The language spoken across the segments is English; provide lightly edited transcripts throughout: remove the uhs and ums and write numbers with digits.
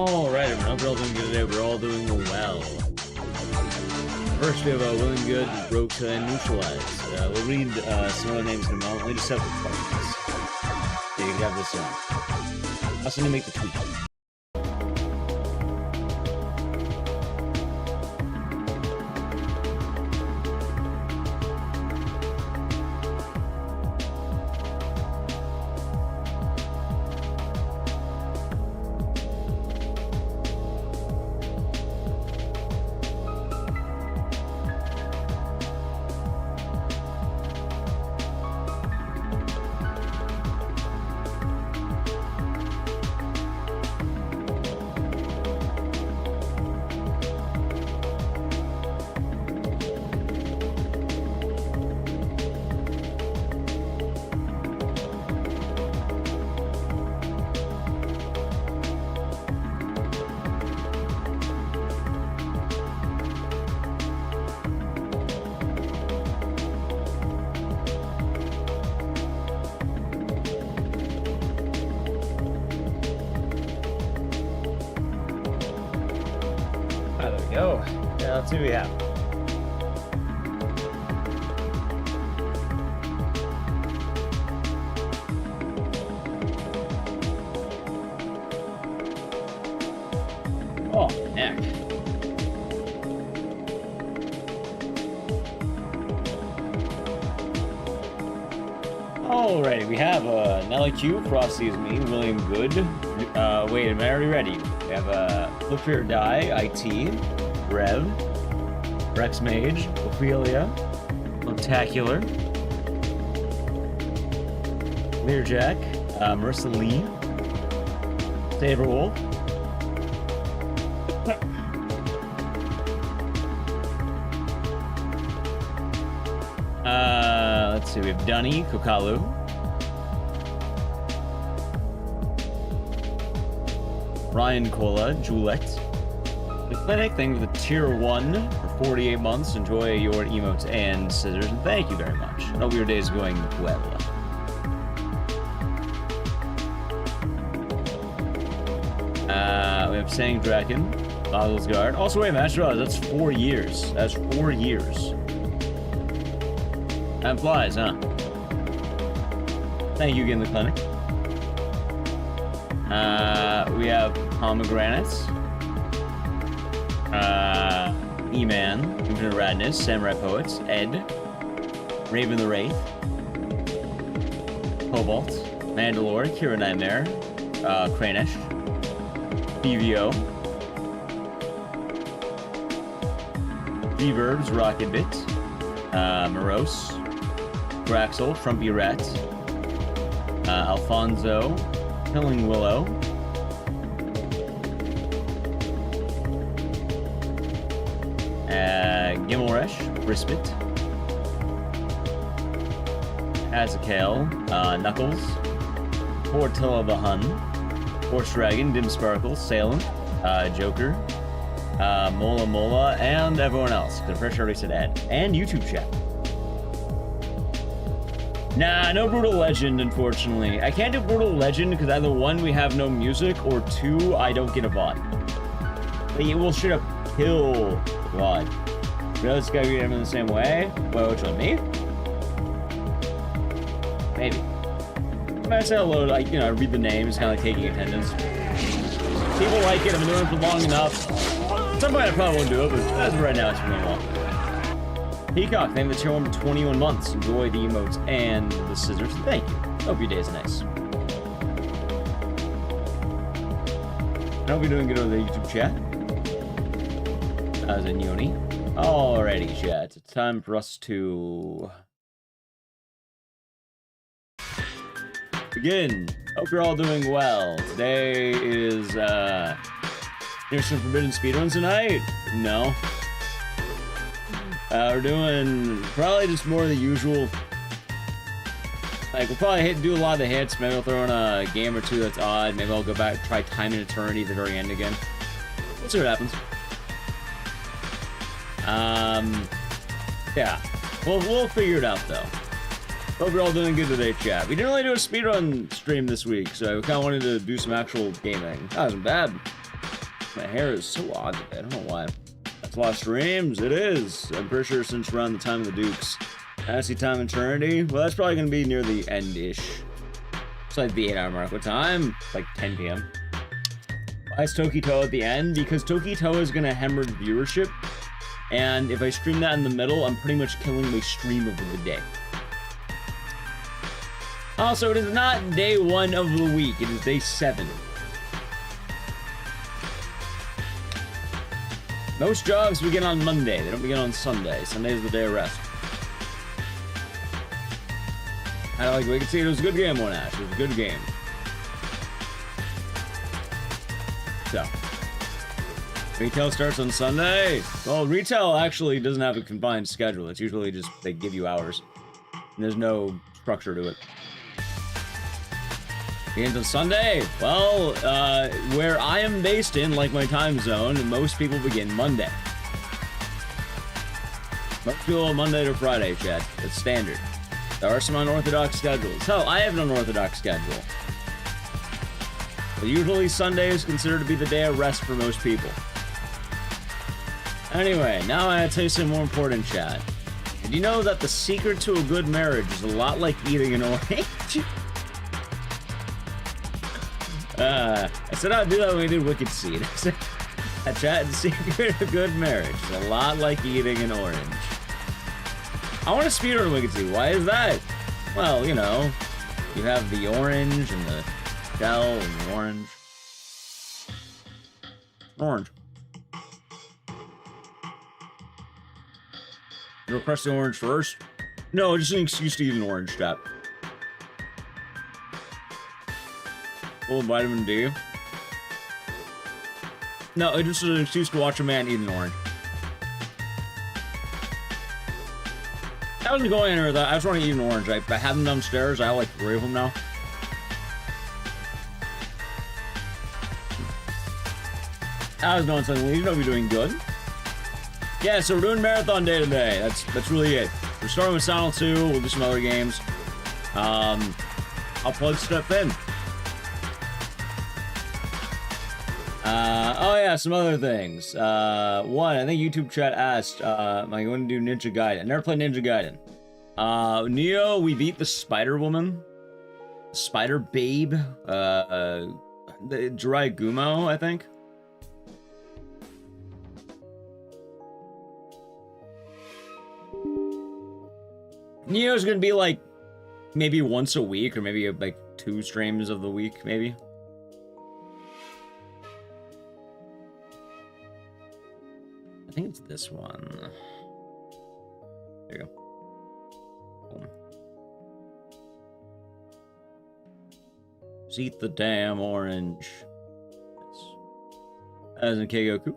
Alright, everyone. Hope you're all doing good today. We're all doing well. First, we have Willing Good, Broke, and Neutralize. We'll read some other names in a moment. Let me just set the questions. So you can have this on. I also need to make the tweet. Go. Yeah, let's see what we have. Oh, neck. Alrighty, we have Nelly Q, Frosty is me, William Good. Wait, am I already ready? We have Flip for Your Die, IT. Rev, Rex Mage, Ophelia, Spectacular, Learjack, Marissa Lee, Saberwolf, let's see, we have Dunny, Kokalu, Ryan Cola, Juliet, The Clinic, thank you for the tier 1 for 48 months. Enjoy your emotes and scissors, and thank you very much. I hope your day is going well. We have Sang Draken, Boggles Guard. Also, wait, Master, that's 4 years. That's 4 years. Time flies, huh? Thank you again, The Clinic. We have Pomegranates. E-Man, Infinite Radness, Samurai Poets, Ed, Raven the Wraith, Cobalt, Mandalore, Kira Nightmare, Kranesh, BVO, Reverbs, Rocket Bit, Morose, Graxel, Frumpy Rat, Alfonso, Killing Willow, Gimmelresh, Brispit, Azakale, Knuckles, Portilla the Hun, Horse Dragon, Dim Sparkle, Salem, Joker, Mola Mola, and everyone else. Because I'm pretty sure I already said Ed. And YouTube chat. Nah, no Brutal Legend, unfortunately. I can't do Brutal Legend because either 1, we have no music, or 2, I don't get a VOD. Like, it will straight up kill the VOD. You know, it's gotta be them in the same way. Well, which one, me? Maybe. I might say hello, like, you know, read the names, kind of like taking attendance. People like it, I've been doing it for long enough. At some point I probably won't do it, but as of right now, it's been going well. Peacock, thank you for the tier 1 for 21 months. Enjoy the emotes and the scissors. Thank you. Hope your day is nice. I hope you're doing good over the YouTube chat. As in Yoni. Alrighty, chat. It's time for us to begin. Hope you're all doing well. Today is, there's some Forbidden Speedruns tonight? No. We're doing probably just more of the usual. Like, we'll probably do a lot of the hits. Maybe I'll throw in a game or 2 that's odd. Maybe I'll go back, try Time and Eternity at the very end again. We'll see what happens. Yeah. We'll figure it out, though. Hope you're all doing good today, chat. We didn't really do a speedrun stream this week, so we kind of wanted to do some actual gaming. That wasn't bad. My hair is so odd today. I don't know why. That's a lot of streams. It is. I'm pretty sure since around the time of the Dukes. Fantasy Time Eternity. Well, that's probably going to be near the end-ish. It's like the 8-hour mark. What time? Like 10 p.m. Why is Tokito at the end? Because Tokito is going to hemorrhage viewership. And if I stream that in the middle, I'm pretty much killing my stream of the day. Also, it is not day 1 of the week. It is day 7. Most jobs begin on Monday. They don't begin on Sunday. Sunday is the day of rest. I like we can see it was a good game, One Ash. It was a good game. So, retail starts on Sunday. Well, retail actually doesn't have a combined schedule. It's usually just they give you hours. And there's no structure to it. Begins on Sunday. Well, where I am based in, like my time zone, most people begin Monday. Most people Monday to Friday, Chad. It's standard. There are some unorthodox schedules. Hell, I have an unorthodox schedule. But usually Sunday is considered to be the day of rest for most people. Anyway, now I gotta tell you some more important, chat. Did you know that the secret to a good marriage is a lot like eating an orange? I said I'd do that when we did Wicked Seed. I said, chat, the secret of a good marriage is a lot like eating an orange. I want to speedrun Wicked Seed. Why is that? Well, you know, you have the orange and the shell and the orange. Orange. You request the orange first? No, just an excuse to eat an orange, chat. Full of vitamin D. No, it's just an excuse to watch a man eat an orange. I wasn't going anywhere with that. I just want to eat an orange. I have them downstairs. I have like 3 of them now. I was doing something. You know we're doing good. Yeah, so we're doing marathon day today. That's really it. We're starting with Silent 2. We'll do some other games. I'll plug stuff in. Oh yeah, some other things. One, I think YouTube chat asked, am I going to do Ninja Gaiden? I never played Ninja Gaiden. Neo, we beat the Spider Woman. Spider Babe. The Jirai Gumo, I think. Neo's gonna be like, maybe once a week, or maybe like 2 streams of the week, maybe. I think it's this one. There you go. Boom. Just eat the damn orange. Yes. As in Keigoku.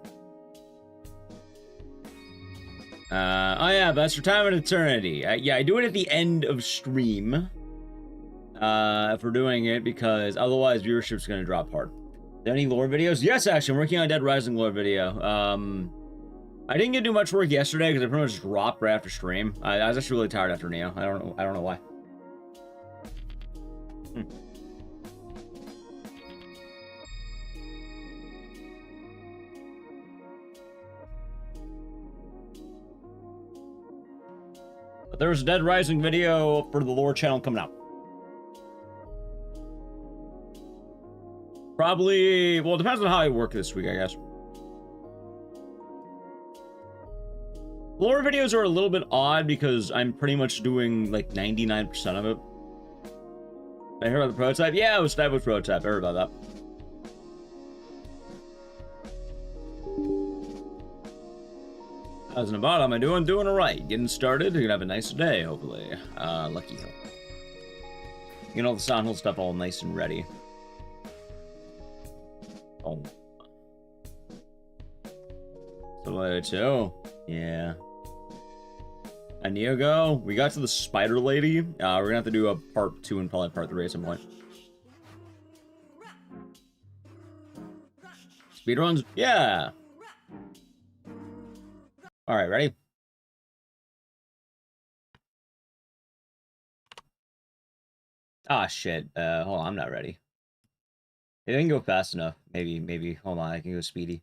Oh yeah, that's Retirement Eternity. Yeah, I do it at the end of stream. If we're doing it, because otherwise viewership's gonna drop hard. Are there any lore videos? Yes, actually, I'm working on a Dead Rising lore video. I didn't get to do much work yesterday because I pretty much dropped right after stream. I was actually really tired after Neo. I don't know why. But there's a Dead Rising video for the lore channel coming out. Probably, well, it depends on how I work this week, I guess. Lore videos are a little bit odd because I'm pretty much doing like 99% of it. I heard about the prototype? Yeah, it was Stab with prototype. I heard about that. How's it about? How am I doing? Doing alright. Getting started. You're gonna have a nice day, hopefully. Lucky Hill. You know, the Sound Hill stuff all nice and ready. Oh. So later too. Yeah. A Neo go. We got to the Spider Lady. We're gonna have to do a part 2 and probably part 3 at some point. Speedruns? Yeah. Alright, ready? Ah, shit. Hold on, I'm not ready. If I can go fast enough, maybe, hold on, I can go speedy.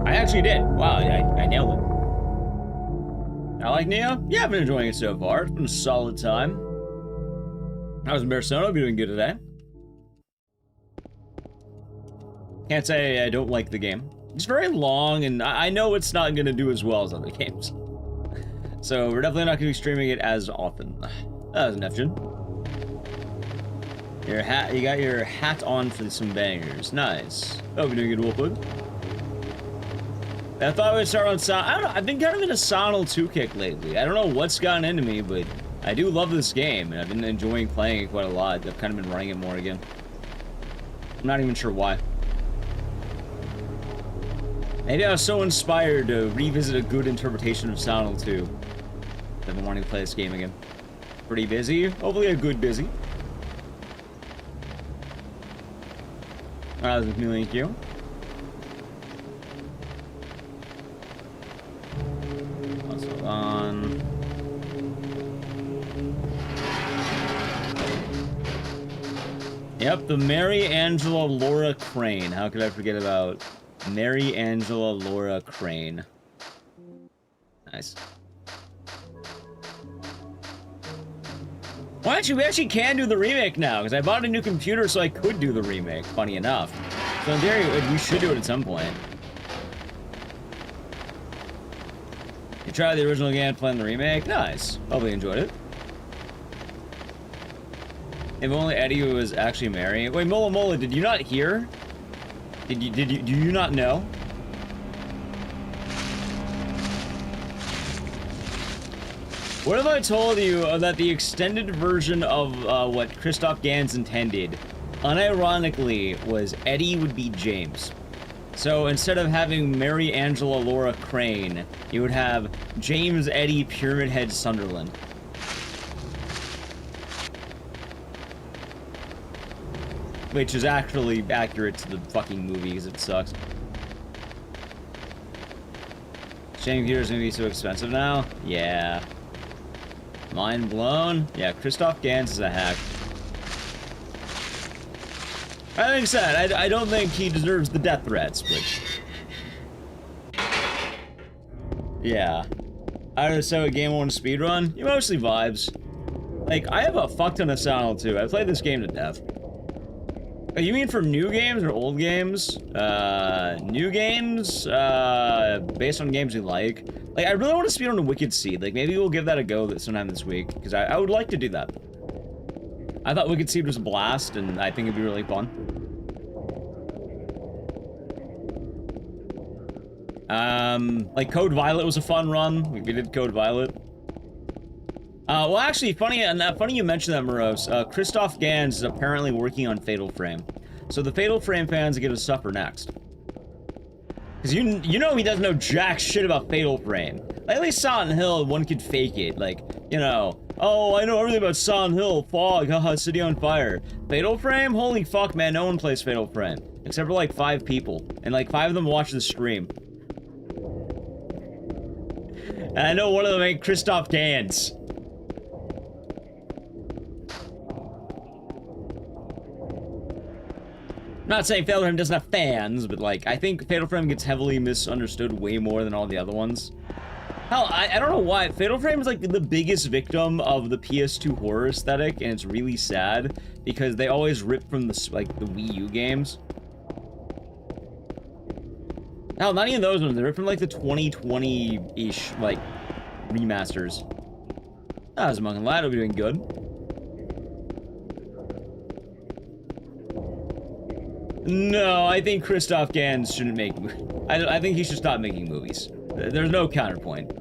I actually did. Wow, I nailed it. I like Neo? Yeah, I've been enjoying it so far. It's been a solid time. I was in Barcelona. I'll be doing good today. Can't say I don't like the game. It's very long, and I know it's not going to do as well as other games. So we're definitely not going to be streaming it as often. That was an F-gen. Your hat, you got your hat on for some bangers. Nice. Oh, we're doing good, Wolfwood. I thought we'd start on Silent. I don't know. I've been kind of in a Silent 2 kick lately. I don't know what's gotten into me, but I do love this game, and I've been enjoying playing it quite a lot. I've kind of been running it more again. I'm not even sure why. Maybe I was so inspired to revisit a good interpretation of Silent 2. I've been wanting to play this game again. Pretty busy. Hopefully a good busy. That was a new thank you. Also on. Yep, the Mary Angela Laura Crane. How could I forget about Mary Angela Laura Crane? Nice. Well, actually, we actually can do the remake now, because I bought a new computer so I could do the remake, funny enough. So in theory, we should do it at some point. You tried the original game, playing the remake? Nice. Probably enjoyed it. If only Eddie was actually Mary. Wait, Mola Mola, did you not hear? Do you not know? What if I told you that the extended version of what Christoph Gans intended, unironically, was Eddie would be James? So instead of having Mary Angela Laura Crane, you would have James Eddie Pyramid Head Sunderland. Which is actually accurate to the fucking movie, because it sucks. Shame computer's gonna be so expensive now? Yeah. Mind blown? Yeah, Christoph Gans is a hack. I think sad. I don't think he deserves the death threats, but... yeah. I would say a game on speedrun? You mostly vibes. Like, I have a fuck ton of Silent 2. I played this game to death. You mean for new games or old games? New games, based on games you like. Like, I really want to speedrun a Wicked Seed. Like, maybe we'll give that a go sometime this week, because I would like to do that. I thought Wicked Seed was a blast, and I think it'd be really fun. Like, Code Violet was a fun run. We did Code Violet. Well, actually, funny you mentioned that, Morose. Christoph Gans is apparently working on Fatal Frame. So the Fatal Frame fans get to suffer next. Because you know he doesn't know jack shit about Fatal Frame. Like, at least Silent Hill, one could fake it. Like, you know, oh, I know everything about Silent Hill, fog, haha, city on fire. Fatal Frame? Holy fuck, man, no one plays Fatal Frame. Except for, like, 5 people. And, like, 5 of them watch the stream. And I know one of them ain't Christoph Gans. Not saying Fatal Frame doesn't have fans, but, like, I think Fatal Frame gets heavily misunderstood way more than all the other ones. Hell, I don't know why. Fatal Frame is, like, the biggest victim of the PS2 horror aesthetic, and it's really sad, because they always rip from the, like, the Wii U games. Hell, not even those ones. They rip from, like, the 2020-ish, like, remasters. That was Monk and Lad. I'll be doing good. No, I think Christoph Gans shouldn't make... I think he should stop making movies. There's no counterpoint.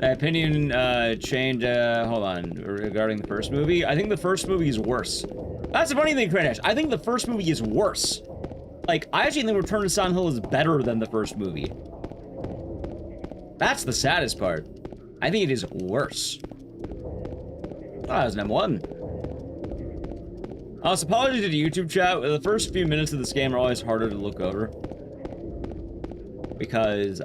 My opinion changed, hold on, regarding the first movie. I think the first movie is worse. That's the funny thing, Kranish. I think the first movie is worse. Like, I actually think Return to Silent Hill is better than the first movie. That's the saddest part. I think it is worse. Oh, that was an M1. So apologies to the YouTube chat. The first few minutes of this game are always harder to look over. Because,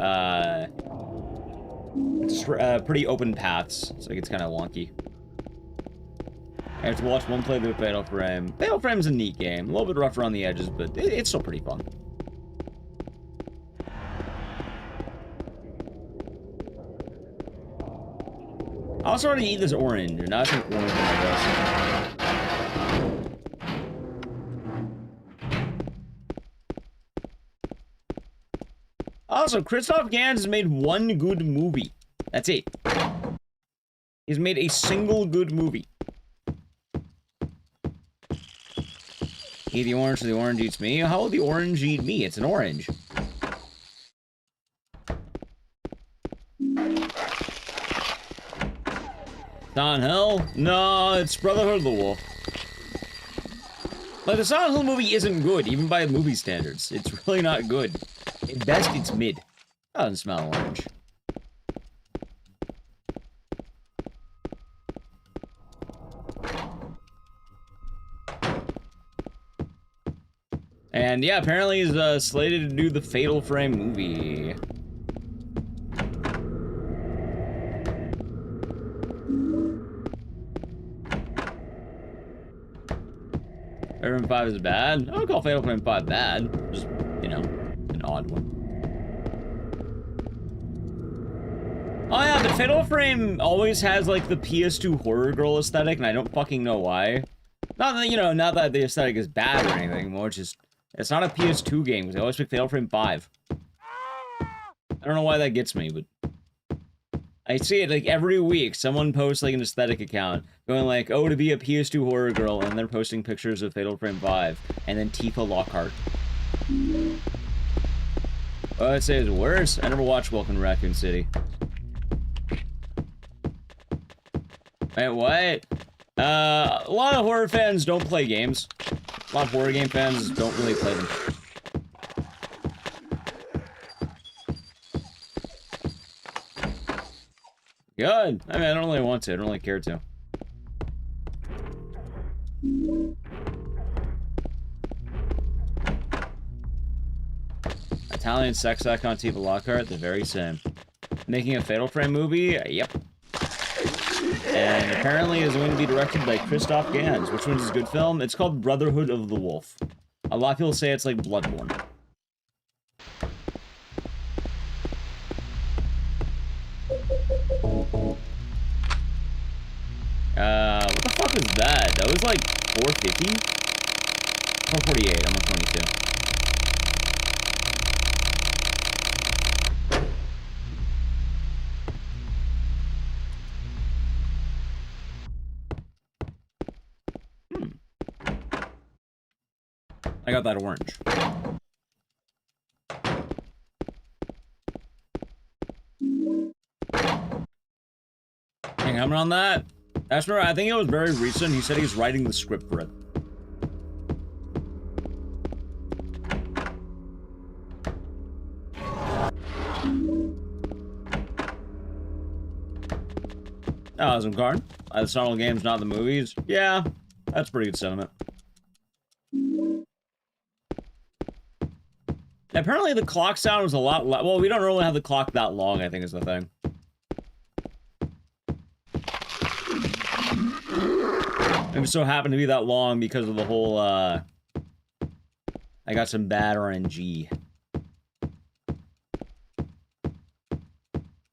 it's pretty open paths, so it gets kind of wonky. I have to watch one playthrough of Fatal Frame. Fatal Frame's a neat game. A little bit rough around the edges, but it's still pretty fun. I also already eat this orange, and now I think orange, I guess. Also, Christoph Gans has made one good movie. That's it. He's made a single good movie. Eat the orange so the orange eats me? How will the orange eat me? It's an orange. Silent Hill? No, it's Brotherhood of the Wolf. Like, the Silent Hill movie isn't good, even by movie standards. It's really not good. At best, it's mid. Doesn't smell orange. And yeah, apparently he's slated to do the Fatal Frame movie. Fatal Frame 5 is bad? I don't call Fatal Frame 5 bad. Just, you know, an odd one. Oh yeah, but Fatal Frame always has, like, the PS2 horror girl aesthetic, and I don't fucking know why. Not that, you know, not that the aesthetic is bad or anything, more just... It's not a PS2 game, because they always pick Fatal Frame 5. I don't know why that gets me, but... I see it, like, every week, someone posts, like, an aesthetic account, going like, oh, to be a PS2 horror girl, and they're posting pictures of Fatal Frame 5, and then Tifa Lockhart. Oh, I'd say it's worse. I never watched Welcome to Raccoon City. Wait, what? A lot of horror fans don't play games. A lot of horror game fans don't really play them. Good. I mean, I don't really want to. I don't really care to. Italian sex icon Tifa Lockhart, the very same. Making a Fatal Frame movie? Yep. And apparently is going to be directed by Christoph Gans. Which one's a good film? It's called Brotherhood of the Wolf. A lot of people say it's like Bloodborne. What the fuck is that? That was like 450? 448, I'm on 22. I got that orange. Hang on on that. That's right. I think it was very recent. He said he's writing the script for it. Awesome card. The Sonal games, not the movies. Yeah, that's pretty good sentiment. Apparently the clock sound was a lot well, we don't really have the clock that long, I think is the thing. It so happened to be that long because of the whole, I got some bad RNG.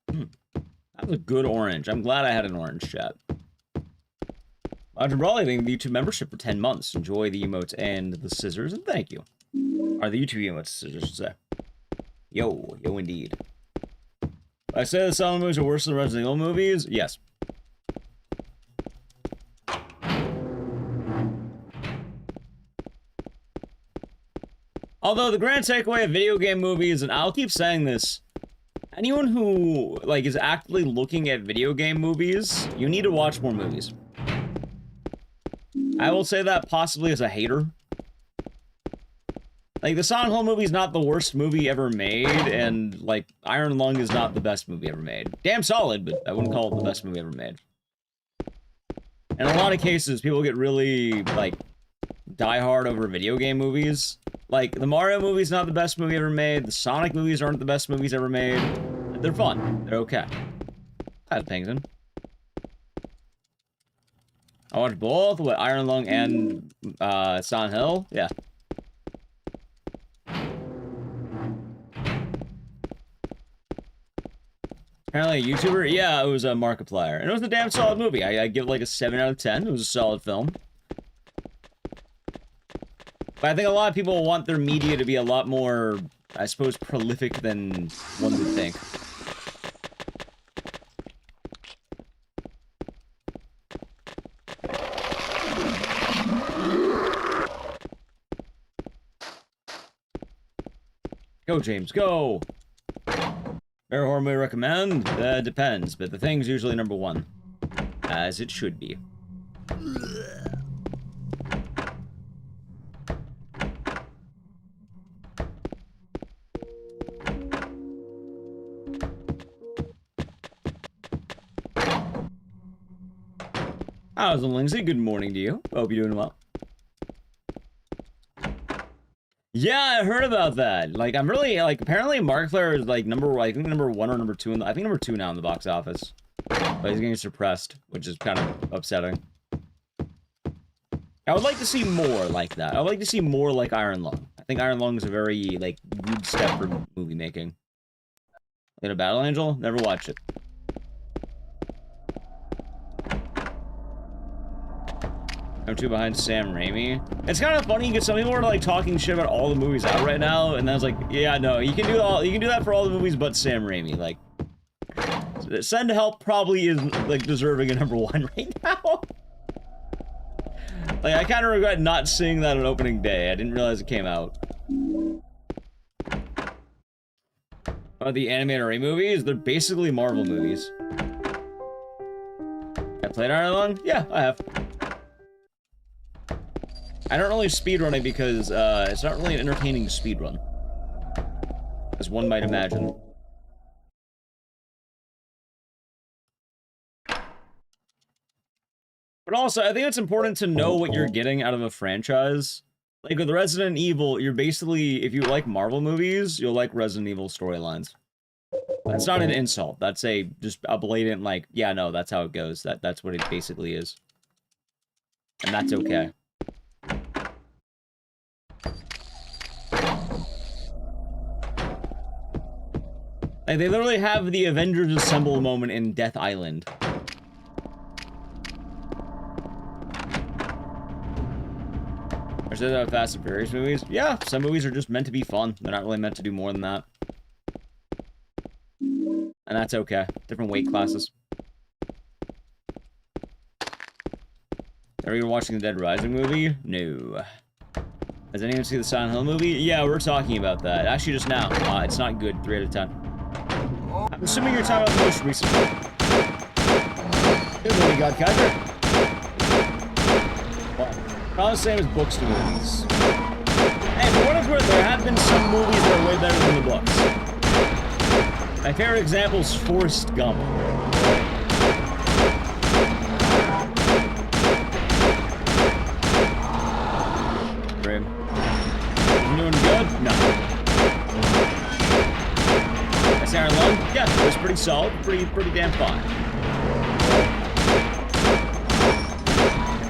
That was a good orange. I'm glad I had an orange, chat. Roger Brawley, thank you for YouTube membership for 10 months. Enjoy the emotes and the scissors, and thank you. Or the YouTube emotes, scissors, I should say. Yo indeed. I say the Silent movies are worse than the Resident Evil movies? Yes. Although the grand takeaway of video game movies, and I'll keep saying this, anyone who, like, is actively looking at video game movies, you need to watch more movies. I will say that possibly as a hater. Like, the Silent Hill movie is not the worst movie ever made, and, like, Iron Lung is not the best movie ever made. Damn solid, but I wouldn't call it the best movie ever made. In a lot of cases, people get really, like, diehard over video game movies. Like, the Mario movie's not the best movie ever made, the Sonic movies aren't the best movies ever made. They're fun. They're okay. Hi, Penguin. I watched both, what, Iron Lung and Silent Hill? Yeah. Apparently a YouTuber? Yeah, it was a Markiplier. And it was a damn solid movie. I give it like a 7 out of 10. It was a solid film. But I think a lot of people want their media to be a lot more, I suppose, prolific than one would think. Go, James, go! Favorite horror movie recommend? Depends, but The Thing's usually number 1. As it should be. How's it, Lindsay? Good morning to you. Hope you're doing well. Yeah, I heard about that. Like, I'm really, like, apparently Markiplier is, like, I think number 1 or number 2 I think number 2 now in the box office. But he's getting suppressed, which is kind of upsetting. I would like to see more like that. I would like to see more like Iron Lung. I think Iron Lung is a very, like, good step for movie making. In a Battle Angel? Never watched it. I'm too behind Sam Raimi. It's kind of funny because some people are like talking shit about all the movies out right now, and I was like, yeah, no, you can do that for all the movies but Sam Raimi. Like, Send Help probably is like deserving a number 1 right now. Like, I kind of regret not seeing that on opening day. I didn't realize it came out. Oh, the animated Ray movies? They're basically Marvel movies. I played Iron Lung? Yeah, I have. I don't really speedrun it because it's not really an entertaining speedrun, as one might imagine. But also, I think it's important to know what you're getting out of a franchise. Like with Resident Evil, you're basically, if you like Marvel movies, you'll like Resident Evil storylines. That's not an insult. That's just a blatant, like, yeah, no, that's how it goes. That's what it basically is. And that's okay. Like, they literally have the Avengers Assemble moment in Death Island. Or so that Fast and Furious movies? Yeah, some movies are just meant to be fun. They're not really meant to do more than that. And that's okay. Different weight classes. Are you watching the Dead Rising movie? No. Has anyone seen the Silent Hill movie? Yeah, we're talking about that. Actually, just now. It's not good. 3 out of 10. I'm assuming you're talking about the most recent one. Good movie, Godkaiser. Well, not the same as books to movies. Hey, for what it's worth, there have been some movies that are way better than the books. My favorite example is Forrest Gump. Grim. You doing good? No. That's Iron Lung? Yeah, it was pretty solid, pretty damn fine.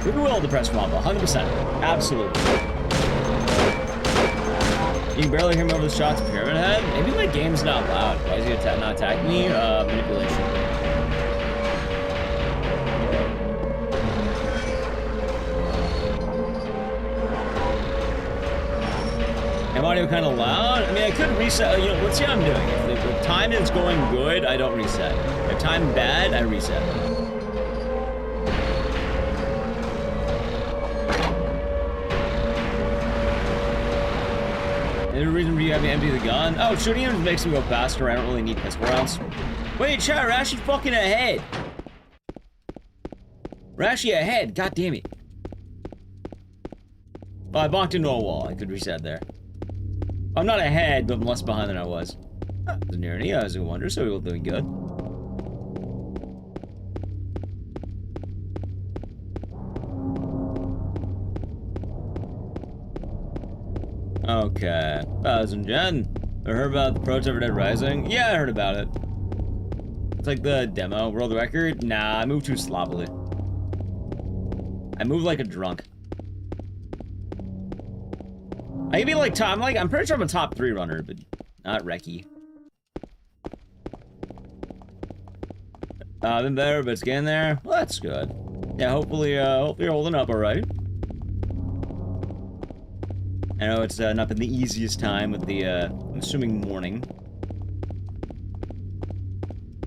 We will depress Wamba, 100%. Absolutely. You can barely hear me over the shots of Pyramid Head. Maybe my game's not loud. Why is he not attacking me? Manipulation. Am audio kind of loud? I mean, I could reset. You know, let's see how I'm doing. If the time is going good, I don't reset. If time bad, I reset. Any reason for you having to empty the gun? Oh, shooting him makes me go faster. I don't really need pistol rounds. Wait, chat, we're actually fucking ahead. We're actually ahead. God damn it. Well, I bonked into a wall. I could reset there. I'm not ahead, but I'm less behind than I was. Oh, the nearity, I was a wonder, so we're all doing good. Okay. Jen, I heard about the prototype for Dead Rising. Yeah, I heard about it. It's like the demo. World record? Nah, I moved too sloppily. I move like a drunk. I can be like top. I'm pretty sure I'm a top 3 runner, but not Reki. Been better, but it's getting there. Well, that's good. Yeah, hopefully you're holding up all right. I know it's not been the easiest time with the, I'm assuming morning.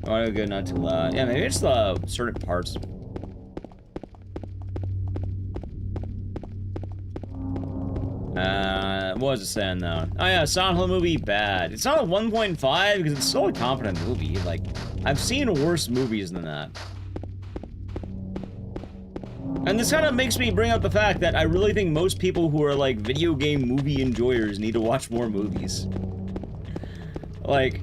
Oh, good, not too loud. Yeah, maybe it's the certain parts. What was it saying, though? Oh, yeah, Silent Hill movie, bad. It's not a 1.5 because it's still a competent movie. Like, I've seen worse movies than that. And this kind of makes me bring up the fact that I really think most people who are, like, video game movie enjoyers need to watch more movies. Like,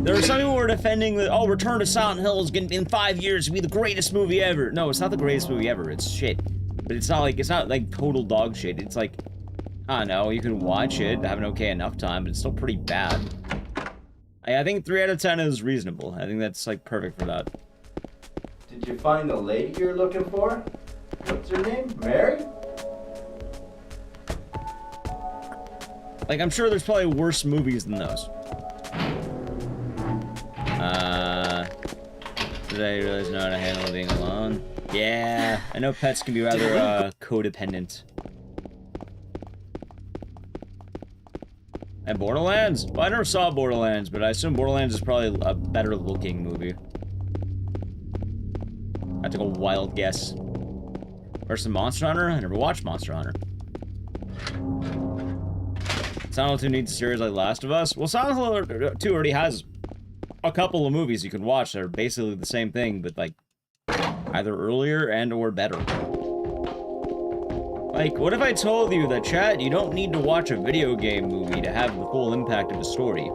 there are some people who are defending that, oh, Return to Silent Hill is gonna be in 5 years to be the greatest movie ever. No, it's not the greatest movie ever. It's shit. But it's not like total dog shit. It's like, I don't know, you can watch it, have an okay enough time, but it's still pretty bad. I think 3 out of 10 is reasonable. I think that's, like, perfect for that. Did you find the lady you're looking for? What's her name? Mary? Like, I'm sure there's probably worse movies than those. Did I realize know how to handle being alone? Yeah, I know pets can be rather, codependent. And Borderlands? Well, I never saw Borderlands, but I assume Borderlands is probably a better looking movie. I took a wild guess. Versus Monster Hunter? I never watched Monster Hunter. Silent Hill 2 needs a series like Last of Us? Well, Silent Hill 2 already has a couple of movies you can watch that are basically the same thing, but, like, either earlier and or better. Like, what if I told you that, chat, you don't need to watch a video game movie to have the full impact of the story?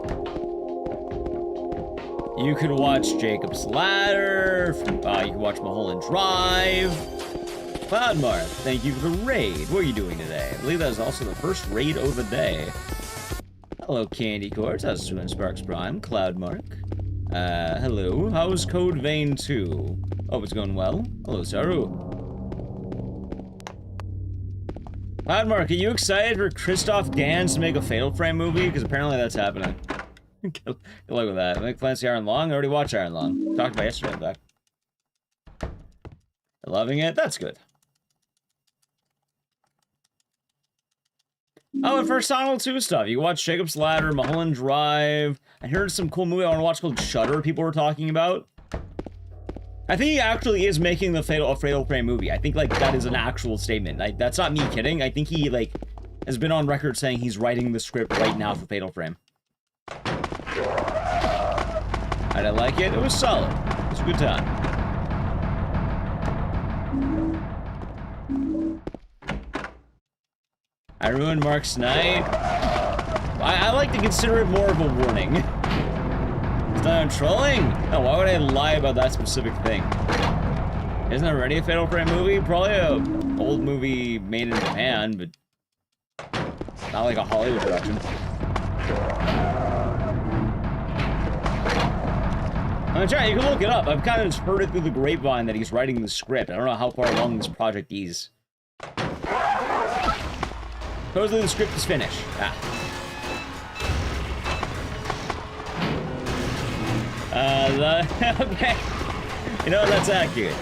You could watch Jacob's Ladder, you can watch Mulholland Drive. Cloudmark, thank you for the raid. What are you doing today? I believe that was also the first raid of the day. Hello, Candy Courts. How's doing, Sparks Prime? Cloudmark. Hello. How's Code Vein 2? Oh, it's going well. Hello, Saru. Cloudmark, are you excited for Christoph Gans to make a Fatal Frame movie? Because apparently that's happening. Good luck with that. Make plans to Iron Long? I already watched Iron Long. Talked about yesterday, in fact. Loving it? That's good. Oh, and for Silent Hill 2 stuff, you can watch Jacob's Ladder, Mulholland Drive. I heard some cool movie I want to watch called Shudder people were talking about. I think he actually is making the Fatal Frame movie. I think, like, that is an actual statement. Like, that's not me kidding. I think he, like, has been on record saying he's writing the script right now for Fatal Frame. I didn't like it. It was solid. It was a good time. I ruined Mark's night. I like to consider it more of a warning. It's not I'm trolling? No, why would I lie about that specific thing? Isn't there already a Fatal Frame movie? Probably a old movie made in Japan, but not like a Hollywood production. I'm trying, you can look it up. I've kind of just heard it through the grapevine that he's writing the script. I don't know how far along this project is. Supposedly the script is finished. Okay. You know, that's accurate.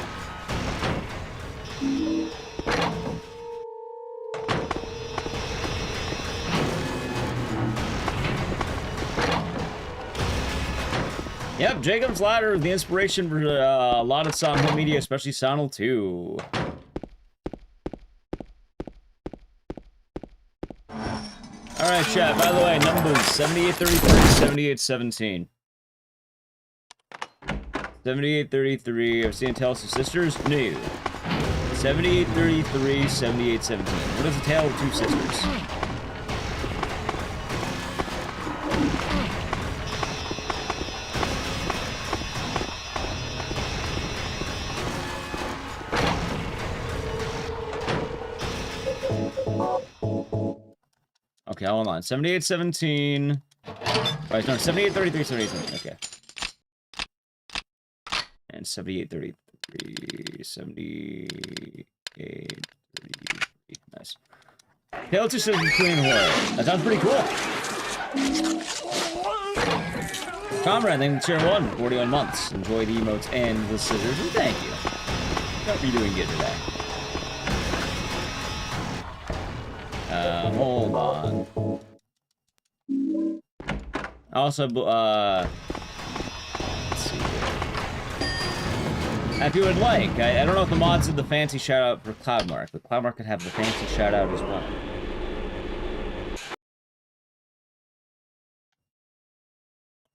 Yep, Jacob's Ladder is the inspiration for a lot of Silent Hill media, especially Silent Hill 2. Alright, chat, by the way, numbers 7833, 7817. 7833, I've seen Tales of Sisters? No. 7833, 7817. What is the tale of two sisters? Okay, hold on. 7817. Right, no, 7833, 7817. Okay. And 7833. 378, 33. Nice. Tale to Citizen Queen Horror. That sounds pretty cool. Comrade, thank you for tier 1, 41 months. Enjoy the emotes and the scissors, and thank you. Hope you're doing good today. Hold on. Also, let's see here. If you would like, I don't know if the mods did the fancy shout-out for Cloudmark, but Cloudmark could have the fancy shout-out as well.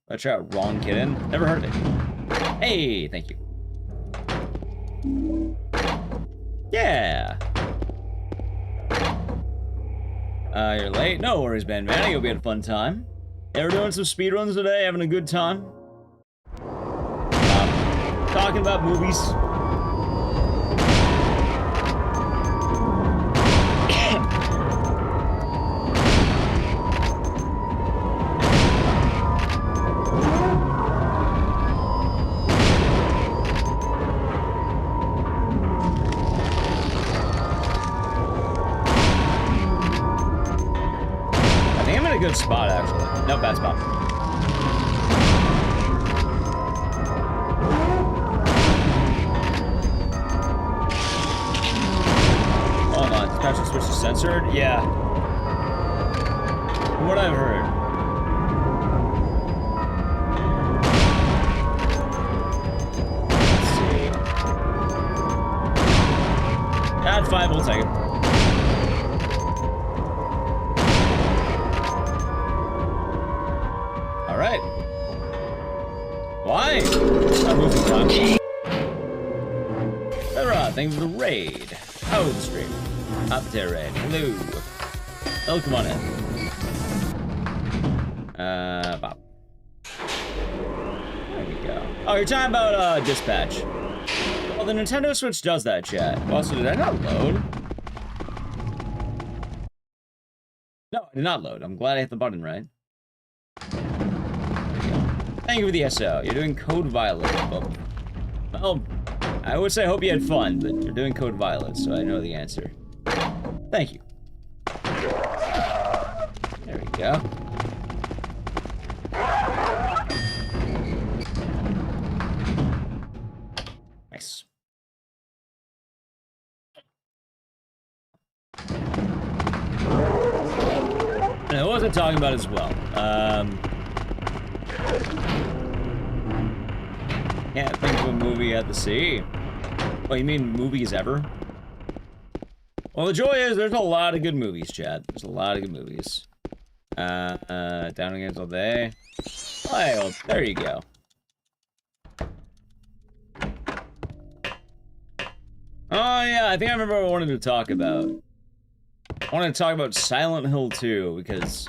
Let's try out Wrong Kitten. Never heard of it. Hey, thank you. Yeah. You're late? No worries, man. I hope you had a fun time. Yeah, we're doing some speedruns today, having a good time. Talking about movies. Good spot, actually. No, bad spot. Hold on, Crouching Switch is censored? Yeah. From what I've heard. Let's see. Add 5, we'll take it. Alright. Why? I'm moving time. Alright, thank you for the raid. How was the stream? Up there, raid. Hello. Oh, come on in. Bob. There we go. Oh, you're talking about, dispatch. Well, the Nintendo Switch does that, chat. Also, did I not load? No, I did not load. I'm glad I hit the button right. Thank you for the SO. You're doing Code Violet. Well, I would say I hope you had fun, but you're doing Code Violet, so I know the answer. Thank you. There we go. Nice. And I wasn't talking about it as well. Can't think of a movie at the sea. Oh, you mean movies ever? Well, the joy is there's a lot of good movies, Chad. There's a lot of good movies. Down Against All Day. Oh, well, there you go. Oh, yeah, I think I remember what I wanted to talk about. I wanted to talk about Silent Hill 2, because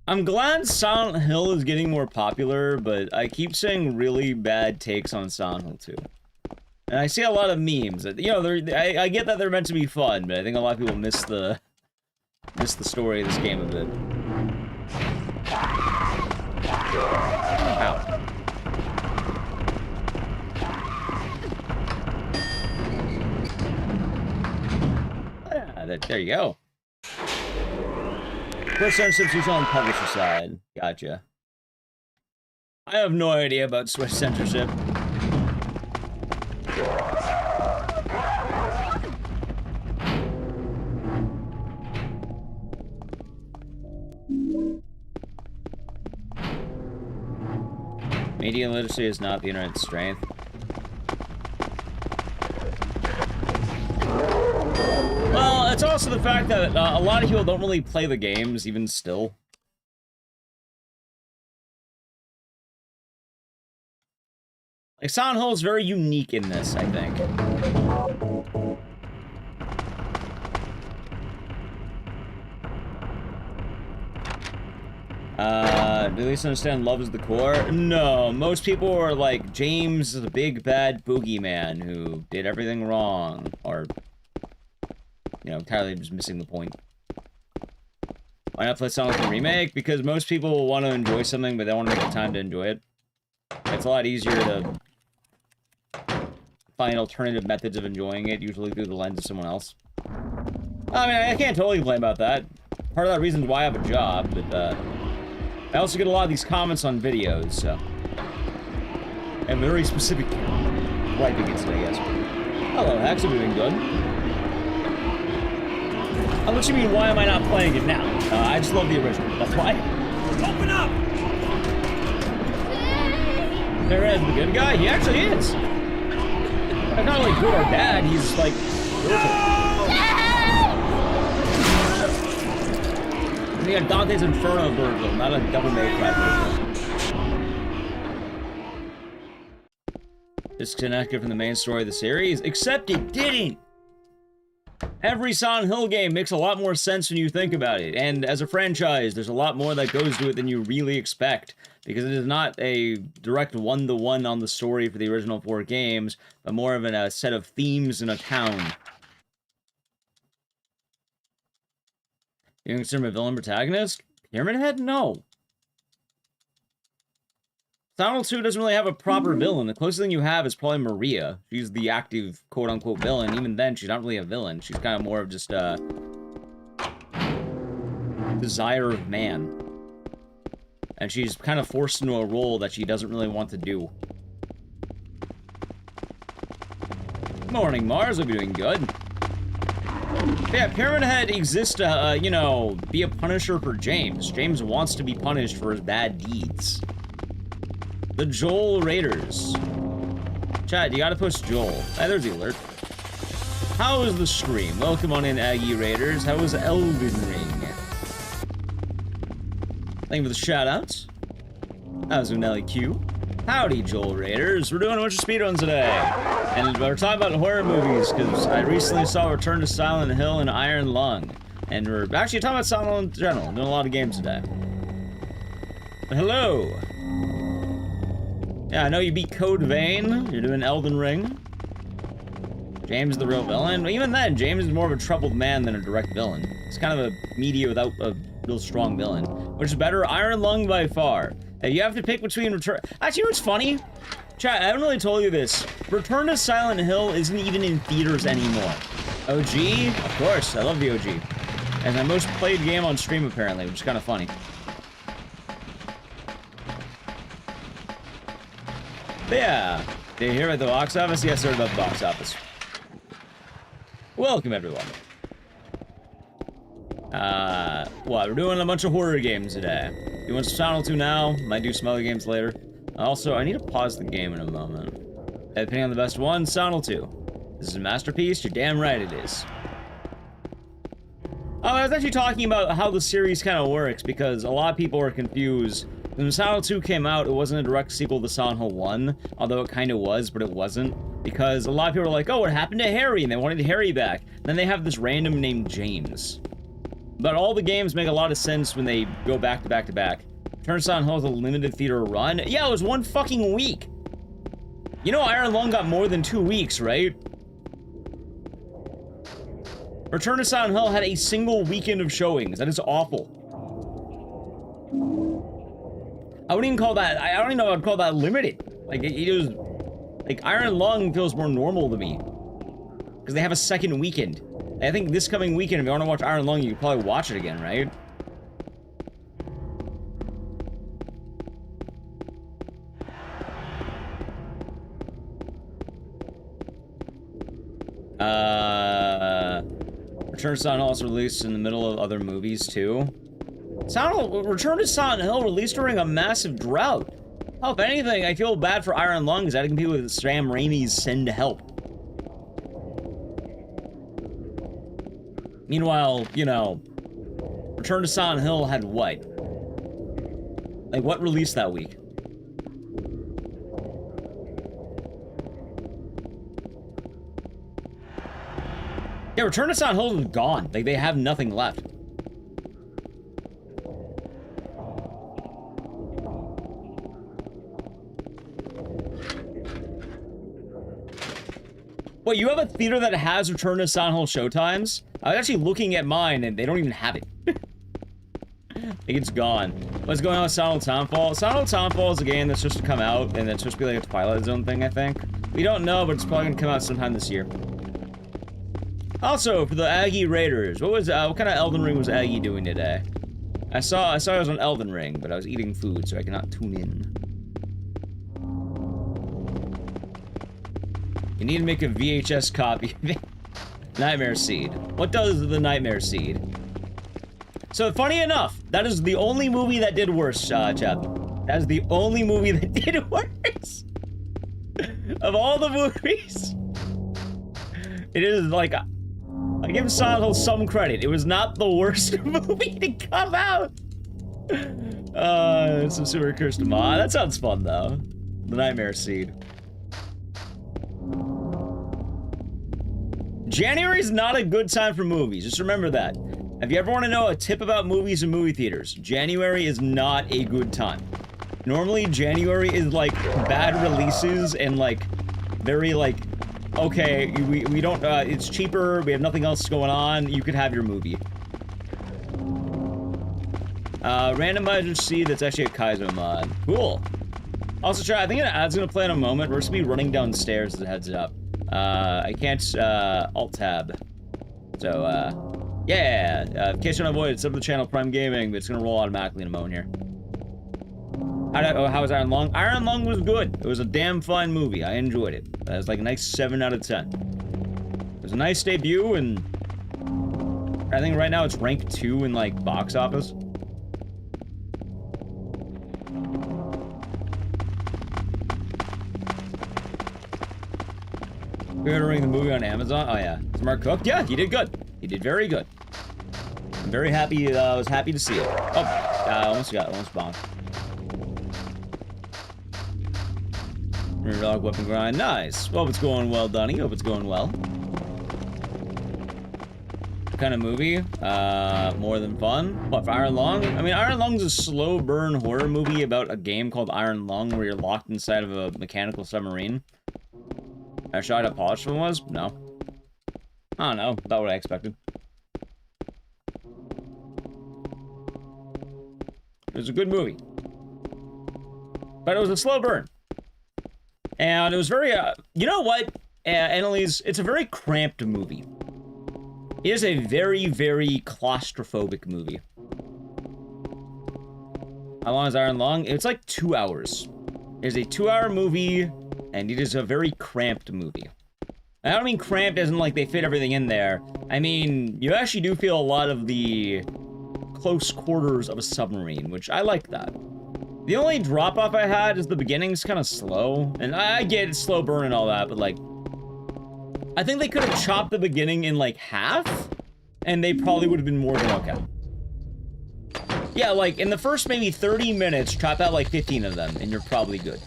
I'm glad Silent Hill is getting more popular, but I keep seeing really bad takes on Silent Hill 2. And I see a lot of memes that, you know, I get that they're meant to be fun, but I think a lot of people miss the story of this game a bit. Ow. Yeah, there you go. First censorship is on the publisher side. Gotcha. I have no idea about Swiss censorship. Media literacy is not the internet's strength. Well, it's also the fact that a lot of people don't really play the games, even still. Like, Silent Hill is very unique in this, I think. Do they understand love is the core? No, most people are like, James is a big bad boogeyman who did everything wrong, or, you know, entirely just missing the point. Why not play Silent Hill Remake? Because most people want to enjoy something, but they don't want to make the time to enjoy it. It's a lot easier to find alternative methods of enjoying it, usually through the lens of someone else. I mean, I can't totally blame about that. Part of that reason is why I have a job, but, I also get a lot of these comments on videos, so... And very specific griping against it, I guess. Hello, Hex, I'm doing good. I'll let you mean, why am I not playing it now? I just love the original, that's why. Open up! There is the good guy, he actually is. Not only good or bad, he's like... We got Dante's Inferno Virgil, not a Devil May Cry Virgil. Disconnected from the main story of the series, except it didn't! Every Silent Hill game makes a lot more sense when you think about it, and as a franchise, there's a lot more that goes to it than you really expect, because it is not a direct one-to-one on the story for the original 4 games, but more of a set of themes in a town. You consider him a villain protagonist? Pyramid Head? No. Silent Hill 2 doesn't really have a proper villain. The closest thing you have is probably Maria. She's the active quote-unquote villain. Even then, she's not really a villain. She's kind of more of just a... desire of man. And she's kind of forced into a role that she doesn't really want to do. Morning, Mars. Hope you're doing good. Yeah, Pyramid Head exists to, you know, be a punisher for James. James wants to be punished for his bad deeds. The Joel Raiders. Chat, you gotta push Joel. Hey, there's the alert. How is the stream? Welcome on in, Aggie Raiders. How was Elden Ring? Thank you for the shoutouts. How's Unelli Q? Howdy, Joel Raiders. We're doing a bunch of speedruns today. And we're talking about horror movies, because I recently saw Return to Silent Hill and Iron Lung. And we're actually talking about Silent Hill in general. Doing a lot of games today. But hello. Yeah, I know you beat Code Vein. You're doing Elden Ring. James is the real villain. But even then, James is more of a troubled man than a direct villain. He's kind of a media without a real strong villain. Which is better? Iron Lung by far. You have to pick between Return... Actually, what's funny? Chat, I haven't really told you this. Return to Silent Hill isn't even in theaters anymore. OG? Of course, I love the OG. And my most played game on stream, apparently, which is kind of funny. But yeah, did you hear about the box office? Yes, I heard about the box office. Welcome, everyone. What? We're doing a bunch of horror games today. Doing some Silent Hill 2 now. Might do some other games later. Also, I need to pause the game in a moment. Depending on the best one, Silent Hill 2. This is a masterpiece. You're damn right it is. I was actually talking about how the series kind of works because a lot of people are confused. When Silent Hill 2 came out, it wasn't a direct sequel to Silent Hill 1, although it kind of was, but it wasn't. Because a lot of people were like, oh, what happened to Harry? And they wanted Harry back. Then they have this random named James. But all the games make a lot of sense when they go back to back to back. Return to Silent Hill is a limited theater run. Yeah, it was 1 fucking week. You know Iron Lung got more than 2 weeks, right? Return to Silent Hill had a single weekend of showings. That is awful. I wouldn't even call that, I don't even know if I'd call that limited. Like, it was, like, Iron Lung feels more normal to me. Because they have a second weekend. I think this coming weekend, if you want to watch Iron Lung, you could probably watch it again, right? Return to Silent Hill also released in the middle of other movies, too. Return to Silent Hill released during a massive drought. Oh, if anything, I feel bad for Iron Lung because I can compete with Sam Raimi's Send Help. Meanwhile, you know, Return to Silent Hill had what? Like, what released that week? Yeah, Return to Silent Hill is gone. Like, they have nothing left. Wait, you have a theater that has Return to Silent Hill showtimes? I was actually looking at mine, and they don't even have it. Like, it's gone. What's going on with Silent Hill Townfall? Silent Hill Townfall is a game that's supposed to come out, and it's supposed to be like a Twilight Zone thing, I think. We don't know, but it's probably gonna come out sometime this year. Also, for the Aggie Raiders, what kind of Elden Ring was Aggie doing today? I saw I was on Elden Ring, but I was eating food, so I cannot tune in. You need to make a VHS copy. Nightmare Seed. What does the Nightmare Seed? So, funny enough, that is the only movie that did worse, Chapman. That is the only movie that did worse. Of all the movies. It is like... I give Silent Hill some credit. It was not the worst movie to come out. Some Super Cursed Ma. That sounds fun, though. The Nightmare Seed. January is not a good time for movies. Just remember that. If you ever want to know a tip about movies and movie theaters, January is not a good time. Normally, January is like bad releases and like very like, okay, we don't, it's cheaper, we have nothing else going on, you could have your movie. Randomizer C, that's actually a Kaizo mod. Cool. Also, try, I think it's gonna play in a moment. We're just gonna be running downstairs as it heads up. I can't, Alt-Tab. So, yeah, in case you don't avoid it, sub to the channel Prime Gaming, but it's gonna roll automatically in a moment here. How was Iron Lung? Iron Lung was good. It was a damn fun movie. I enjoyed it. It was like a nice 7 out of 10. It was a nice debut, and I think right now it's ranked 2 in, like, box office. We're ordering the movie on Amazon? Oh, yeah. Smart Cook? Yeah, he did good. He did very good. I'm very happy. I was happy to see it. Oh, I almost bombed. Dog weapon grind. Nice. Hope it's going well, Donnie. Hope it's going well. What kind of movie? More than fun. What, for Iron Lung? I mean, Iron Lung's a slow burn horror movie about a game called Iron Lung where you're locked inside of a mechanical submarine. I shot how polished one was? No. I don't know. About what I expected. It was a good movie. But it was a slow burn. And it was very, you know what, Annalise? It's a very cramped movie. It is a very, very claustrophobic movie. How long is Iron Lung? It's like 2 hours. It is a 2-hour movie, and it is a very cramped movie. I don't mean cramped as in like they fit everything in there. I mean, you actually do feel a lot of the close quarters of a submarine, which I like that. The only drop-off I had is the beginning's kind of slow. And I get it's slow burn and all that, but like... I think they could have chopped the beginning in like half, and they probably would have been more than okay. Yeah, like in the first maybe 30 minutes, chop out like 15 of them, and you're probably good.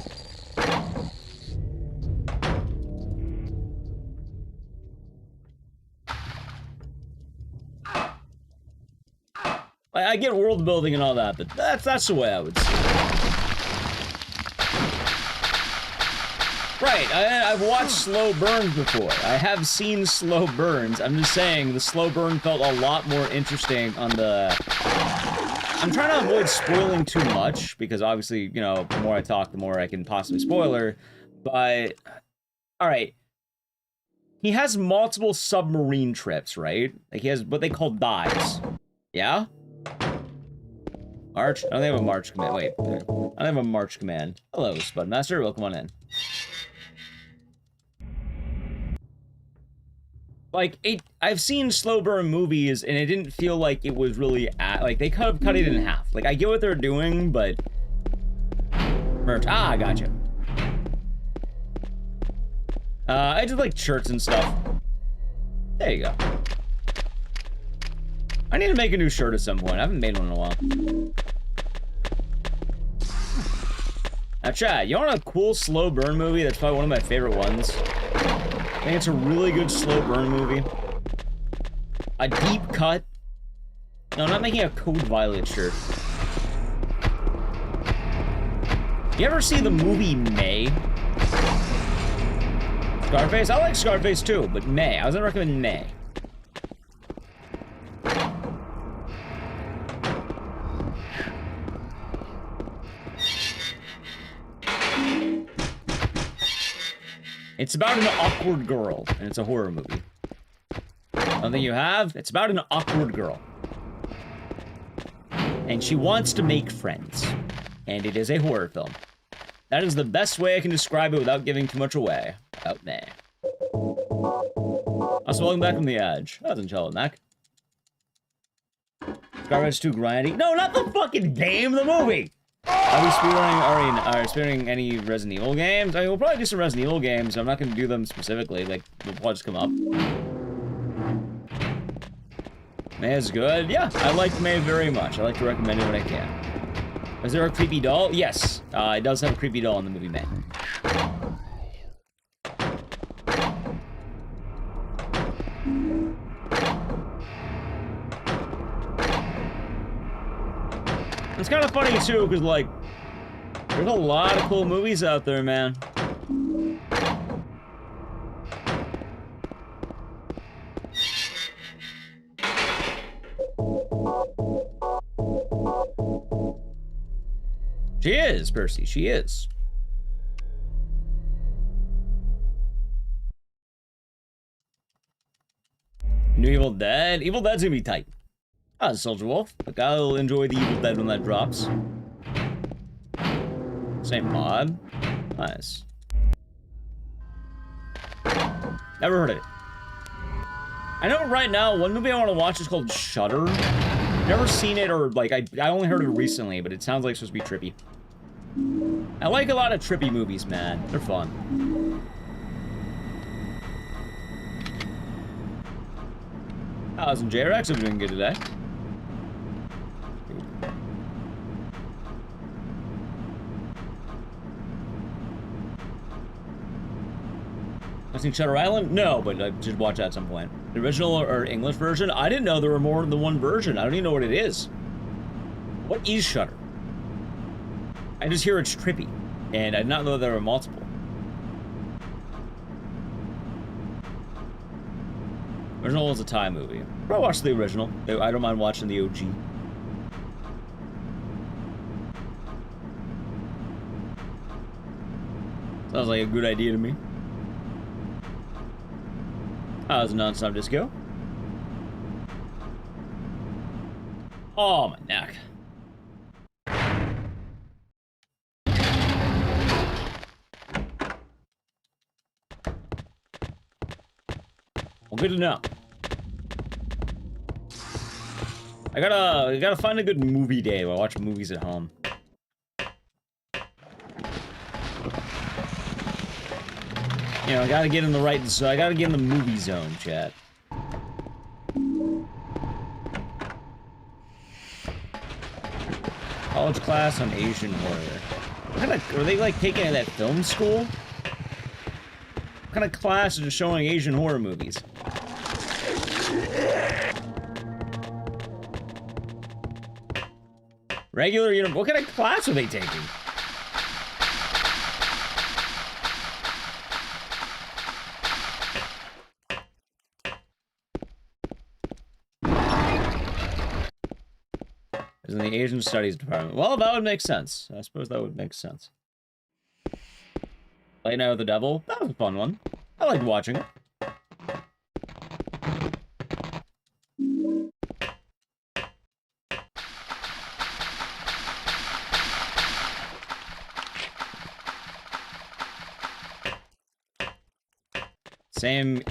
I get world building and all that, but that's the way I would say it. Right, I've watched slow burns before. I have seen slow burns. I'm just saying the slow burn felt a lot more interesting on the... I'm trying to avoid spoiling too much, because obviously, you know, the more I talk, the more I can possibly spoil her. But, alright. He has multiple submarine trips, right? Like, he has what they call dives. Yeah? March? I don't have a March command. Wait. I don't have a March command. Hello, Spudmaster. Welcome on in. Like, I've seen slow burn movies, and it didn't feel like it was really like, they could have cut it in half. Like, I get what they're doing, but... Merch. Ah, gotcha. I did, like, shirts and stuff. There you go. I need to make a new shirt at some point. I haven't made one in a while. Now, Chad, you want a cool slow burn movie? That's probably one of my favorite ones. I think it's a really good slow burn movie. A deep cut. No, I'm not making a Code Violet shirt. You ever see the movie May? Scarface? I like Scarface too, but May. I was gonna recommend May. It's about an awkward girl, and it's a horror movie. Something you have? It's about an awkward girl. And she wants to make friends. And it is a horror film. That is the best way I can describe it without giving too much away. Out there. Also, welcome back from the edge. That doesn't tell it, Mac. Skyrim's too grindy. No, not the fucking game, the movie! Are we speedrunning any Resident Evil games? I mean, we'll probably do some Resident Evil games. I'm not going to do them specifically. Like, they'll probably just come up. May is good. Yeah, I like May very much. I like to recommend it when I can. Is there a creepy doll? Yes. It does have a creepy doll in the movie May. It's kind of funny, too, because, like, there's a lot of cool movies out there, man. She is, Percy. She is. New Evil Dead? Evil Dead's gonna be tight. Soldier Wolf. Like, I'll enjoy the Evil Dead when that drops. Same mod. Nice. Never heard of it. I know right now, one movie I want to watch is called Shudder. Never seen it, or, like, I only heard of it recently, but it sounds like it's supposed to be trippy. I like a lot of trippy movies, man. They're fun. Alice and JRX are doing good today. I've seen Shutter Island? No, but I should watch that at some point. The original or English version? I didn't know there were more than one version. I don't even know what it is. What is Shutter? I just hear it's trippy, and I did not know there were multiple. Original was a Thai movie. I'll watch the original. I don't mind watching the OG. Sounds like a good idea to me. Oh, it's a non-stop disco. Oh, my neck. Well, good to know. I gotta find a good movie day while watching movies at home. You know, I gotta get in the right, so I gotta get in the movie zone, chat. College class on Asian horror. What kind of, are they like taking that film school? What kind of class is showing Asian horror movies? Regular, you know, what kind of class are they taking? In the Asian Studies department. Well, that would make sense. I suppose that would make sense. Late Night with the Devil. That was a fun one. I liked watching it.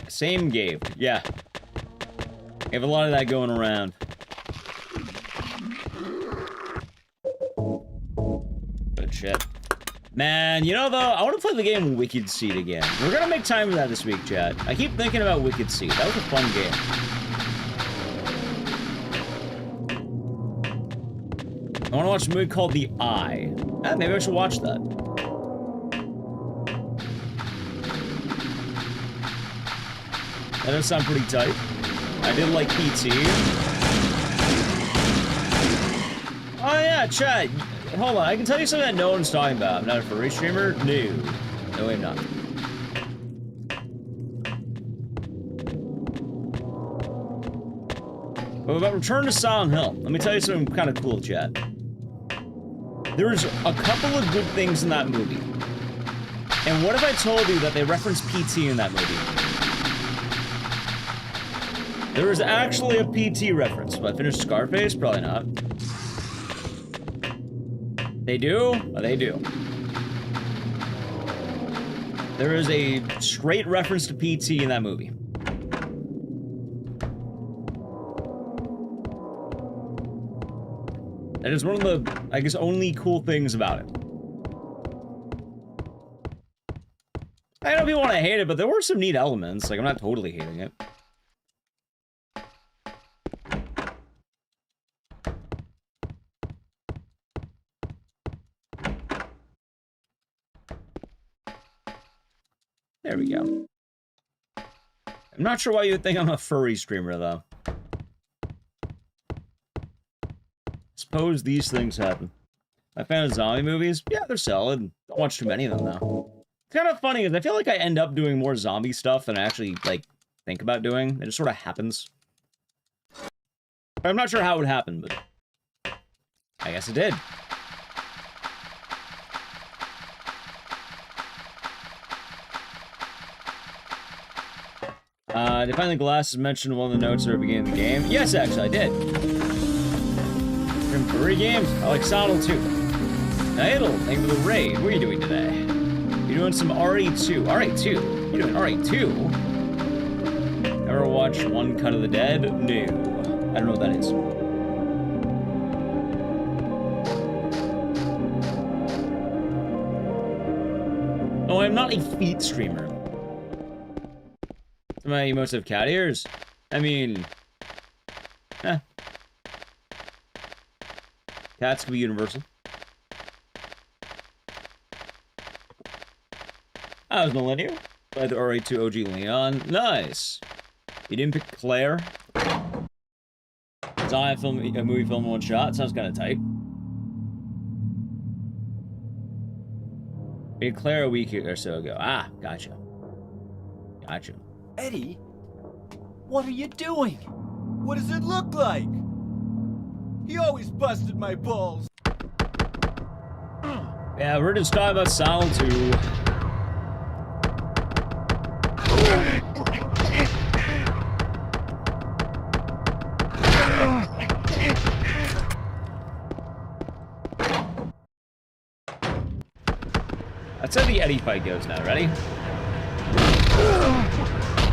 Same Gabe. Yeah. We have a lot of that going around. Good shit. Man, you know though, I want to play the game Wicked Seed again. We're gonna make time for that this week, chat. I keep thinking about Wicked Seed. That was a fun game. I want to watch a movie called The Eye. Maybe I should watch that. That does sound pretty tight. I did like PT. Oh yeah, chat. Hold on, I can tell you something that no one's talking about. I'm not a furry streamer. No. No, I'm not. But about Return to Silent Hill, let me tell you something kind of cool, chat. There's a couple of good things in that movie. And what if I told you that they reference PT in that movie? There is actually a PT reference. Will I finish Scarface? Probably not. They do? Oh, they do. There is a straight reference to PT in that movie. That is one of the, I guess, only cool things about it. I know people want to hate it, but there were some neat elements. Like, I'm not totally hating it. There we go. I'm not sure why you would think I'm a furry streamer, though. Suppose these things happen. I found zombie movies. Yeah, they're solid. Don't watch too many of them, though. It's kind of funny, because I feel like I end up doing more zombie stuff than I actually, like, think about doing. It just sort of happens. I'm not sure how it happened, but I guess it did. Did you find the glasses mentioned in one of the notes at the beginning of the game? Yes, actually, I did. From 3 games? I like Sodal too. Idle, thank you for the raid. What are you doing today? You're doing some RE2. RE2? You're doing RE2? Ever watched One Cut of the Dead? No. I don't know what that is. Oh, I'm not a feet streamer. My emotes have cat ears? I mean... Eh. Cats can be universal. I was Millennial. By the RA2 OG Leon. Nice. You didn't pick Claire? Zombie film, a movie film in one shot? Sounds kind of tight. We did Claire a week or so ago. Ah, gotcha. Gotcha. Eddie, what are you doing? What does it look like? He always busted my balls. Yeah, we're just talking about Sound 2. That's how the Eddie fight goes now. Ready?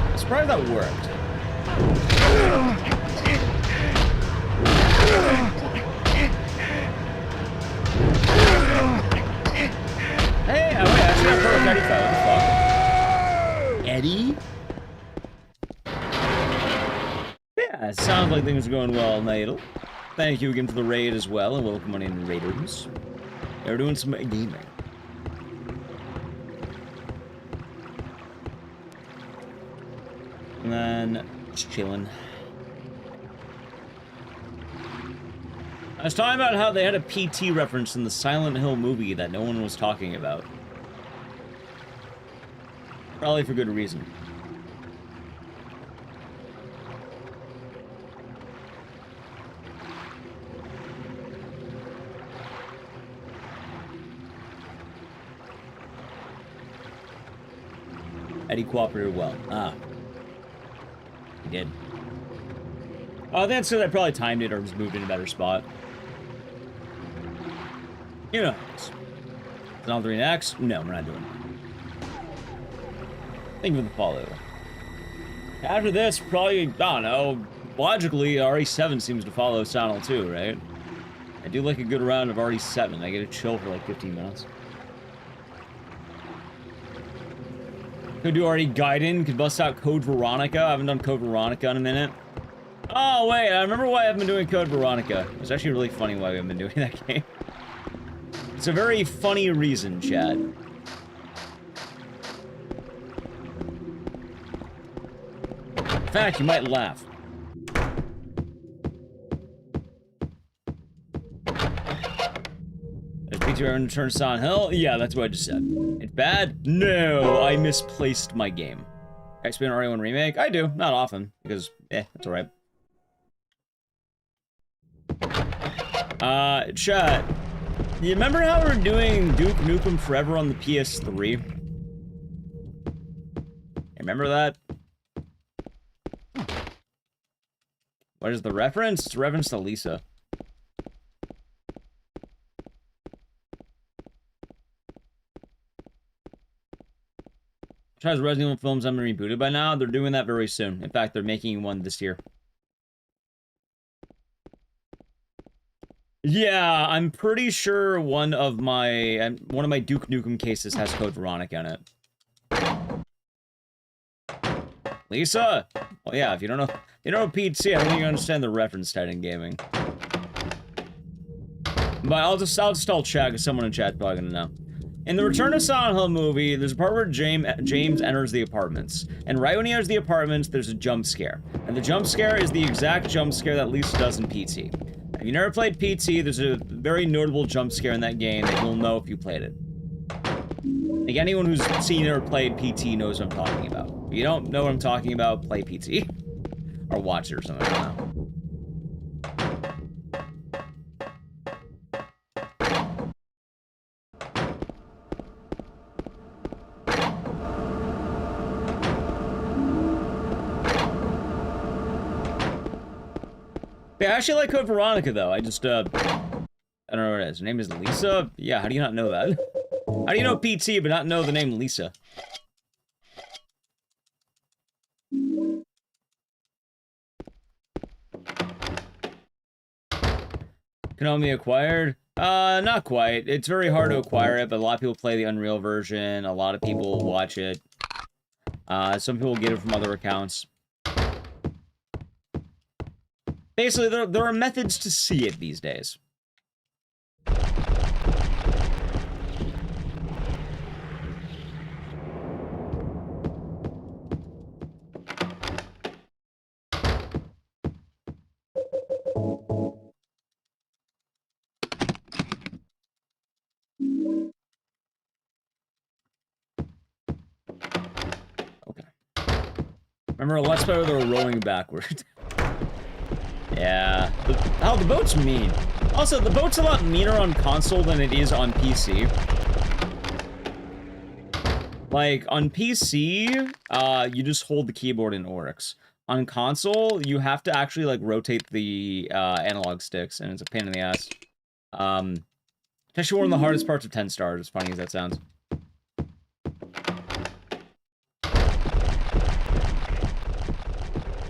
I'm surprised that worked. Hey, oh wait, I actually got a perfect Eddie fight. What the fuck? Eddie? Yeah, it sounds like things are going well, Nadal. Thank you again for the raid as well, and welcome on in, raiders. They're doing some gaming. And then, just chilling. I was talking about how they had a PT reference in the Silent Hill movie that no one was talking about. Probably for good reason. Eddie cooperated well. Ah. He did. Oh, that's because I probably timed it or just moved in a better spot. You know. It's on 3 next? No, we're not doing it. Thank you for the follow. After this, probably, I don't know, logically, RE7 seems to follow Sound 2, right? I do like a good round of RE7. I get to chill for like 15 minutes. Could do already Gaiden, could bust out Code Veronica. I haven't done Code Veronica in a minute. Oh, wait, I remember why I haven't been doing Code Veronica. It's actually really funny why we haven't been doing that game. It's a very funny reason, Chad. In fact, you might laugh. Is B2 ever return to Silent Hill? Yeah, that's what I just said. It's bad? No, I misplaced my game. X-Men RE1 Remake? I do, not often, because, that's alright. Chat. You remember how we were doing Duke Nukem Forever on the PS3? Remember that? What is the reference? It's a reference to Lisa. Tries Resident Evil films haven't been rebooted by now. They're doing that very soon. In fact, they're making one this year. Yeah, I'm pretty sure one of my Duke Nukem cases has Code Veronica in it. Lisa. Well, yeah. If you don't know PC, I don't think you understand the reference to it in gaming. But I'll just tell chat because someone in chat's probably gonna know. In the Return of Silent Hill movie, there's a part where James enters the apartments. And right when he enters the apartments, there's a jump scare. And the jump scare is the exact jump scare that Lisa does in PT. If you never played PT, there's a very notable jump scare in that game that you'll know if you played it. Like, anyone who's seen or played PT knows what I'm talking about. If you don't know what I'm talking about, play PT. Or watch it or something, I don't know. Yeah, I actually like Code Veronica, though. I just, I don't know what it is. Her name is Lisa? Yeah, how do you not know that? How do you know PT but not know the name Lisa? Konami acquired? Not quite. It's very hard to acquire it, but a lot of people play the Unreal version. A lot of people watch it. Some people get it from other accounts. Basically, there are methods to see it these days. Okay. Remember a Let's Play where they were rolling backward. Yeah. The boat's mean. Also, the boat's a lot meaner on console than it is on PC. Like, on PC, you just hold the keyboard and it works. On console, you have to actually, like, rotate the analog sticks, and it's a pain in the ass. It's actually one of the hardest parts of 10 stars, as funny as that sounds.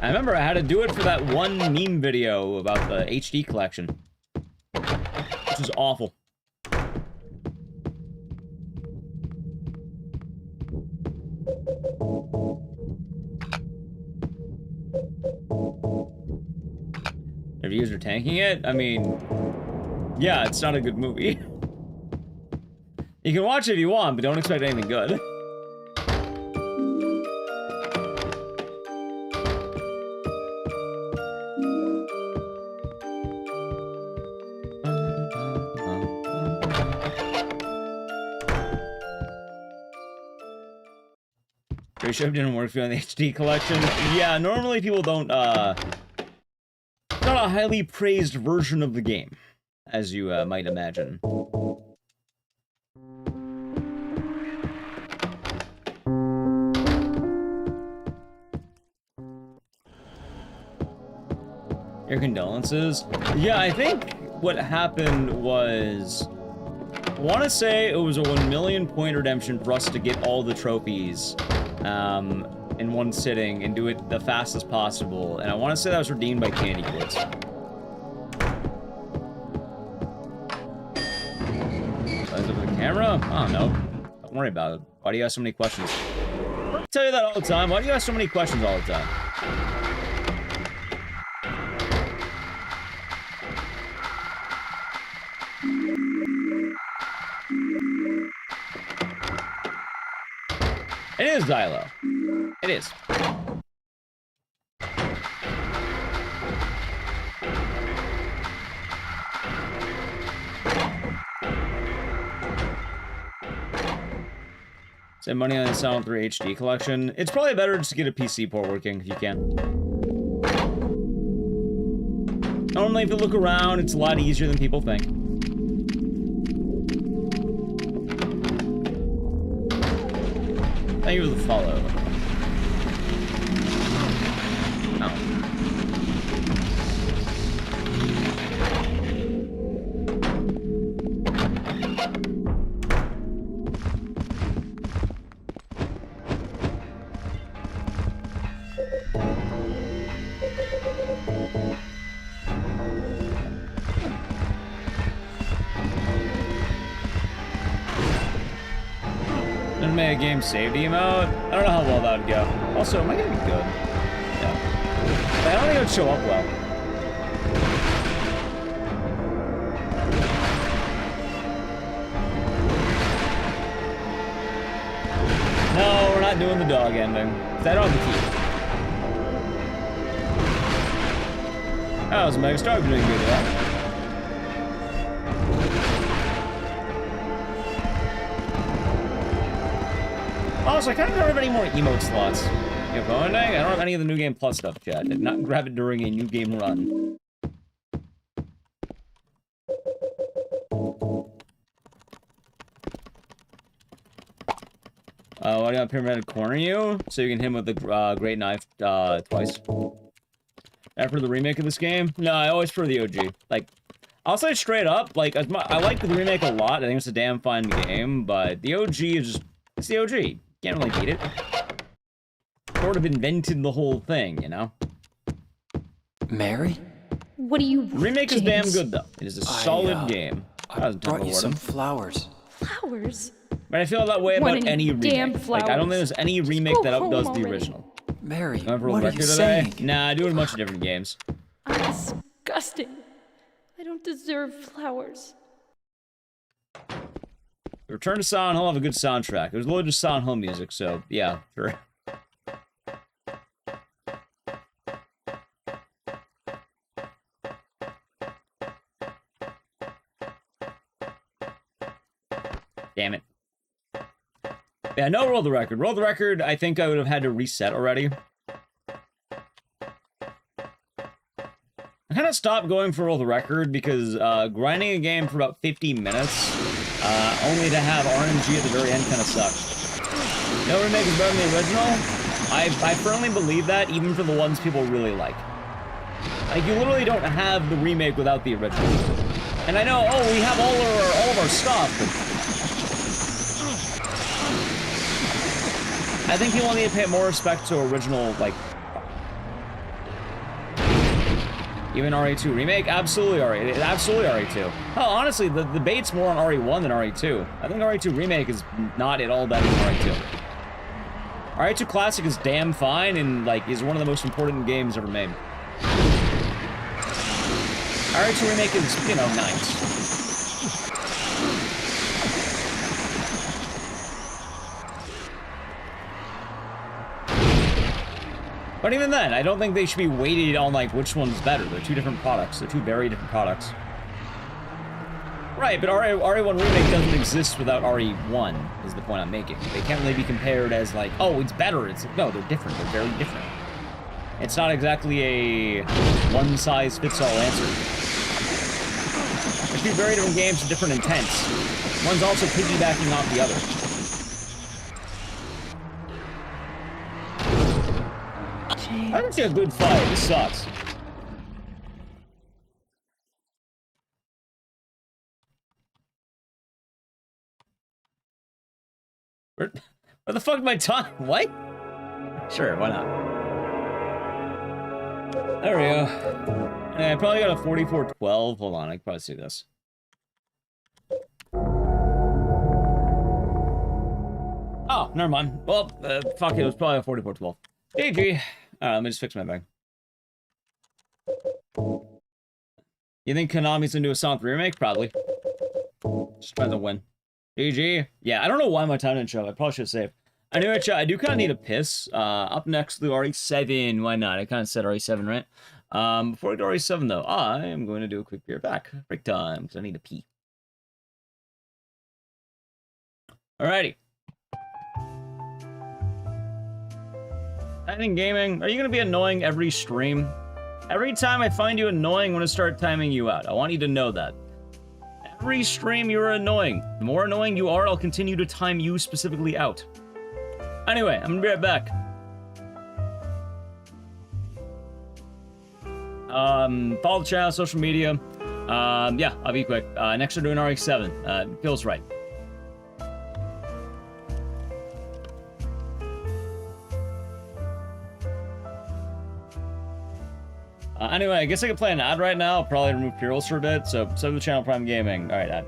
I remember I had to do it for that one meme video about the HD collection. Which was awful. Reviews are tanking it? I mean, yeah, it's not a good movie. You can watch it if you want, but don't expect anything good. Pretty sure it didn't work for you on the HD collection. Yeah, normally people don't, not a highly praised version of the game, as you might imagine. Your condolences? Yeah, I think what happened was, I want to say it was a 1 million point redemption for us to get all the trophies in one sitting and do it the fastest possible. And I want to say that was redeemed by Candy Quits. Size of the camera? I don't know. Don't worry about it. Why do you ask so many questions? I tell you that all the time. Why do you ask so many questions all the time? It is Xylo. It is. Send money on the Silent 3 HD collection. It's probably better just to get a PC port working if you can. Normally, if you look around, it's a lot easier than people think. Thank you for the follow. Didn't make a game safety mode. I don't know how well that would go. Also, am I gonna be good? Yeah. But I don't think it would show up well. No, we're not doing the dog ending. I don't have the key. That was Mega Star doing good, yeah. Also, I kind of don't have any more emote slots. You know, I don't have any of the New Game Plus stuff yet. I did not grab it during a New Game run. Why do I pyramid corner you? So you can hit him with the great knife twice. After the remake of this game? No, I always prefer the OG. Like, I'll say straight up, like, I like the remake a lot. I think it's a damn fine game, but the OG is just, it's the OG. Can't really beat it. Sort of invented the whole thing, you know? Mary? What do you want, remake is damn good, though. It is a solid game. I brought you some flowers. Flowers? But I feel that way about any remake. Like, I don't think there's any remake that outdoes the original. Mary, what are you saying? Nah, I do it a bunch of different games. I'm disgusting. I don't deserve flowers. Return to Silent Hill have a good soundtrack. It was literally just Silent Hill music, so yeah, sure. Damn it. Yeah, no roll the record. Roll the record, I think I would have had to reset already. I kind of stopped going for roll the record because grinding a game for about 50 minutes, only to have RNG at the very end kind of sucked. No remake is better than the original. I firmly believe that, even for the ones people really like. Like, you literally don't have the remake without the original. And I know, oh, we have all of our stuff, but I think people need to pay more respect to original, like, even RE2 remake, absolutely RE, absolutely RE2. Hell, honestly, the debate's more on RE1 than RE2. I think RE2 remake is not at all better than RE2. RE2 classic is damn fine and like is one of the most important games ever made. RE2 remake is, you know, nice. But even then, I don't think they should be weighted on, like, which one's better. They're two different products. They're two very different products. Right, but RE1 Remake doesn't exist without RE1, is the point I'm making. They can't really be compared as, like, oh, it's better. It's no, they're different. They're very different. It's not exactly a one-size-fits-all answer. They're two very different games with different intents. One's also piggybacking off the other. I didn't see a good fight. This sucks. Where the fuck am I talking? What? Sure, why not? There we go. And I probably got a 4412. Hold on, I can probably see this. Oh, never mind. Well, fuck it. It was probably a 4412. GG. Alright, let me just fix my bag. You think Konami's gonna do a Sonic 3 remake? Probably. Just depends on when. GG. Yeah, I don't know why my time didn't show. I probably should have saved. Anyway, chat, I do kind of need a piss. Up next, the RE7. Why not? I kind of said RE7, right? Before I do RE7, though, I am going to do a quick beer back. Break time, because I need to pee. Alrighty. I think gaming, are you going to be annoying every stream? Every time I find you annoying, I'm going to start timing you out. I want you to know that. Every stream, you're annoying. The more annoying you are, I'll continue to time you specifically out. Anyway, I'm going to be right back. Follow the channel, social media. Yeah, I'll be quick. Next we're doing RX-7. Feels right. Anyway, I guess I can play an ad right now. I'll probably remove Purals for a bit, so sub to the channel, Prime Gaming. Alright, ad.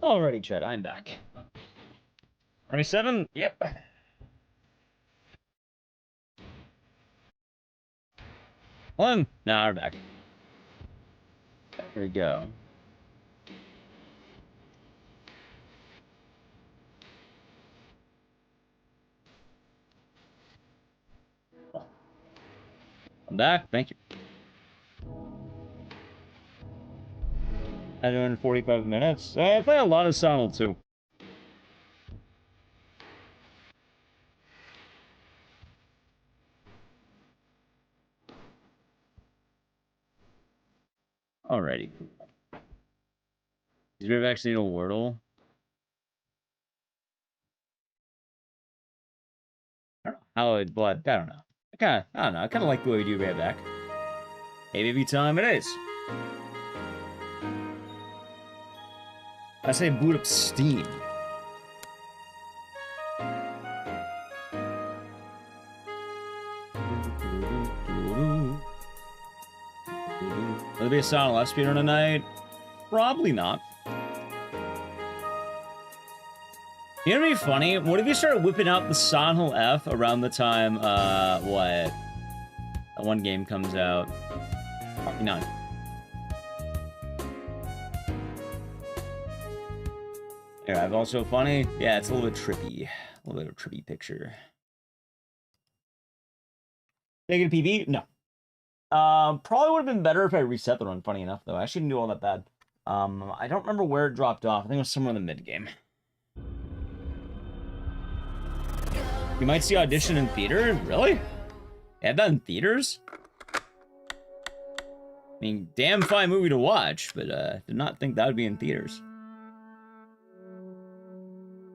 Alrighty, Chad, I'm back. 27? Yep. One. Now we're back. There we go. I'm back. Thank you. I'm doing 45 minutes. I play a lot of Sonal too. Alrighty. Is your vaccine a Wordle? I don't know how it blood. I don't know. I don't know. I kind of like the way we do right back. ABB time it is. I say boot up Steam. Will there be a Sonal F speedrun tonight? Probably not. You know what'd be funny? What if you start whipping out the Sonal F around the time, what? That one game comes out. Probably not. Here, I've also funny. Yeah, it's a little bit trippy. A little bit of a trippy picture. Negative PV? No. Probably would have been better if I reset the run, funny enough, though. I actually didn't do all that bad. I don't remember where it dropped off. I think it was somewhere in the mid-game. You might see Audition in theater? Really? They had that in theaters? I mean, damn fine movie to watch, but did not think that would be in theaters.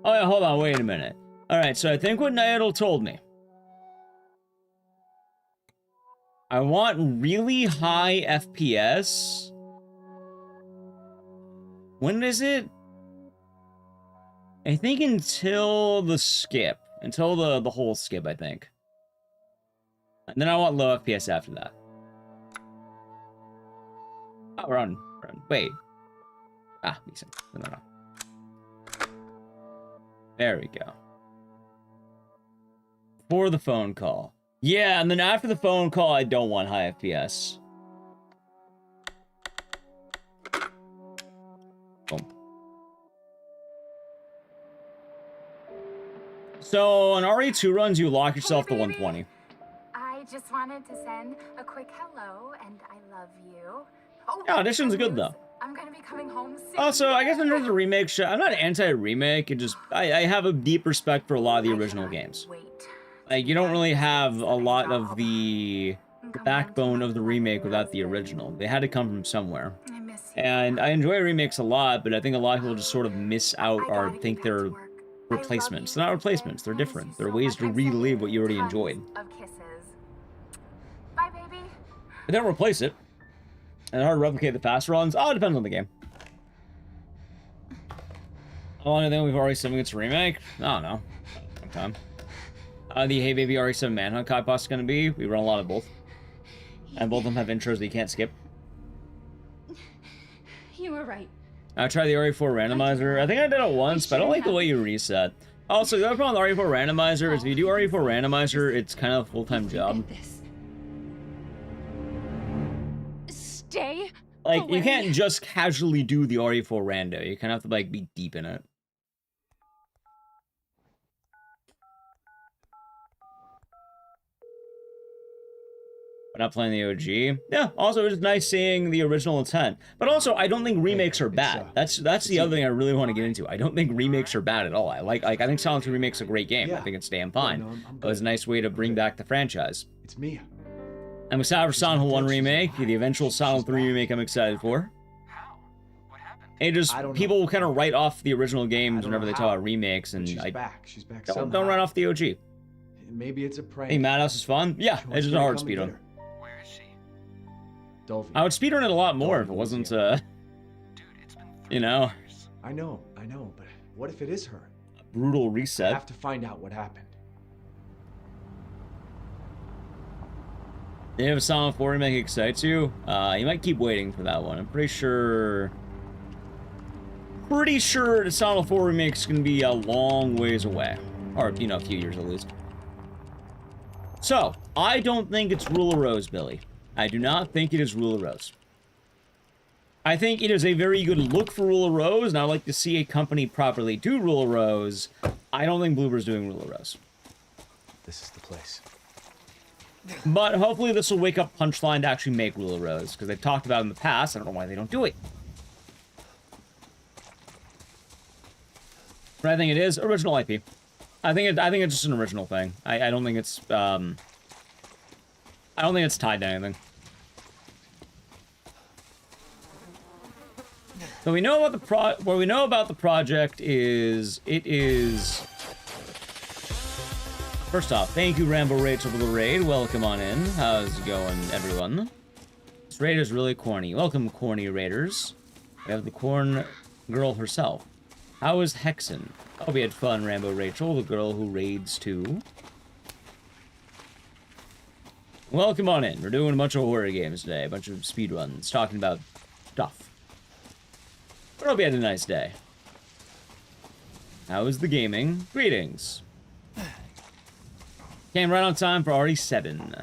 Oh yeah, hold on, wait a minute. Alright, so I think what Nighidle told me. I want really high FPS. When is it? I think until the skip. Until the whole skip, I think. And then I want low FPS after that. Oh, run. Wait. Ah, decent. No. There we go. For the phone call. Yeah, and then after the phone call, I don't want high FPS. Boom. So, on RE2 runs, you lock yourself to 120. I just wanted to send a quick hello, and I love you. Oh, yeah, Audition's good, though. I'm gonna be coming home soon. Also, I guess in terms of remake, I'm not anti-remake. It just, I have a deep respect for a lot of the original games. Like, you don't really have a lot of the backbone of the remake without the original. They had to come from somewhere. And I enjoy remakes a lot, but I think a lot of people just sort of miss out or think they're replacements. They're not replacements. They're different. They're ways to relive what you already enjoyed. Bye, baby. But don't replace it. And hard to replicate the fast runs. Oh, it depends on the game. How long do you think we've already seen it's a remake? I don't know. Sometime. The Hey Baby RE7 Manhunt Kai boss is going to be. We run a lot of both. And both of them have intros that you can't skip. You were right. I tried the RE4 randomizer. I think I did it once, but I don't like the way you reset. Also, the other problem with the RE4 randomizer is if you do RE4 randomizer, it's kind of a full-time job. Stay like, away. You can't just casually do the RE4 rando. You kind of have to, like, be deep in it. But not playing the OG. Yeah, also, it's nice seeing the original intent. But also, I don't think remakes are bad. That's the other thing I really want to get into. I don't think remakes are bad at all. I think Silent Hill Remake's a great game. I think it's damn fine. But it's a nice way to bring back the franchise. It's Mia. I'm excited for Silent Hill 1 Remake. The eventual Silent 3 Remake I'm excited for. How? What happened? And just, people will kind of write off the original games whenever they talk about remakes. And she's back don't write off the OG. Maybe it's a prank. Hey, Madhouse is fun? Yeah, it's just a hard speedrun. I would speedrun it a lot more if it wasn't, Dude, it's been 3 you know. years. I know, but what if it is her? A brutal I reset. have to find out what happened. If Silent 4 Remake excites you, you might keep waiting for that one. I'm pretty sure the Silent 4 Remake is going to be a long ways away. Or, you know, a few years at least. So, I don't think it's Rule of Rose, Billy. I do not think it is Rule of Rose. I think it is a very good look for Rule of Rose, and I'd like to see a company properly do Rule of Rose. I don't think Bloober's doing Rule of Rose. This is the place. But hopefully this will wake up Punchline to actually make Rule of Rose, because they've talked about it in the past. I don't know why they don't do it. But I think it is original IP. I think it's just an original thing. I don't think it's I don't think it's tied to anything. So we know about what we know about the project is it is. First off, thank you Rambo Rachel for the raid. Welcome on in. How's it going, everyone? This raid is really corny. Welcome, corny raiders. We have the corn girl herself. How is Hexen? Oh, we had fun, Rambo Rachel, the girl who raids too. Welcome on in. We're doing a bunch of horror games today, a bunch of speedruns, talking about stuff. But I hope you had a nice day. How is the gaming? Greetings. Came right on time for RE7.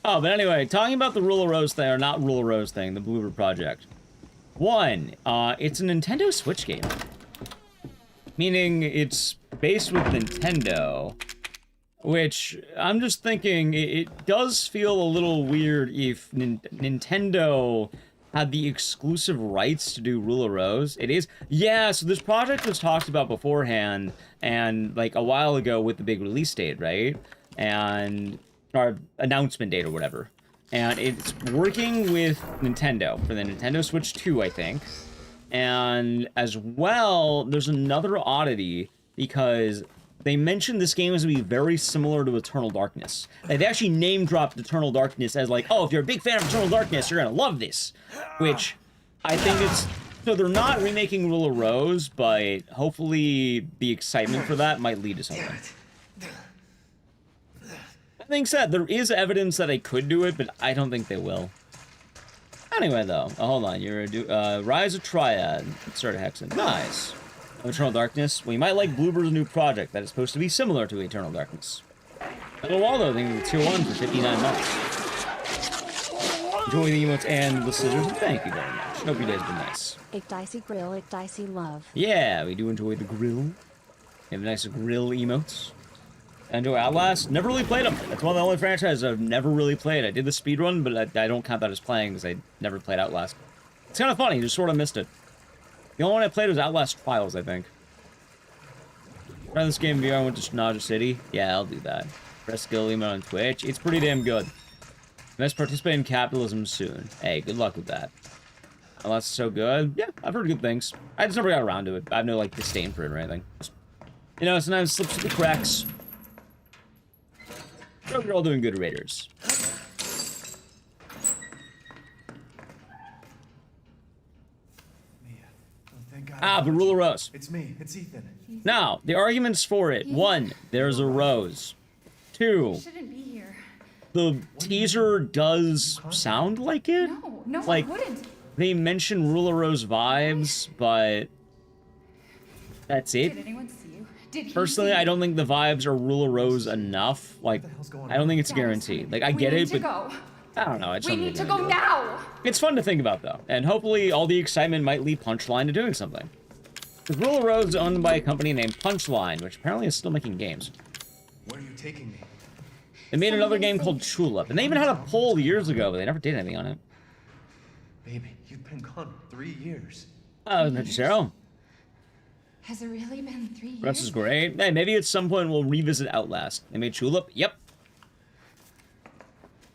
Oh, but anyway, talking about the Rule of Rose thing, or not Rule of Rose thing, the Bloober project. One, it's a Nintendo Switch game. Meaning it's based with Nintendo, which I'm just thinking it does feel a little weird if Nintendo had the exclusive rights to do Rule of Rose. It is, yeah, so this project was talked about beforehand and like a while ago with the big release date, right? And our announcement date or whatever. And it's working with Nintendo for the Nintendo Switch 2, I think. And as well, there's another oddity because they mentioned this game is going to be very similar to Eternal Darkness. Like, they actually name-dropped Eternal Darkness as like, oh, if you're a big fan of Eternal Darkness, you're going to love this. Which, I think it's... So they're not remaking Rule of Rose, but hopefully the excitement for that might lead to something. That being said, there is evidence that they could do it, but I don't think they will. Anyway, though, hold on. You're a Rise of Triad. Start a Hexen. Nice. Eternal Darkness. Well, you might like Bloober's new project that is supposed to be similar to Eternal Darkness. Hello, Waldo. Thank you for Tier 1 for 59 months. Enjoy the emotes and the scissors. Thank you very much. Hope your day's been nice. Ecdycis grill, Ecdycis love. Yeah, we do enjoy the grill. We have nice grill emotes. Enjoy Outlast. Never really played them. That's one of the only franchises I've never really played. I did the speedrun, but I don't count that as playing because I never played Outlast. It's kind of funny. Just sort of missed it. The only one I played was Outlast Trials, I think. Try this game in VR. I went to Naja City. Yeah, I'll do that. Press skill emote on Twitch. It's pretty damn good. Must participate in capitalism soon. Hey, good luck with that. Outlast is so good. Yeah, I've heard good things. I just never got around to it. I have no, like, disdain for it or anything. Just, you know, sometimes it slips through the cracks. Hope you're all doing good, Raiders. But Rule of Rose. It's me. It's Ethan. Now, the arguments for it. One, there's a rose. Two, Shouldn't be here. the teaser does sound like it. No, Like, I wouldn't. they mention Rule of Rose vibes, but that's Did it. anyone see you? Did he Personally, see I you? don't think the vibes are Rule of Rose enough. Like, I don't think it's guaranteed. Like, I get it, but Go. I don't know. It's We something need to they're gonna go do. now. It's fun to think about, though, and hopefully all the excitement might lead Punchline to doing something. Because Rule of Rose is owned by a company named Punchline, which apparently is still making games. Where are you taking me? They made another game called Tulip, and they even had a poll years ago, but they never did anything on it. Baby, you've been gone 3 years. Oh, Zero. Has it really been 3 years? Rest is great. Hey, maybe at some point we'll revisit Outlast. They made Tulip. Yep.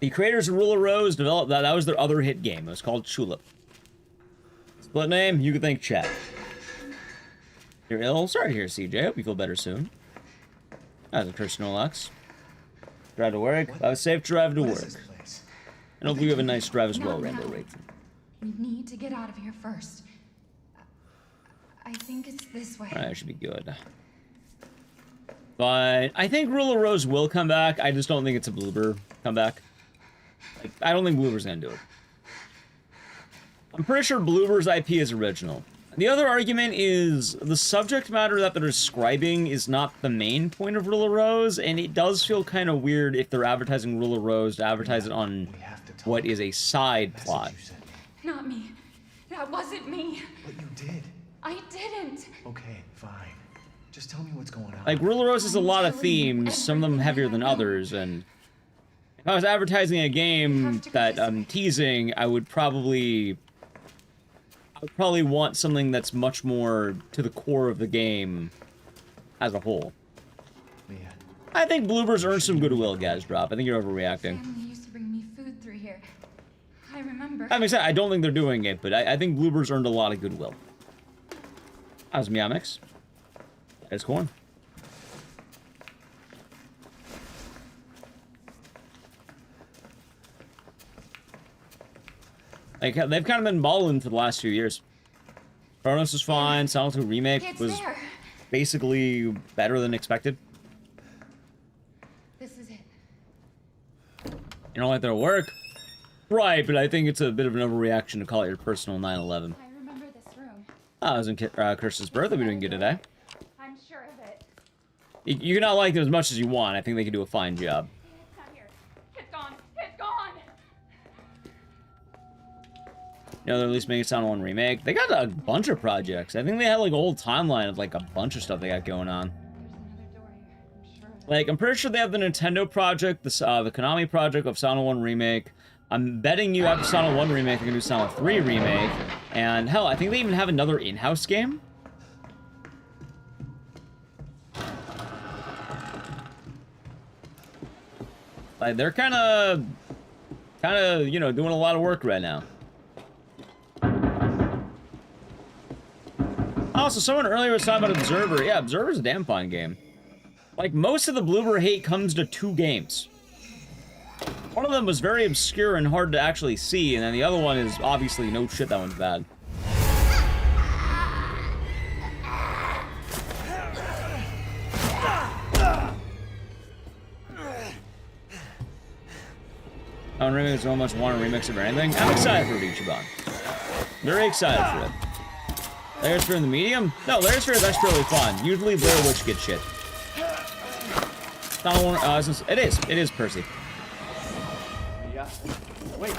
The creators of Rule of Rose developed that. That was their other hit game. It was called Tulip. Split name, you could thank chat. You're ill? Sorry to hear, CJ. Hope you feel better soon. As a personal Lux. Drive to work. Have a safe drive to What is work. this place? And hopefully you have a nice drive as well, Not Rainbow now. Rachel. We need to get out of here first. I think it's this way. Alright, that should be good. But I think Rule of Rose will come back. I just don't think it's a Bloober comeback. Like, I don't think Bloober's gonna do it. I'm pretty sure Bloober's IP is original. The other argument is the subject matter that they're describing is not the main point of Rule of Rose, and it does feel kind of weird if they're advertising Rule of Rose to advertise it on We have to talk. what is a side That's plot. what you said. Not me. That wasn't me. But you did. I didn't. Okay, fine. Just tell me what's going on. Like, Rule of Rose has a lot of telling you themes, some of them everything heavier I than know. others, and if I was advertising a game that I'm teasing, I would probably want something that's much more to the core of the game as a whole. Mia, I think Bloober's earned some goodwill, guys. Drop. I think you're overreacting. Family used to bring me food through here. I remember. That makes sense. I don't think they're doing it, but I think Bloober's earned a lot of goodwill. How's Meowmix? It's corn. Like, they've kind of been balling for the last few years. Chronos was fine. Silent Hill Remake It's was there. basically better than expected. This is it. You don't like their work? Right, but I think it's a bit of an overreaction to call it your personal 9/11. I remember this room. I was in Kirsten's birthday. We're doing good today. I'm sure of it. You can not like them as much as you want. I think they can do a fine job. It's not here. It's gone. It's gone. You know, they're at least making Silent One remake. They got a bunch of projects. I think they have like a whole timeline of like a bunch of stuff they got going on. Like, I'm pretty sure they have the Nintendo project, the Konami project of Silent One remake. I'm betting you after Silent One remake, they're gonna do Silent 3 remake. And hell, I think they even have another in-house game. Like, they're kind of, you know, doing a lot of work right now. Also, someone earlier was talking about Observer. Yeah, Observer's a damn fine game. Like, most of the Bloober hate comes to 2 games. One of them was very obscure and hard to actually see, and then the other one is obviously no shit, that one's bad. I don't remix so much want to remix it or anything. I'm excited for it, Ichiban. Very excited for it. Layers for in the medium? No, Layers for that's really fun. Usually Blair Witch gets shit. It is Percy. Yeah. Wait!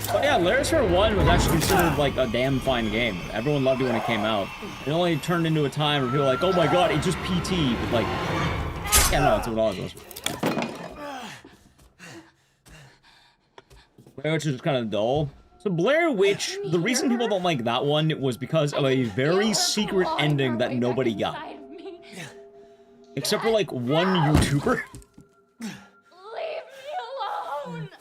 But yeah, Layers for 1 was actually considered like a damn fine game. Everyone loved it when it came out. It only turned into a time where people were like, oh my god, it's just PT, but like, yeah, no, that's what all it was. Blair Witch is kind of dull. So Blair Witch, the reason people don't like that one was because of a very secret ending that nobody got. Except for like one YouTuber.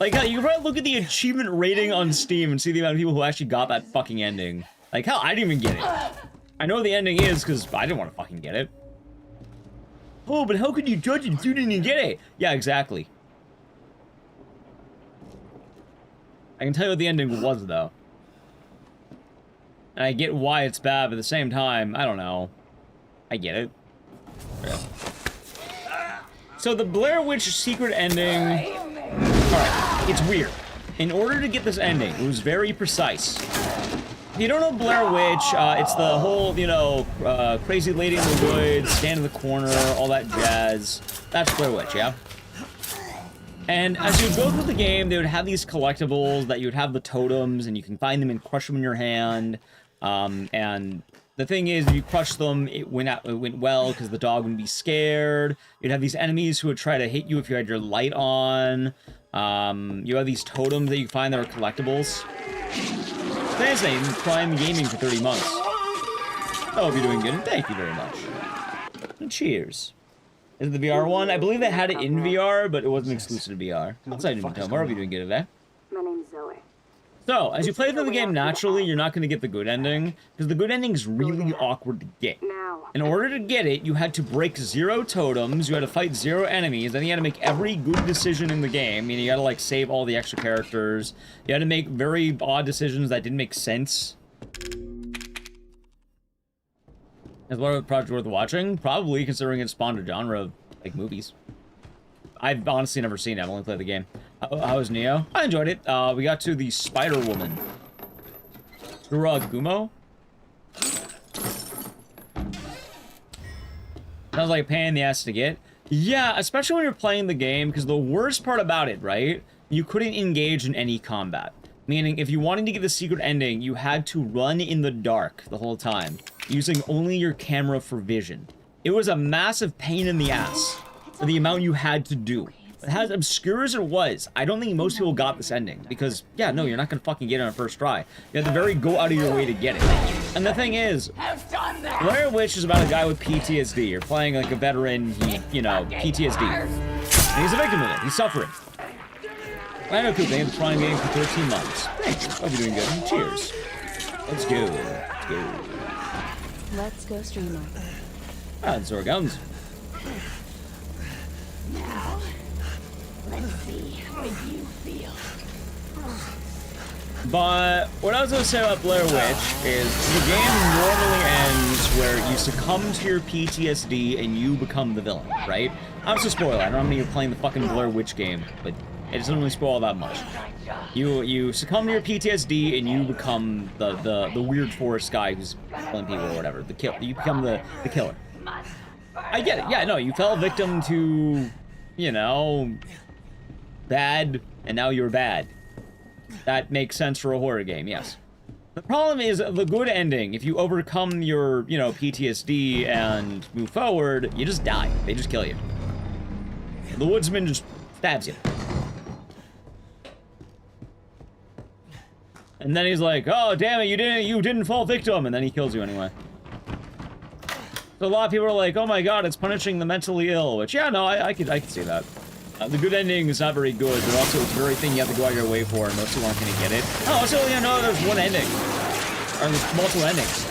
Like, you can probably look at the achievement rating on Steam and see the amount of people who actually got that fucking ending. Like, hell, I didn't even get it. I know the ending is because I didn't want to fucking get it. Oh, but how could you judge it if you didn't even get it? Yeah, exactly. I can tell you what the ending was, though. And I get why it's bad, but at the same time, I don't know. I get it. Yeah. So the Blair Witch secret ending... Alright, it's weird. In order to get this ending, it was very precise. If you don't know Blair Witch, it's the whole, you know, crazy lady in the woods, stand in the corner, all that jazz. That's Blair Witch, yeah? And as you would go through the game, they would have these collectibles that you would have the totems, and you can find them and crush them in your hand. And the thing is, if you crush them, it went well because the dog wouldn't be scared. You'd have these enemies who would try to hit you if you had your light on. You have these totems that you find that are collectibles. Thanks, Nate. Prime Gaming for 30 months. I hope you're doing good, and thank you very much. And cheers. Is it the VR one? I believe they had it in VR, but it wasn't exclusive to VR. Outside of Nintendo, I hope you're doing good today. My name's Zoe. So, as you play through the game naturally, you're not going to get the good ending, because the good ending is really awkward to get. In order to get it, you had to break 0 totems, you had to fight 0 enemies, then you had to make every good decision in the game, meaning you had to, like, save all the extra characters, you had to make very odd decisions that didn't make sense. Is one of the project worth watching? Probably, considering it spawned a genre of, like, movies. I've honestly never seen it, I've only played the game. How was Neo? I enjoyed it. We got to the Spider Woman. Gumo? Sounds like a pain in the ass to get. Yeah, especially when you're playing the game, because the worst part about it, right? You couldn't engage in any combat. Meaning, if you wanted to get the secret ending, you had to run in the dark the whole time, using only your camera for vision. It was a massive pain in the ass for the amount you had to do. As obscure as it was, I don't think most people got this ending, because, yeah, no, you're not gonna fucking get it on a first try. You have to go out of your way to get it. And the thing is, Blair Witch is about a guy with PTSD. You're playing like a veteran, you know, PTSD. And he's a victim of it. He's suffering. I know, cool thing. It's Prime Gaming for 13 months. Thanks. Hope you're doing good. And cheers. Let's go. Let's go. Let's go, streamer. Ah, that's our guns. Now, let's see how you feel. But what I was going to say about Blair Witch is the game normally ends where you succumb to your PTSD and you become the villain, right? I'm just a spoiler. I don't know how many you're playing the fucking Blair Witch game, but it doesn't really spoil that much. You succumb to your PTSD and you become the weird forest guy who's killing people or whatever. You become the killer. I get it. Yeah, no, you fell victim to you know, bad, and now you're bad. That makes sense for a horror game, yes. The problem is the good ending. If you overcome your, you know, PTSD and move forward, you just die. They just kill you. The woodsman just stabs you. And then he's like, "Oh, damn it, you didn't fall victim," and then he kills you anyway. So a lot of people are like, "Oh my god, it's punishing the mentally ill," which, yeah, no, I can see that. The good ending is not very good, but also it's a very thing you have to go out your way for, and most people aren't going to get it. Oh, so, you know, there's one ending. Or there's multiple endings.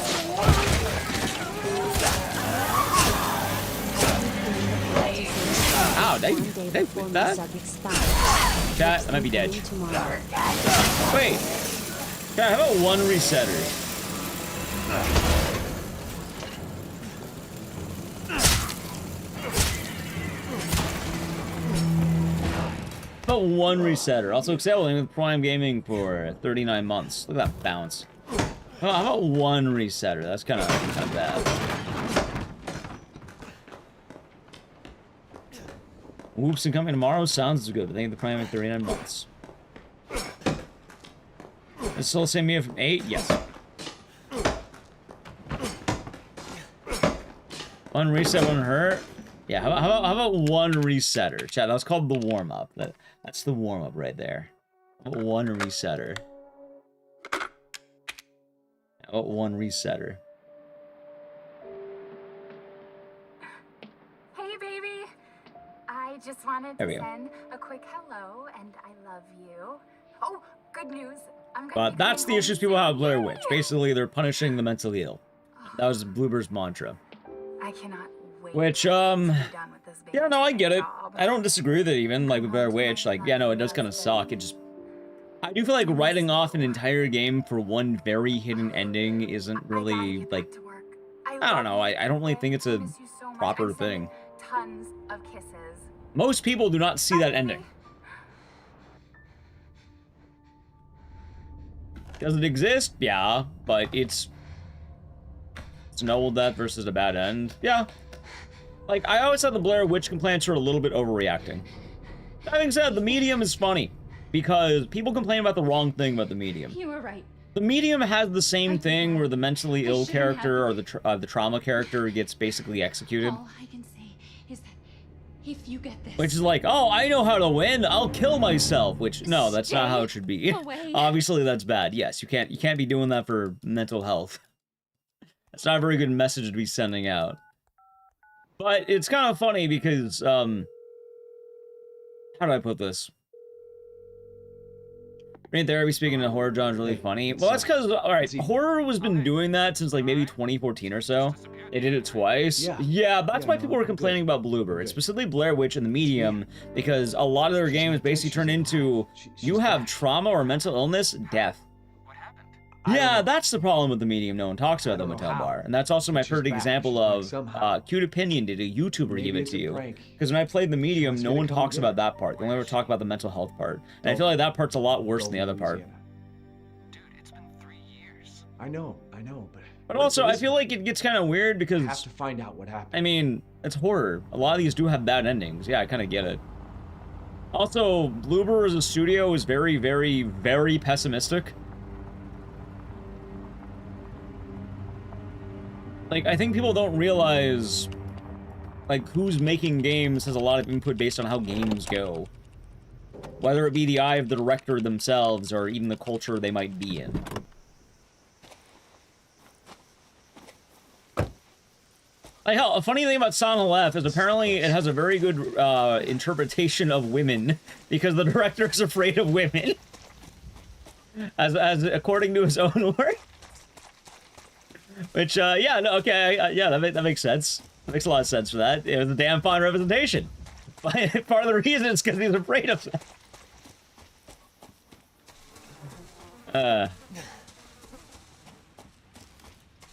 Ow, they quit that? Chat, I might be dead. Wait. Chat, how about one resetter? About one resetter. Also excelling with Prime Gaming for 39 months. Look at that bounce. Oh, how about one resetter? That's kind of bad. Whoops and coming tomorrow sounds good, but thank the Prime in 39 months. Is still the same year from 8? Yes. One reset wouldn't hurt. Yeah, how about one resetter? Chat, that was called the warm-up. That's the warm-up right there. How about one resetter? How about one resetter? Hey, baby. I just wanted to send a quick hello, and I love you. Oh, good news. But that's the issues people have with Blair Witch. Basically, they're punishing the mentally ill. That was Bluebird's mantra. I cannot wait. Which, yeah, no, I get it. I don't disagree with it even, like, with Blair Witch. Like, yeah, no, it does kind of suck. It just... I do feel like writing off an entire game for one very hidden ending isn't really, like... I don't know, I don't really think it's a proper thing. Tons of kisses. Most people do not see that ending. Does it exist? Yeah, but it's a noble death versus a bad end. Yeah. Like, I always thought the Blair Witch complaints were a little bit overreacting. That being said, the medium is funny, because people complain about the wrong thing about the medium. You were right. The medium has the same thing where the mentally ill character or the trauma character gets basically executed. All I can say is that if you get this... Which is like, oh, I know how to win, I'll kill myself. Which, no, that's not how it should be. Obviously, that's bad. Yes, you can't be doing that for mental health. That's not a very good message to be sending out. But it's kind of funny because, how do I put this? Brain therapy speaking of horror genre is really funny. Well, that's because, alright, horror has been doing that since like maybe 2014 or so. They did it twice. Yeah, that's why people were complaining about Bluebird. It's specifically Blair Witch and the Medium, because a lot of their games basically turn into, you have trauma or mental illness, death. Yeah, that's the problem with the Medium no one talks about the Motel Bar. And that's also my perfect example of, Cute Opinion did a YouTuber give it to you. Because when I played the Medium, no one talks about that part. They only ever talk about the mental health part. And I feel like that part's a lot worse than the other part. Dude, it's been 3 years. I know, but also, I feel like it gets kind of weird because... have to find out what happened. I mean, it's horror. A lot of these do have bad endings. Yeah, I kind of get it. Also, Bloober as a studio is very, very, very pessimistic. Like, I think people don't realize, like, who's making games has a lot of input based on how games go. Whether it be the eye of the director themselves, or even the culture they might be in. Like, hell, a funny thing about Silent Left is apparently it has a very good, interpretation of women, because the director is afraid of women. As according to his own work. Which, yeah, no, okay, yeah, that makes sense. That makes a lot of sense for that. It was a damn fine representation. Part of the reason is because he's afraid of that.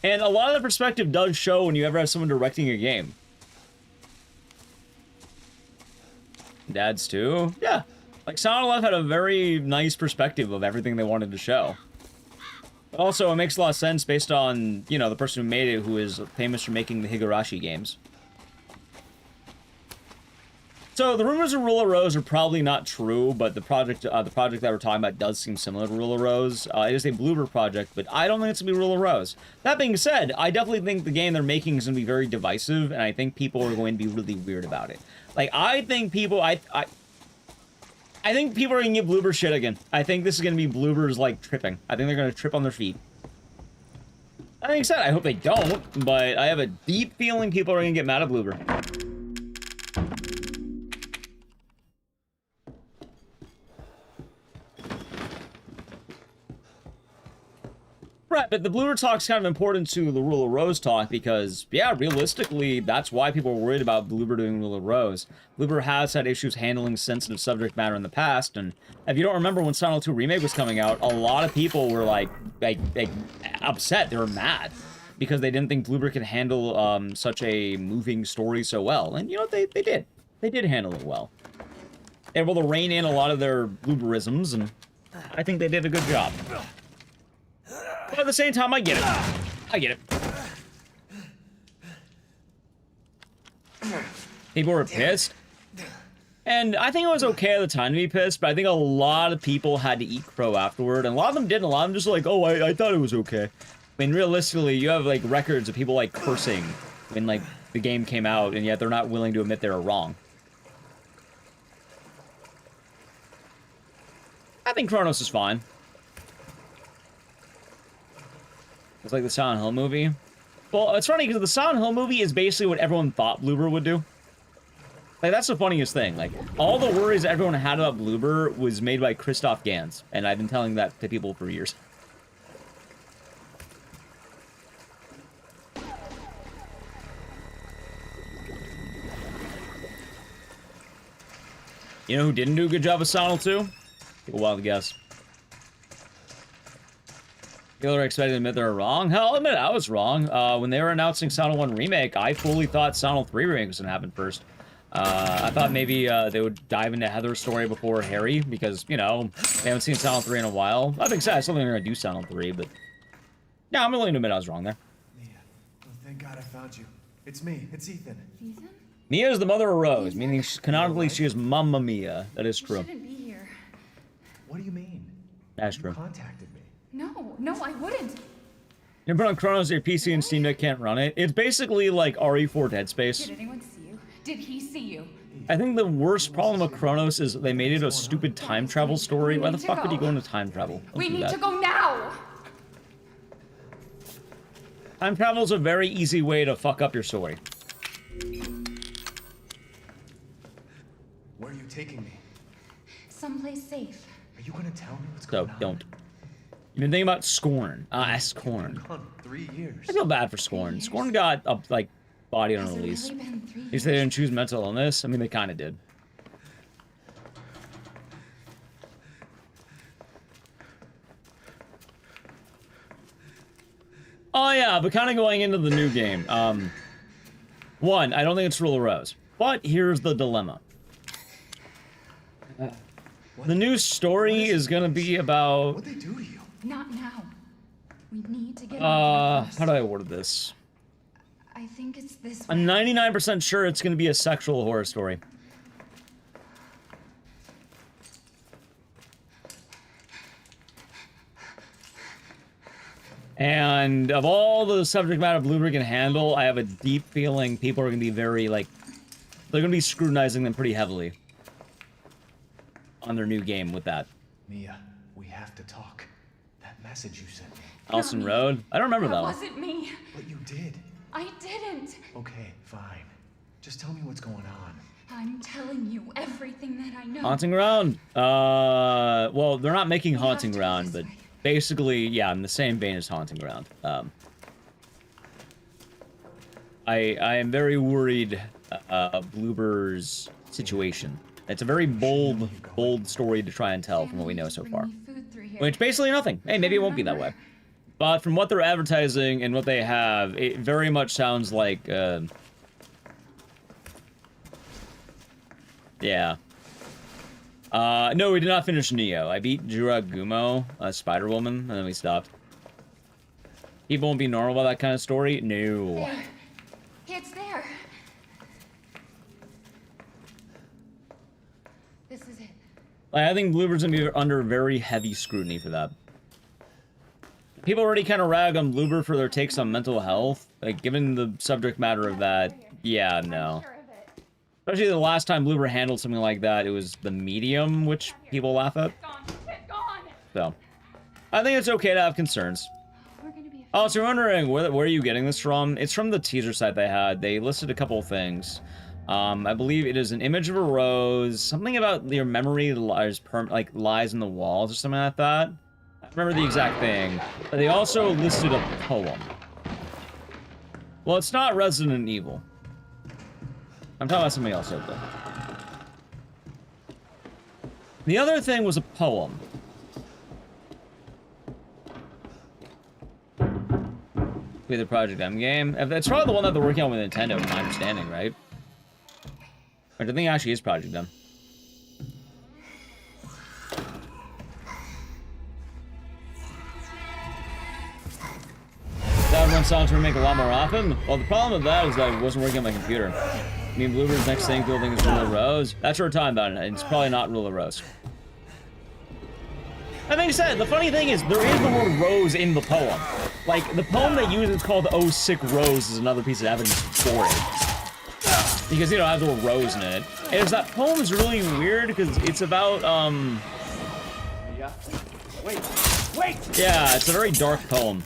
And a lot of the perspective does show when you ever have someone directing a game. Dads too? Yeah. Like, Silent Left had a very nice perspective of everything they wanted to show. But also, it makes a lot of sense based on, you know, the person who made it, who is famous for making the Higurashi games. So the rumors of Rule of Rose are probably not true, but the project that we're talking about does seem similar to Rule of Rose. It is a Bloober project, but I don't think it's gonna be Rule of Rose. That being said, I definitely think the game they're making is gonna be very divisive, and I think people are going to be really weird about it. Like, I think people, I think people are gonna give Bloober shit again. I think this is gonna be Bloobers like tripping. I think they're gonna trip on their feet. That being said, I hope they don't, but I have a deep feeling people are gonna get mad at Bloober. Right, but the Bloober talk's kind of important to the Rule of Rose talk because, yeah, realistically, that's why people were worried about Bloober doing Rule of Rose. Bloober has had issues handling sensitive subject matter in the past, and if you don't remember when Silent Hill 2 Remake was coming out, a lot of people were, like upset. They were mad because they didn't think Bloober could handle such a moving story so well. And, you know, they did. They did handle it well. They were able to rein in a lot of their Blooberisms, and I think they did a good job. But at the same time, I get it. I get it. People were pissed. And I think it was okay at the time to be pissed, but I think a lot of people had to eat crow afterward. And a lot of them didn't. A lot of them just like, oh, I thought it was okay. I mean, realistically, you have, like, records of people, like, cursing when, like, the game came out, and yet they're not willing to admit they were wrong. I think Chronos is fine. It's like the Silent Hill movie. Well, it's funny because the Silent Hill movie is basically what everyone thought Bloober would do. Like, that's the funniest thing. Like, all the worries everyone had about Bloober was made by Christoph Gans, and I've been telling that to people for years. You know who didn't do a good job of Silent Hill 2? Take a while to guess. People are expected to admit they're wrong. Hell, I'll admit I was wrong. When they were announcing Silent 1 Remake, I fully thought Silent 3 Remake was going to happen first. I thought maybe they would dive into Heather's story before Harry, because, you know, they haven't seen Silent 3 in a while. I think I still think they're going to do Silent 3, but... yeah, I'm willing to admit I was wrong there. Mia, oh, thank God I found you. It's me. It's Ethan. Ethan? Mia is the mother of Rose, meaning canonically she is Mamma Mia. That is true. You shouldn't be here. What do you mean? That's true. You contacted me. No, I wouldn't. You put on Chronos, your PC and Steam Deck can't run it. It's basically like RE4 Dead Space. Did anyone see you? Did he see you? I think the worst problem with Chronos is they made it a stupid time travel story. Why the fuck would you go into time travel? We need to go now! Time travel is a very easy way to fuck up your story. Where are you taking me? Someplace safe. Are you gonna tell me what's going on? So, don't. You've been thinking about Scorn. Scorn. Gone 3 years. I feel bad for Scorn. Scorn got, like, body on release. At least they didn't choose mental illness. I mean, they kind of did. Oh, yeah, but kind of going into the new game. One, I don't think it's Rule of Rose. But here's the dilemma. The new story is going to be about... What'd they do to you? Not now. We need to get how do I word this? I think it's this way. I'm 99% sure it's going to be a sexual horror story. And of all the subject matter Bloober can handle, I have a deep feeling people are going to be very, like... they're going to be scrutinizing them pretty heavily on their new game with that. Mia, we have to talk. That message you sent me. Allison Road? I don't remember that one. That wasn't me. But you did. I didn't. Okay, fine. Just tell me what's going on. I'm telling you everything that I know. Haunting Ground? Well, they're not making Haunting Ground, but basically, yeah, in the same vein as Haunting Ground. I am very worried Bloober's situation. It's a very bold story to try and tell from what we know so far. Which basically nothing. Hey, maybe it won't be that way. But from what they're advertising and what they have, it very much sounds like, yeah. No, we did not finish Neo. I beat Juragumo, Spider-Woman, and then we stopped. People won't be normal about that kind of story? No. It's there. Like, I think Bloober's gonna be under very heavy scrutiny for that. People already kind of rag on Bloober for their takes on mental health. Like, given the subject matter of that, yeah, no. Especially the last time Bloober handled something like that, it was the medium, which people laugh at. So, I think it's okay to have concerns. Oh, so you're wondering, where are you getting this from? It's from the teaser site they had. They listed a couple of things. I believe it is an image of a rose, something about your memory lies in the walls or something like that. I don't remember the exact thing. But they also listed a poem. Well, it's not Resident Evil. I'm talking about something else out there. The other thing was a poem. With the Project M game. It's probably the one that they're working on with Nintendo, from my understanding, right? I think it actually is Project M. That one song to remake a lot more often. Well, the problem with that is that it wasn't working on my computer. I mean, Bloober's next thing people think is Rule of Rose. That's what we're talking about, and it's probably not Rule of Rose. I think said, the funny thing is, there is the word rose in the poem. Like, the poem they use is called Oh Sick Rose is another piece of evidence for it. Because, you know, it has the word rose in it. And that poem is really weird, because it's about, Yeah. Wait! Yeah, it's a very dark poem.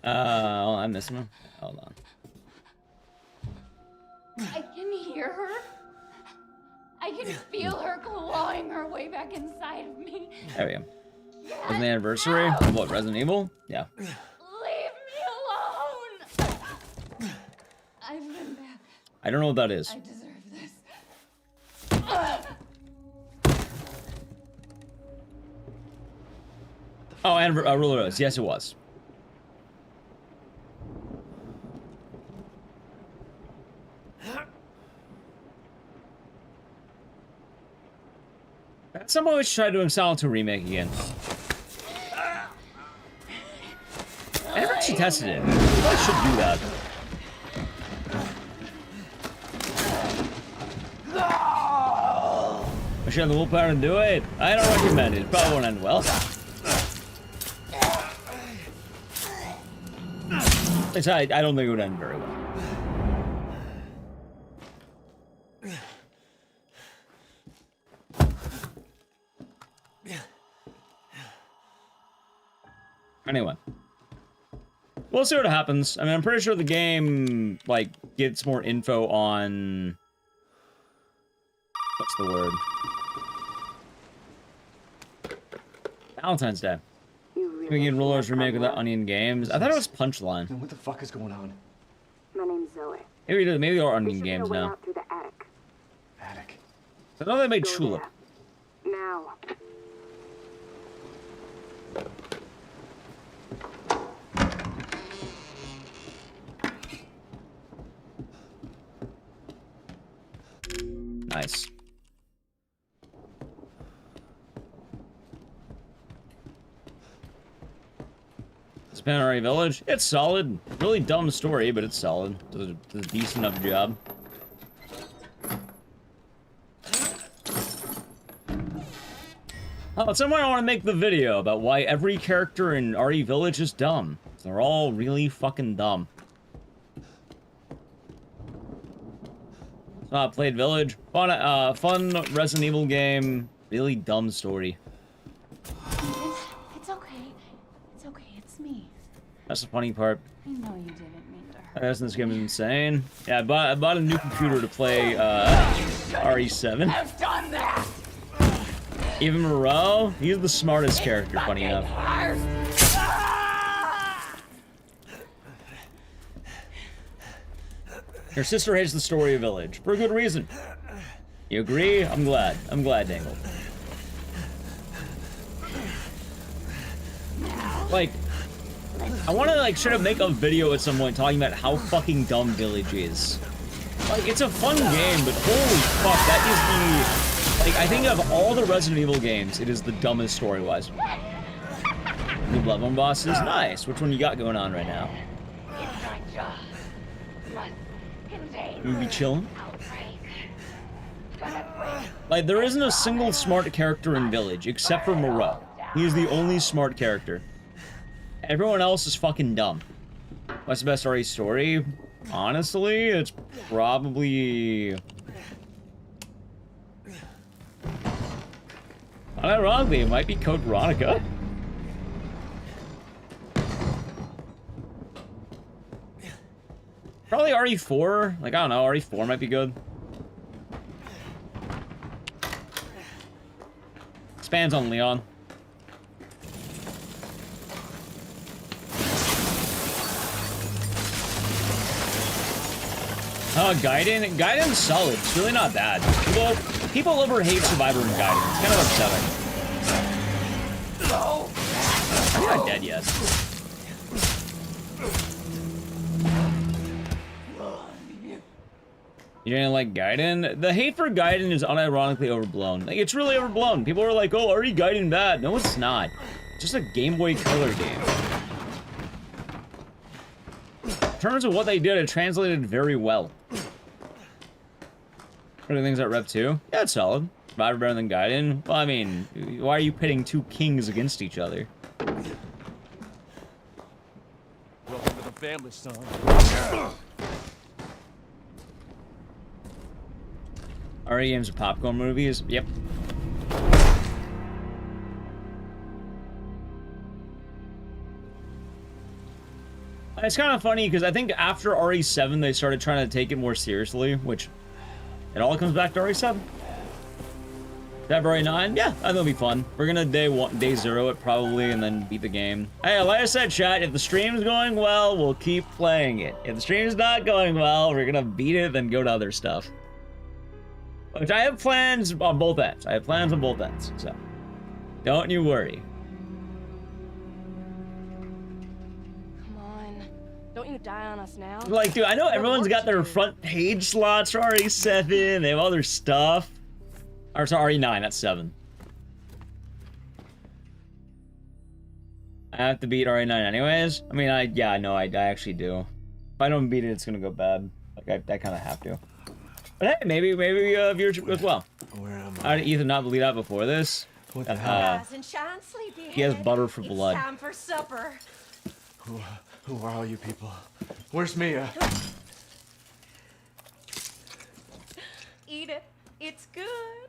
Oh, I'm missing him. Hold on. I can hear her. I can feel her clawing her way back inside of me. There we go. Wasn't the anniversary of what, Resident Evil? Yeah. Leave me alone! I've been bad. I don't know what that is. I deserve this. Oh, and Rule of Rose. Yes, it was. At some point, we should try doing Silent 2 remake again. I never actually tested it. I should do that. I should have the willpower to do it. I don't recommend it. It probably won't end well. I don't think it would end very well. Anyway, we'll see what happens. I mean, I'm pretty sure the game, like, gets more info on... What's the word? Valentine's Day. We can Rollers remake with that Onion Games. I thought it was Punchline. What the fuck is going on? My name's Zoe. Maybe there are Onion Games now. Out through the attic. Attic. I know they made Tulip. Now. Nice. Spannery Village. It's solid. Really dumb story, but it's solid. Does a decent enough job. Oh, at some point I want to make the video about why every character in RE Village is dumb. They're all really fucking dumb. Played Village. Fun Resident Evil game. Really dumb story. It's okay. It's okay. It's me. That's the funny part. I know you didn't mean to hurt. This game is insane. Yeah, I bought a new computer to play RE7. I've done that. Even Moreau, he's the smartest character, funny enough. Your sister hates the story of Village, for a good reason. You agree? I'm glad. I'm glad, Dangle. Like, I want to, like, straight up make a video at some point talking about how fucking dumb Village is. Like, it's a fun game, but holy fuck, that is the... Like, I think of all the Resident Evil games, it is the dumbest story-wise. The Bloodborne boss is nice. Which one you got going on right now? You be chilling? Like, there isn't a single smart character in Village, except for Moreau. He is the only smart character. Everyone else is fucking dumb. What's the best RE story? Honestly, it's probably... Unironically, it might be Code Veronica. Probably RE4. Like, I don't know, RE4 might be good. Expands on Leon. Gaiden's solid. It's really not bad. People over-hate Survivor and Gaiden. It's kind of upsetting. I'm not dead yet. You didn't like Gaiden? The hate for Gaiden is unironically overblown. Like, it's really overblown. People are like, oh, already Gaiden bad. No, it's not. It's just a Game Boy Color game. In terms of what they did, it translated very well. What are the things at Rev 2? Yeah, it's solid. Survivor better than Gaiden? Well, I mean, why are you pitting two kings against each other? Welcome to the family, son. RE games are popcorn movies? Yep. It's kind of funny because I think after RE7 they started trying to take it more seriously, which it all comes back to RE7. February 9? Yeah, I think it'll be fun. We're gonna day 0 it probably and then beat the game. Hey, like I said, chat, if the stream's going well, we'll keep playing it. If the stream's not going well, we're gonna beat it then go to other stuff. Which I have plans on both ends. I have plans on both ends, so don't you worry. Don't you die on us now? Like, dude, I know everyone's got their front page slots for RE7. They have all their stuff. Or sorry, RE9, that's 7. I have to beat RE9 anyways. I mean, yeah, no, I actually do. If I don't beat it, it's gonna go bad. Like, I kind of have to. But hey, maybe viewership goes well. Where am How did Ethan not believe that before this? What the hell? He has butter for blood. Time for supper. Who are all you people? Where's Mia? Eat it. It's good.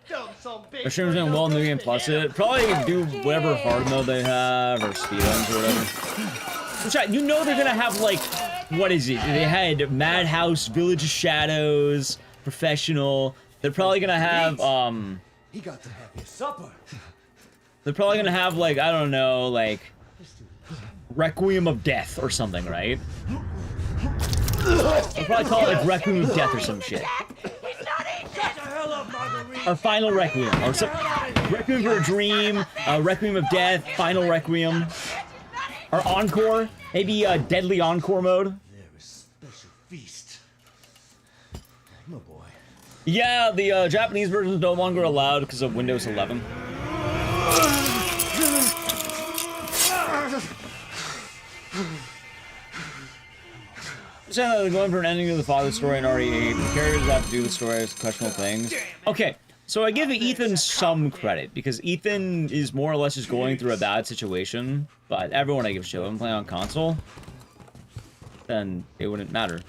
The stream's doing well in the game plus it. Probably do whatever hard mode they have or speedruns or whatever. Chat, you know they're gonna have like, what is it? They had Madhouse, Village of Shadows, Professional. They're probably gonna have He got to have his supper. they're probably gonna have like, I don't know, like Requiem of Death or something, right? They'll probably call it like Requiem of Death or some shit. Or Final Requiem, or some Requiem for a Dream, Requiem of Death, Final Requiem, or Encore, maybe Deadly Encore mode. There is special feast. My boy. Yeah, the Japanese version is no longer allowed because of Windows 11. Saying that they're going for an ending of the father story in RE8. The characters have to do the story as questionable things. Okay, so I give Ethan some credit because Ethan is more or less just going through a bad situation. But everyone I give a shit, if I'm playing on console, then it wouldn't matter.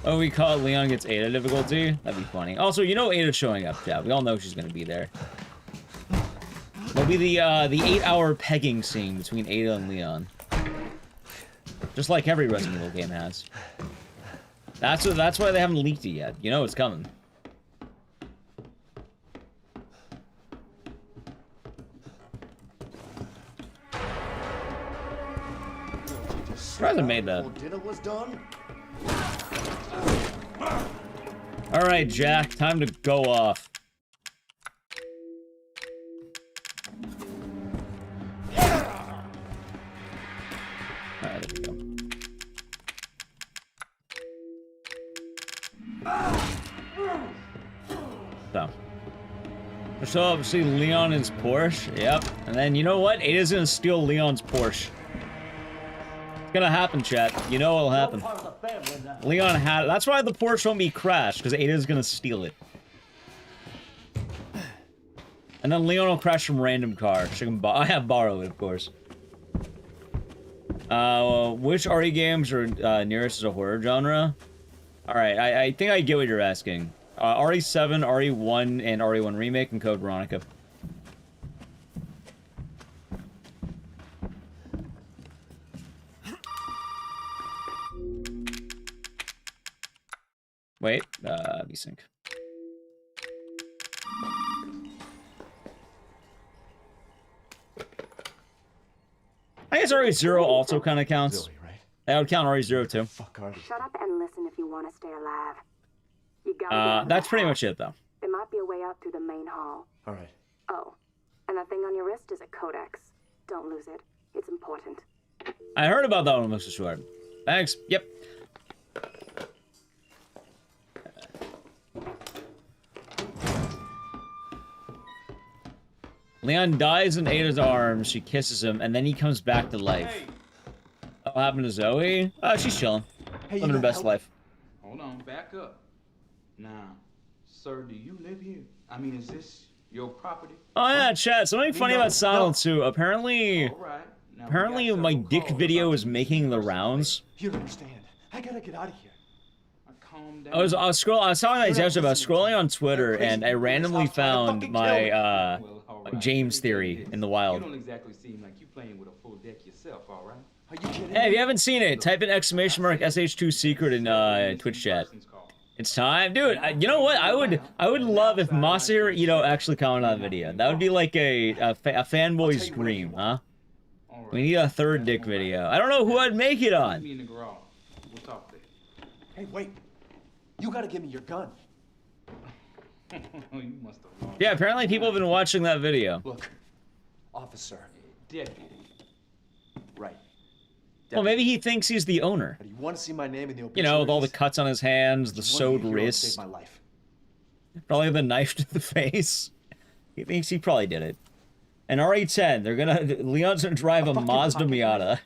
Oh, we call it Leon gets Ada difficulty? That'd be funny. Also, you know Ada's showing up, chat. We all know she's gonna be there. It'll be the 8-hour pegging scene between Ada and Leon. Just like every Resident Evil game has. That's why they haven't leaked it yet. You know it's coming. Surprised I made that. Dinner was done. Alright, Jack, time to go off. Alright, there we go. So. Show up, see Leon in his Porsche. Yep. And then, you know what? Ada's gonna steal Leon's Porsche. It's gonna happen, chat. You know what'll happen. Leon had... That's why the Porsche won't be crashed, because Ada's gonna steal it. And then Leon will crash some random car. She can I have borrow it, of course. Which RE games are nearest to a horror genre? Alright, I think I get what you're asking. RE7, RE1, and RE1 Remake, and Code Veronica. Wait, VSync. I guess RE0 also kind of counts. Zoe, right? I would count RE0 too. Fuck are you? Shut up and listen if you want to stay alive. You gotta That's pretty much it, though. There might be a way out through the main hall. All right. Oh, and that thing on your wrist is a codex. Don't lose it. It's important. I heard about that one, Mr. Short. Thanks. Yep. Leon dies in Ada's arms, she kisses him, and then he comes back to life. Hey. What happened to Zoe? She's chilling. Hey, Living her best life. Hold on, back up. Now, sir, do you live here? I mean, is this your property? Oh yeah, chat. Something funny about Silent too. Apparently, All right. Now, apparently my dick video is making the rounds. You don't understand. I gotta get out of here. Calm down. I was talking to Ecdycis about scrolling on Twitter, and I randomly found my James theory in the wild. You don't exactly seem like you playing with a full deck yourself, all right? Are you kidding? Hey, if you haven't seen it, type in !SH2 secret in Twitch chat. It's time, dude. You know what? I would love if Masahiro Ito actually commented on the video. That would be like a fanboy's dream, huh? We need a third dick video. I don't know who I'd make it on. Meet me in the garage. We'll talk there. Hey, wait. You gotta give me your gun. You must have lost. Yeah, apparently people have been watching that video. Look, officer. Deputy. Right. Well, maybe he thinks he's the owner. But you want to see my name in the obituaries? You know, with all the cuts on his hands, the sewed wrists. Saved my life. Probably the knife to the face. He thinks he probably did it. And RE10, they're gonna... Leon's gonna drive a Mazda Miata.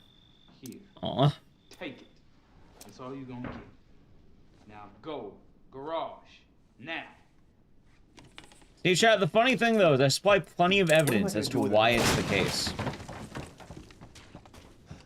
Here. Aw. Take it. That's all you're gonna get. Now go. Garage. Now. Hey, chat, the funny thing, though, is I supply plenty of evidence as to why it's the case.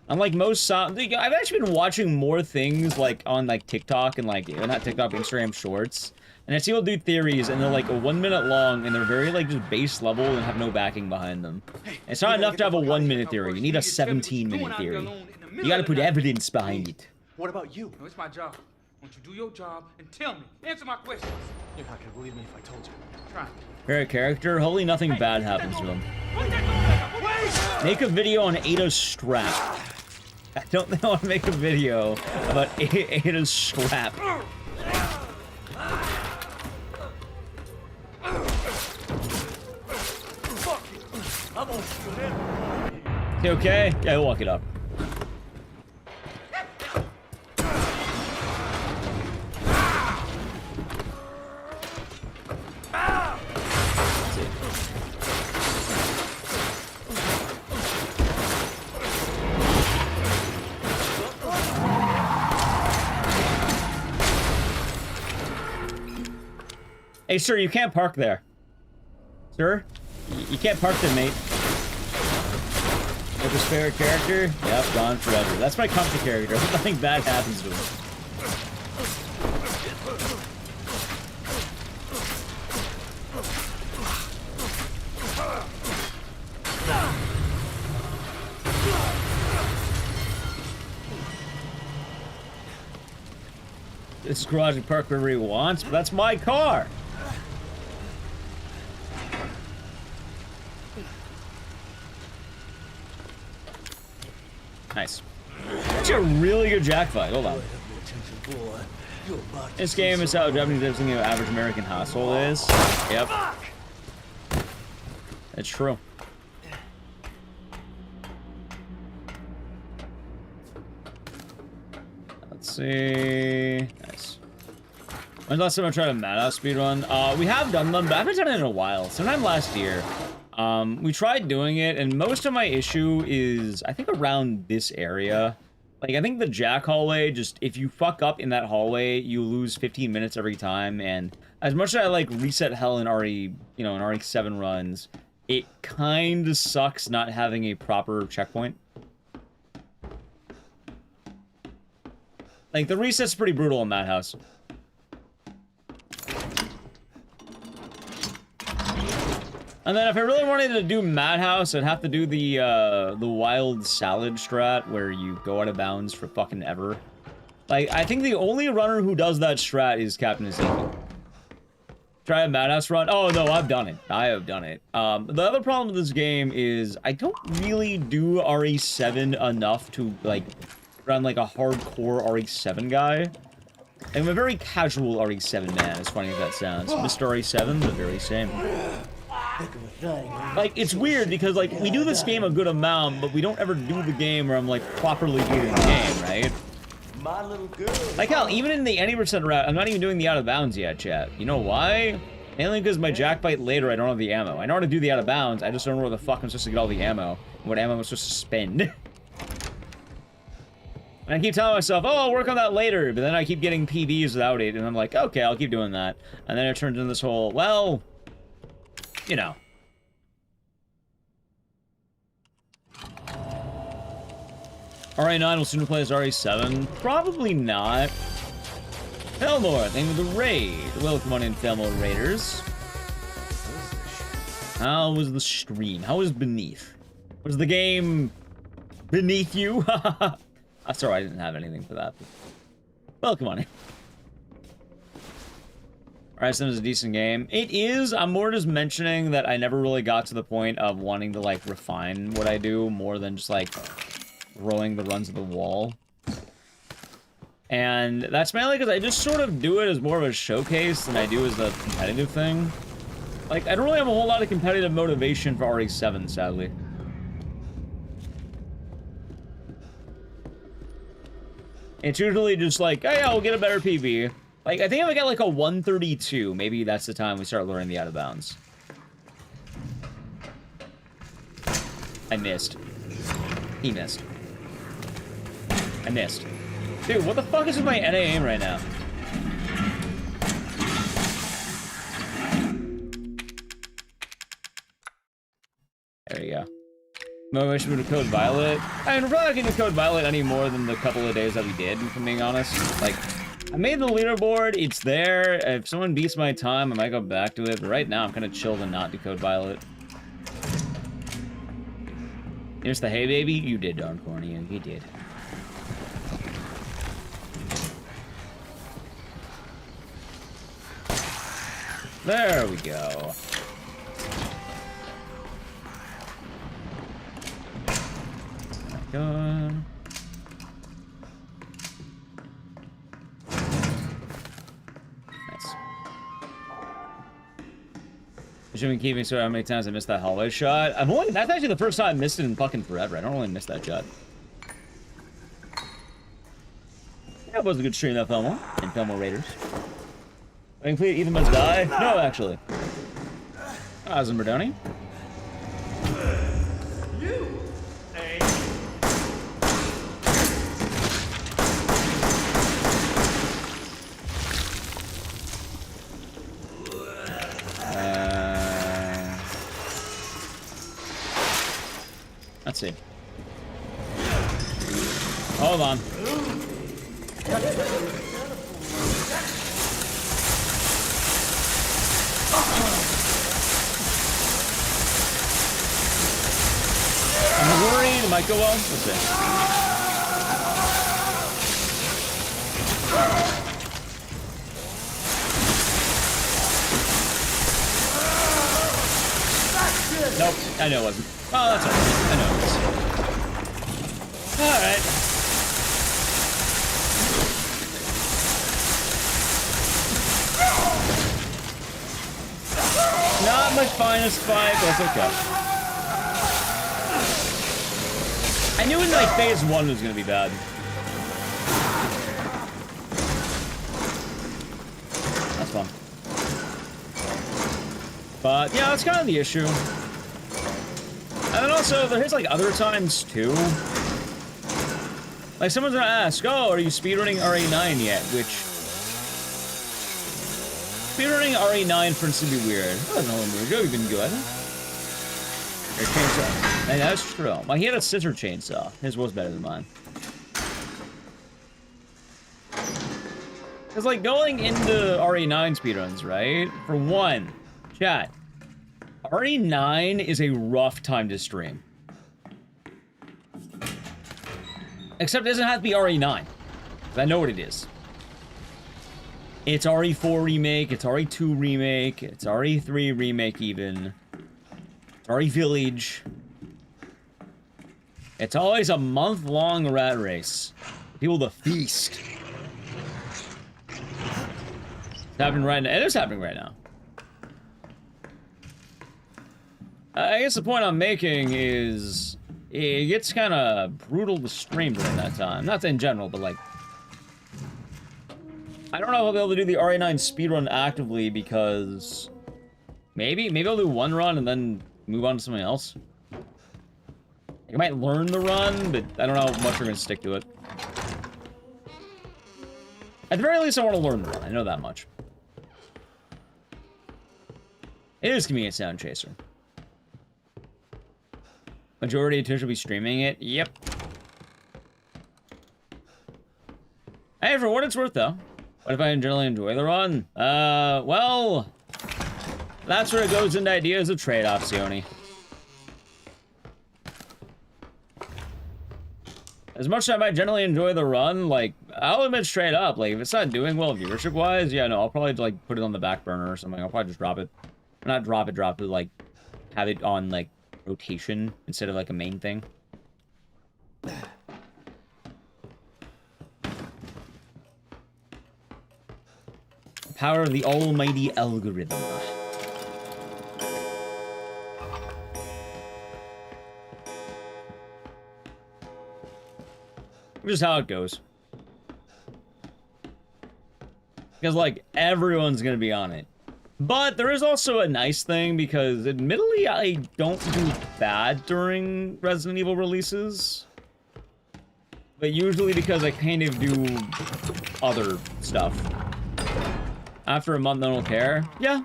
Unlike most I've actually been watching more things, like, on, like, TikTok and, like, not TikTok, Instagram Shorts. And I see people do theories, and they're, like, 1 minute long, and they're very, like, just base level and have no backing behind them. It's not enough to have a 1 minute theory. You need a 17-minute theory. You gotta put evidence behind it. What about you? No, it's my job. Won't you do your job and tell me? Answer my questions. You're not gonna believe me if I told you. Try. Favorite character? Hopefully nothing bad happens to him. Make a video on Ada's strap. I don't think I want to make a video about Ada's strap. You okay? Yeah, we'll walk it up. Hey, sir, you can't park there. Sir? You can't park there, mate. With his favorite character? Yep, gone forever. That's my comfy character. Nothing bad happens to him. This garage can park wherever he wants, but that's my car! Nice. Actually a really good jack fight. Hold on. This game is how Japanese everything an average American household is. Yep. It's true. Let's see. Nice. When's the last time I tried a Madhouse speedrun? We have done them, but I haven't done it in a while. Sometime last year. We tried doing it, and most of my issue is, I think, around this area. Like, I think the Jack hallway, just, if you fuck up in that hallway, you lose 15 minutes every time, and as much as I, like, reset hell in RE, you know, in RE7 runs, it kinda sucks not having a proper checkpoint. Like, the reset's pretty brutal in Madhouse. And then if I really wanted to do Madhouse, I'd have to do the wild salad strat, where you go out of bounds for fucking ever. Like, I think the only runner who does that strat is Captain Ezekiel. Try a Madhouse run? Oh, no, I've done it. I have done it. The other problem with this game is I don't really do RE7 enough to, like, run, like, a hardcore RE7 guy. I'm a very casual RE7 man, as funny as that sounds. Mr. RE7, the very same. Like, it's weird because, like, we do this game a good amount, but we don't ever do the game where I'm, like, properly beating the game, right? My little girl. Like, hell, even in the 80% route, I'm not even doing the out of bounds yet, chat. You know why? Mainly because my jackbite later, I don't have the ammo. I know how to do the out of bounds, I just don't know where the fuck I'm supposed to get all the ammo. What ammo I'm supposed to spend. And I keep telling myself, oh, I'll work on that later, but then I keep getting PBs without it, and I'm like, okay, I'll keep doing that. And then it turns into this whole, well, you know. RE9 will soon play as RE7? Probably not. Felmore, thank you for the raid. Welcome on in, Felmore Raiders. How was the stream? How was Beneath? Was the game beneath you? Sorry, I didn't have anything for that. But welcome on in. RE7 is a decent game. It is. I'm more just mentioning that I never really got to the point of wanting to, like, refine what I do more than just, like, throwing the runs at the wall. And that's mainly because I just sort of do it as more of a showcase than I do as a competitive thing. Like, I don't really have a whole lot of competitive motivation for RE7, sadly. It's usually just like, oh yeah, we'll get a better PB. Like, I think if I get like a 132, maybe that's the time we start learning the out of bounds. I missed. He missed. I missed. Dude, what the fuck is with my NA aim right now? There you go. Motivation to Code Violet. I mean, we're probably not going to Code Violet any more than the couple of days that we did, if I'm being honest. Like, I made the leaderboard, it's there. If someone beats my time, I might go back to it, but right now I'm kind of chill to not do Code Violet. Here's the hey baby. You did, darn corny. You did. There we go. God. Nice. I should be keeping sure how many times I missed that hallway shot. That's actually the first time I missed it in fucking forever. I don't really miss that shot. Yeah, it was a good stream, that Felmore. And Felmore Raiders. I completed Ethan Must Die? No, actually. Zimberdoni. Let's see. Hold on. I'm worried. It might go well. Let's see. Nope, I know it wasn't. Oh, that's alright. I know it was. Alright. Not my finest fight, but it's okay. I knew in like phase 1 was gonna be bad. But yeah, that's kind of the issue. And then also, there's like other times too. Like someone's gonna ask, oh, are you speedrunning RE9 yet? Which speedrunning RE9 for instance would be weird. I don't know when we've been good. Or chainsaw. Hey, that's true. Well, he had a scissor chainsaw. His was better than mine. It's like going into RE9 speedruns, right? For one, chat, RE9 is a rough time to stream. Except it doesn't have to be RE9. I know what it is. It's RE4 remake, it's RE2 remake, it's RE3 remake even. It's RE Village. It's always a month-long rat race. For people to feast. It's happening right now. It is happening right now. I guess the point I'm making is it gets kind of brutal to stream during that time. Not in general, but like I don't know if I'll be able to do the RE9 speedrun actively because maybe I'll do one run and then move on to something else. I might learn the run, but I don't know how much we're gonna stick to it. At the very least, I want to learn the run. I know that much. It is Convenient Sound Chaser. Majority of Twitch will be streaming it. Yep. Hey, for what it's worth, though. What if I generally enjoy the run? Well, that's where it goes into ideas of trade-offs, Yoni. As much as I might generally enjoy the run, like, I'll admit straight up, like, if it's not doing well viewership-wise, yeah, no, I'll probably, like, put it on the back burner or something. I'll probably just drop it. Not drop it, like, have it on, like, rotation instead of, like, a main thing. Power of the almighty algorithm. Just how it goes. Because, like, everyone's gonna be on it. But there is also a nice thing, because admittedly, I don't do bad during Resident Evil releases. But usually because I kind of do other stuff. After a month, I don't care. Yeah.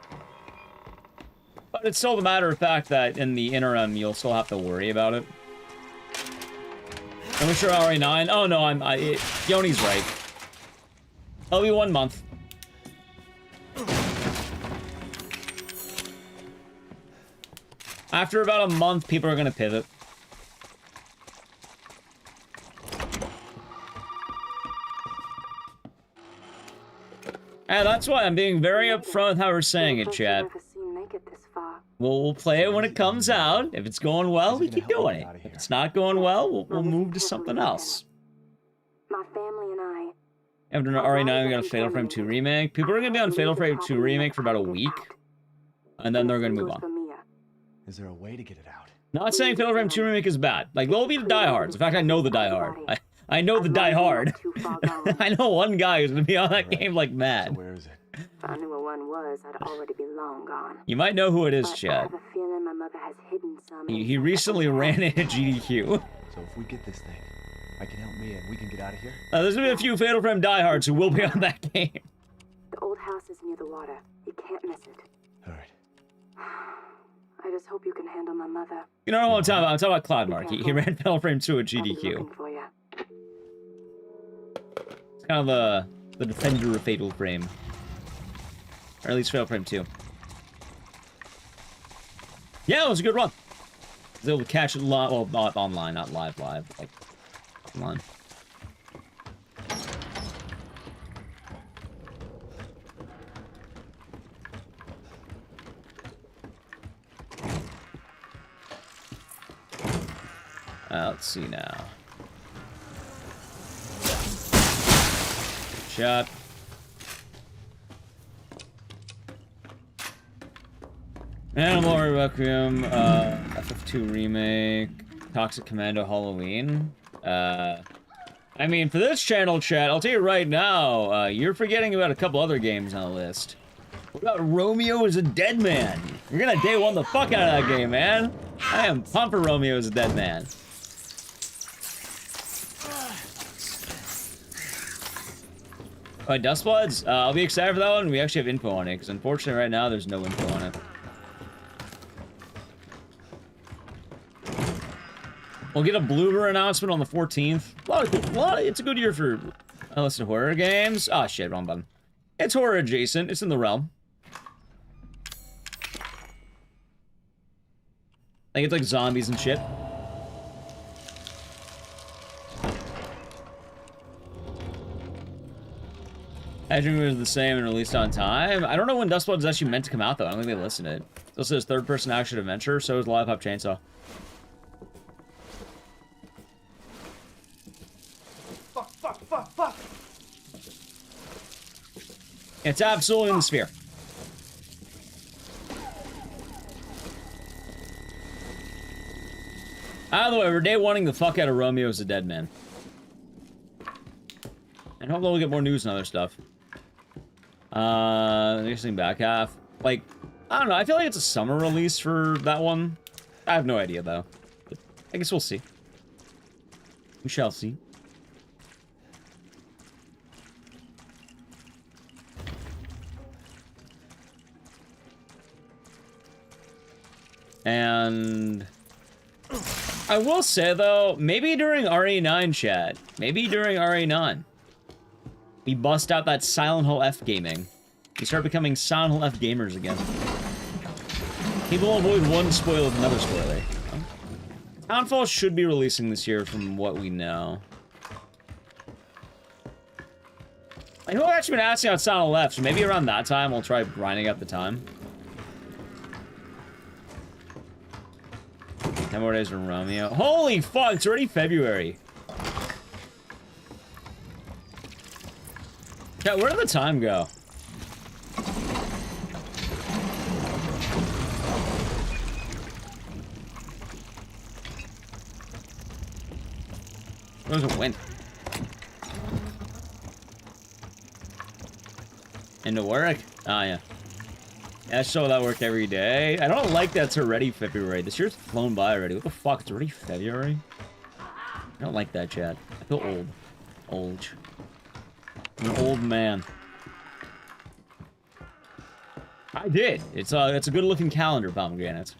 But it's still the matter of fact that in the interim, you'll still have to worry about it. Am I sure RE9? Oh no, Yoni's right. It'll be 1 month. After about a month, people are gonna pivot. And that's why I'm being very upfront with how we're saying it, chat. We'll play it when it comes out. If it's going well, we keep doing it. If it's not going well, we'll move to something else. My family and I. After RE9, we got a Fatal Frame 2 remake. People are gonna be on Fatal Frame 2 remake for about a week, and then they're gonna move on. Is there a way to get it out? Not saying Fatal Frame 2 remake is bad. Like, there'll be the diehards. In fact, I know the diehard. I know the diehard. I know one guy who's gonna be on that game like mad. So where is it? If I knew where one was, I'd already be long gone. You might know who it is, But Chad. I have a feeling my mother has hidden some. He recently ran into GDQ. So if we get this thing, I can help me and we can get out of here? There's gonna be a few Fatal Frame diehards who will be on that game. The old house is near the water. You can't miss it. Alright. I just hope you can handle my mother. You know what I'm talking about? I'm talking about Cloudmark. He ran Fatal Frame 2 at I'll be GDQ. looking for ya. It's kind of the defender of Fatal Frame. Or at least Fatal Frame 2. Yeah, it was a good run. I was able to catch it live, well, not online, not live, like, online. Let's see now. Shot. Animal Requiem, FF2 Remake, Toxic Commando Halloween. I mean, for this channel, chat, I'll tell you right now, you're forgetting about a couple other games on the list. What about Romeo is a Dead Man? You're gonna day one the fuck out of that game, man. I am pumped for Romeo is a Dead Man. Alright, Dust Bloods. I'll be excited for that one. We actually have info on it, because unfortunately right now there's no info on it. We'll get a Bloober announcement on the 14th. It's a good year for listen to horror games. Ah, shit, wrong button. It's horror adjacent. It's in the realm. Like, it's like zombies and shit. Edging was the same and released on time. I don't know when Dustblood is actually meant to come out, though. I don't think they listed it. This is third-person action adventure, so is Lollipop Chainsaw. Fuck. It's absolutely in the sphere. Out of the way, we're day oneing the fuck out of Romeo as a Dead Man. And hopefully we'll get more news and other stuff. Interesting back half. Like, I don't know, I feel like it's a summer release for that one. I have no idea, though. But I guess we'll see. We shall see. And I will say, though, maybe during RE9 chat, maybe during RE9, we bust out that Silent Hill F gaming. We start becoming Silent Hill F gamers again. People will avoid one spoiler with another spoiler. Townfall should be releasing this year from what we know. I know I've actually been asking about Silent Hill F, so maybe around that time we'll try grinding up the time. 10 more days from Romeo. Holy fuck, it's already February. Yeah, where did the time go? Where's it went? Into work? Oh, yeah. Yeah, I show that work every day. I don't like that it's already February. This year's flown by already. What the fuck? It's already February? I don't like that, Chad. I feel old. Old. I'm an old man. I did. It's a good looking calendar, pomegranates.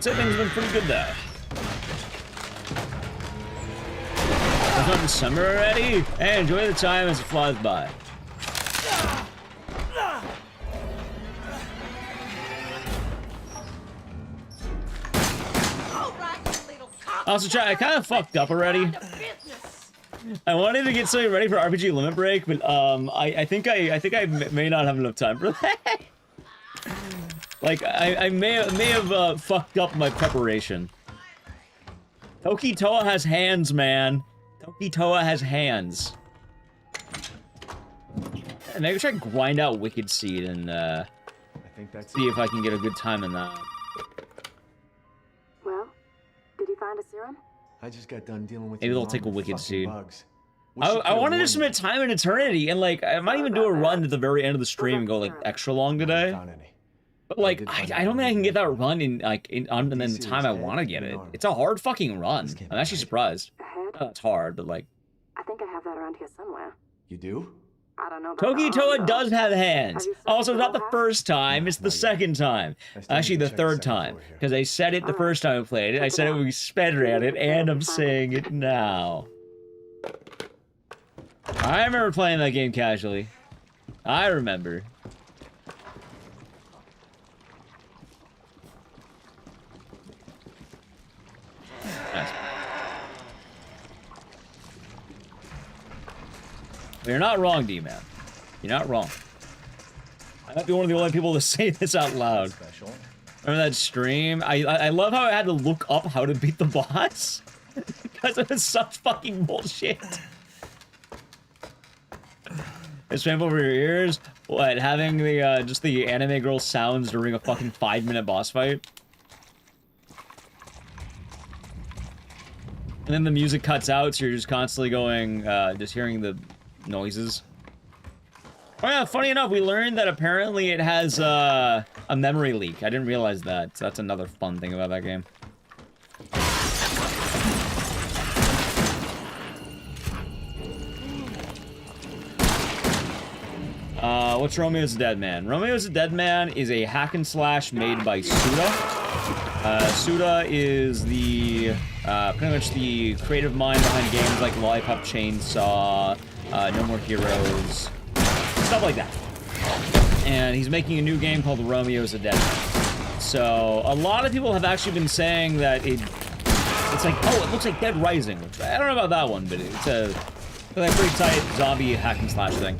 So things been pretty good though. It's not December already? Hey, enjoy the time as it flies by. Also, chat, I kind of fucked up already. I wanted to get something ready for RPG Limit Break, but I think I may not have enough time for that. Like, I may have fucked up my preparation. Toki Toa has hands, man. Toki Toa has hands. And maybe try to grind out Wicked Seed and see if I can get a good time in that. Well, did you find a serum? I just got done dealing with. Maybe they'll take a Wicked Seed. I wanted to submit Time and Eternity, and like I might even do a run at the very end of the stream and go like extra long today. But like I don't think I can get that run in like in the time I want to get it. It's a hard fucking run. I'm actually surprised. It's hard, but like. I think I have that around here somewhere. You do? I don't know. Toki Toa does have hands. Also, not the first time, it's the second time. Actually, the third time. Because I said it the first time I played it. I said it we sped ran it, and I'm saying it now. I remember playing that game casually. I remember. Nice. You're not wrong, D-Man. You're not wrong. I might be one of the only people to say this out loud. Remember that stream? I love how I had to look up how to beat the boss. Because it was such fucking bullshit. It's painful for your ears? What, having the, just the anime girl sounds during a fucking 5-minute boss fight? And then the music cuts out, so you're just constantly going, just hearing the noises. Oh yeah, funny enough, we learned that apparently it has, a memory leak. I didn't realize that, so that's another fun thing about that game. What's Romeo's Dead Man? Romeo's Dead Man is a hack and slash made by Suda. Suda is the, pretty much the creative mind behind games like Lollipop Chainsaw, No More Heroes, stuff like that. And he's making a new game called Romeo's Dead Man. So, a lot of people have actually been saying that it's like, oh, it looks like Dead Rising. Which, I don't know about that one, but it's a pretty tight zombie hack and slash thing.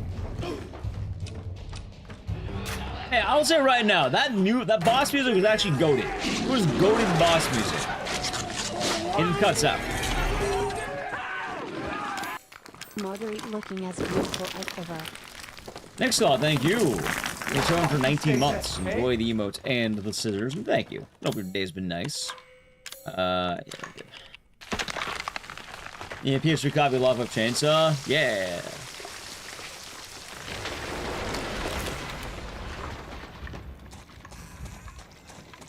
Hey, I'll say right now, that boss music was actually goated. It was goated boss music. And it cuts out. Marguerite looking as beautiful as ever. Next thought, thank you. You're showing for 19 months. Enjoy the emotes and the scissors. And thank you. Hope your day's been nice. Yeah, good. Yeah, PS3 copy Lollipop Chainsaw. Yeah.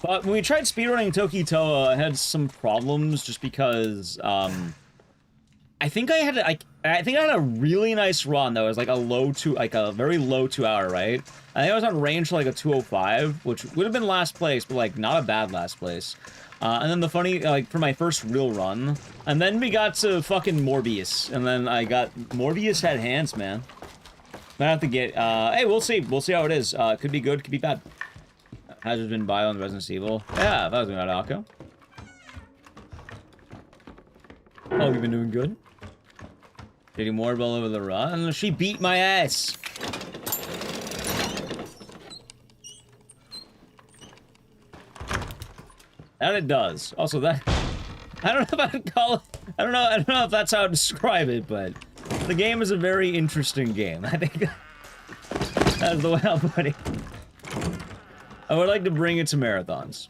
But when we tried speedrunning Toki Toa, I had some problems just because, I think I had a really nice run that was like a very low 2 hour, right? I think I was on range for like a 205, which would have been last place, but like not a bad last place. And then the funny, like for my first real run, and then we got to fucking Morbius, and then Morbius had hands, man. Might have to get, hey, we'll see how it is. Could be good, could be bad. Has been bio on Resident Evil. Yeah, that was about Alco. Oh, we've been doing good. Getting more all over the run. She beat my ass. And it does. Also, that I don't know if I'd call it. I don't know if that's how to describe it, but the game is a very interesting game. I think that's the way I'll put it. I would like to bring it to marathons.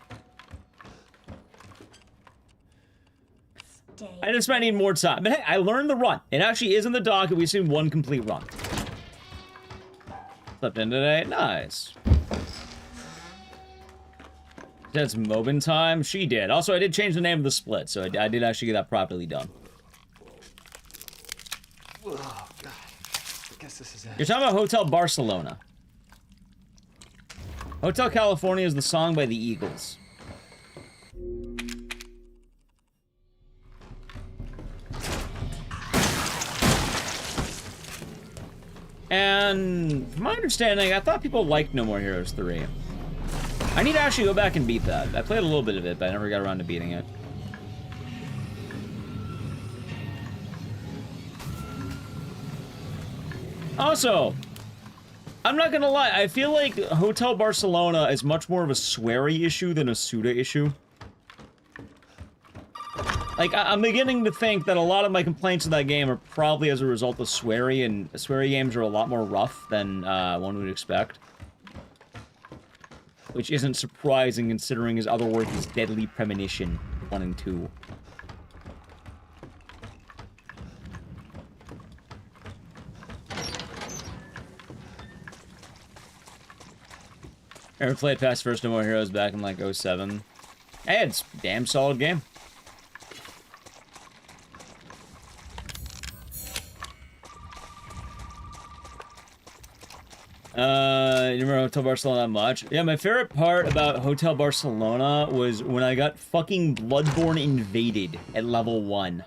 I just might need more time. But hey, I learned the run. It actually is in the docket. We've seen one complete run. Slept in today. Nice. That's Mobin time. She did. Also, I did change the name of the split, so I did actually get that properly done. Oh, God. I guess this is it. You're talking about Hotel Barcelona. Hotel California is the song by the Eagles. And from my understanding, I thought people liked No More Heroes 3. I need to actually go back and beat that. I played a little bit of it, but I never got around to beating it. Also, I'm not gonna lie, I feel like Hotel Barcelona is much more of a sweary issue than a Suda issue. Like, I'm beginning to think that a lot of my complaints of that game are probably as a result of sweary, and sweary games are a lot more rough than one would expect. Which isn't surprising considering his other work is Deadly Premonition 1 and 2. I ever played past first No More Heroes back in like 07. Hey, it's a damn solid game. You remember Hotel Barcelona that much? Yeah, my favorite part about Hotel Barcelona was when I got fucking Bloodborne invaded at level 1.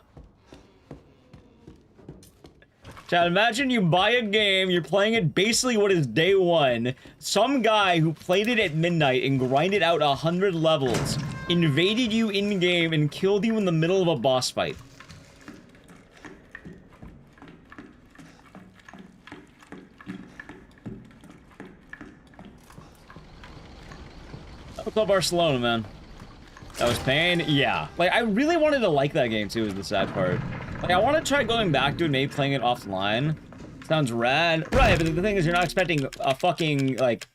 Chad, imagine you buy a game, you're playing it basically what is day 1. Some guy who played it at midnight and grinded out 100 levels invaded you in-game and killed you in the middle of a boss fight. Hotel Barcelona, man. That was pain? Yeah. Like, I really wanted to like that game, too, is the sad part. Like, I want to try going back to it, maybe playing it offline. Sounds rad. Right, but the thing is, you're not expecting a fucking, like...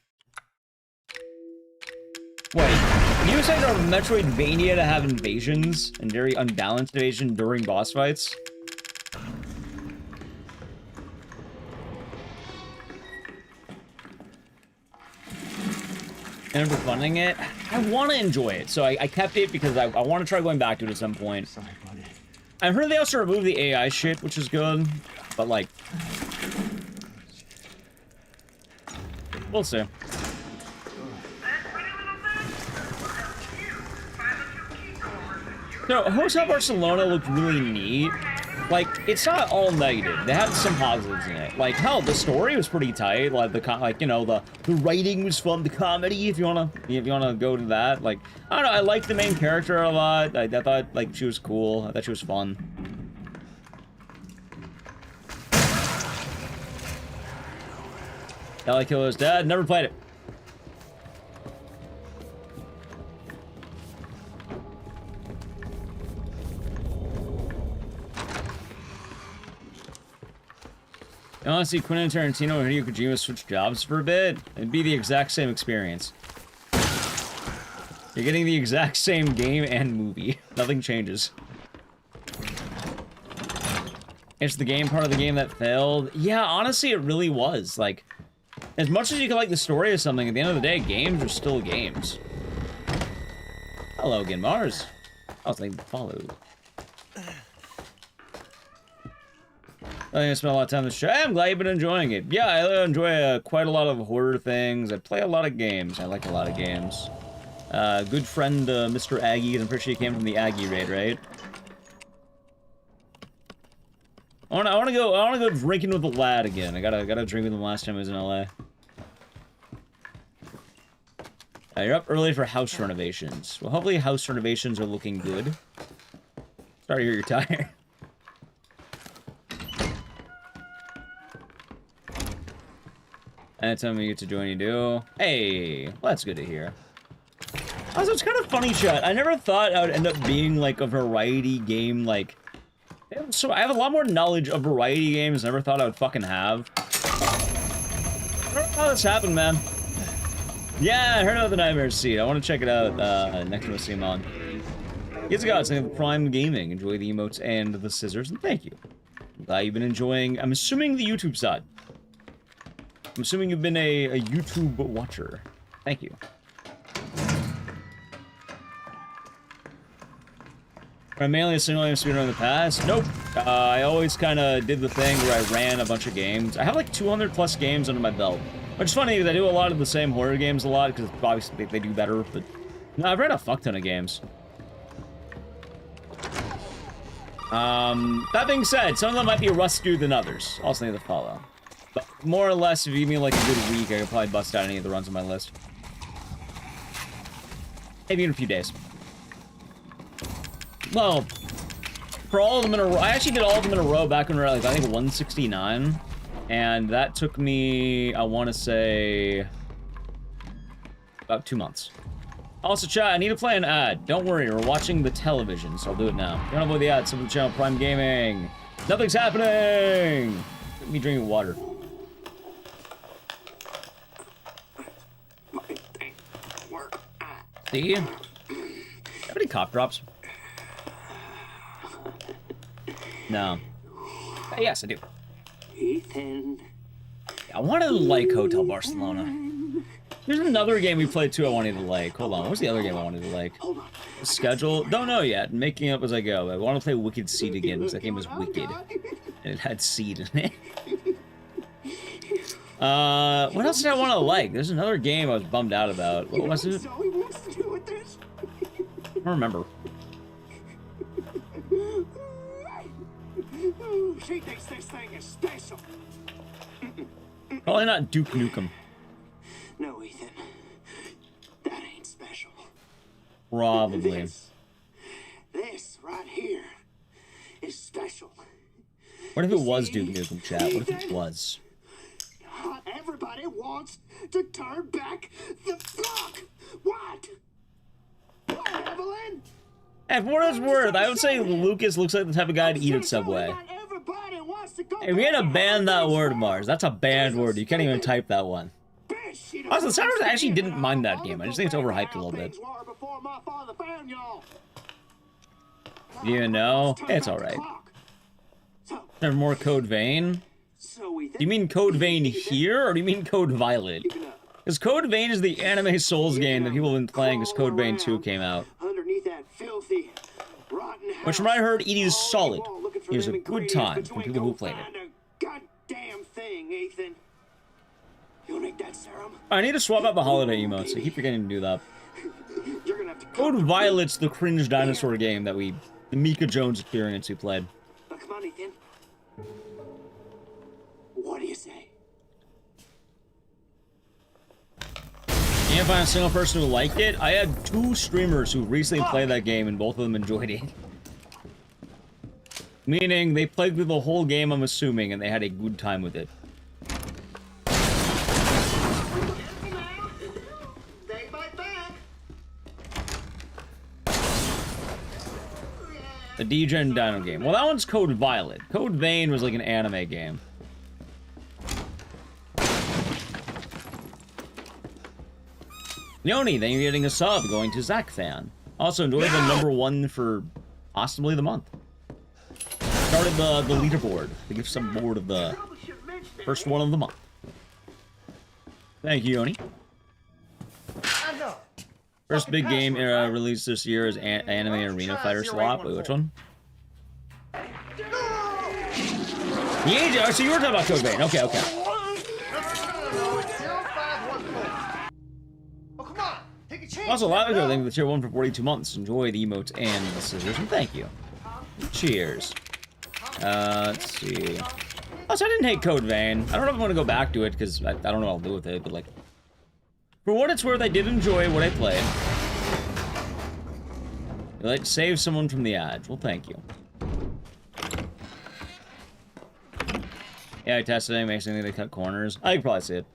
Wait. You expect a Metroidvania to have invasions and very unbalanced invasion during boss fights? And for funding it, I want to enjoy it, so I kept it because I want to try going back to it at some point. I heard they also removed the AI shit, which is good, but like, we'll see. No, Hotel Barcelona looked really neat. Like, it's not all negative. They had some positives in it. Like, hell, the story was pretty tight. Like, you know, the writing was fun. The comedy, if you wanna go to that. Like, I don't know. I liked the main character a lot. I thought like she was cool. I thought she was fun. Ellie Killer's dead. Never played it. You want to see Quentin Tarantino and Hideo Kojima switch jobs for a bit? It'd be the exact same experience. You're getting the exact same game and movie. Nothing changes. It's the game part of the game that failed. Yeah, honestly, it really was. Like, as much as you can like the story of something, at the end of the day, games are still games. Hello again, Mars. I was like, follow. I think I spent a lot of time on the show. I'm glad you've been enjoying it. Yeah, I enjoy quite a lot of horror things. I play a lot of games. I like a lot of games. Good friend, Mr. Aggie. I'm pretty sure he came from the Aggie raid, right? I wanna go drinking with the lad again. I gotta drink with him last time I was in LA. You're up early for house renovations. Well, hopefully house renovations are looking good. Sorry to hear you're tired. Anytime we get to join, you do. Hey, well, that's good to hear. Also, it's kind of funny, chat. I never thought I would end up being like a variety game, like. So I have a lot more knowledge of variety games than I ever thought I would fucking have. I don't know how this happened, man. Yeah, I heard about the Nightmare Seed. I want to check it out next time I see him on. Yes, guys, thank you for Prime Gaming. Enjoy the emotes and the scissors, and thank you. I'm glad you've been enjoying. I'm assuming the YouTube side. I'm assuming you've been a YouTube watcher. Thank you. I'm mainly a single-game speedrunner in the past. Nope. I always kind of did the thing where I ran a bunch of games. I have like 200 plus games under my belt. Which is funny because I do a lot of the same horror games a lot because obviously they do better. But no, I've ran a fuck ton of games. That being said, some of them might be rustier than others. Also need to follow. But more or less, if you give me like a good week, I could probably bust out any of the runs on my list. Maybe in a few days. Well, for all of them in a row, I actually did all of them in a row back when we were like, I think 169. And that took me, I want to say, about 2 months. Also, chat, I need to play an ad. Don't worry, we're watching the television, so I'll do it now. If you want to avoid the ad, sub to the channel, Prime Gaming. Nothing's happening! Let me drink water. See? Have any cough drops? No. Yes, I do. Ethan. I want to like Hotel Barcelona. There's another game we played too I wanted to like. Hold on, what was the other game I wanted to like? Schedule? Don't know yet. Making up as I go. I want to play Wicked Seed again because that game was wicked. And it had seed in it. What else did I want to like? There's another game I was bummed out about. What was it? I don't remember. She thinks this thing is special. Probably not Duke Nukem. No, Ethan. That ain't special. Probably. This right here is special. What if it was Duke Nukem, chat? What if it was? Everybody wants to turn back the clock. What? What, Evelyn? Hey, for what it's worth, I would say Lucas looks like the type of guy to eat at Subway. Hey, we had to ban that word, Mars. That's a banned word. You can't even type that one. Bitch, Also, the Sounders actually didn't mind that game. I just think it's overhyped a little bit. You know, it's alright. There's more Code Vein. Do you mean Code Vein here, or do you mean Code Violet? Because Code Vein is the anime Souls game that people have been playing as Code Vein 2 came out. Which from what I heard, it is solid. It was a good time for people who played it. I need to swap out the holiday emotes. I keep forgetting to do that. Code Violet's the cringe dinosaur game that the Mika Jones experience we played. Come on, Ethan. What do you say? Can't find a single person who liked it. I had 2 streamers who recently played that game and both of them enjoyed it. Meaning, they played through the whole game, I'm assuming, and they had a good time with it. The D-Gen Dino game. Well, that one's Code Violet. Code Vein was like an anime game. Yoni, thank you for getting a sub, going to Zach Fan. Also, enjoy the #1 for possibly the month. Started the leaderboard. To give some board of the first one of the month. Thank you, Yoni. First big game released this year is Anime Arena Fighter Swap. Wait, which one? Yeah, so you were talking about Code Vein. Okay, okay. Also, a lot ago, thank you for the tier 1 for 42 months. Enjoy the emotes and the scissors, and thank you. Cheers. Let's see. Also, I didn't hate Code Vein. I don't know if I want to go back to it, because I don't know what I'll do with it, but like... For what it's worth, I did enjoy what I played. You like to save someone from the edge. Well, thank you. Yeah, I tested it. Makes me think they cut corners. I could probably see it.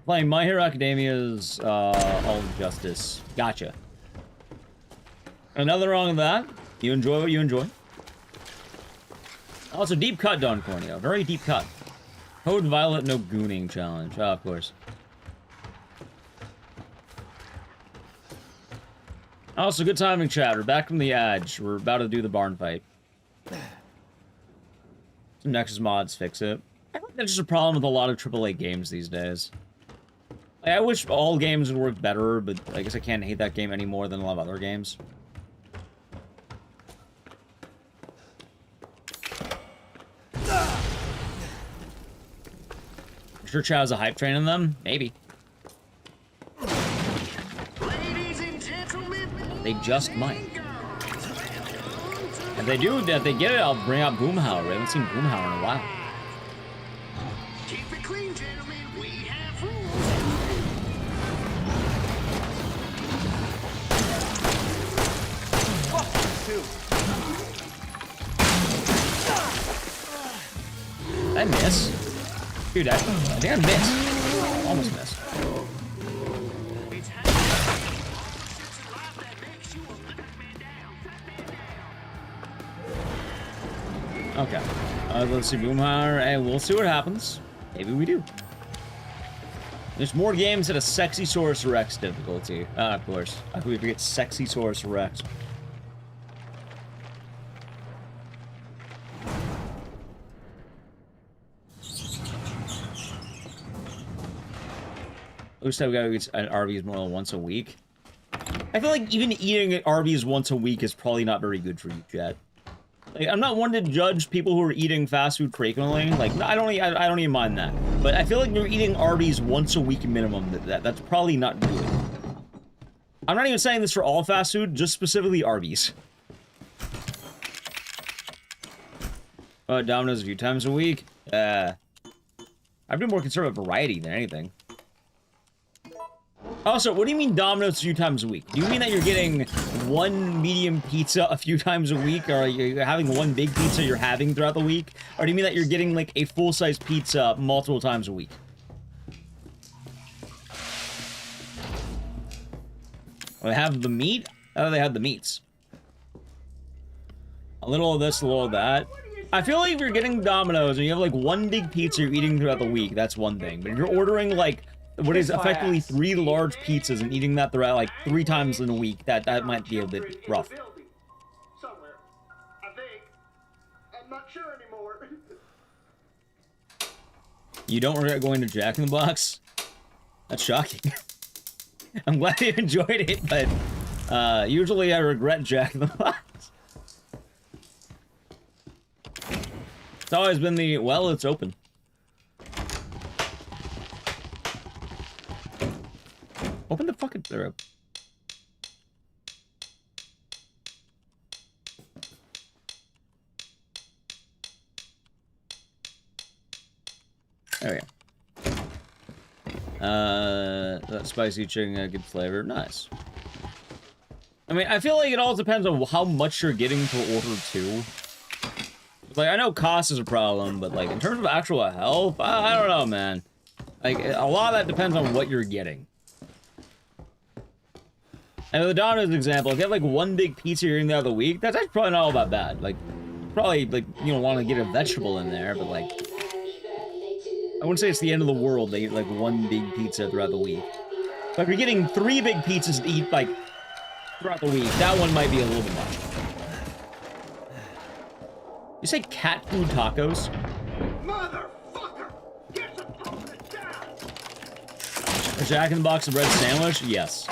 Playing My Hero Academia's All Justice. Gotcha. Another wrong with that. You enjoy what you enjoy. Also, deep cut, Don Corneo. Very deep cut. Code Violet, no gooning challenge. Oh, of course. Also, good timing, chat. We're back from the edge. We're about to do the barn fight. Some Nexus mods fix it. I think that's just a problem with a lot of AAA games these days. Like, I wish all games would work better, but I guess I can't hate that game any more than a lot of other games. I'm sure Chow has a hype train in them? Maybe. They just might. If they do, if they get it, I'll bring out Boomhauer. We haven't seen Boomhauer in a while. Keep it clean, gentlemen. We have rules. Did I miss? Dude, I think I missed. Almost missed. Okay. Let's see, Boomhauer. Hey, we'll see what happens. Maybe we do. There's more games at a Sexy Source Rex difficulty. Of course. How could we forget Sexy Source Rex? Looks like we gotta eat at Arby's more than once a week. I feel like even eating at Arby's once a week is probably not very good for you, Jet. Like, I'm not one to judge people who are eating fast food frequently. Like, I don't even mind that. But I feel like you're eating Arby's once a week minimum. That's probably not good. I'm not even saying this for all fast food, just specifically Arby's. Domino's a few times a week. I've been more concerned with variety than anything. Also, what do you mean Domino's a few times a week? Do you mean that you're getting one medium pizza a few times a week? Or are you having one big pizza you're having throughout the week? Or do you mean that you're getting, like, a full-size pizza multiple times a week? Well, they have the meat? How do they have the meats? A little of this, a little of that. I feel like if you're getting Domino's and you have like one big pizza you're eating throughout the week, that's one thing. But if you're ordering like what is effectively 3 large pizzas and eating that throughout like 3 times in a week, that might be a bit rough. Somewhere. I think. I'm not sure anymore. You don't regret going to Jack in the Box? That's shocking. I'm glad you enjoyed it, but usually I regret Jack in the Box. It's always been the, well, it's open. Open the fucking door. There we go. That spicy chicken had good flavor. Nice. I mean, I feel like it all depends on how much you're getting per order, too. Like, I know cost is a problem, but, like, in terms of actual health, I don't know, man. Like, a lot of that depends on what you're getting. And the Domino's example, if you have, like, one big pizza you're eating the other week, that's actually probably not all that bad. Like, probably, like, you don't want to get a vegetable in there, but, like... I wouldn't say it's the end of the world to eat, like, one big pizza throughout the week. But if you're getting 3 big pizzas to eat, like, throughout the week, that one might be a little bit much. You say cat food tacos? Motherfucker! Get some fucking down! A Jack in the Box of bread sandwich? Yes.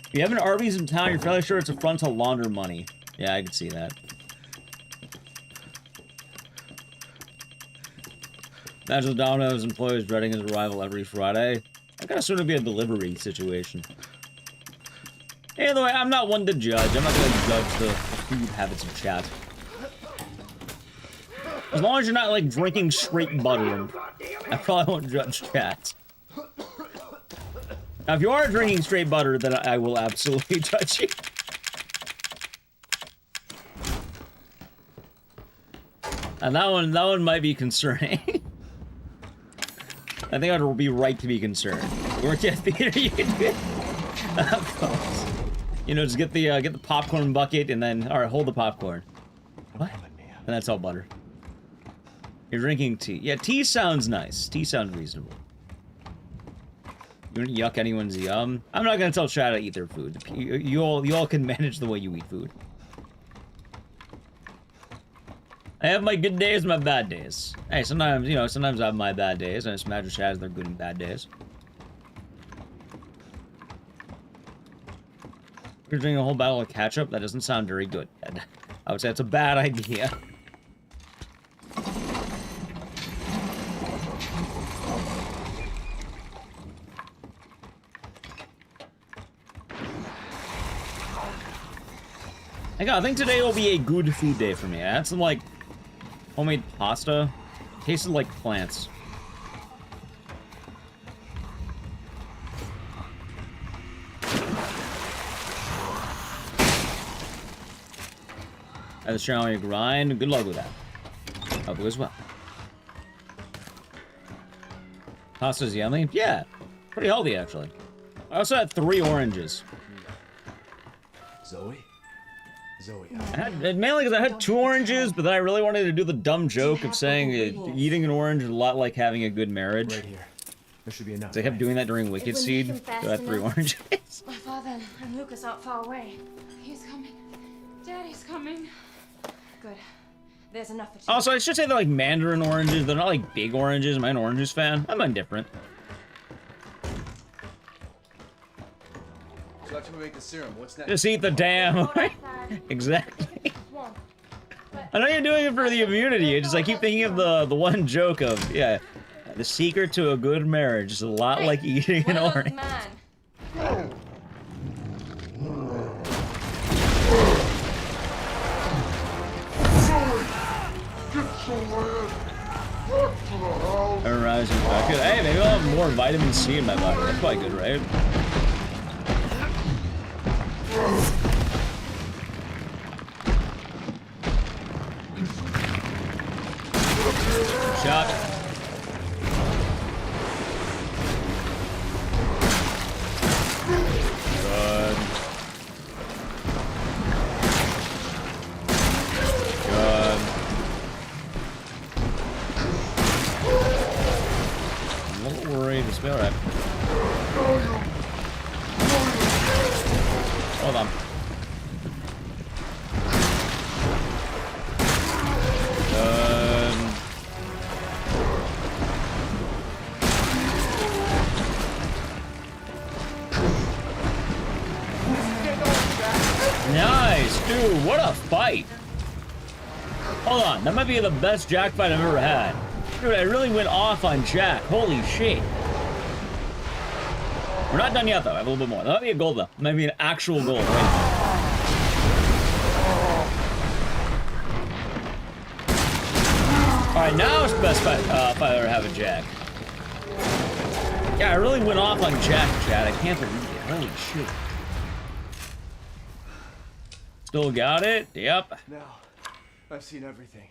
If you have an Arby's in town, you're fairly sure it's a front to launder money. Yeah, I can see that. Imagine the Domino's employees dreading his arrival every Friday. I gotta sort of be a delivery situation. Either way, I'm not one to judge. I'm not gonna judge the food habits of chat. As long as you're not, like, drinking straight butter, I probably won't judge chat. Now, if you are drinking straight butter, then I will absolutely judge you. And that one might be concerning. I think I'd be right to be concerned. Work at theater, you can do it. Of course. You know, just get the popcorn bucket and then, all right, hold the popcorn. What? And that's all butter. You're drinking tea. Yeah, tea sounds nice. Tea sounds reasonable. You don't yuck anyone's yum. I'm not gonna tell chat to eat their food. You all can manage the way you eat food. I have my good days and my bad days. Hey, sometimes, you know, sometimes I have my bad days, and I just imagine chat has their good and bad days. You're drinking a whole bottle of ketchup? That doesn't sound very good. I would say it's a bad idea. I think today will be a good food day for me. I had some, like, homemade pasta. Tasted like plants. I was trying to grind. Good luck with that. Hope it goes well. Pasta's yummy? Yeah. Pretty healthy, actually. I also had 3 oranges. Zoe? I had, mainly because I had 2 oranges, but then I really wanted to do the dumb joke of saying eating an orange is a lot like having a good marriage. Right here. There should be enough. So I kept doing that during Wicked Seed, so I had 3 oranges. My father and Lucas aren't far away. He's coming. Daddy's coming. Good. There's enough for Also, I should say they're like Mandarin oranges. They're not like big oranges. I'm an oranges fan. I'm indifferent. So after we make the serum, what's next? Just eat the damn. Exactly. I know you're doing it for the immunity. It's just I keep thinking of the one joke of, yeah, the secret to a good marriage is a lot like eating an orange. A rising bucket. Hey, maybe I'll have more vitamin C in my body. That's probably good, right? Shot. Good. recovery. Just be alright. Hold on. Nice, dude. What a fight. Hold on. That might be the best Jack fight I've ever had. Dude, I really went off on Jack. Holy shit. We're not done yet, though. I have a little bit more. That might be a goal, though. That might be an actual goal. Right? Alright, now it's the best fight I ever have with Jack. Yeah, I really went off on Jack, Chad. I can't believe it. Holy shit. Still got it? Yep. Now, I've seen everything.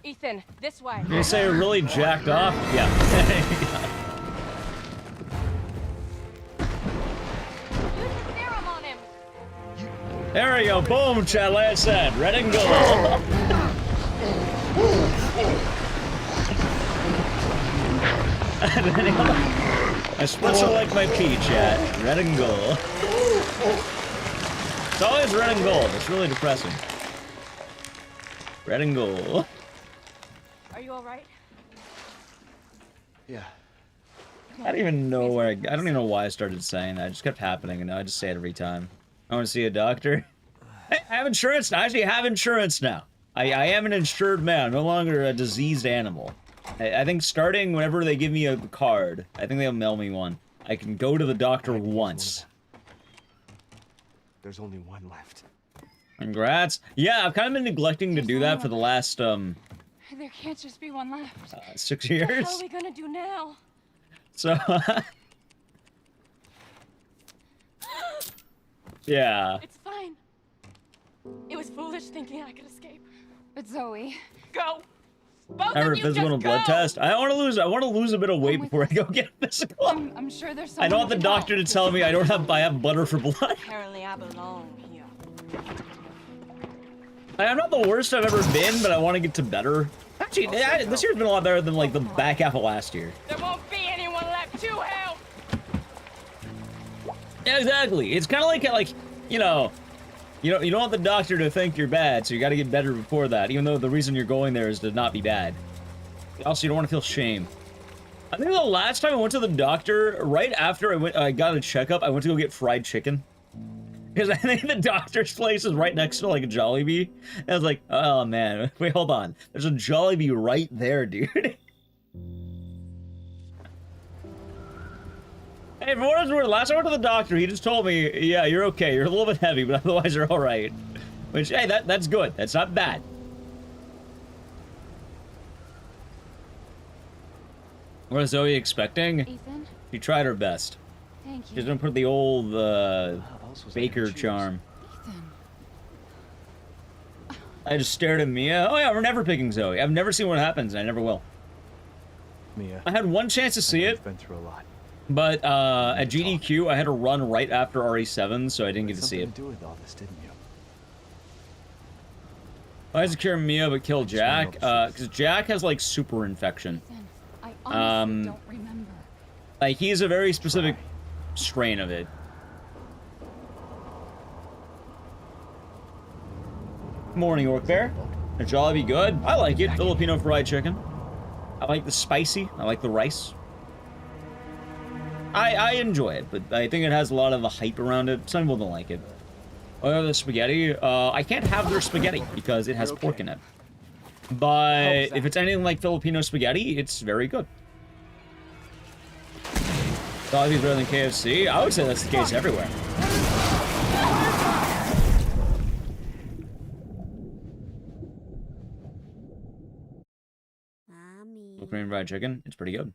Ethan, this way. Did you say you're really jacked off? Yeah. There we go. Boom, Chad. Like I said, red and gold. I especially like my pee, Chad. Red and gold. It's always red and gold. It's really depressing. Red and gold. Are you alright? Yeah. I don't even know where I don't even know why I started saying that. It just kept happening, and now I just say it every time. I want to see a doctor. I have insurance now. I actually have insurance now. I am an insured man, no longer a diseased animal. I think starting whenever they give me a card, I think they'll mail me one. I can go to the doctor once. There's only one left. Congrats. Yeah, I've kind of been neglecting to do that for the last, There can't just be one left. 6 years. What are we gonna do now? So, yeah. It's fine. It was foolish thinking I could escape. But Zoe, go. Both Ever of you physical just blood go. test? I want to lose a bit of weight before I go get physical. I'm sure there's someone I don't want the doctor to tell me I have butter for blood. Apparently I belong here. I'm not the worst I've ever been, but I want to get to better. Actually, this year's been a lot better than like the back half of last year. There won't be anyone left to help. Yeah, exactly. It's kind of like you know, you don't want the doctor to think you're bad, so you got to get better before that. Even though the reason you're going there is to not be bad. Also, you don't want to feel shame. I think the last time I went to the doctor, right after I got a checkup, I went to go get fried chicken. Because I think the doctor's place is right next to like a Jollibee. And I was like, oh man, wait, hold on. There's a Jollibee right there, dude. Hey, for what it's worth, last time I went to the doctor, he just told me, yeah, you're okay. You're a little bit heavy, but otherwise you're all right. Which, hey, that's good. That's not bad. What is Zoe expecting? Ethan? She tried her best. Thank you. She's gonna put the old Baker charm. Ethan. I just stared at Mia. Oh yeah, we're never picking Zoe. I've never seen what happens, and I never will. Mia. I had one chance to see it. Been through a lot. But at GDQ, I had to run right after RE7, so I didn't get to see it. Something to do with all this, didn't you? Why does it cure Mia but kill Jack? Because Jack has like super infection. Ethan, I honestly don't remember. Like he's a very specific strain of it. Morning, Orc Bear. A Jollibee good? I like it. Filipino fried chicken. I like the spicy. I like the rice. I enjoy it, but I think it has a lot of the hype around it. Some people don't like it. Oh, the spaghetti. I can't have their spaghetti because it has pork in it. But if it's anything like Filipino spaghetti, it's very good. Jollibee's better than KFC? I would say that's the case everywhere. Korean fried chicken, it's pretty good.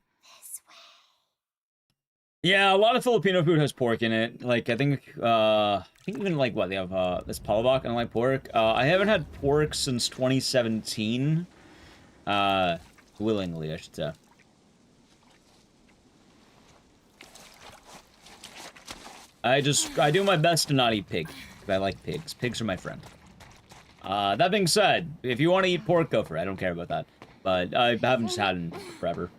Yeah, a lot of Filipino food has pork in it. Like I think even like what they have this palabok. I don't like pork. I haven't had pork since 2017. Willingly, I should say. I do my best to not eat pig. I like pigs. Pigs are my friend. That being said, if you want to eat pork, go for it. I don't care about that. but I haven't just had it forever.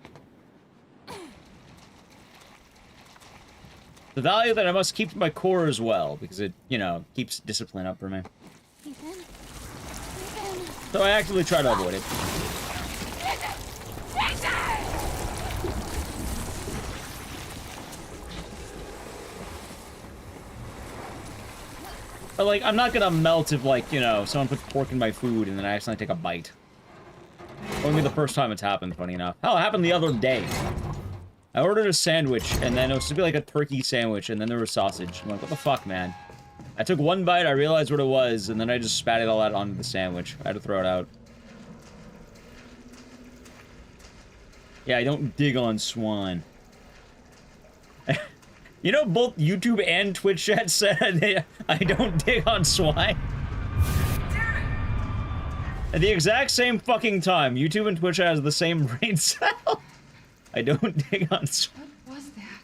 The value that I must keep to my core as well, because it, you know, keeps discipline up for me. So I actively try to avoid it. But, like, I'm not gonna melt if, like, you know, someone puts pork in my food and then I accidentally take a bite. Only the first time it's happened, funny enough. Hell, it happened the other day. I ordered a sandwich, and then it was supposed to be like a turkey sandwich, and then there was sausage. I'm like, what the fuck, man? I took one bite, I realized what it was, and then I just spat it all out onto the sandwich. I had to throw it out. Yeah, I don't dig on swine. You know, both YouTube and Twitch chat said I don't dig on swine. At the exact same fucking time, YouTube and Twitch has the same brain cell. I don't dig on swine. What was that?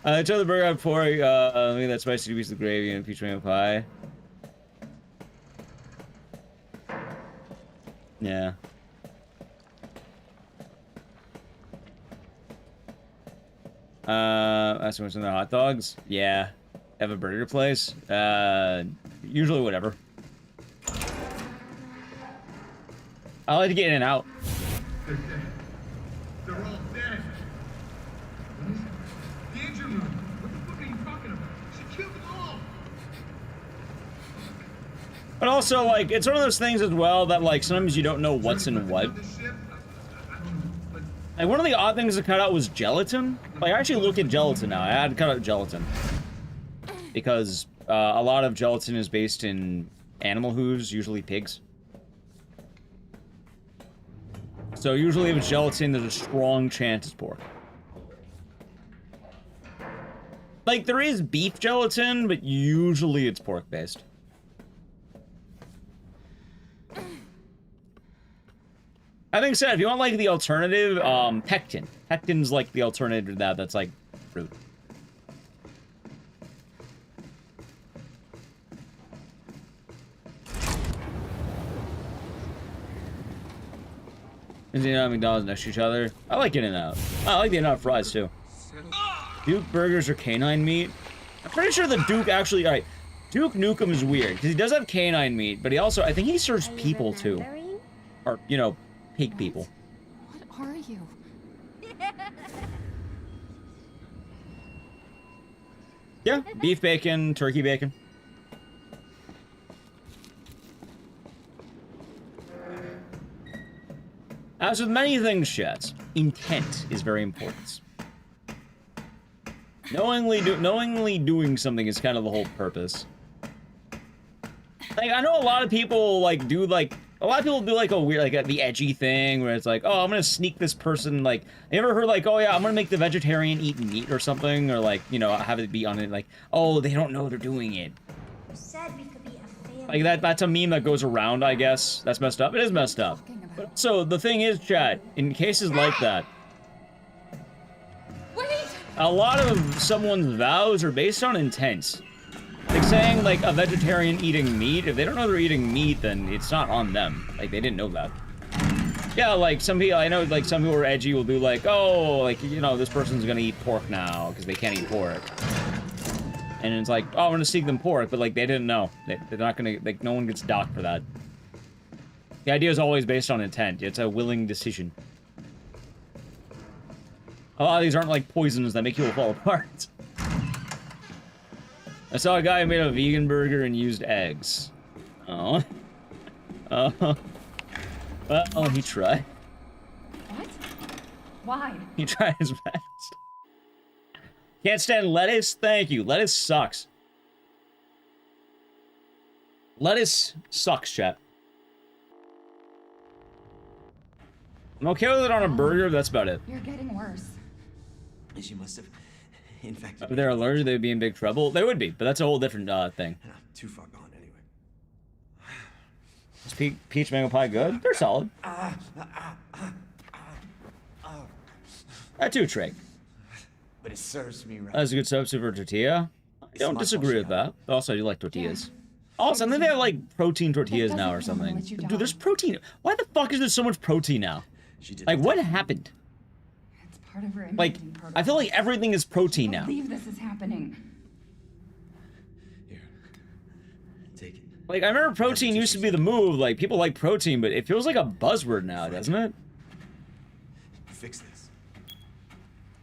I tried the burger out before, maybe that spicy piece of gravy and peach mango pie. Yeah. Asking what's in the hot dogs? Yeah. Have a burger place? Usually whatever. I like to get in and out. They're all dead. The engine room. What the fuck are you talking about? She killed them all. But also, like, it's one of those things as well that, like, sometimes you don't know what's in what. Like, one of the odd things to cut out was gelatin. Like, I actually look at gelatin now. I had to cut out gelatin. Because, a lot of gelatin is based in animal hooves, usually pigs. So usually if it's gelatin, there's a strong chance it's pork. Like, there is beef gelatin, but usually it's pork-based. I think so, if you want, like, the alternative, pectin. Pectin's, like, the alternative to that, that's, like, fruit. Is it McDonald's next to each other? I like In-N-Out. I like the In-N-Out fries, too. Duke burgers are canine meat? I'm pretty sure the Duke actually... Alright, Duke Nukem is weird, because he does have canine meat, but he also... I think he serves people, too. Or, you know, pig people. What are you? Yeah, beef bacon, turkey bacon. As with many things, Chats, intent is very important. Knowingly doing something is kind of the whole purpose. Like, I know a lot of people, like, do, like... A lot of people do, like, a weird, like, the edgy thing, where it's like, oh, I'm gonna sneak this person, like... You ever heard, like, oh, yeah, I'm gonna make the vegetarian eat meat or something? Or, like, you know, have it be on it, like, oh, they don't know they're doing it. You said we could be a family. Like, that's a meme that goes around, I guess. That's messed up. It is messed up. But, so, the thing is, chat, in cases like that... Wait! A lot of someone's vows are based on intent. Like saying, like, a vegetarian eating meat, if they don't know they're eating meat, then it's not on them. Like, they didn't know that. Yeah, like, some people, I know, like, some people are edgy will do, like, oh, like, you know, this person's gonna eat pork now, because they can't eat pork. And it's like, oh, I'm gonna sneak them pork, but, like, they didn't know. They're not gonna, like, no one gets docked for that. The idea is always based on intent. It's a willing decision. A lot of these aren't, like, poisons that make people fall apart. I saw a guy who made a vegan burger and used eggs. Oh. Oh. Well, he tried. What? Why? He tried his best. Can't stand lettuce? Thank you. Lettuce sucks. Lettuce sucks, chat. I'm okay with it on a burger, that's about it. You're getting worse. She must have infected. If they're allergic, they'd be in big trouble. They would be, but that's a whole different thing. Too far gone, anyway. Is peach mango pie good? They're solid. That too, Trey. But it serves me right. That's a good substitute for tortilla. I don't disagree with that. Also, I do like tortillas. Also, I think they have like protein tortillas now or something. Dude, there's protein. Why the fuck is there so much protein now? Like, what happened? It's part of her Like, I feel like everything is protein now. I believe this is happening. Take it. Like, I remember protein used to be the move. Like, people like protein, but it feels like a buzzword now, doesn't it? Fix this.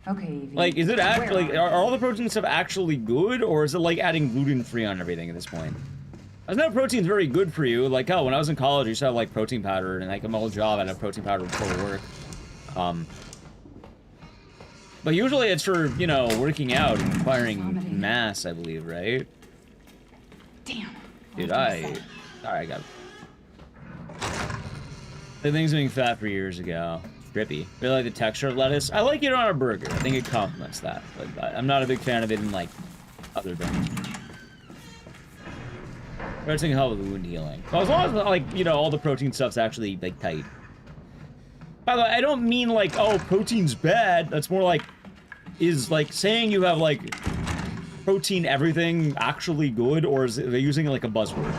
Okay, Evie. Like, is it actually, like, are all the protein stuff actually good, or is it like adding gluten-free on everything at this point? I know protein's very good for you. Like, oh, when I was in college, I used to have like protein powder, and like my whole job, I'd have protein powder before work. But usually it's for, you know, working out and acquiring mass, I believe, right? Damn. Dude, alright, I got it. The thing's being fat for years ago. Drippy. Really like the texture of lettuce. I like it on a burger. I think it complements that. But I'm not a big fan of it in, like, other things. Protein help with wound healing. Well, as long as, like, you know, all the protein stuff's actually, like, tight. By the way, I don't mean, like, oh, protein's bad. That's more like, is, like, saying you have, like, protein everything actually good, or is it, they're using, like, a buzzword?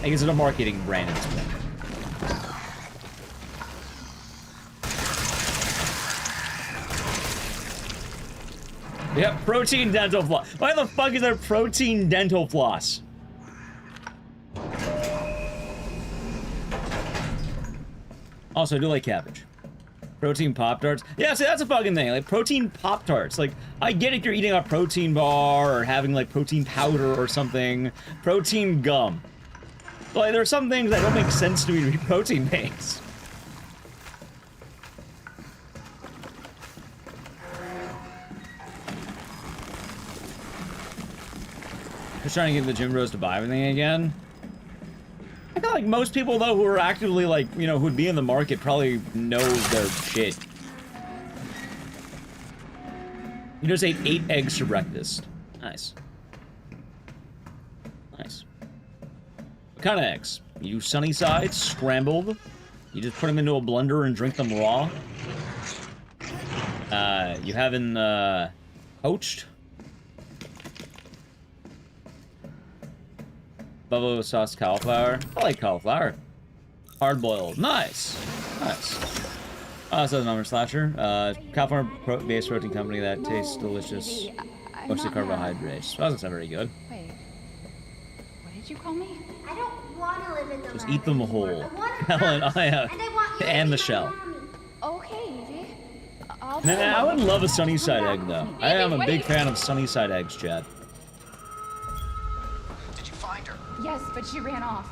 Like, is it a marketing brand at this point? Yeah, protein dental floss. Why the fuck is there protein dental floss? Also, I do like cabbage. Protein Pop-Tarts. Yeah, see, that's a fucking thing. Like, protein Pop-Tarts. Like, I get if you're eating a protein bar or having, like, protein powder or something. Protein gum. But, like, there are some things that don't make sense to me to be protein-based. Just trying to get the gym bros to buy everything again. I feel like most people, though, who are actively, like, you know, who'd be in the market probably know their shit. You just ate 8 eggs for breakfast. Nice. Nice. What kind of eggs? You do sunny sides, scrambled. You just put them into a blender and drink them raw. You having, poached? Buffalo sauce cauliflower. I like cauliflower. Hard boiled. Nice. Nice. Oh, that's a number slasher. California-based protein company that tastes delicious. Mostly carbohydrates. That doesn't sound very good. Wait. What did you call me? I don't want to live in the Just eat them whole. Helen, and the shell. Okay, Evie. I'll Nah, I would love a sunny side egg, though. I am a big fan of sunny side eggs, Chad. Yes, but she ran off.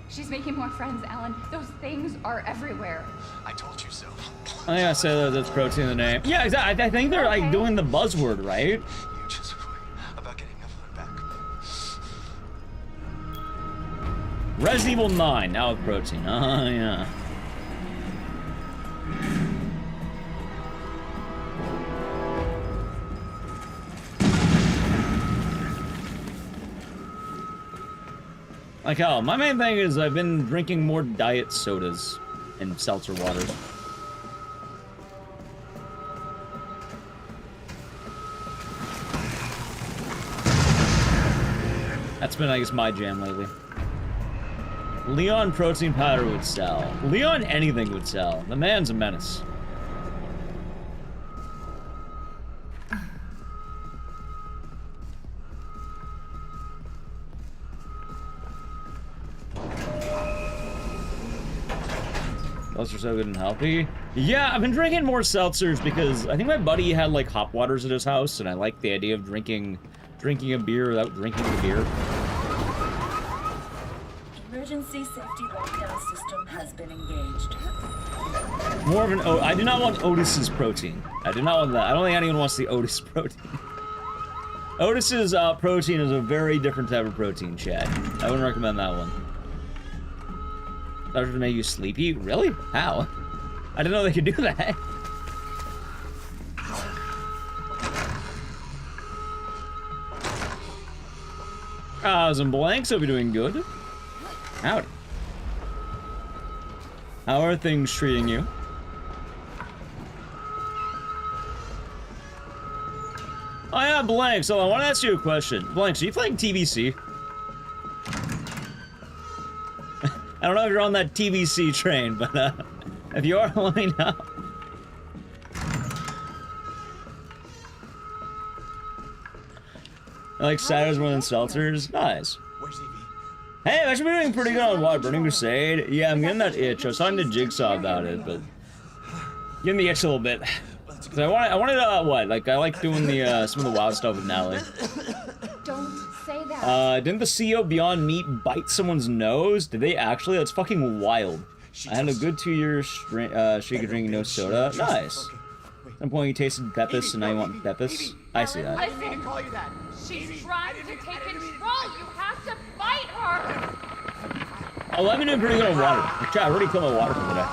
She's making more friends, Alan. Those things are everywhere. I told you so. I think I said that's protein in the name. Yeah, exactly. I think they're like doing the buzzword, right? You just worry about getting Evelyn back. Resident Evil 9, now with protein. Oh, yeah. Like, oh, my main thing is I've been drinking more diet sodas and seltzer waters. That's been, I guess, my jam lately. Leon protein powder would sell. Leon anything would sell. The man's a menace. Those are so good and healthy. Yeah, I've been drinking more seltzers because I think my buddy had like hop waters at his house, and I like the idea of drinking a beer without drinking the beer. Emergency safety lockdown system has been engaged. More of an I do not want Otis's protein. I do not want that. I don't think anyone wants the Otis protein. Otis's protein is a very different type of protein, Chad. I wouldn't recommend that one. Started to make you sleepy? Really? How? I didn't know they could do that. Some blanks, hope you're doing good. Howdy. How are things treating you? Oh yeah, Blanks. So I want to ask you a question. Blanks, are you playing TVC? don't know if you're on that TBC train, but if you are, let me know. I like ciders more than seltzers. Nice. Where's Evie? Hey, I've actually been doing pretty good on Water Burning Crusade. Yeah, I'm getting that itch. I was talking to Jigsaw about it, but getting the itch a little bit. Cause I wanted what? Like, I like doing the some of the wild stuff with Natalie. Don't say that. Didn't the CEO Beyond Meat bite someone's nose? Did they actually? That's fucking wild. I had a good 2 years streak of drinking no soda. Nice. At some point you tasted Beppis and now you want Beppis. I see that. Listen, she's trying to take control. You have to fight her. Oh, I've been doing pretty good on water. Chat, I already killed my water for today.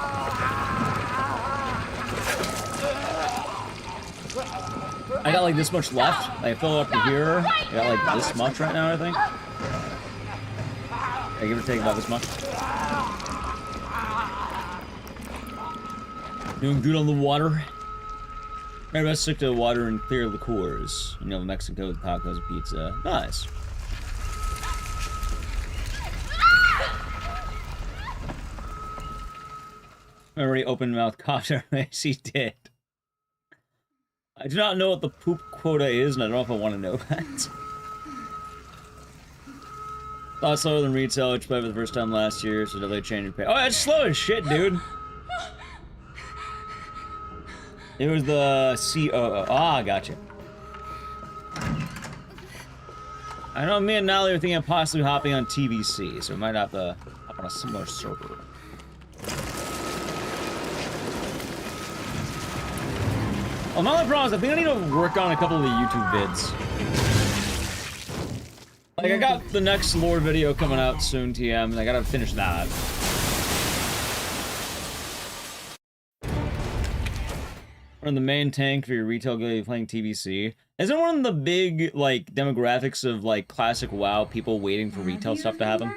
I got like this much left. I fill it up to here. I got like this much right now, I think. I give or take about this much. Doing good on the water. Maybe I stick to water and clear liqueurs. You know, Mexico with tacos and pizza. Nice. I already open mouth coughed. Yes, he did. I do not know what the poop quota is, and I don't know if I want to know that. A lot slower than retail, which played for the first time last year, so definitely changed your pay. Oh, it's slow as shit, dude. It was the COO. Ah, gotcha. I know me and Natalie are thinking of possibly hopping on TBC, so we might have to hop on a similar server. Well, my only problem is I think I need to work on a couple of the YouTube vids. Like, I got the next lore video coming out soon, TM, and I gotta finish that. Run the main tank for your retail guild playing TBC. Isn't one of the big, like, demographics of, like, classic WoW people waiting for retail stuff to happen?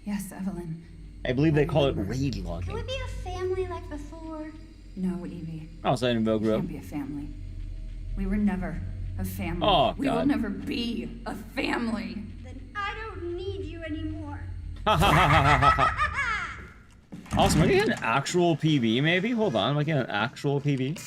Yes, Evelyn. I believe they call it raid logging. Can we be a family like before? No, Evie. Oh, so I didn't We can't be a family. We were never a family. Oh, we will God. never be a family. Then I don't need you anymore. Ha ha ha ha ha ha. Awesome, am I getting an actual PB maybe? Hold on, am I getting an actual PB?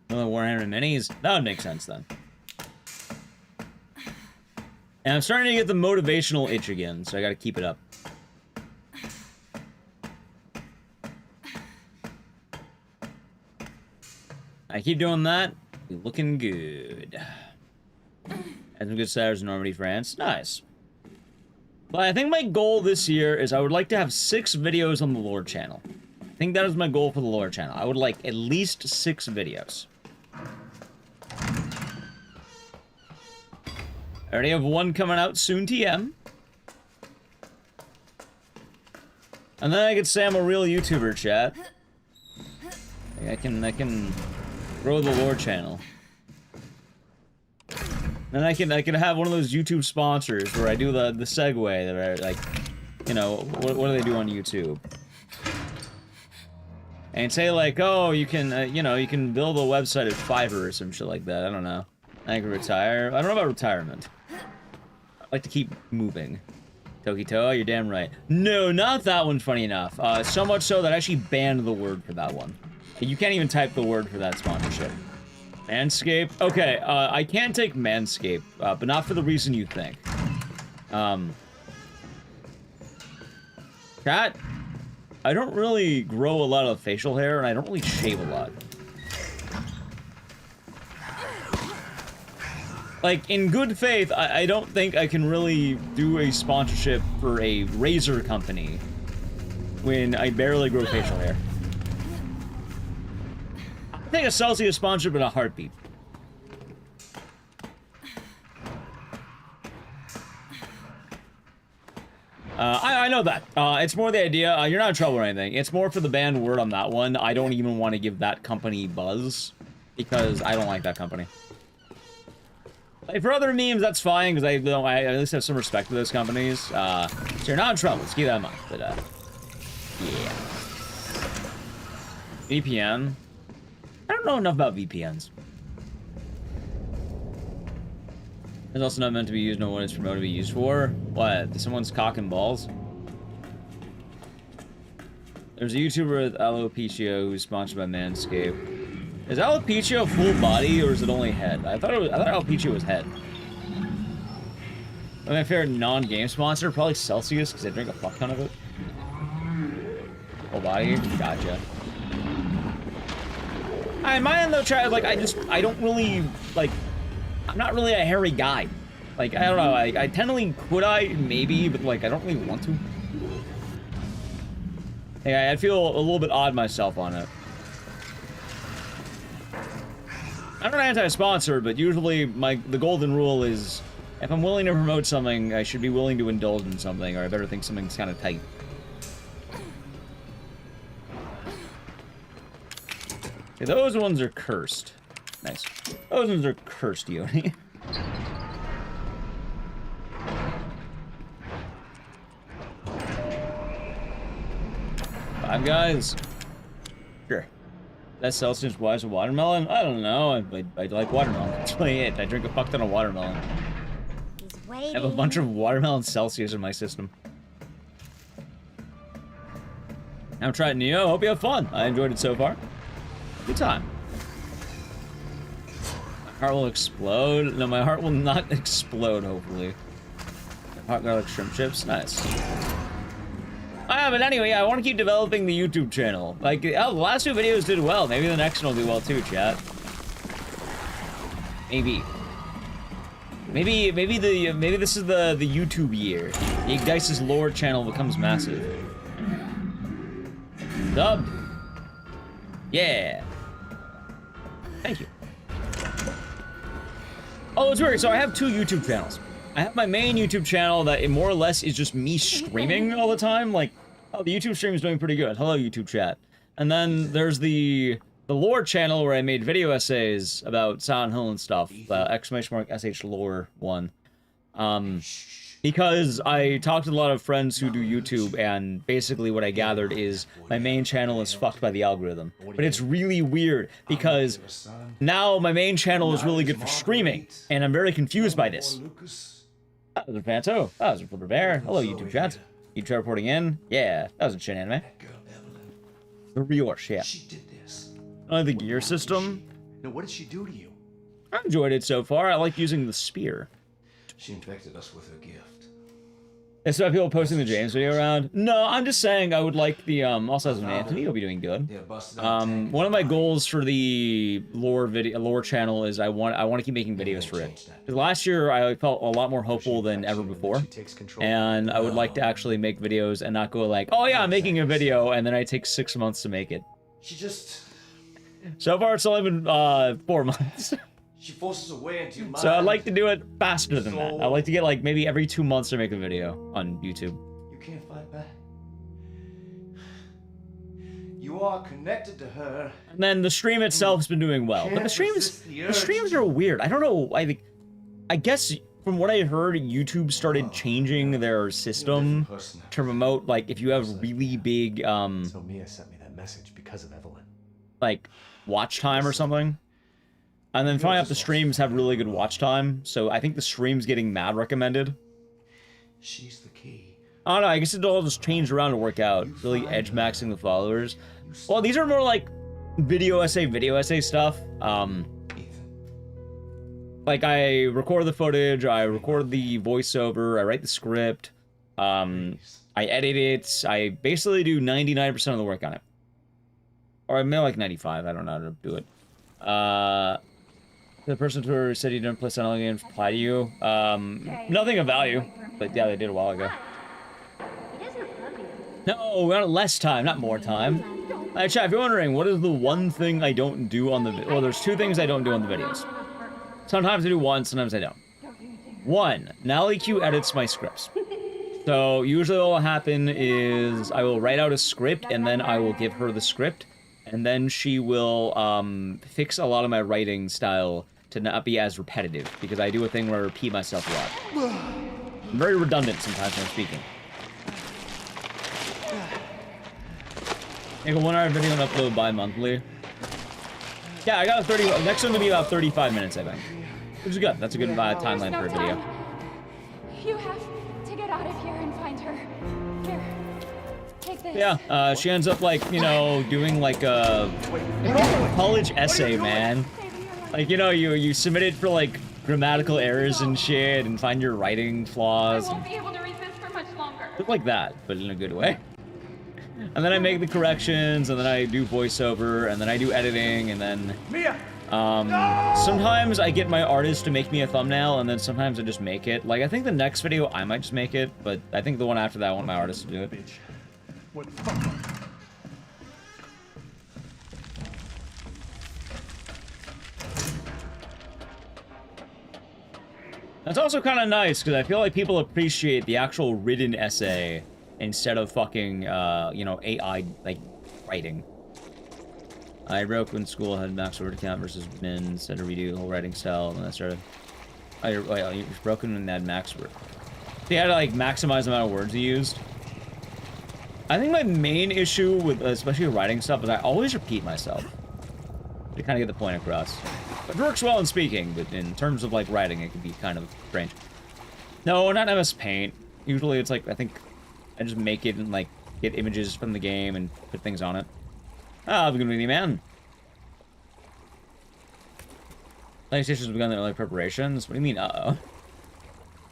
Another Warhammer Minis? That would make sense then. And I'm starting to get the motivational itch again, so I gotta keep it up. I keep doing that. Be looking good. Had some good Saturdays in Normandy, France. Nice. But I think my goal this year is I would like to have 6 videos on the lore channel. I think that is my goal for the lore channel. I would like at least 6 videos. I already have one coming out soon, TM. And then I could say I'm a real YouTuber, chat. I can grow the lore channel. And I can have one of those YouTube sponsors where I do the segue that are like, you know, what do they do on YouTube? And say like, oh, you can, you know, you can build a website at Fiverr or some shit like that. I don't know. I can retire. I don't know about retirement. I like to keep moving. Tokito, you're damn right. No, not that one, funny enough. So much so that I actually banned the word for that one. You can't even type the word for that sponsorship. Manscape? Okay, I can take Manscape, but not for the reason you think. Cat, I don't really grow a lot of facial hair, and I don't really shave a lot. Like, in good faith, I don't think I can really do a sponsorship for a razor company when I barely grow facial hair. I think a Celsius sponsorship in a heartbeat. I know that. It's more the idea. You're not in trouble or anything. It's more for the banned word on that one. I don't even want to give that company buzz because I don't like that company. Like, for other memes, that's fine because I at least have some respect for those companies. So you're not in trouble. Let's keep that in mind. But yeah. VPN? I don't know enough about VPNs. It's also not meant to be used, no one it's promoted to be used for. What? Someone's cock and balls? There's a YouTuber with Alopecia who's sponsored by Manscaped. Is Alopecia full body or is it only head? I thought Alopecia was head. My favorite non-game sponsor, probably Celsius, because I drink a fuck ton of it. Full body? Gotcha. In my end though, like, I don't really, like, I'm not really a hairy guy. Like, I don't know, I tend to lean, could I? Maybe, but like, I don't really want to. Yeah, I feel a little bit odd myself on it. I'm not anti-sponsor, but usually the golden rule is, if I'm willing to promote something, I should be willing to indulge in something, or I better think something's kind of tight. Okay, those ones are cursed. Nice. Those ones are cursed, Yoni. Five Guys? Sure. That's Celsius wise a watermelon? I don't know. I like watermelon. That's really it. I drink a fuck ton of watermelon. I have a bunch of watermelon Celsius in my system. I'm trying Neo. Hope you have fun. I enjoyed it so far. Good time. My heart will explode. No, my heart will not explode, hopefully. Hot garlic shrimp chips. Nice. But anyway, I want to keep developing the YouTube channel. Like, the last two videos did well. Maybe the next one will do well too, chat. Maybe. Maybe this is the YouTube year. The Ecdycis lore channel becomes massive. Dubbed. Yeah. Thank you. Oh, it's weird. So I have two YouTube channels. I have my main YouTube channel that it more or less is just me streaming all the time. Like, oh, the YouTube stream is doing pretty good. Hello, YouTube chat. And then there's the lore channel where I made video essays about Silent Hill and stuff. !SH lore 1. Because I talked to a lot of friends who do YouTube, and basically what I gathered is my main channel is fucked by the algorithm. But it's really weird, because now my main channel is really good for streaming, and I'm very confused by this. That was a Fanto. That was a Flipper Bear. Hello, YouTube chat. You try reporting in? Yeah, that was a Chin Anime. The Rioche, yeah. She did this. The gear system. Now, what did she do to you? I enjoyed it so far. I like using the spear. She infected us with her gift. Is there people posting the James video around? No, I'm just saying I would like the, also as an Anthony, he'll be doing good. One of my goals for the lore channel is I want to keep making videos for it. Because last year I felt a lot more hopeful than ever before. And I would like to actually make videos and not go like, oh yeah, I'm making a video, and then I take 6 months to make it. So far it's only been 4 months. She forces her way into your mind. So I'd like to do it faster than that. I'd like to get like maybe every 2 months to make a video on YouTube. You can't fight back. You are connected to her. And then the stream itself has been doing well. But the streams are weird. I don't know. I guess from what I heard, YouTube started changing their system to promote, like, if you have really big So Mia sent me that message because of Evelyn. Like watch time or something. And then finding out the streams have really good watch time, so I think the stream's getting mad recommended. She's the key. I don't know, I guess it all just changed around to work out. Really edge maxing the followers. Well, these are more like video essay stuff. Like I record the footage, I record the voiceover, I write the script, I edit it, I basically do 99% of the work on it. Or I may like 95, I don't know how to do it. The person who said you didn't play Silent Hill games reply to you. Nothing of value, but yeah, they did a while ago. No, we want less time, not more time. Chat, if you're wondering, what is the one thing I don't do on the well, there's two things I don't do on the videos. Sometimes I do one, sometimes I don't. One, Nally Q edits my scripts. So usually what will happen is I will write out a script and then I will give her the script. And then she will fix a lot of my writing style to not be as repetitive, because I do a thing where I repeat myself a lot. I'm very redundant sometimes when I'm speaking. Make a 1 hour video and upload bi-monthly. Yeah, I got a 30, next one will be about 35 minutes, I think. Which is good. That's a good timeline for a video. You have to get out of here and find her. Here, take this. Yeah, she ends up like, you know, doing like a college essay, man. Like, you know, you submit it for like grammatical errors and shit and find your writing flaws. I won't be able to read this for much longer. Look like that, but in a good way. And then I make the corrections, and then I do voiceover, and then I do editing, and then... sometimes I get my artist to make me a thumbnail, and then sometimes I just make it. Like, I think the next video, I might just make it, but I think the one after that, I want my artist to do it. What the fuck? That's also kind of nice, because I feel like people appreciate the actual written essay instead of fucking, you know, AI, like, writing. I broke when school had max word count versus min, instead of redo the whole writing style, and I started... Oh, wait, you broken when they had max word. They had to, like, maximize the amount of words you used. I think my main issue with, especially writing stuff, is I always repeat myself. To kind of get the point across. It works well in speaking, but in terms of, like, writing, it can be kind of strange. No, not MS Paint. Usually it's like, I think... I just make it and, like, get images from the game and put things on it. Ah, have a good meeting, man. PlayStation's begun their early preparations. What do you mean, uh-oh?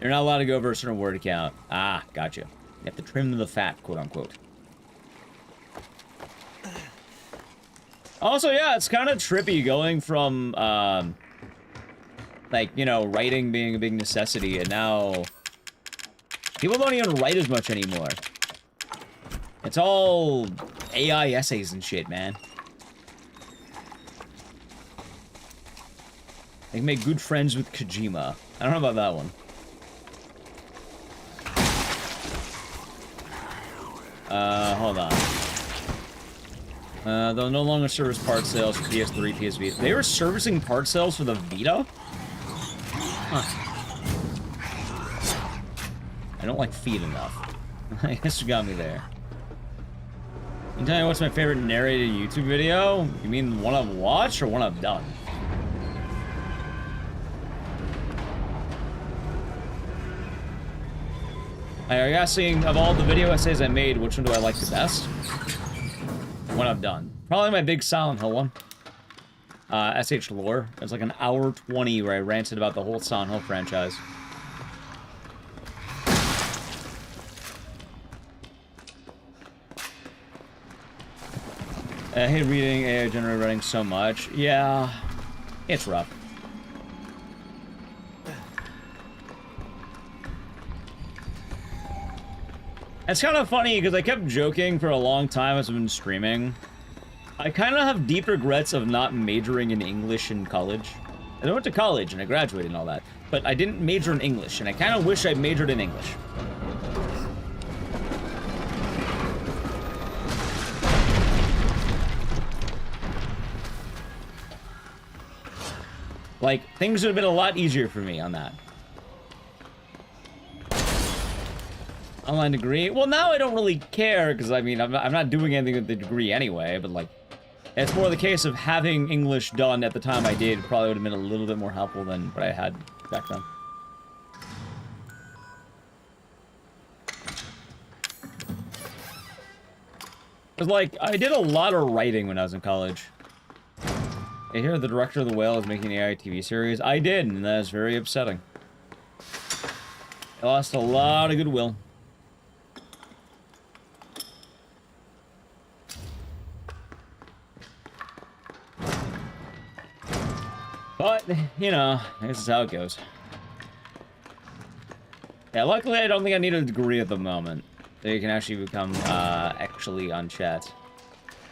You're not allowed to go over a certain word count. Ah, gotcha. You have to trim the fat, quote-unquote. Also, yeah, it's kind of trippy going from, like, you know, writing being a big necessity, and now... people don't even write as much anymore. It's all AI essays and shit, man. They can make good friends with Kojima. I don't know about that one. Hold on. They'll no longer service part sales for PS3, PS Vita. They were servicing part sales for the Vita? Huh. I don't like feed enough. I guess you got me there. You can tell me what's my favorite narrated YouTube video? You mean one I've watched or one I've done? I guess seeing of all the video essays I made, which one do I like the best? One I've done. Probably my big Silent Hill one. SH Lore. It's like an hour 20 where I ranted about the whole Silent Hill franchise. I hate reading AI generated writing so much. Yeah, it's rough. It's kind of funny because I kept joking for a long time as I've been streaming. I kind of have deep regrets of not majoring in English in college. I went to college and I graduated and all that, but I didn't major in English, and I kind of wish I majored in English. Like, things would have been a lot easier for me on that. Online degree? Well, now I don't really care, because, I mean, I'm not doing anything with the degree anyway, but, like, it's more the case of having English done at the time I did probably would have been a little bit more helpful than what I had back then. Because, like, I did a lot of writing when I was in college. I hear the director of The Whale is making an AI TV series. I did, and that is very upsetting. I lost a lot of goodwill. But, you know, this is how it goes. Yeah, luckily I don't think I need a degree at the moment. So you can actually become, actually on chat.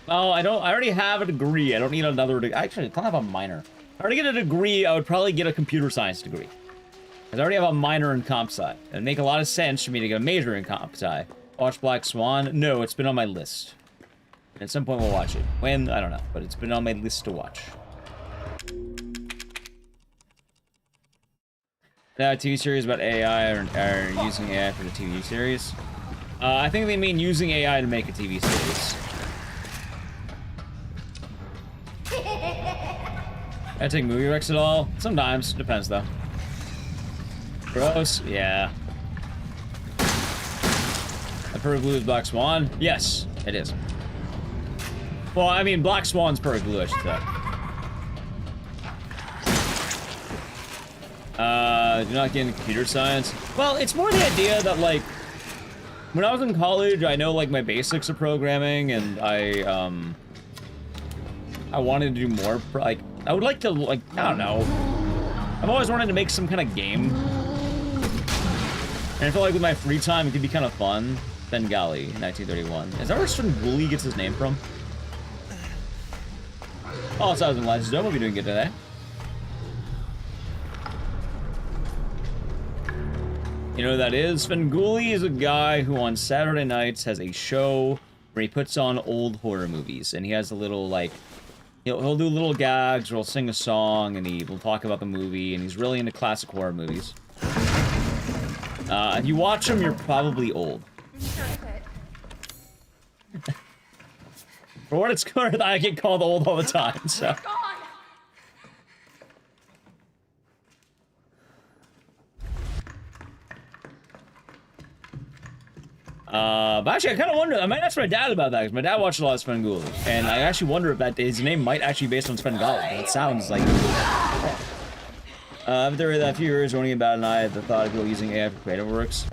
Oh, I already have a degree. I don't need another degree. Actually, I can't have a minor. If I already get a degree, I would probably get a computer science degree. Because I already have a minor in comp sci. It'd make a lot of sense for me to get a major in comp sci. Watch Black Swan? No, it's been on my list. At some point we'll watch it. When? I don't know. But it's been on my list to watch. TV series about AI or using AI for the TV series. I think they mean using AI to make a TV series. I take movie recs at all? Sometimes. Depends, though. Gross? Yeah. A Perfect Blue is Black Swan? Yes, it is. Well, I mean, Black Swan's Perfect Blue, I should say. Do not get into computer science. Well, it's more the idea that, like, when I was in college, I know, like, my basics of programming, and I wanted to do more, like, I would like to, like, I don't know. I've always wanted to make some kind of game. And I feel like with my free time, it could be kind of fun. Bengali, 1931. Is that where Svengoolie gets his name from? Oh, so I was in Legends. We'll be doing good today. You know who that is? Svengoolie is a guy who on Saturday nights has a show where he puts on old horror movies. And he has a little, like, he'll do little gags, or he'll sing a song, and he will talk about the movie, and he's really into classic horror movies. If you watch him, you're probably old. For what it's worth, I get called old all the time, so. But actually, I kind of wonder, I might ask my dad about that, because my dad watched a lot of Svengoolie, and I actually wonder if that his name might actually be based on Svengali. It sounds like... After a few years learning about it, and I had the thought of people using AI for creative works.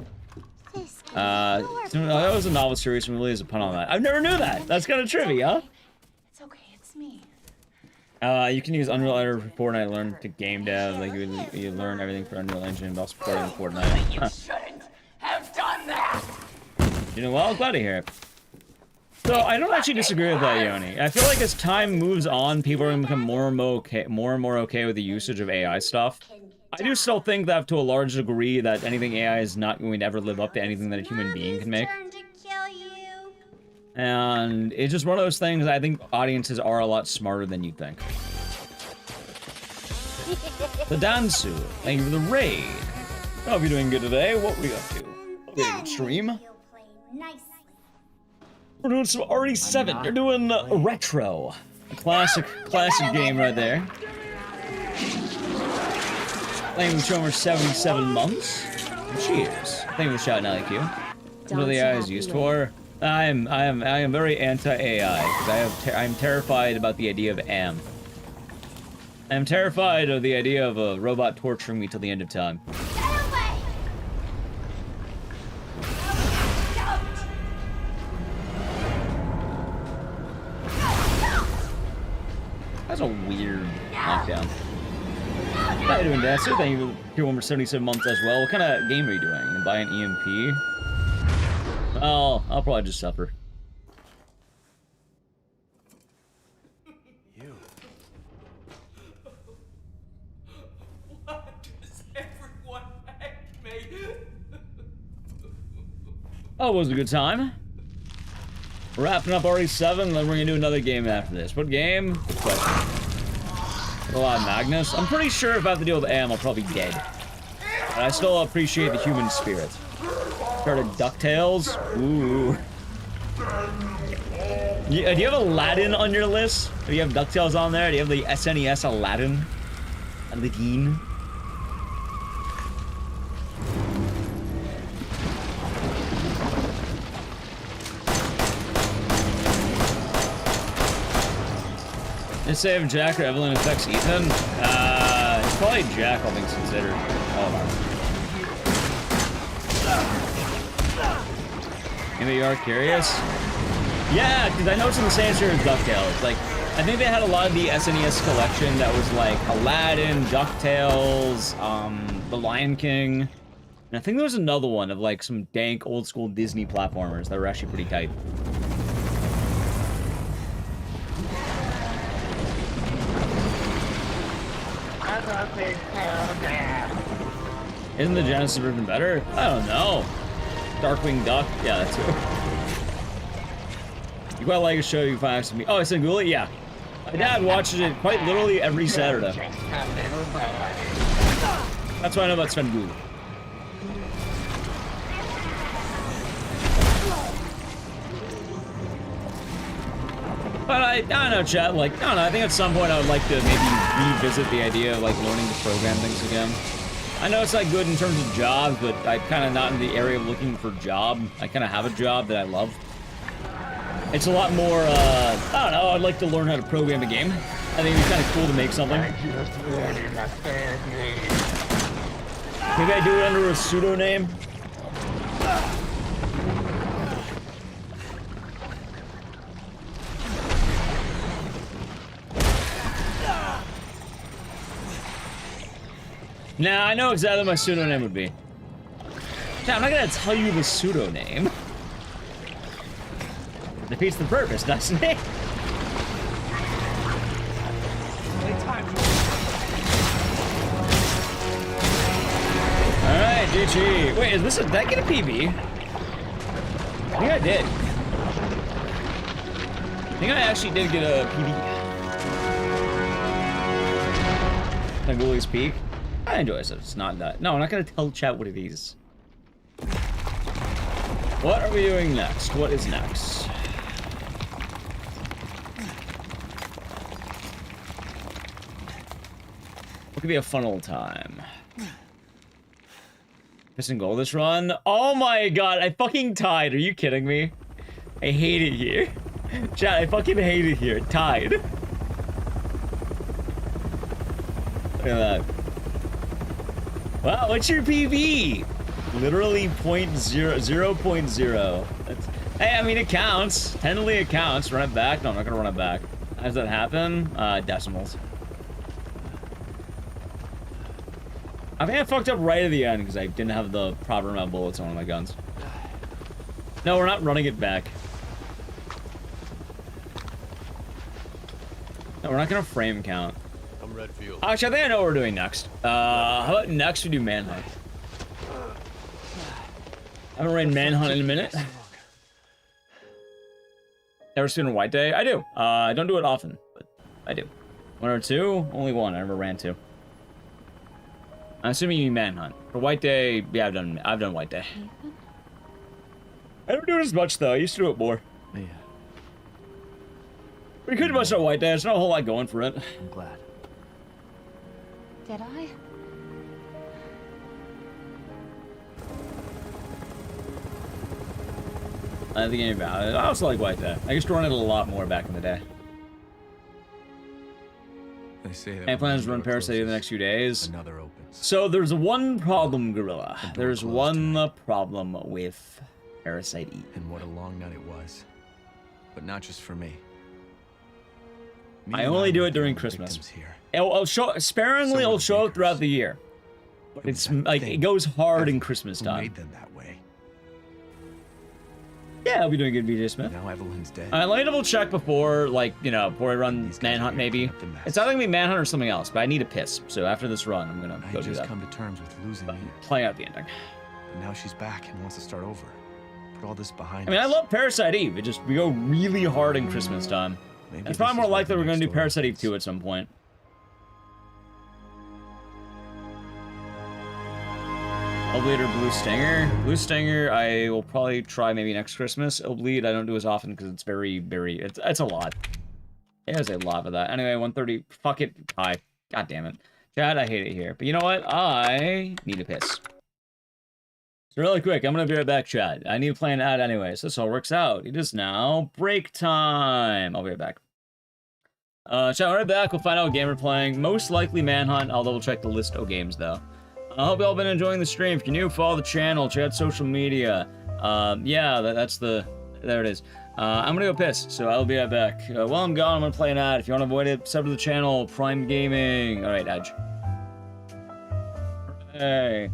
That was a novel series, and really is a pun on that. I never knew that! That's kind of trivia. It's okay, it's me. You can use Unreal Editor for Fortnite, learn to game dev, like you learn everything for Unreal Engine, but also supporting Fortnite. You shouldn't have done that! You know, well, glad to hear it. So, I don't actually disagree with that, Yoni. I feel like as time moves on, people are going to become more and more okay with the usage of AI stuff. I do still think that to a large degree that anything AI is not going to ever live up to anything that a human being can make. And it's just one of those things I think audiences are a lot smarter than you think. The Dansu, thank you for the raid. I hope you're doing good today. What we up to? Okay, good stream. We're doing some RE7. You're doing Retro. A classic game right there. Playing the show for 77 months. Cheers. Thank you for shouting out, IQ. That's what the AI is used for. I am very anti-AI because I'm terrified about the idea of AM. I'm terrified of the idea of a robot torturing me till the end of time. That's a weird knockdown. How you doing, Dancer? Thank you for here for 77 months as well. What kind of game are you doing? You buy an EMP? Oh, I'll probably just suffer. You. Why does everyone hate me? Oh, it was a good time. We're wrapping up RE7, then we're gonna do another game after this. What game? Good question. A lot of Magnus. I'm pretty sure if I have to deal with AM, I'll probably be dead. But I still appreciate the human spirit. Started DuckTales. Ooh. Do you have Aladdin on your list? Do you have DuckTales on there? Do you have the SNES Aladdin? Aladdin? Let's say if Jack or Evelyn affects Ethan. It's probably Jack, all things considered. Maybe you are curious? Yeah, because I know it's in the same series as DuckTales. Like, I think they had a lot of the SNES collection that was like Aladdin, DuckTales, The Lion King. And I think there was another one of like some dank old school Disney platformers that were actually pretty tight. Isn't the Genesis version better? I don't know. Darkwing Duck? Yeah, that's it. You quite like a show you find to me. Oh, it's Svengoolie? Yeah. My dad watches it quite literally every Saturday. That's what I know about Svengoolie. But I don't know, chat, like, I don't know, I think at some point I would like to maybe revisit the idea of, like, learning to program things again. I know it's, like, good in terms of jobs, but I'm kind of not in the area of looking for a job. I kind of have a job that I love. It's a lot more, I don't know, I'd like to learn how to program a game. I think it'd be kind of cool to make something. Maybe I do it under a pseudonym. Nah, I know exactly what my pseudonym would be. Nah, I'm not gonna tell you the pseudonym. Defeats the purpose, doesn't it? Alright, GG. Wait, did I get a PB? I think I did. I think I actually did get a PB. Ghoulies Peak. I enjoy it, so it's not that. No, I'm not gonna tell chat what it is. What are we doing next? What is next? What could be a fun old time? Missing goal this run? Oh my god, I fucking tied. Are you kidding me? I hate it here. Chat, I fucking hate it here. Tied. Look at that. Wow, what's your PB? Literally 0.0. Hey, I mean, it counts. Technically, it counts. Run it back. No, I'm not gonna run it back. How does that happen? Decimals. I think I fucked up right at the end because I didn't have the proper amount of bullets on one of my guns. No, we're not running it back. No, we're not gonna frame count. I'm red field. Actually, I think I know what we're doing next. How about next we do Manhunt? I haven't ran Manhunt in a minute. Ever seen a White Day? I do. I don't do it often, but I do. One or two? Only one. I never ran two. I'm assuming you mean Manhunt. For White Day, yeah, I've done White Day. I don't do it as much though. I used to do it more. Yeah. We could do much on White Day. There's not a whole lot going for it. I'm glad. Did I? I think any about it. I also like White Day. I used to run it a lot more back in the day. They say that. And plans to run Parasite in the next few days. Another opens. So there's one problem, Gorilla. There's one problem with Parasite Eve. And what a long night it was. But not just for me. I only do it during Christmas. I'll show sparingly. I'll show up throughout the year. But it's like it goes hard in Christmas time. Made them that way. Yeah, I'll be doing good, BJ Smith. Now Evelyn's dead. Let me double check before, like, you know, before I run Manhunt, maybe. It's either gonna be Manhunt or something else, but I need a piss. So after this run, I'm gonna go do that. I just come to terms with losing you. Play out the ending. But now she's back and wants to start over. Put all this behind us. I mean, I love Parasite Eve. It just, we go really hard in Christmas time. It's probably more likely we're gonna do Parasite Eve 2 at some point. Illbleed or Blue Stinger? Blue Stinger, I will probably try maybe next Christmas. Illbleed, I don't do as often because it's very, it's a lot. There's a lot of that. Anyway, 130, fuck it. Hi. God damn it. Chad, I hate it here. But you know what? I need a piss. So really quick, I'm gonna be right back, Chad. I need to play an ad anyway, so this all works out. It is now break time. I'll be right back. Chad, right back. We'll find out what game we're playing. Most likely Manhunt. I'll double check the list of games though. I hope y'all been enjoying the stream. If you're new, follow the channel, check out social media. Yeah, that's the... There it is. I'm gonna go piss, so I'll be right back. While I'm gone, I'm gonna play an ad. If you want to avoid it, sub to the channel, Prime Gaming. Alright, Edge. Hey.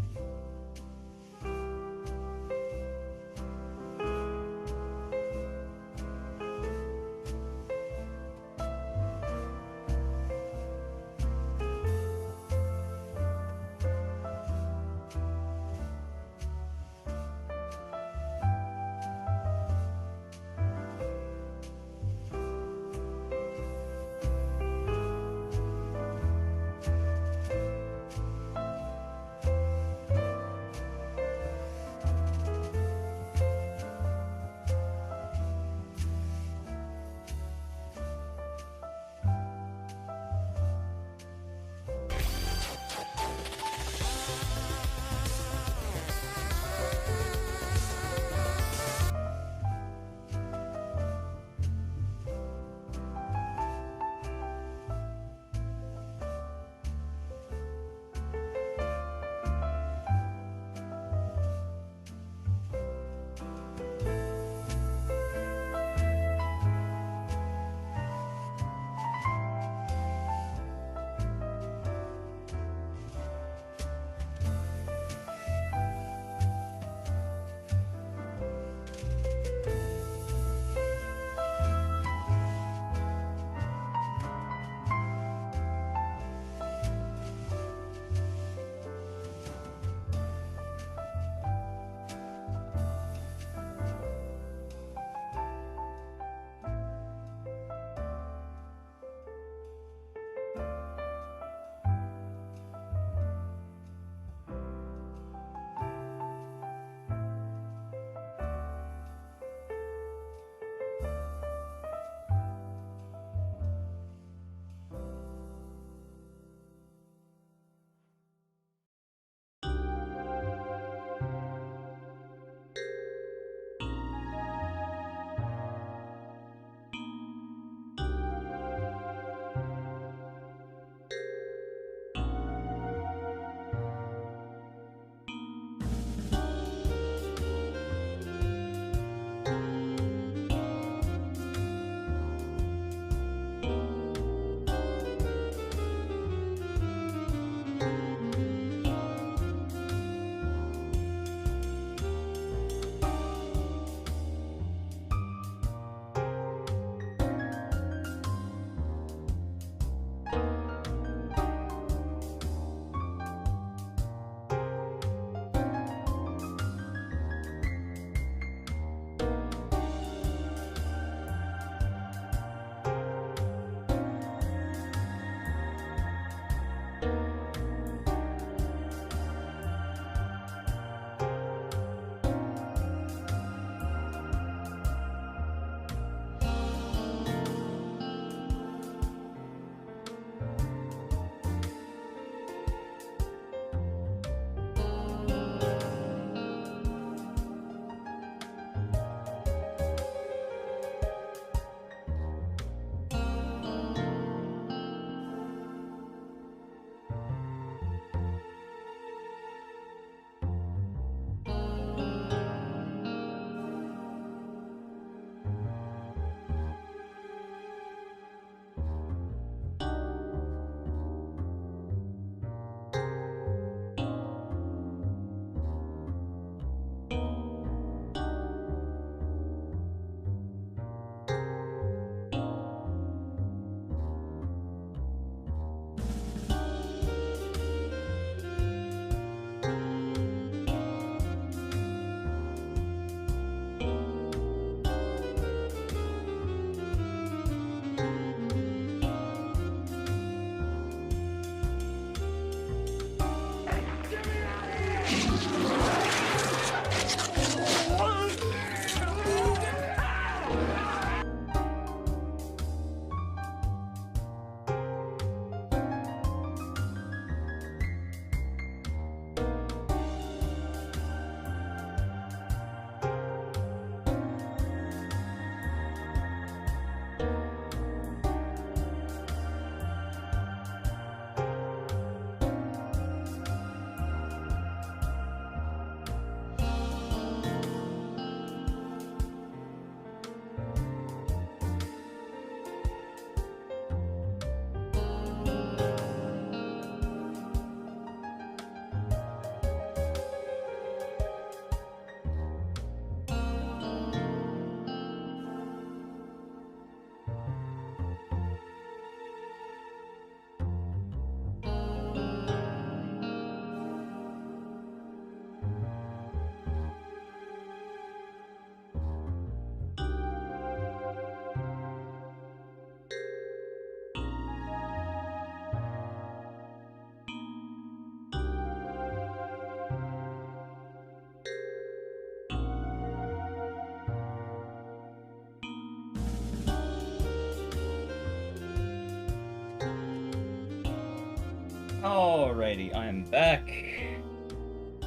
Alrighty, I am back.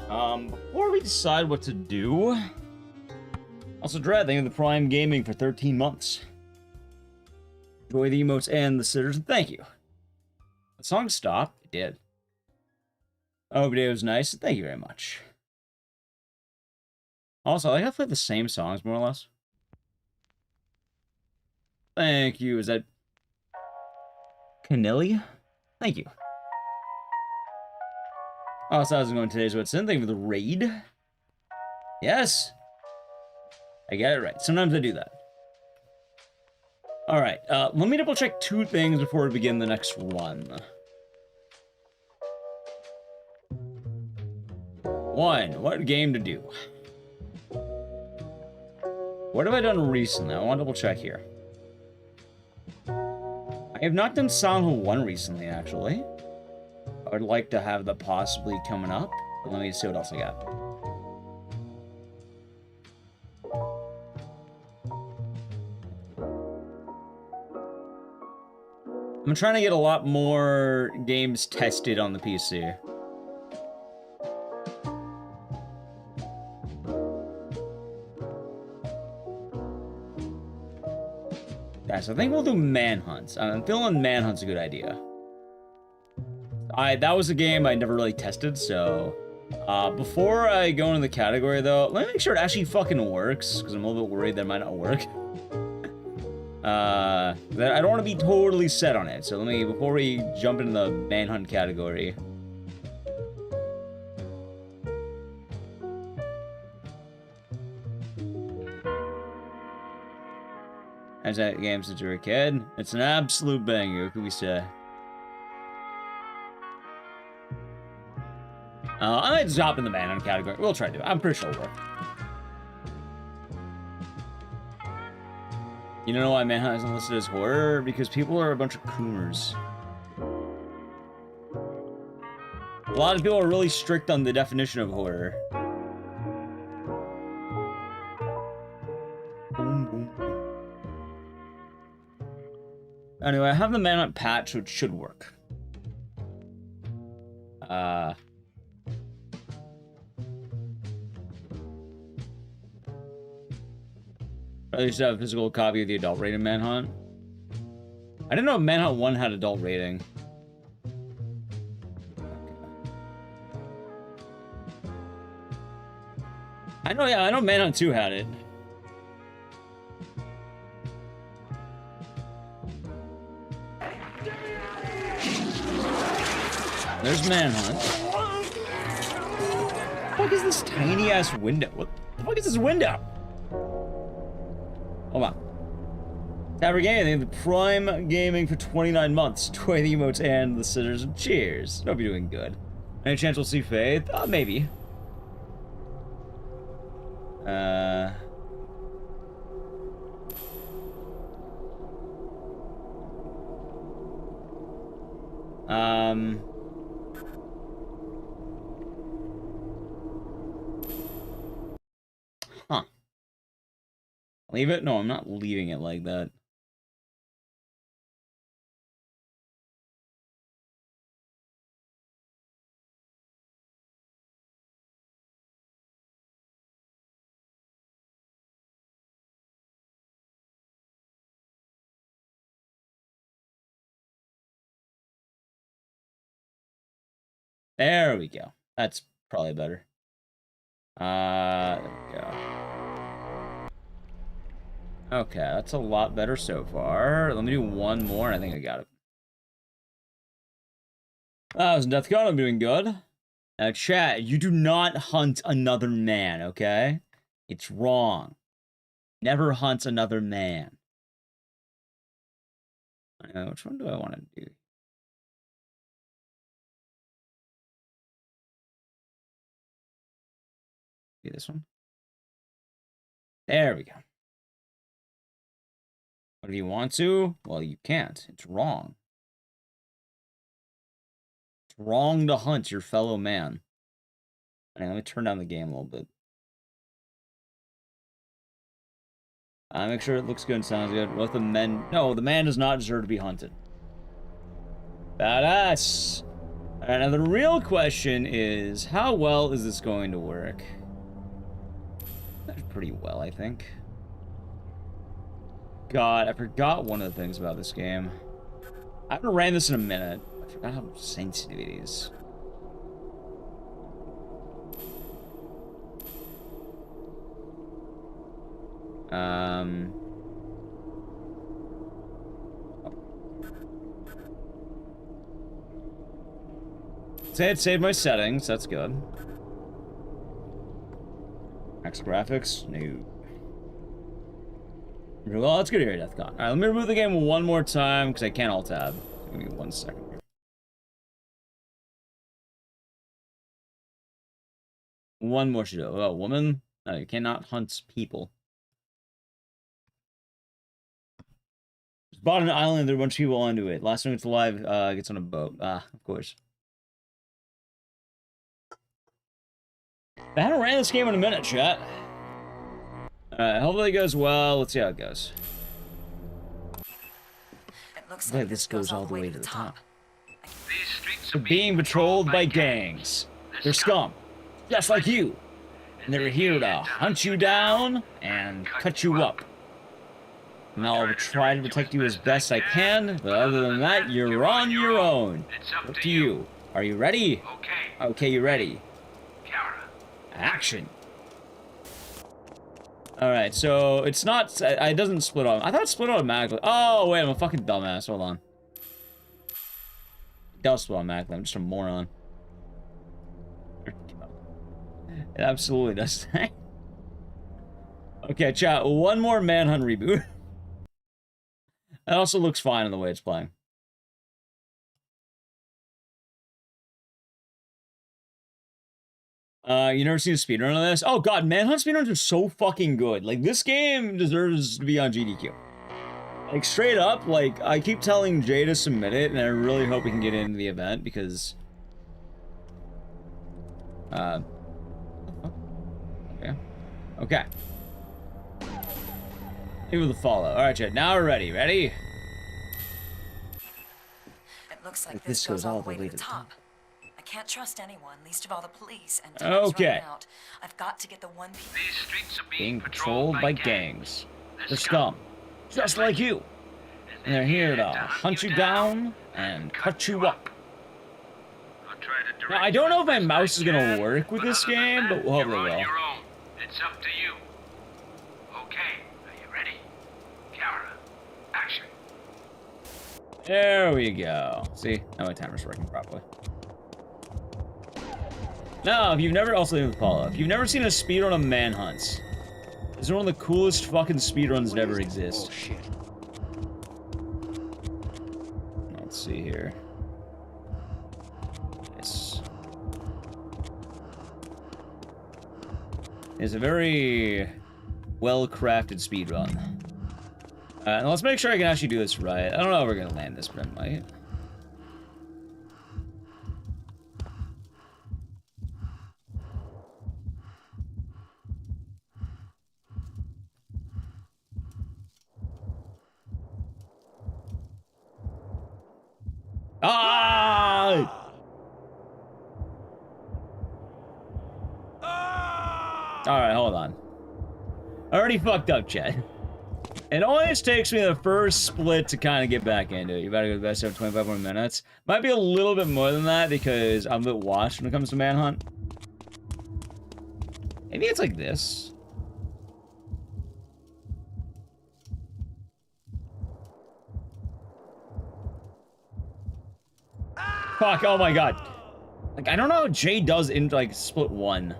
Before we decide what to do, also Dread, thank you for the Prime Gaming for 13 months. Enjoy the emotes and the sitters, and thank you. The song stopped. It did. I hope it was nice, and thank you very much. Also, I like how I play the same songs, more or less. Thank you. Is that Canelli? Thank you. Oh, so how's it going today's What's In? Thank you for the raid. Yes. I get it right. Sometimes I do that. Alright, let me double check two things before we begin the next run. One, what game to do? What have I done recently? I want to double check here. I have not done Silent Hill 1 recently, actually. I would like to have that possibly coming up. But let me see what else I got. I'm trying to get a lot more games tested on the PC. Guys, I think we'll do Manhunt. I'm feeling Manhunt's a good idea. That was a game I never really tested, so... before I go into the category, though, let me make sure it actually fucking works, because I'm a little bit worried that it might not work. I don't want to be totally set on it, so let me, before we jump into the Manhunt category... How's that game since you were a kid? It's an absolute banger, what can we say? I might just hop in the Manhunt category. We'll try to do it. I'm pretty sure it'll work. You don't know why Manhunt isn't listed as horror? Because people are a bunch of coomers. A lot of people are really strict on the definition of horror. Anyway, I have the Manhunt patch, which should work. I used to have a physical copy of the adult rated Manhunt. I didn't know Manhunt 1 had adult rating. I know Manhunt 2 had it. There's Manhunt. What the fuck is this tiny ass window? What the fuck is this window? Hold on. Tabber Gaming, the Prime Gaming for 29 months. 20 emotes and the sitters. Cheers. Hope you're doing good. Any chance we'll see Faith? Maybe. Huh. Leave it? No, I'm not leaving it like that. There we go. That's probably better. There we go. Okay, that's a lot better so far. Let me do one more, and I think I got it. I was in Death Con, I'm doing good. Now, chat, you do not hunt another man, okay? It's wrong. Never hunt another man. Which one do I want to do? Do this one. There we go. What do you want to? Well, you can't. It's wrong. It's wrong to hunt your fellow man. Right, let me turn down the game a little bit. Make sure it looks good and sounds good. What the men? No, the man does not deserve to be hunted. Badass. All right, now the real question is, how well is this going to work? That's pretty well, I think. God, I forgot one of the things about this game. I haven't ran this in a minute. I forgot how sensitive it is. Say it saved my settings, that's good. Max graphics? No. Well, that's good here, Deathcon. Alright, let me remove the game one more time, because I can't alt-tab. Give me 1 second. One more should do. Oh, woman? No, you cannot hunt people. Just bought an island, there are a bunch of people onto it. Last one gets alive, gets on a boat. Ah, of course. I haven't ran this game in a minute, chat. Alright, hopefully it goes well. Let's see how it goes. It looks like this goes all the way to the top. These streets They're being patrolled by gangs. They're scum. Just like you. And they're here to hunt you down and cut you up. And I'll try to protect you as best I can, but other than that, you're on your own. Up to you. Are you ready? Okay. Okay, you ready? Action. Alright, so it's not... It doesn't split on... I thought it split automatically. Oh, wait, I'm a fucking dumbass. Hold on. It does split automatically. I'm just a moron. It absolutely does. Okay, chat. One more Manhunt reboot. It also looks fine in the way it's playing. You never seen a speedrun of this? Oh god, Manhunt speedruns are so fucking good. Like, this game deserves to be on GDQ. Like, straight up, like, I keep telling Jay to submit it, and I really hope we can get into the event, because... Okay. Okay. Maybe with the follow. Alright, chat, now we're ready. Ready? It looks like this goes all the way to the top. I can't trust anyone, least of all the police, and okay. Out. I've got to get the one piece. These streets are being patrolled by gangs. They're scum. Just like you. And they're here to hunt you down and cut you up. Now, I don't know if my mouse is gonna work with this game, but we'll hopefully will. It's up to you. Okay, are you ready? Camera, action. There we go. See, now my timer's working properly. Now, if you've never, also leave a follow. If you've never seen a speedrun of Manhunts, it's one of the coolest fucking speedruns that ever exist. Let's see here. Yes. It's a very well-crafted speedrun. And let's make sure I can actually do this right. I don't know if we're gonna land this, but I might. Ah! Alright, hold on. I already fucked up, chat. It always takes me the first split to kind of get back into it. You better go to the best of 25 more minutes. Might be a little bit more than that because I'm a bit washed when it comes to Manhunt. Maybe it's like this. Fuck, oh my god. Like, I don't know how Jay does in, like, split 1.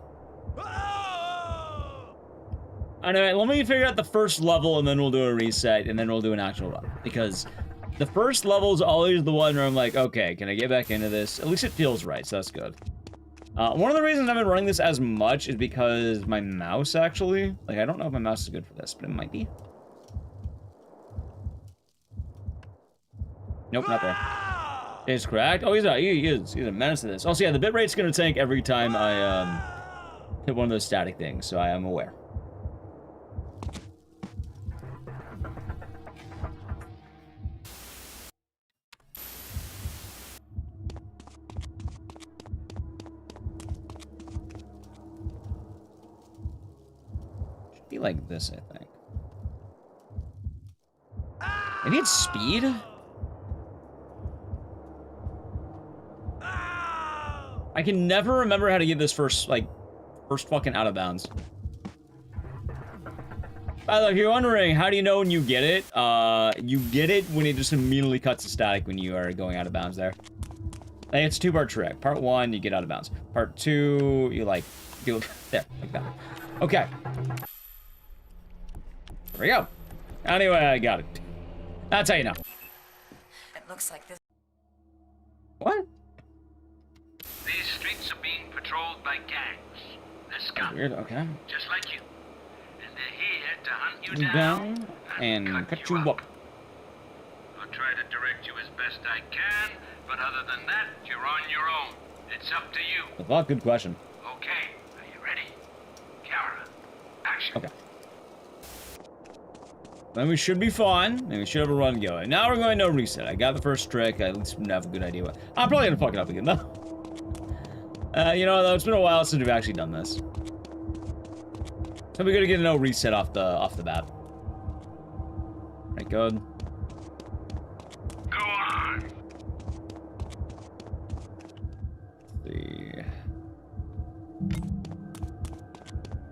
Anyway, let me figure out the first level, and then we'll do a reset, and then we'll do an actual run. Because the first level is always the one where I'm like, okay, can I get back into this? At least it feels right, so that's good. One of the reasons I've been running this as much is because my mouse, actually. Like, I don't know if my mouse is good for this, but it might be. Nope, not there. It's cracked. Oh, he's not. He is. He's a menace to this. Also, yeah, the bitrate's gonna tank every time I hit one of those static things, so I am aware. Should be like this, I think. Maybe it's speed? I can never remember how to get this first fucking out of bounds. By the way, if you're wondering, how do you know when you get it? You get it when it just immediately cuts to static when you are going out of bounds there. Like, it's a two-part trick. Part 1, you get out of bounds. Part 2, you, like, do it there, like that. Okay. There we go. Anyway, I got it. That's how you know. It looks like this. What? These streets are being patrolled by gangs. They're scum. Weird, okay. Just like you. And they're here to hunt you Down and cut you up. I'll try to direct you as best I can, but other than that, you're on your own. It's up to you. Well, good question. Okay, are you ready? Camera, action. Okay. Then we should be fine, and we should have a run going. Now we're going to reset. I got the first trick. I at least have a good idea what. I'm probably gonna fuck it up again, though. You know, though, it's been a while since we've actually done this. So we're gonna get a no reset off the bat. Right, good. Go on. Let's see.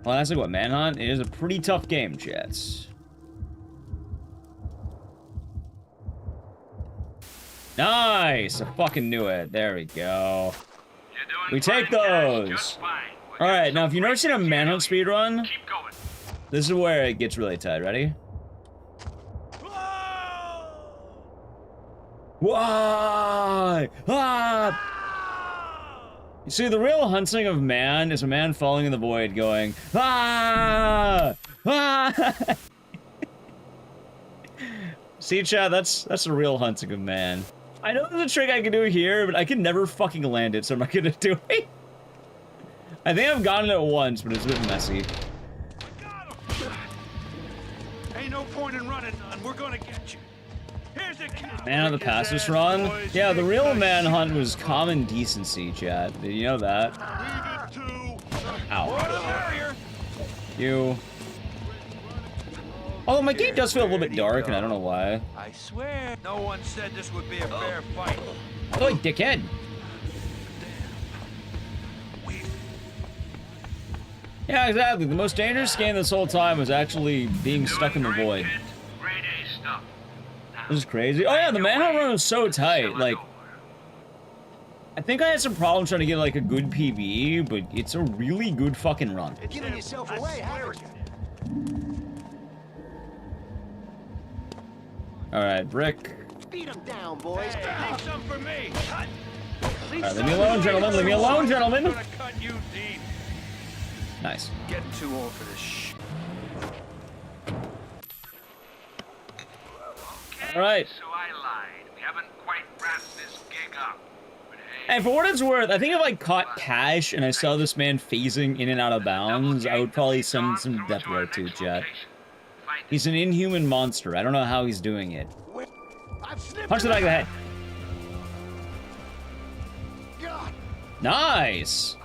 Well, that's like what, Manhunt? It is a pretty tough game, chats. Nice! I fucking knew it. There we go. We take those. Alright, now if you've never seen a Manhunt speedrun, this is where it gets really tight. Ready? Why? Ah! You see, the real hunting of man is a man falling in the void going, ah! Ah! See, Chad, that's the real hunting of man. I know there's a trick I can do here, but I can never fucking land it, so I'm not gonna do it. I think I've gotten it once, but it's a bit messy. Ain't no point in running, none. We're gonna get you. Here's a kid. Man on the fastest run? Yeah, the real manhunt was common decency, Chad. Did you know that? Ow. You. Although my game does feel a little bit dark, and I don't know why. I swear, no one said this would be a fair fight. Oh, dickhead. Yeah, exactly. The most dangerous game this whole time was actually being stuck in the void. This is crazy. Oh yeah, the manhunt run was so tight. Like, I think I had some problems trying to get like a good PB, but it's a really good fucking run. Giving yourself away, All right, Brick. Beat him down, boys. Take some for me. All right, leave me alone, gentlemen. Leave me alone, gentlemen. Cut you deep. Nice. Getting too old for this shit. All right. So I lied. We haven't quite wrapped this gig up. And for what it's worth, I think if I caught Cash and I saw this man phasing in and out of bounds, I would probably send some death row to chat. He's an inhuman monster. I don't know how he's doing it. Punch the back of the head. Nice!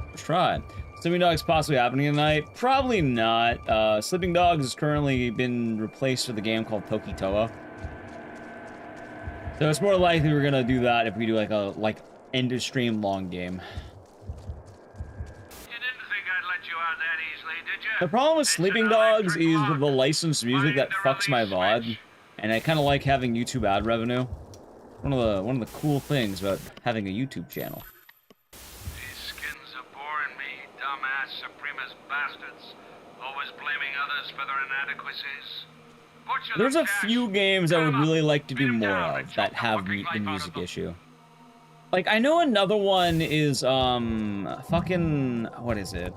Let's try. Sleeping Dogs possibly happening tonight? Probably not. Sleeping Dogs has currently been replaced with a game called Pokitoa. So it's more likely we're gonna do that if we do like a end of stream long game. The problem with Sleeping Dogs is with the licensed music that fucks my VOD, and I kind of like having YouTube ad revenue. One of the cool things about having a YouTube channel. These skins are boring me, dumbass supremacist bastards, always blaming others for their inadequacies. There's a few games I would really like to do more of that have the music issue. Like, I know another one is, fucking, what is it?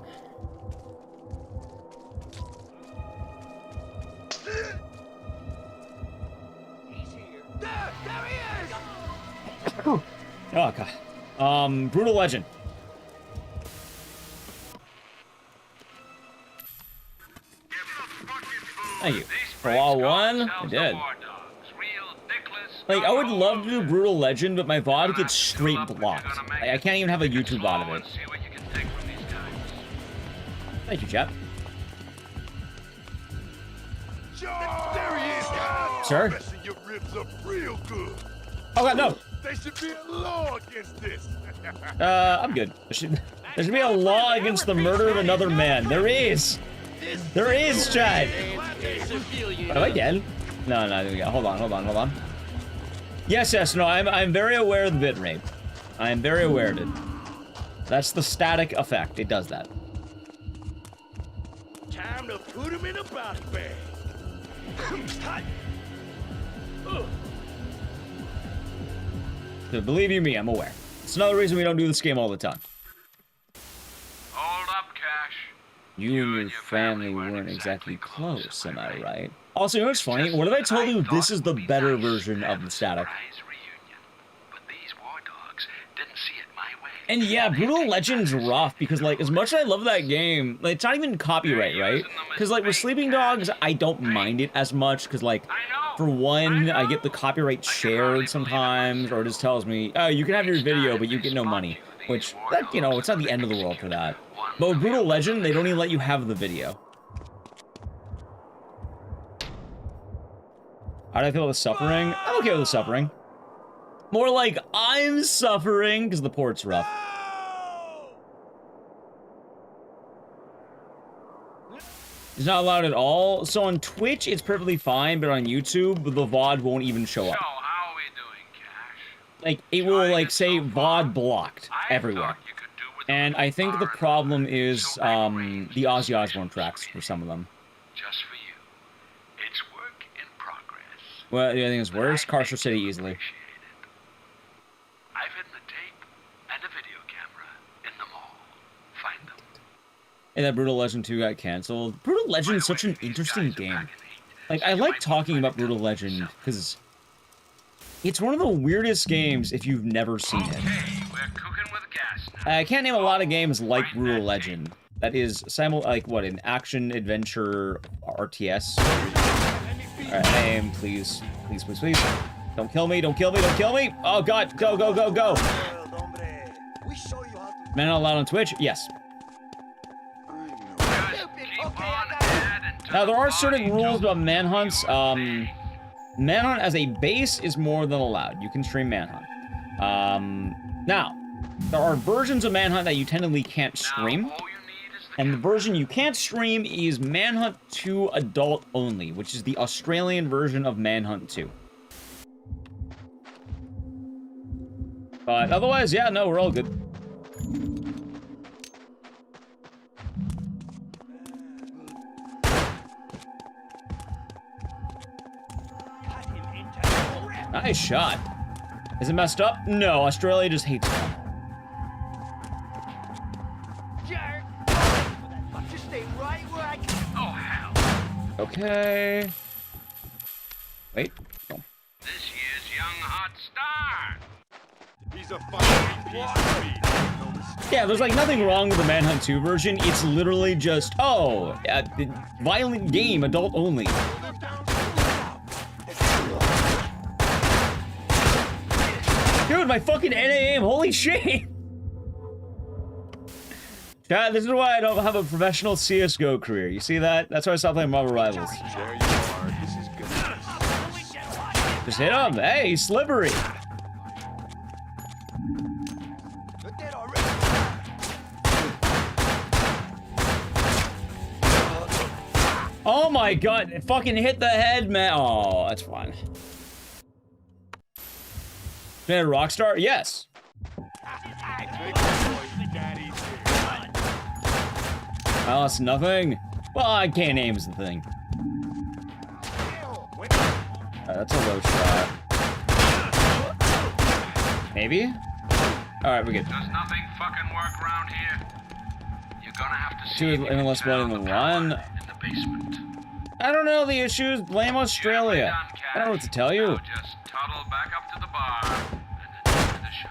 Oh, God. Brutal Legend. Thank you. For all one, I did. Like, I would love to do Brutal Legend, but my VOD gets straight blocked. I can't even have a YouTube VOD of it. Thank you, chat. There he is, guys. Sir? Your ribs up real good. Oh, God, no. There should be a law against this. I'm good. There should be a law against the murder of another man. There is. There is, chat. Oh, again? No. Hold on. Yes, no, I'm very aware of the bitrate. I am very aware of it. That's the static effect. It does that. Time to put him in a body bag. So believe you me, I'm aware. It's another reason we don't do this game all the time. Hold up, Cash. You and your family weren't exactly close, am I right? Also, you know what's funny? What if I told you this is the better version of the static? And yeah, Brutal Legend's rough because, like, as much as I love that game, like, it's not even copyright, right? Because, like, with Sleeping Dogs, I don't mind it as much because, like, for one, I get the copyright shared sometimes, or it just tells me, oh, you can have your video, but you get no money. Which, that, you know, it's not the end of the world for that. But with Brutal Legend, they don't even let you have the video. How do I feel with suffering? I'm okay with the suffering. More like I'm suffering because the port's rough. It's not allowed at all. So on Twitch, it's perfectly fine, but on YouTube, the VOD won't even show up. So how are we doing, Cash? Like, it will, like, say VOD blocked everywhere. And I think the problem is the Ozzy Osbourne tracks for some of them. Just for you. It's work in progress. Well, the other thing is worse, Carcer City easily. I've hidden the tape and a video camera in the mall. Find them. And that Brutal Legend 2 got canceled. Brutal Legend is such an interesting game. Like, I like talking about Brutal Legend because it's one of the weirdest games if you've never seen it. We're cooking with gas now. I can't name a lot of games like Brutal Legend. That is like what, an action adventure RTS. Alright, aim, please. Please. Don't kill me. Oh god, go. Man not allowed on Twitch? Yes. Now, there are certain rules about manhunts. Manhunt as a base is more than allowed. You can stream Manhunt. Now, there are versions of Manhunt that you technically can't stream. And the version you can't stream is Manhunt 2 Adult Only, which is the Australian version of Manhunt 2. But otherwise, yeah, no, we're all good. Nice shot. Is it messed up? No, Australia just hates me. Okay. Wait. Oh. This year's young hot star. He's a fine piece of meat. Yeah, there's like nothing wrong with the Manhunt 2 version. It's literally just, violent game, adult only. Dude, Dude, my fucking NA aim, holy shit! Chat, this is why I don't have a professional CSGO career. You see that? That's why I stopped playing Marvel Rivals. There you are. This is good. Just hit him. Hey, he's slippery. Oh my god, it fucking hit the head, man. Oh, that's fine. Man, Rockstar? Yes. I lost nothing. Well, I can't aim is the thing. That's a low shot. Maybe? Alright, we're good. Does nothing fucking work around here? You're gonna have to see Two less blood in the one. in the basement. I don't know the issues. Blame Australia. I don't know what to tell you. Now just toddle back up to the bar and enjoy the show.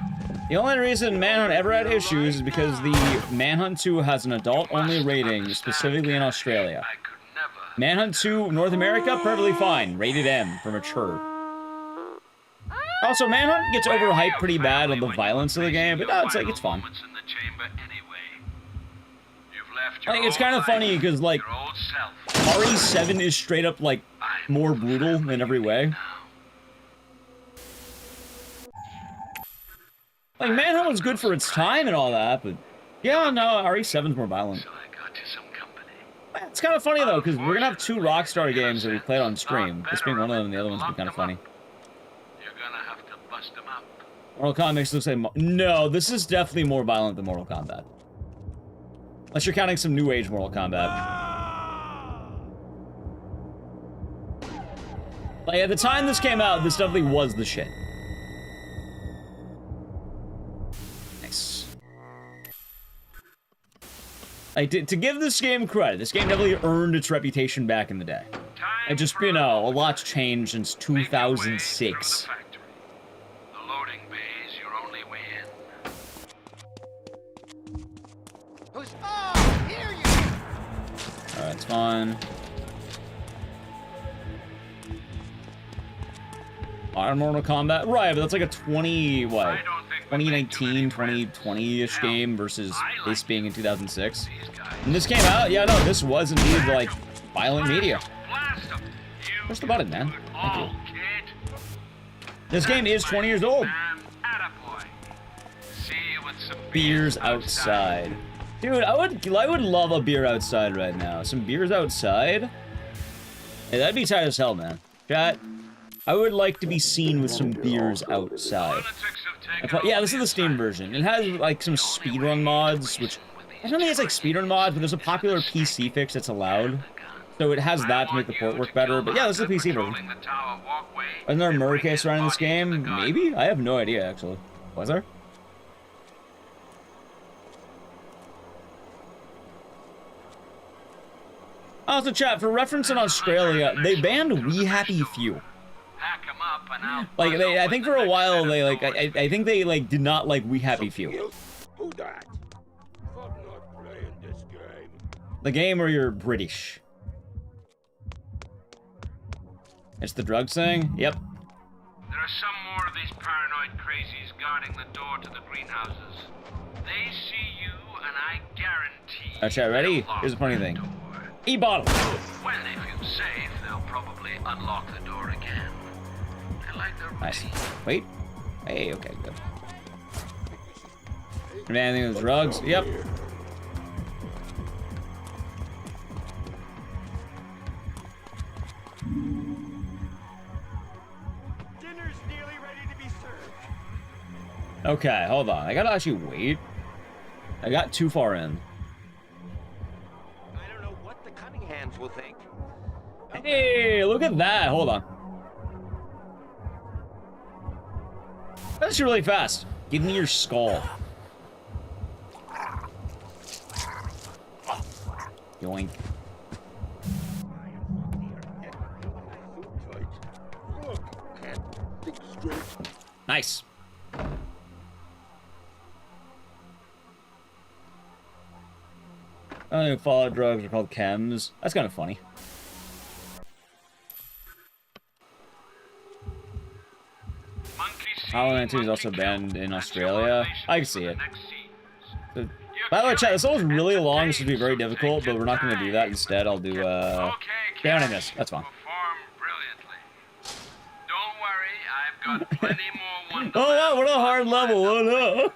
The only reason Manhunt ever had issues is because the Manhunt 2 has an adult-only rating, specifically in Australia. Manhunt 2, North America, perfectly fine. Rated M for mature. Also, Manhunt gets overhyped pretty bad on the violence of the game, but no, it's like, it's fun. Like, it's kind of funny because, like, RE7 is straight up, like, more brutal in every way. Like, Manhunt was good for its time and all that, but yeah, no, RE7's more violent. It's kind of funny, though, because we're gonna have 2 Rockstar games that we played on stream. This being one of them, the other one's been kind of funny. Mortal Kombat looks like... No, this is definitely more violent than Mortal Kombat. Unless you're counting some new age Mortal Kombat. Like, at the time this came out, this definitely was the shit. Nice. Like, to give this game credit, this game definitely earned its reputation back in the day. And just, you know, a lot's changed since 2006. Alright, it's fine. Modern Mortal Kombat? Right, but that's like a 2019, 2020-ish game versus this being in 2006. When this came out, yeah, no, this was indeed, like, violent media. Push the button, man. Thank you. This game is 20 years old. Beers outside. Dude, I would love a beer outside right now. Some beers outside? Hey, that'd be tight as hell, man. Chat, I would like to be seen with some beers outside. Yeah, this is the Steam version. It has, like, some speedrun mods, which... I don't think it's, like, speedrun mods, but there's a popular PC fix that's allowed. So it has that to make the port work better. But yeah, this is the PC version. Wasn't there a murder case around in this game? Maybe? I have no idea, actually. Was there? Also, chat, for reference in Australia, they banned We Happy Few. Like, I think for a while, they, like, I think they, like, did not like We Happy Few. Who that? I'm not playing this game. The game where you're British. It's the drugs thing? Yep. There are some more of these paranoid crazies guarding the door to the greenhouses. They see you, and I guarantee... Alright, chat, ready? Here's the funny thing. E-bottle! When they feel safe, they'll probably unlock the door again. They like their nice. Wait. Hey, okay, good. Anything with drugs? Yep. Dinner's nearly ready to be served. Okay, hold on. I gotta actually wait. I got too far in. Hands will think. Hey, look at that. Hold on. That's really fast. Give me your skull. Yoink. Nice. I don't think Fallout drugs are called chems. That's kind of funny. Monkey see Hollow Knight 2 is also banned in Australia. I can see it. But, by the way, chat, this one's really long. This would be very difficult, but we're not going to do that. Instead, I'll do, down in this. That's fine. Don't worry, I've got plenty more wonderland. Oh no, what a hard level. Oh no.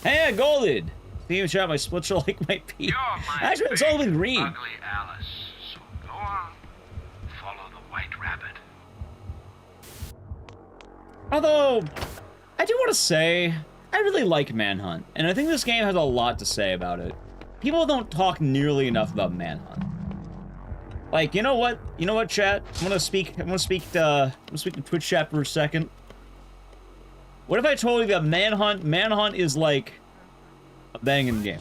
Hey, I golded. Steam shot my split shot like my pee. Actually, it's all been green. Ugly Alice. So go on, follow the white rabbit. Although, I do want to say, I really like Manhunt, and I think this game has a lot to say about it. People don't talk nearly enough about Manhunt. Like, you know what? You know what, chat? I'm gonna speak to Twitch chat for a second. What if I told you that Manhunt is like a banging game?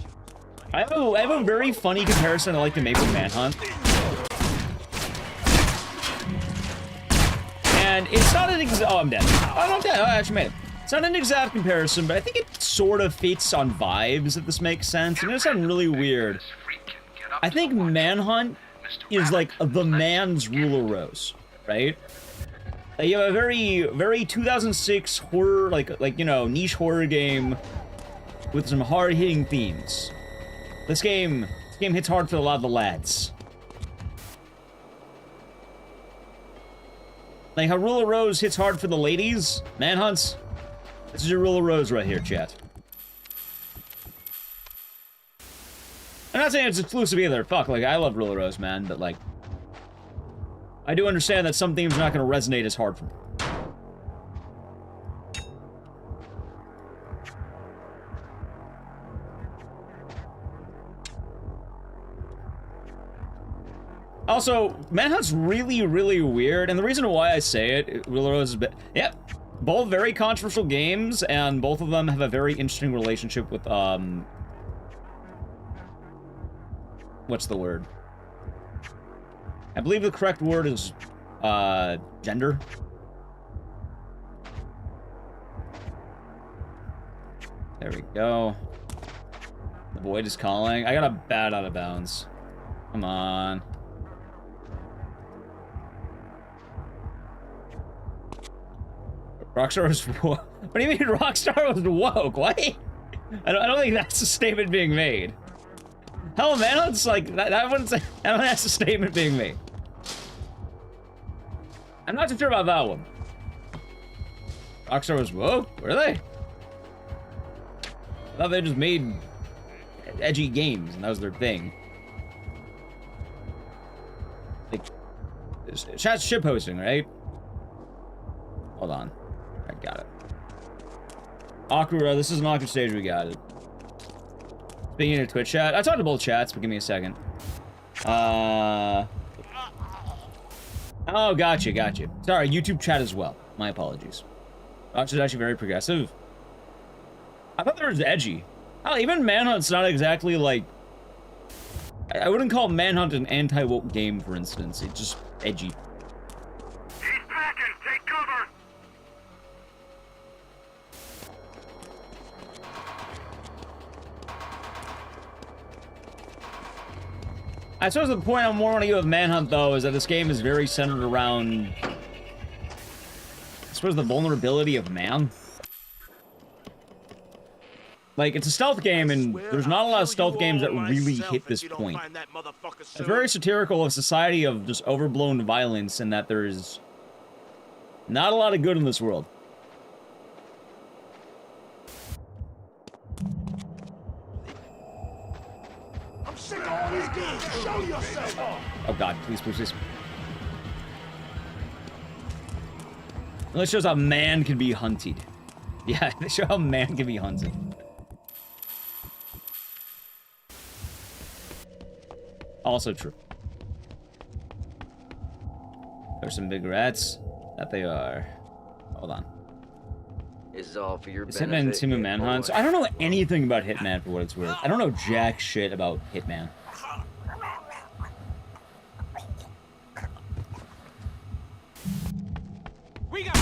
I have a very funny comparison I like to make with Manhunt. And it's not an oh, I'm dead. Oh, no, I'm dead. Oh, I actually made it. It's not an exact comparison, but I think it sort of fits on vibes, if this makes sense. And it's sound really weird. I think Manhunt is like the man's Rule of Rose, right? You have a very 2006 horror, like you know, niche horror game with some hard-hitting themes. This game hits hard for a lot of the lads. Like how Rule of Rose hits hard for the ladies, Manhunt's. This is your Rule of Rose right here, chat. I'm not saying it's exclusive either. Fuck, like I love Rule of Rose, man, but like, I do understand that some themes are not going to resonate as hard for me. Also, Manhunt's really, really weird, and the reason why I say it, Rule of Rose is yeah, both very controversial games, and both of them have a very interesting relationship with, what's the word? I believe the correct word is, gender. There we go. The void is calling. I got a bat out of bounds. Come on. Rockstar was woke. What do you mean Rockstar was woke? What? I don't think that's a statement being made. Hell, man, it's like that. I wouldn't say. I don't think that's a statement being made. I'm not too sure about that one. Rockstar was woke? Were they? I thought they just made edgy games and that was their thing. Like, chat's shitposting, right? Hold on. I got it. Awkward, this is an awkward stage, we got it. Speaking of Twitch chat, I talked to both chats, but give me a second. Oh, gotcha. Sorry, YouTube chat as well. My apologies. Rockstar's is actually very progressive. I thought there was edgy. Oh, even Manhunt's not exactly like... I wouldn't call Manhunt an anti-woke game, for instance. It's just edgy. I suppose the point I more want to give of Manhunt, though, is that this game is very centered around, I suppose, the vulnerability of man. Like, it's a stealth game, and there's not a lot of stealth games that really hit this point. It's very satirical of society of just overblown violence, and that there's not a lot of good in this world. Oh god, please. Let's show how man can be hunted. Yeah, they show how man can be hunted. Also true. There's some big rats. That they are. Hold on. Is all for your benefit. Hitman Team of Manhunt. So I don't know anything about Hitman for what it's worth. I don't know jack shit about Hitman. We got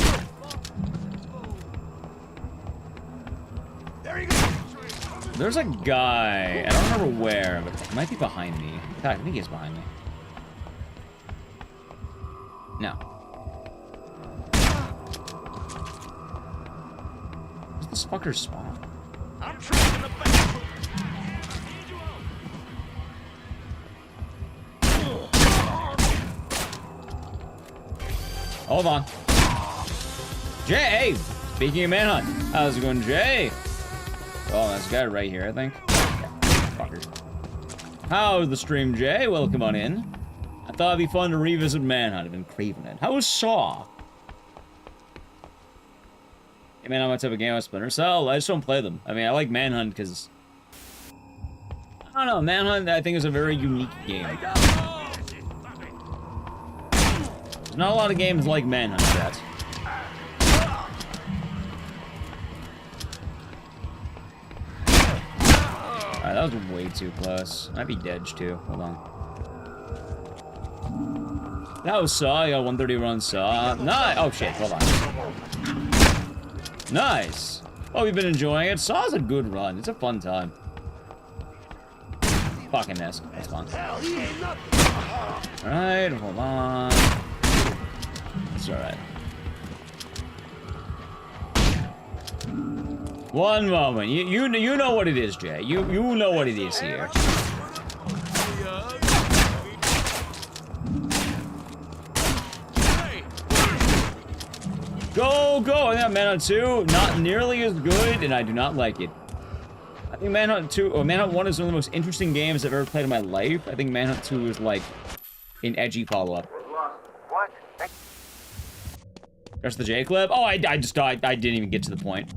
there you go. There's a guy. I don't remember where, but he might be behind me. In fact, I think he's behind me. This fucker's spawn. I'm trapped in the bathroom. Hold on. Jay! Speaking of Manhunt, how's it going, Jay? Oh, that's a guy right here, I think. Yeah, fucker. How's the stream, Jay? Welcome on in. I thought it'd be fun to revisit Manhunt. I've been craving it. How was Saw? Hey, man, what type of game was Splinter Cell? I just don't play them. I mean, I like Manhunt because... I don't know, Manhunt, I think, is a very unique game. There's not a lot of games like Manhunt, chat. Alright, that was way too close. Might be Dedge, too. Hold on. That was Saw. I got 130 run Saw. Nice! Oh, shit. Hold on. Nice! Oh, we've been enjoying it. Saw's a good run. It's a fun time. Fucking missed. That's fine. Alright, hold on. It's alright. One moment. You know what it is, Jay. You know what it is here. Go, go! I think Manhunt 2, not nearly as good, and I do not like it. I think Manhunt 2, or Manhunt 1 is one of the most interesting games I've ever played in my life. I think Manhunt 2 is like an edgy follow-up. What? There's the J clip. Oh, I just died. I didn't even get to the point.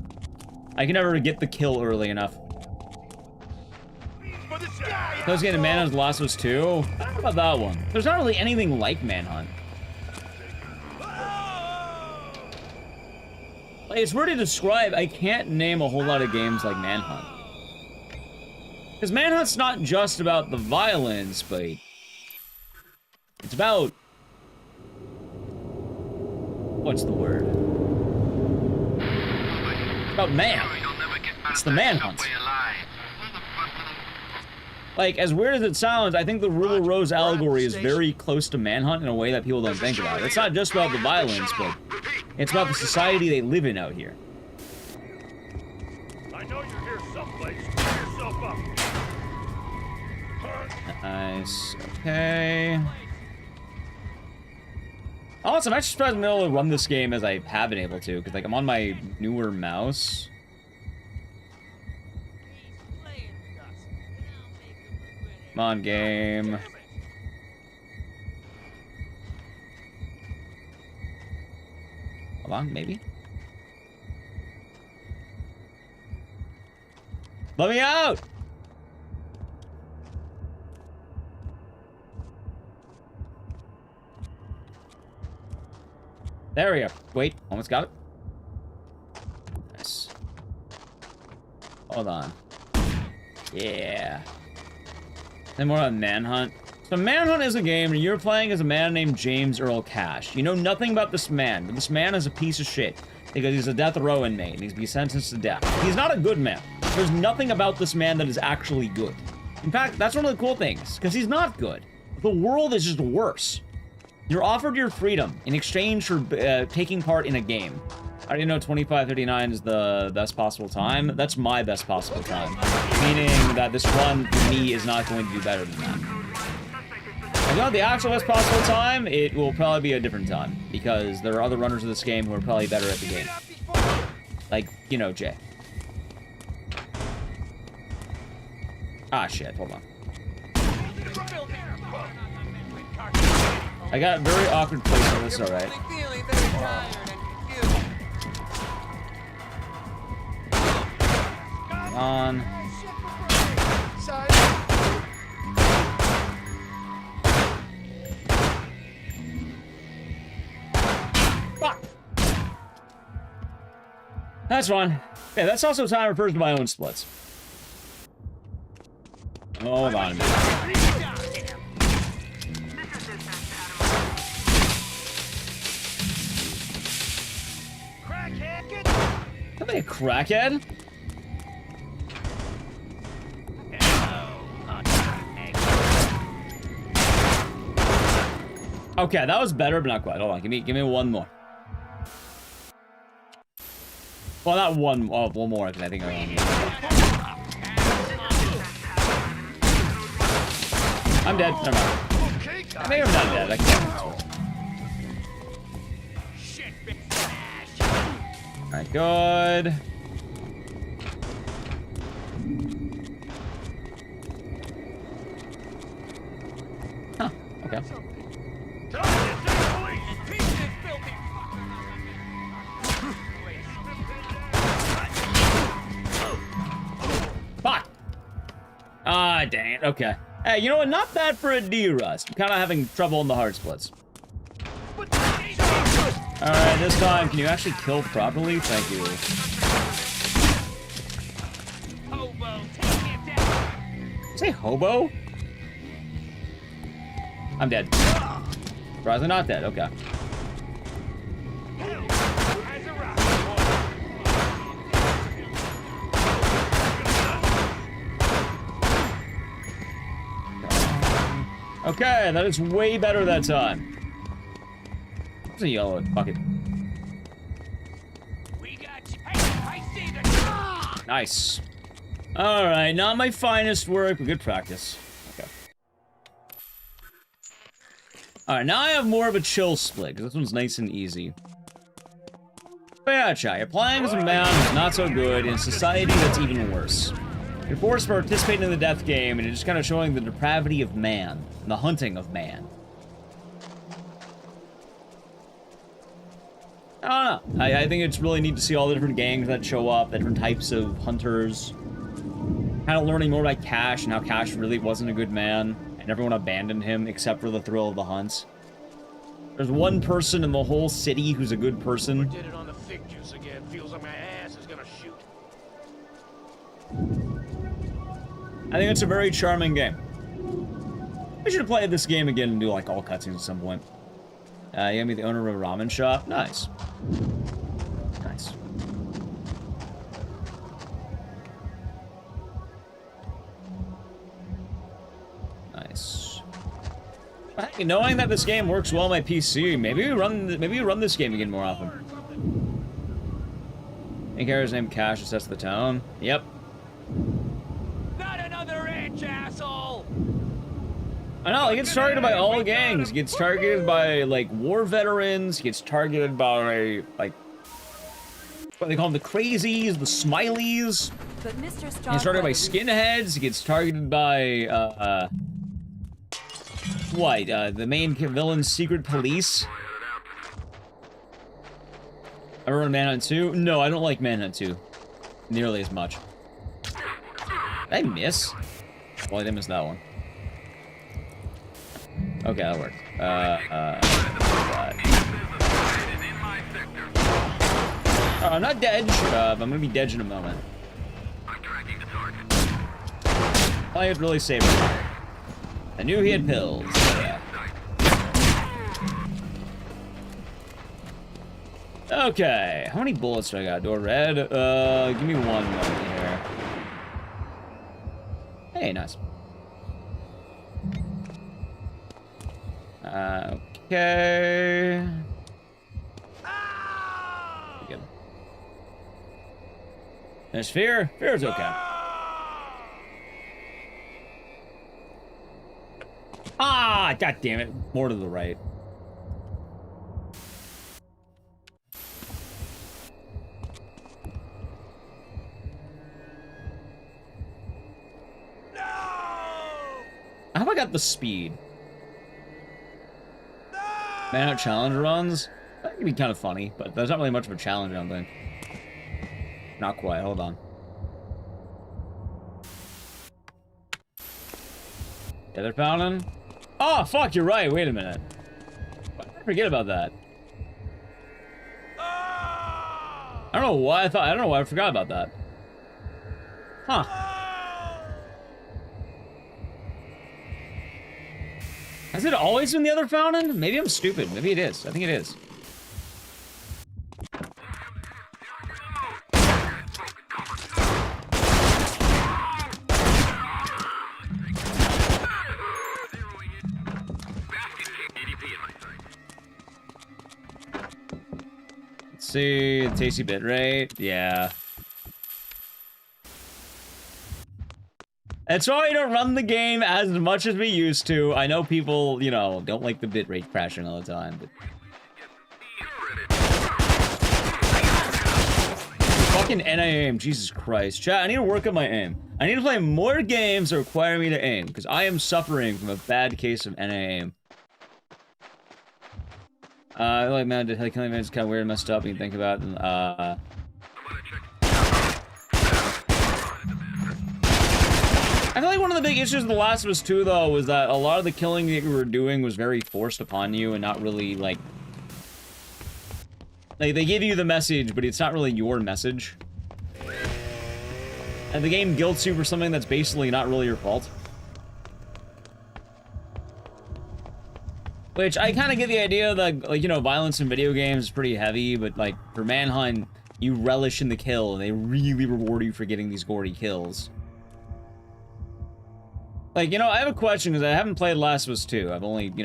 I can never get the kill early enough. I was getting Manhunt's Last of Us 2. How about that one? There's not really anything like Manhunt. Like, it's weird to describe. I can't name a whole lot of games like Manhunt. Because Manhunt's not just about the violence, but it's about... What's the word? It's about man. It's the manhunt. Like, as weird as it sounds, I think the Rule of Rose allegory is very close to Manhunt in a way that people don't think about. It's not just about the violence, but it's about the society they live in out here. I know you're here someplace. Pull yourself up. Nice. Okay. Also, I'm actually surprised I'm able to run this game as I have been able to, because like I'm on my newer mouse. Come on, game. Hold on, maybe. Let me out! There we go. Wait, almost got it. Nice. Hold on. Yeah. Then more on Manhunt. So Manhunt is a game where you're playing as a man named James Earl Cash. You know nothing about this man, but this man is a piece of shit because he's a death row inmate and he's being sentenced to death. He's not a good man. There's nothing about this man that is actually good. In fact, that's one of the cool things, because he's not good. The world is just worse. You're offered your freedom in exchange for taking part in a game. I didn't know 25:39 is the best possible time. That's my best possible time. Meaning that this run, for me, is not going to do better than that. If you want the actual best possible time, it will probably be a different time. Because there are other runners of this game who are probably better at the game. Like, you know, Jay. Ah, shit. Hold on. I got a very awkward place on this, alright. On. Fuck. That's fine. Yeah, that's also time refers to my own splits. Hold on a minute. Am I a crackhead? Okay, that was better, but not quite. Hold on, give me one more. Well, not one. Oh, one more, because I think I only. I'm dead. Never mind. Maybe I'm not dead. I can't. Alright, good. Huh, okay. Fuck! Ah, dang it. Okay. Hey, you know what? Not bad for a D-Rust. I'm kind of having trouble in the hard splits. Alright, this time, can you actually kill properly? Thank you. Did you say hobo? I'm dead. Surprisingly not dead, okay. Okay, that is way better that time. It's a yellow bucket. Nice. Alright, not my finest work, but good practice. Okay. Alright, now I have more of a chill split, because this one's nice and easy. But yeah, chat, you're playing as a man who's not so good in a society that's even worse. You're forced to participate in the death game, and you're just kind of showing the depravity of man, and the hunting of man. I don't know. I think it's really neat to see all the different gangs that show up, the different types of hunters. Kind of learning more about Cash and how Cash really wasn't a good man, and everyone abandoned him except for the thrill of the hunts. There's one person in the whole city who's a good person. Did it on the fig juice again. Feels like my ass is gonna shoot. I think it's a very charming game. We should play this game again and do like all cutscenes at some point. You gonna be the owner of a ramen shop? Nice. Nice. Nice. Hey, knowing that this game works well on my PC, maybe we run this game again more often. Main character's name Cash assess the town. Yep. Not another inch, asshole! I know, he gets targeted by all gangs. He gets targeted by, like, war veterans. He gets targeted by, like, what they call them, the crazies, the smileys. But Mr. He gets targeted by skinheads. He gets targeted by, the main villain's secret police. Ever run Manhunt 2? No, I don't like Manhunt 2 nearly as much. Did I miss? Well, I didn't miss that one. Okay, that worked. I'm not dead, but I'm gonna be dead in a moment. I had really saved him. I knew he had pills. Yeah. Okay, how many bullets do I got? Door red? Give me one moment here. Hey, nice. Okay. Good. There's fear. Fear is okay. Ah, god damn it. More to the right. How have I got the speed? Manhunt challenge runs? That could be kind of funny, but there's not really much of a challenge, I don't think. Not quite, hold on. Tether fountain? Oh, fuck, you're right, wait a minute. Why did I forget about that? I don't know why I forgot about that. Huh. Has it always been the other fountain? Maybe I'm stupid. Maybe it is. I think it is. Let's see. Tasty bitrate. Yeah. That's why we don't run the game as much as we used to. I know people, you know, don't like the bitrate crashing all the time, but... Fucking NA-aim, Jesus Christ. Chat, I need to work on my aim. I need to play more games that require me to aim, because I am suffering from a bad case of NA-aim. I feel like, man, killing is kind of weird and messed up when you think about it. I feel like one of the big issues with The Last of Us 2, though, was that a lot of the killing that you were doing was very forced upon you and not really, like, they give you the message, but it's not really your message. And the game guilts you for something that's basically not really your fault. Which, I kind of get the idea that, like, you know, violence in video games is pretty heavy, but, like, for Manhunt, you relish in the kill, and they really reward you for getting these gory kills. Like, you know, I have a question, because I haven't played Last of Us 2. I've only, you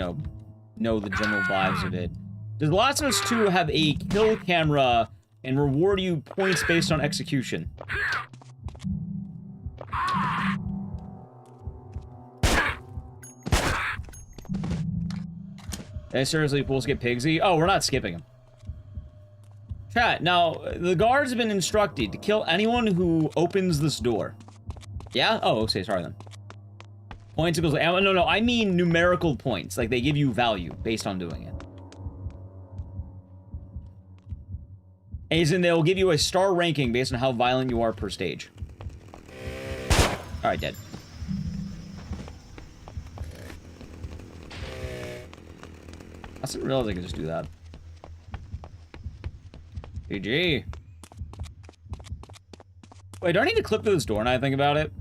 know the general vibes of it. Does Last of Us 2 have a kill camera and reward you points based on execution? Hey, seriously, pools get pigsy? Oh, we're not skipping him. Chat, now, the guards have been instructed to kill anyone who opens this door. Yeah? Oh, okay, sorry then. Points equals ammo. No, I mean numerical points. Like, they give you value based on doing it. As in, they'll give you a star ranking based on how violent you are per stage. Alright, dead. I didn't realize I could just do that. GG. Wait, do I need to clip through this door now I think about it?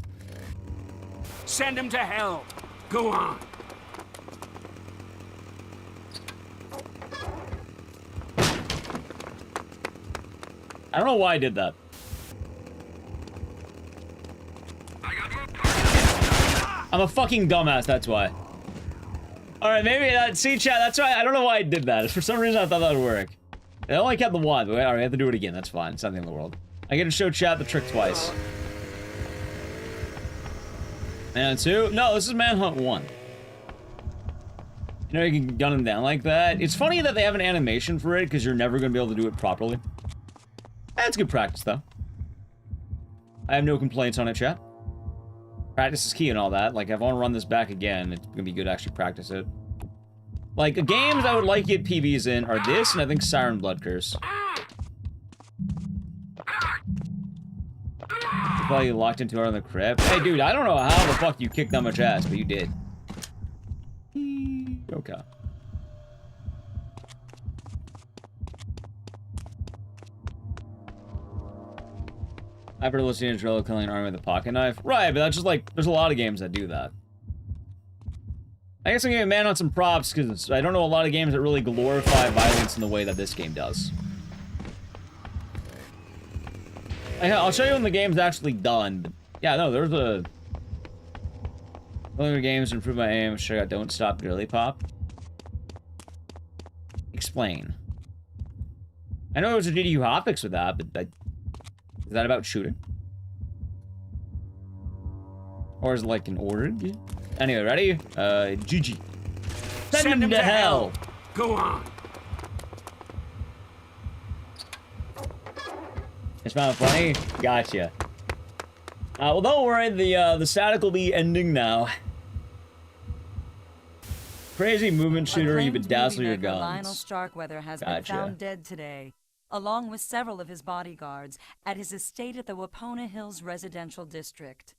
Send him to hell. Go on. I don't know why I did that. I'm a fucking dumbass, that's why. Alright, maybe that. See, chat, that's why. I don't know why I did that. For some reason, I thought that would work. I only kept the one, but alright, I have to do it again. That's fine. It's nothing in the world. I get to show chat the trick twice. Manhunt 2? No, this is Manhunt 1. You know, you can gun him down like that. It's funny that they have an animation for it, because you're never going to be able to do it properly. That's good practice, though. I have no complaints on it, chat. Practice is key and all that. Like, if I want to run this back again, it's going to be good to actually practice it. Like, games I would like to get PBs in are this, and I think Siren Blood Curse. You're probably locked into her on the crypt. Hey, dude, I don't know how the fuck you kicked that much ass, but you did. Okay. Hypervelocity and drill killing an army with a pocket knife. Right, but that's just like, there's a lot of games that do that. I guess I'm giving Manhunt some props, because I don't know a lot of games that really glorify violence in the way that this game does. I'll show you when the game's actually done, but yeah, no, there's a... Other games to improve my aim, check out Don't Stop Girly Pop. Explain. I know there was a GDU hotfix with that, but is that about shooting? Or is it like an order? Anyway, ready? GG. Send him to hell! Go on! It's found funny? Gotcha. Well, don't worry, the static will be ending now. Crazy movement shooter, you bedazzle your guns. Lionel Starkweather has been found dead today, along with several of his bodyguards, at his estate at the Wapona Hills Residential District.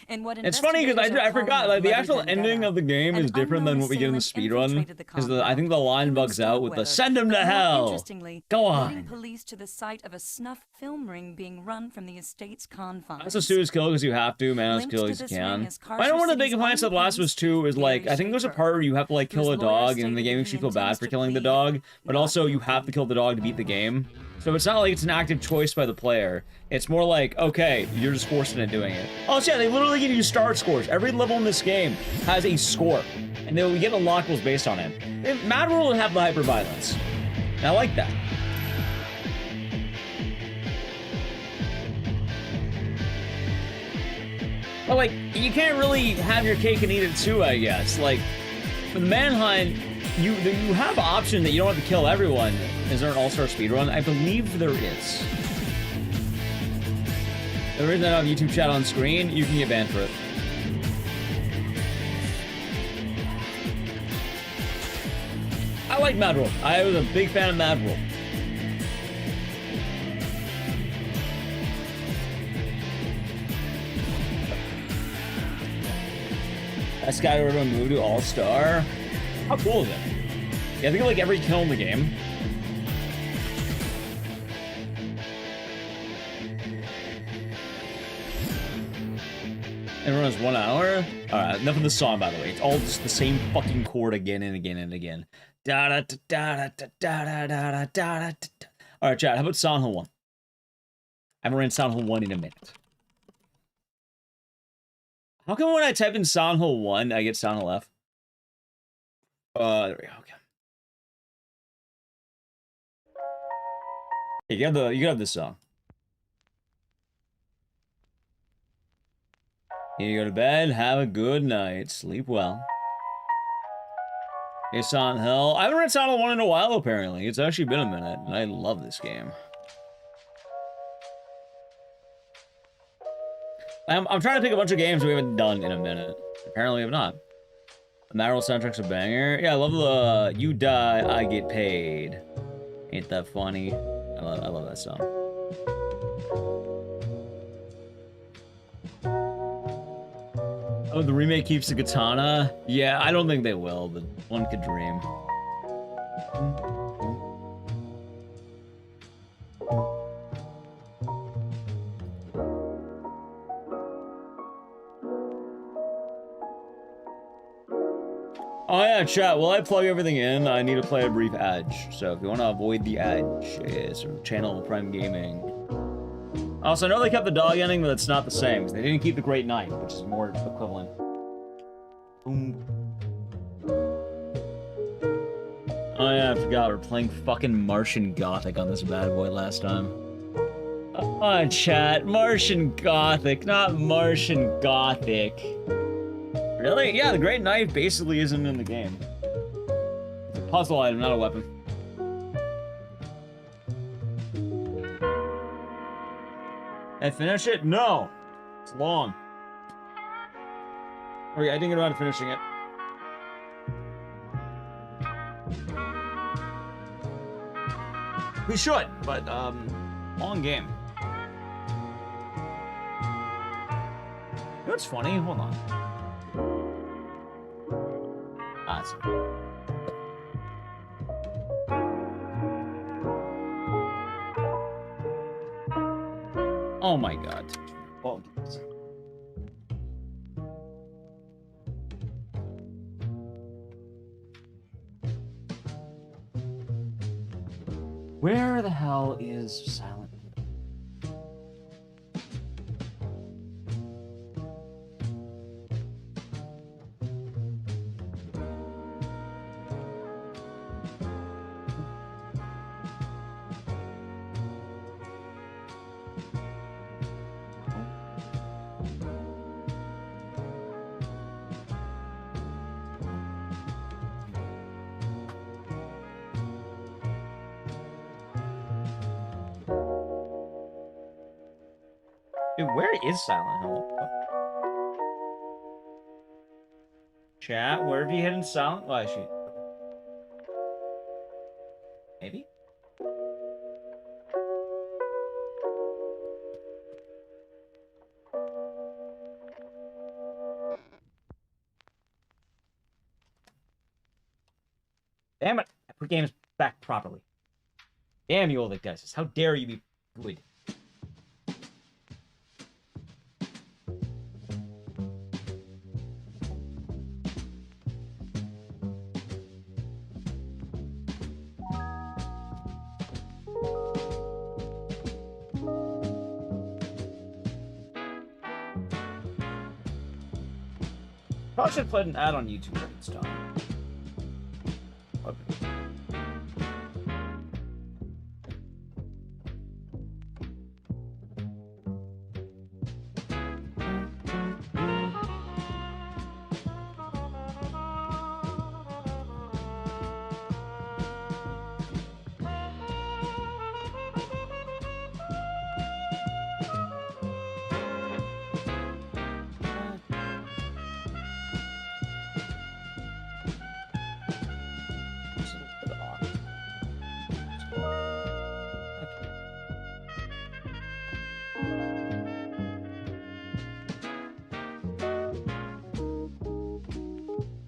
It's funny because I forgot, like, the actual ending of the game is different than what we get in the speedrun. Because I think the line bugs out with the "Send him to hell." Go on. Police to the site of a snuff film ring being run from the estate's confines. That's a Stu's kill because you have to, Manhunt's kill because you can. I know one of the big complaints of The Last of Us 2 is, like, I think there's a part where you have to, like, kill a dog, and the game makes you feel bad for killing the dog, but also you have to kill the dog to beat the game. So it's not like it's an active choice by the player. It's more like, okay, you're just forced into doing it. Oh, so yeah, they literally give you star scores. Every level in this game has a score, and then we get unlockables based on it. Mad World would have the hyper-violence, and I like that. But, like, you can't really have your cake and eat it too, I guess. Like, with Manhunt, you have an option that you don't have to kill everyone. Is there an all-star speedrun? I believe there is. The reason I don't have YouTube chat on screen, you can get banned for it. I like Mad World. I was a big fan of Mad World. That guy who everyone moved to All-Star. How cool is it? Yeah, I think of like every kill in the game. Everyone has 1 hour? Alright, enough of the song, by the way. It's all just the same fucking chord again and again and again. Da da da da da da da da da da da. Alright, chat, how about Silent Hill 1? I haven't ran Silent Hill 1 in a minute. How come when I type in Silent Hill 1, I get Silent Hill F? There we go, okay. You got this song. You go to bed, have a good night, sleep well. Hey, Silent Hill. I haven't read Silent Hill 1 in a while, apparently. It's actually been a minute, and I love this game. I'm trying to pick a bunch of games we haven't done in a minute. Apparently we have not. The Mad World soundtrack's a banger. Yeah, I love the You Die, I Get Paid. Ain't that funny? I love that song. Oh, the remake keeps the katana? Yeah, I don't think they will, but one could dream. Oh yeah, chat, while I plug everything in, I need to play a brief ad. So if you want to avoid the ad, it's channel Prime Gaming. Also, I know they kept the dog ending, but it's not the same. They didn't keep the Great Knight, which is more equivalent. Boom. Oh yeah, I forgot, we're playing fucking Martian Gothic on this bad boy last time. Oh, chat, Martian Gothic, not Martian Gothic. Really? Yeah, the Great Knife basically isn't in the game. It's a puzzle item, not a weapon. Did I finish it? No! It's long. Okay, I didn't get around to finishing it. We should, but, long game. You know what's funny? Hold on. That's it. Oh my god. Oh. Where the hell is Silent? Dude, where is Silent Hill? Chat, where have you hidden Silent? Why shoot? Maybe? Damn it! I put games back properly. Damn you, old Ecdycis. How dare you be good? Probably should put an ad on YouTube when it's done.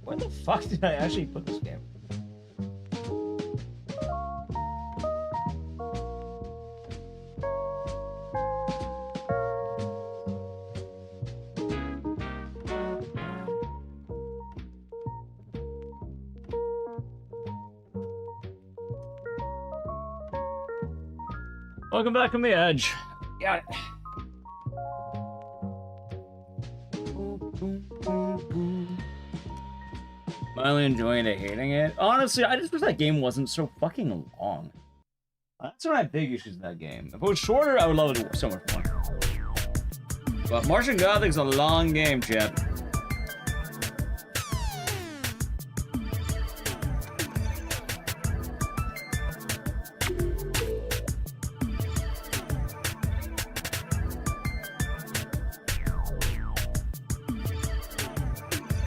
Where the fuck did I actually put this game? Welcome back on the edge. Got it. Finally enjoying it, hating it. Honestly, I just wish that game wasn't so fucking long. That's one of my big issues in that game. If it was shorter, I would love it so much more. But Martian Gothic's a long game, chat.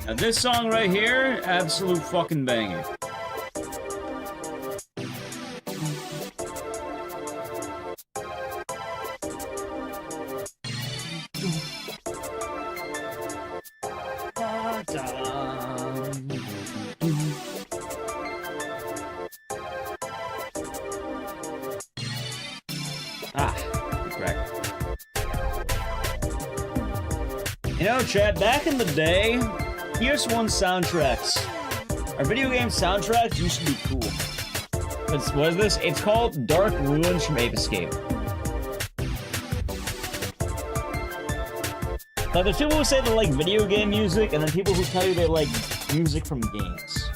Now this song right here, absolute fucking banger. You know, Chad, back in the day, PS1 soundtracks, our video game soundtracks used to be cool. What is this? It's called Dark Ruins from Ape Escape. Like, there's people who say they like video game music, and then people who tell you they like music from games.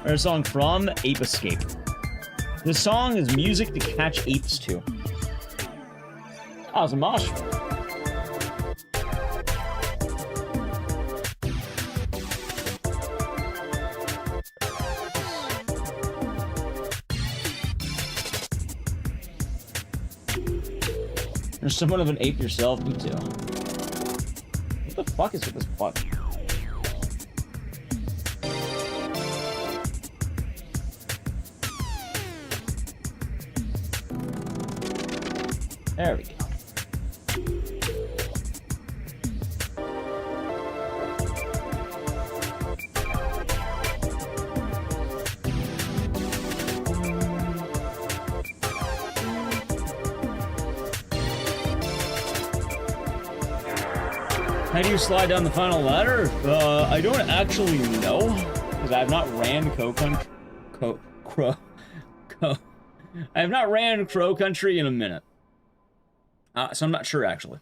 There's a song from Ape Escape. This song is music to catch apes to. Oh, it's a mosh. You're somewhat of an ape yourself, me too. What the fuck is with this fuck? There we go. How do you slide down the final ladder? I don't actually know, because I have not ran I have not ran Crow Country in a minute. So I'm not sure, actually.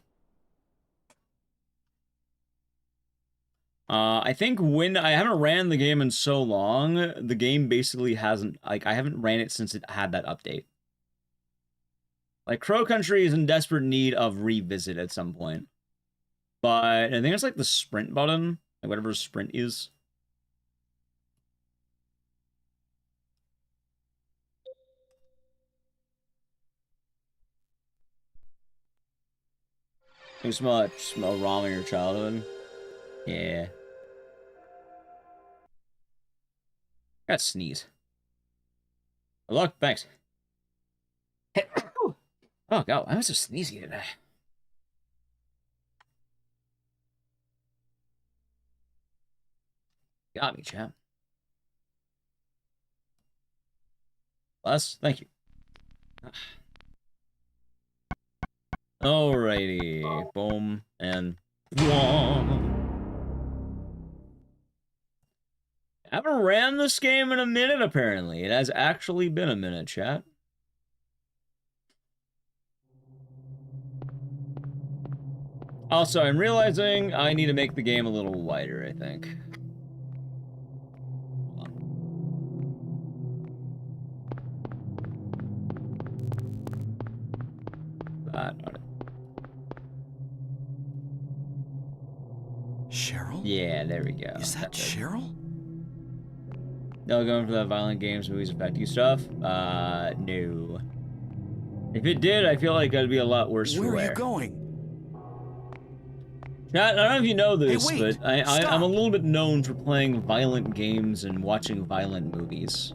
I think when I haven't ran the game in so long, the game basically hasn't, like, I haven't ran it since it had that update. Like, Crow Country is in desperate need of revisit at some point. But I think it's like the sprint button, like whatever sprint is. You smell ramen in your childhood? Yeah. I got sneeze. Look, thanks. Oh god, I was so sneezy today. Got me, champ. Les, thank you. Alrighty. Boom. And... Wong. I haven't ran this game in a minute, apparently. It has actually been a minute, chat. Also, I'm realizing I need to make the game a little wider, I think. Not it. Cheryl? Yeah, there we go. Is that Cheryl? No, going for that violent games, movies, affect you stuff? No. If it did, I feel like that'd be a lot worse for wear. Where are you going? I don't know if you know this, hey, wait, but I'm a little bit known for playing violent games and watching violent movies.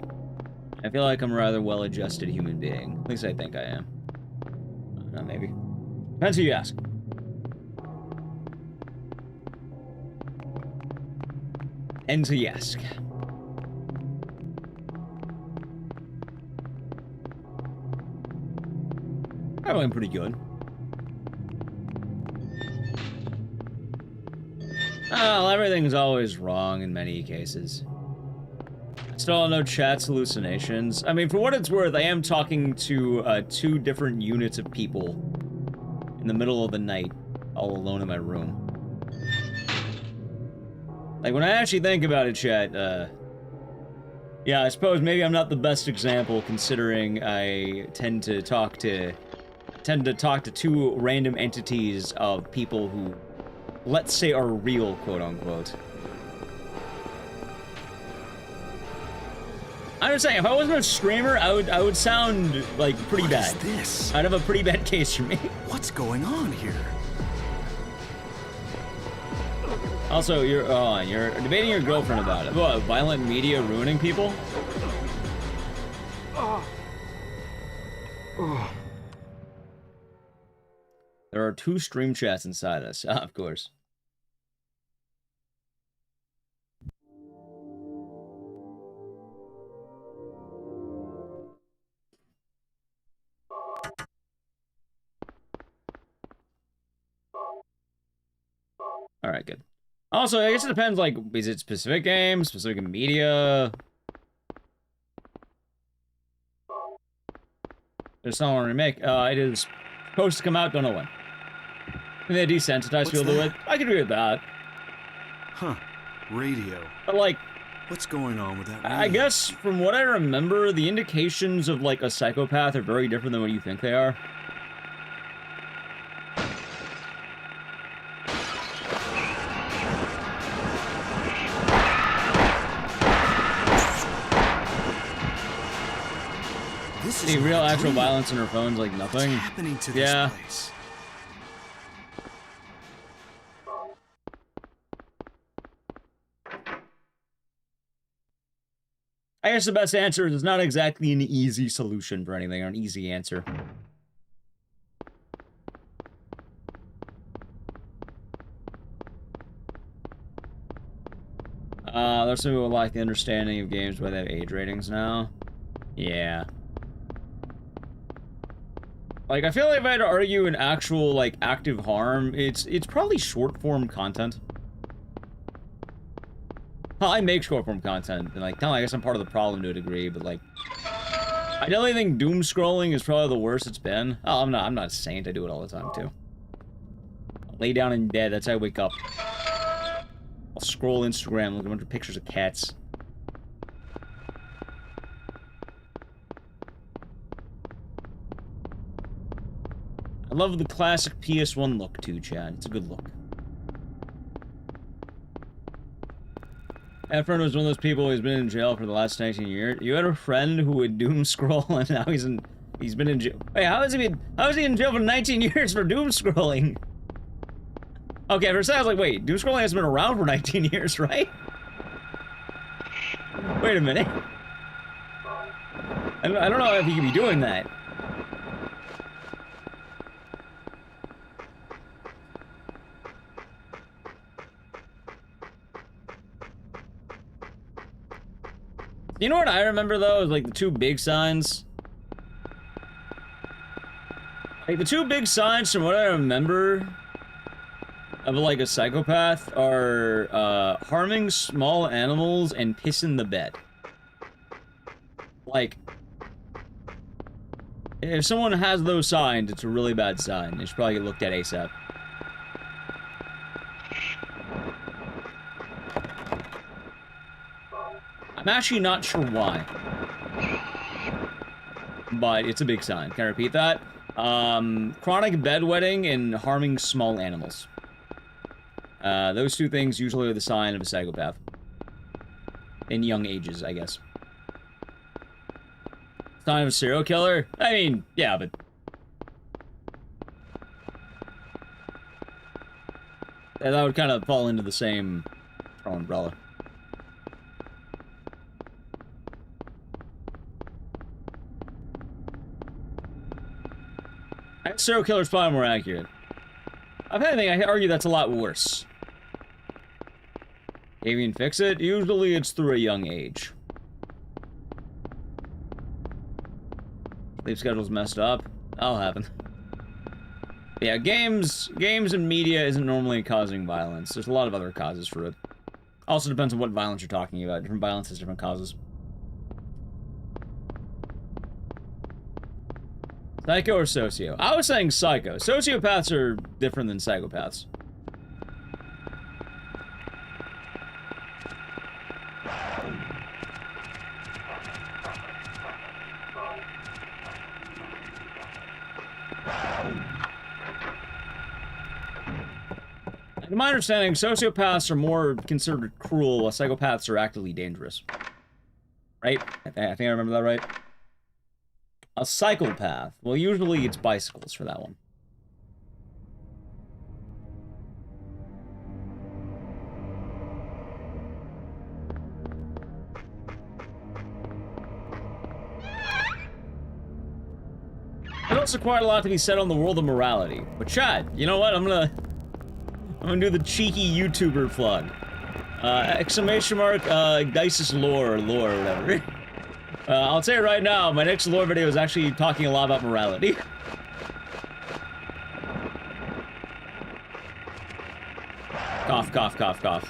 I feel like I'm a rather well-adjusted human being. At least I think I am. Maybe. Depends who you ask. And who you ask. I'm doing pretty good. Well, everything's always wrong in many cases. Still don't know chat's hallucinations. I mean, for what it's worth, I am talking to 2 different units of people in the middle of the night, all alone in my room. Like, when I actually think about it, chat, yeah, I suppose maybe I'm not the best example, considering I tend to talk to 2 random entities of people who, let's say, are real, quote-unquote. I'm just saying, if I wasn't a streamer, I would sound, like, pretty bad. What is this? I'd have a pretty bad case for me. What's going on here? Also, you're debating your girlfriend about it. What, violent media ruining people? There are 2 stream chats inside us, of course. Alright, good. Also, I guess it depends, like, is it specific games, specific media? There's not a remake. It is supposed to come out, don't know when. And they desensitized people to it. I could agree with that. Huh. Radio. But, like... What's going on with that radio? I guess, from what I remember, the indications of, like, a psychopath are very different than what you think they are. The real actual violence in her phone's like nothing. What's happening to this place? I guess the best answer is it's not exactly an easy solution for anything, or an easy answer. There's some people who lack the understanding of games where they have age ratings now. Yeah. Like, I feel like if I had to argue an actual, like, active harm, it's probably short-form content. Well, I make short-form content, and, like, I guess I'm part of the problem to a degree, but, like... I definitely think doom scrolling is probably the worst it's been. Oh, I'm not a saint, I do it all the time, too. I'll lay down in bed, that's how I wake up. I'll scroll Instagram, look at a bunch of pictures of cats. I love the classic PS1 look, too, Chad. It's a good look. That friend was one of those people who's been in jail for the last 19 years. You had a friend who would doom scroll, and now he's been in jail. Wait, how is he in jail for 19 years for doom scrolling? Okay, for a second I was like, wait, doom scrolling hasn't been around for 19 years, right? Wait a minute. I don't know if he could be doing that. You know what I remember, though, is, like, the 2 big signs? Like, the 2 big signs, from what I remember, of, like, a psychopath are, harming small animals and pissing the bed. Like, if someone has those signs, it's a really bad sign. They should probably get looked at ASAP. I'm actually not sure why. But it's a big sign. Can I repeat that? Chronic bedwetting and harming small animals. Those 2 things usually are the sign of a psychopath. In young ages, I guess. Sign of a serial killer? I mean, yeah, but... that would kind of fall into the same umbrella. Serial killer's probably more accurate. If anything, I argue that's a lot worse. Avian fix it? Usually it's through a young age. Sleep schedule's messed up. That'll happen. Yeah, games and media isn't normally causing violence. There's a lot of other causes for it. Also depends on what violence you're talking about. Different violence has different causes. Psycho or socio? I was saying psycho. Sociopaths are different than psychopaths. In my understanding, sociopaths are more considered cruel, while psychopaths are actively dangerous. Right? I think I remember that right. A psychopath. Well, usually it's bicycles for that one. There's also quite a lot to be said on the world of morality. But Chad, you know what? I'm gonna do the cheeky YouTuber plug. Exclamation mark, Ecdycis lore, or whatever. I'll tell you right now, my next lore video is actually talking a lot about morality. Cough, cough, cough, cough.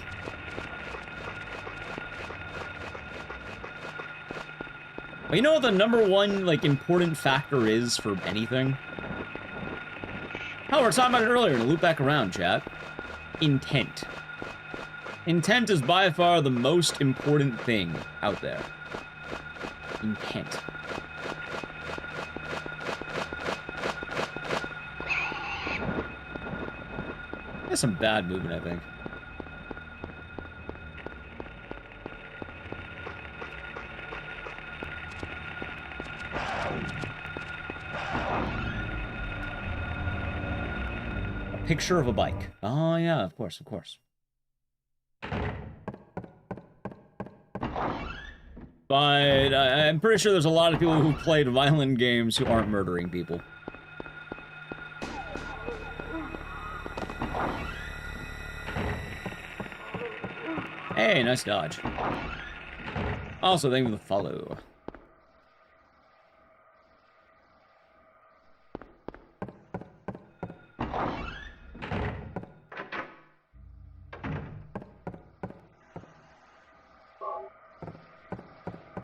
But you know what the #1, like, important factor is for anything? Oh, we were talking about it earlier, to loop back around, chat. Intent. Intent is by far the most important thing out there. Intent. That's some bad movement, I think. A picture of a bike. Oh, yeah, of course, of course. But I'm pretty sure there's a lot of people who played violent games who aren't murdering people. Hey, nice dodge. Also, thank you for the follow.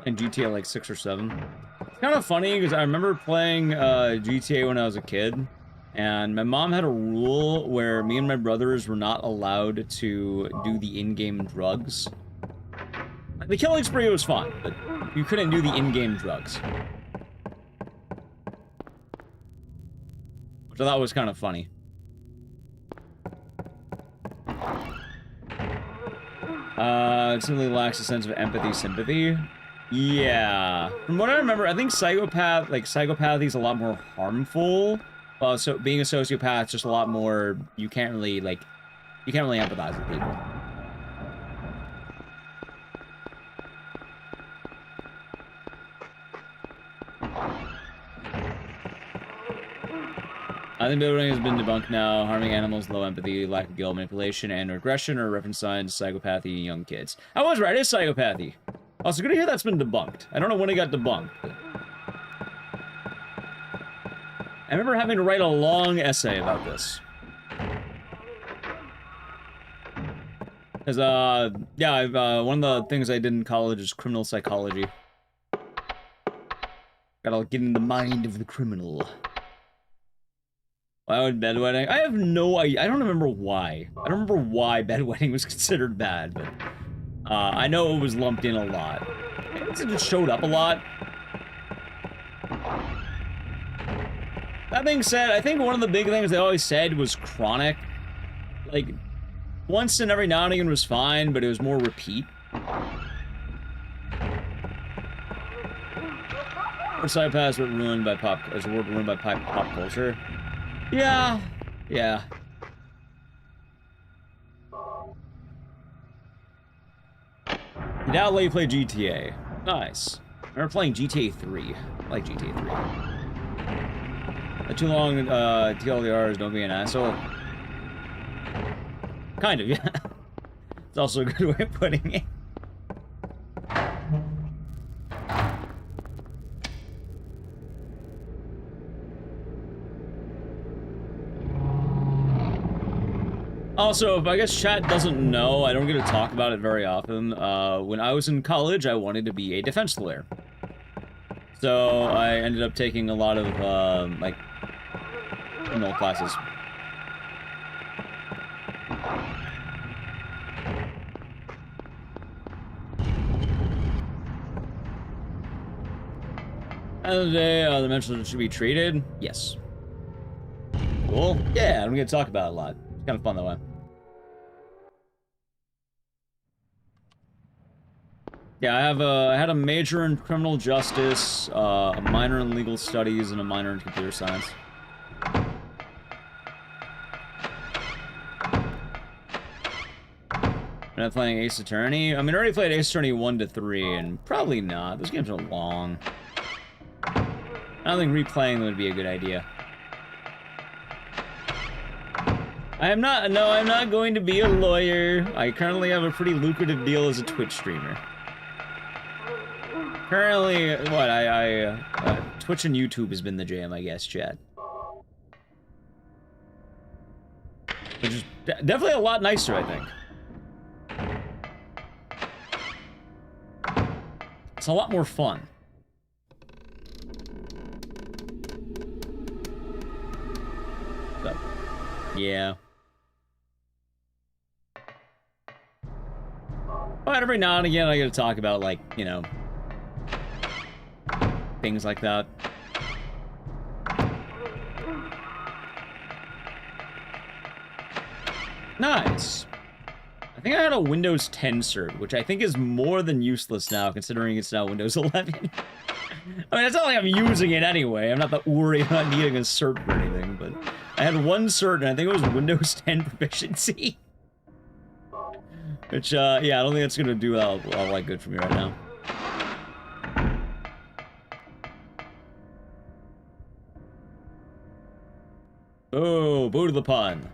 In GTA like 6 or 7. It's kind of funny because I remember playing GTA when I was a kid, and my mom had a rule where me and my brothers were not allowed to do the in-game drugs. The killing spree was fun, but you couldn't do the in-game drugs. Which I thought was kind of funny. It simply lacks a sense of empathy, sympathy. Yeah. From what I remember, I think psychopathy is a lot more harmful. Well, so being a sociopath is just a lot more, you can't really empathize with people. I think everything has been debunked now. Harming animals, low empathy, lack of guilt, manipulation, and regression are reference signs to psychopathy in young kids. I was right, it is psychopathy. Also, good to hear that's been debunked. I don't know when it got debunked, but... I remember having to write a long essay about this. Because, yeah, one of the things I did in college is criminal psychology. Gotta get in the mind of the criminal. Why would bedwetting? I have no idea. I don't remember why. I don't remember why bedwetting was considered bad, but... I know it was lumped in a lot. Maybe it just showed up a lot. That being said, I think one of the big things they always said was chronic. Like, once and every now and again was fine, but it was more repeat. Or psychopaths were ruined by pop culture. Yeah. Yeah. Now let you play GTA. Nice. I remember playing GTA 3. I like GTA 3. Too long TLDRs, don't be an asshole. Kind of, yeah. It's also a good way of putting it. Also, if I guess chat doesn't know, I don't get to talk about it very often. When I was in college, I wanted to be a defense lawyer. So I ended up taking a lot of, like, criminal classes. End of the day, the mental should be treated. Yes. Cool. Yeah, I'm gonna talk about it a lot. It's kind of fun that way. Yeah, I had a major in criminal justice, a minor in legal studies, and a minor in computer science. I'm not playing Ace Attorney. I mean, I already played Ace Attorney 1 to 3, and probably not. Those games are long. I don't think replaying them would be a good idea. I'm not going to be a lawyer. I currently have a pretty lucrative deal as a Twitch streamer. Currently, what, Twitch and YouTube has been the jam, I guess, chat. Which is definitely a lot nicer, I think. It's a lot more fun. So, yeah. But every now and again, I get to talk about, like, you know, things like that. Nice. I think I had a Windows 10 cert, which I think is more than useless now, considering it's now Windows 11. I mean, it's not like I'm using it anyway. I'm not that worried about needing a cert for anything, but I had one cert, and I think it was Windows 10 proficiency. Which, yeah, I don't think that's gonna do all like good for me right now. Oh, boo to the pun.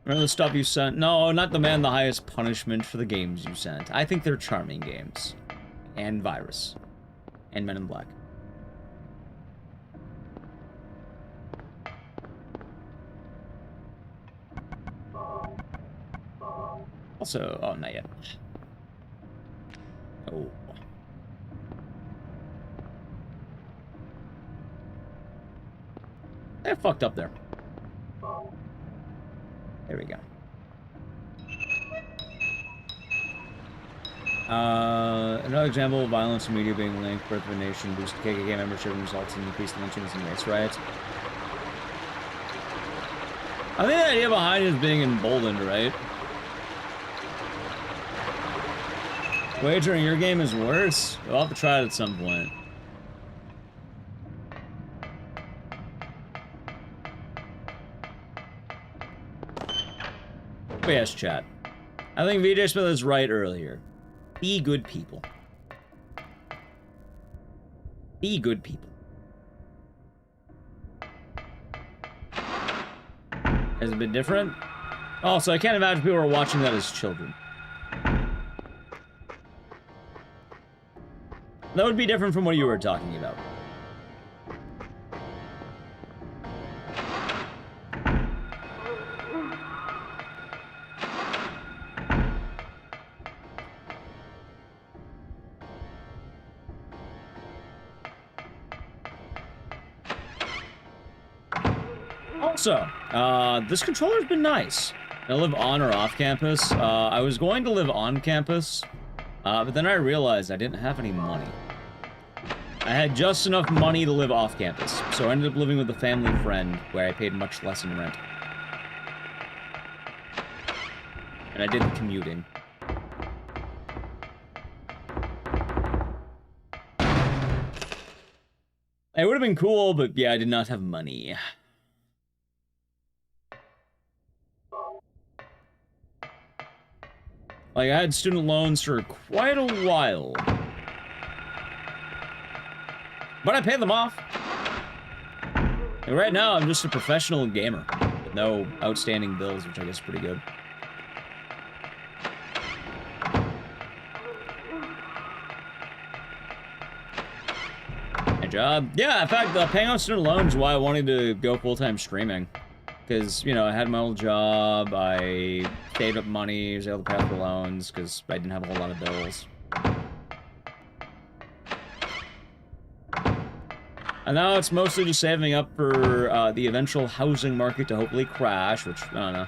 Remember the stuff you sent? No, not demand the highest punishment for the games you sent. I think they're charming games. And Virus. And Men in Black. Also, oh, not yet. Oh. I fucked up there. There we go. Another example of violence and media being linked, birth of a nation, boost KKK membership, and results in increased lynchings and race riots. I think the idea behind it is being emboldened, right? Wagering your game is worse? I'll have to try it at some point. But yes, chat. I think VJ Smith is right earlier. Be good people. Be good people. Has it been different? Also, I can't imagine people are watching that as children. That would be different from what you were talking about. Also, this controller's been nice. I live on or off campus. I was going to live on campus, but then I realized I didn't have any money. I had just enough money to live off campus, so I ended up living with a family friend where I paid much less in rent. And I did the commuting. It would have been cool, but yeah, I did not have money. Like, I had student loans for quite a while. But I pay them off. And right now, I'm just a professional gamer with no outstanding bills, which I guess is pretty good. My job? Yeah, in fact, paying off student loans is why I wanted to go full-time streaming. Because, you know, I had my old job, I saved up money, was able to pay off the loans, because I didn't have a whole lot of bills. And now it's mostly just saving up for the eventual housing market to hopefully crash, which, I don't know.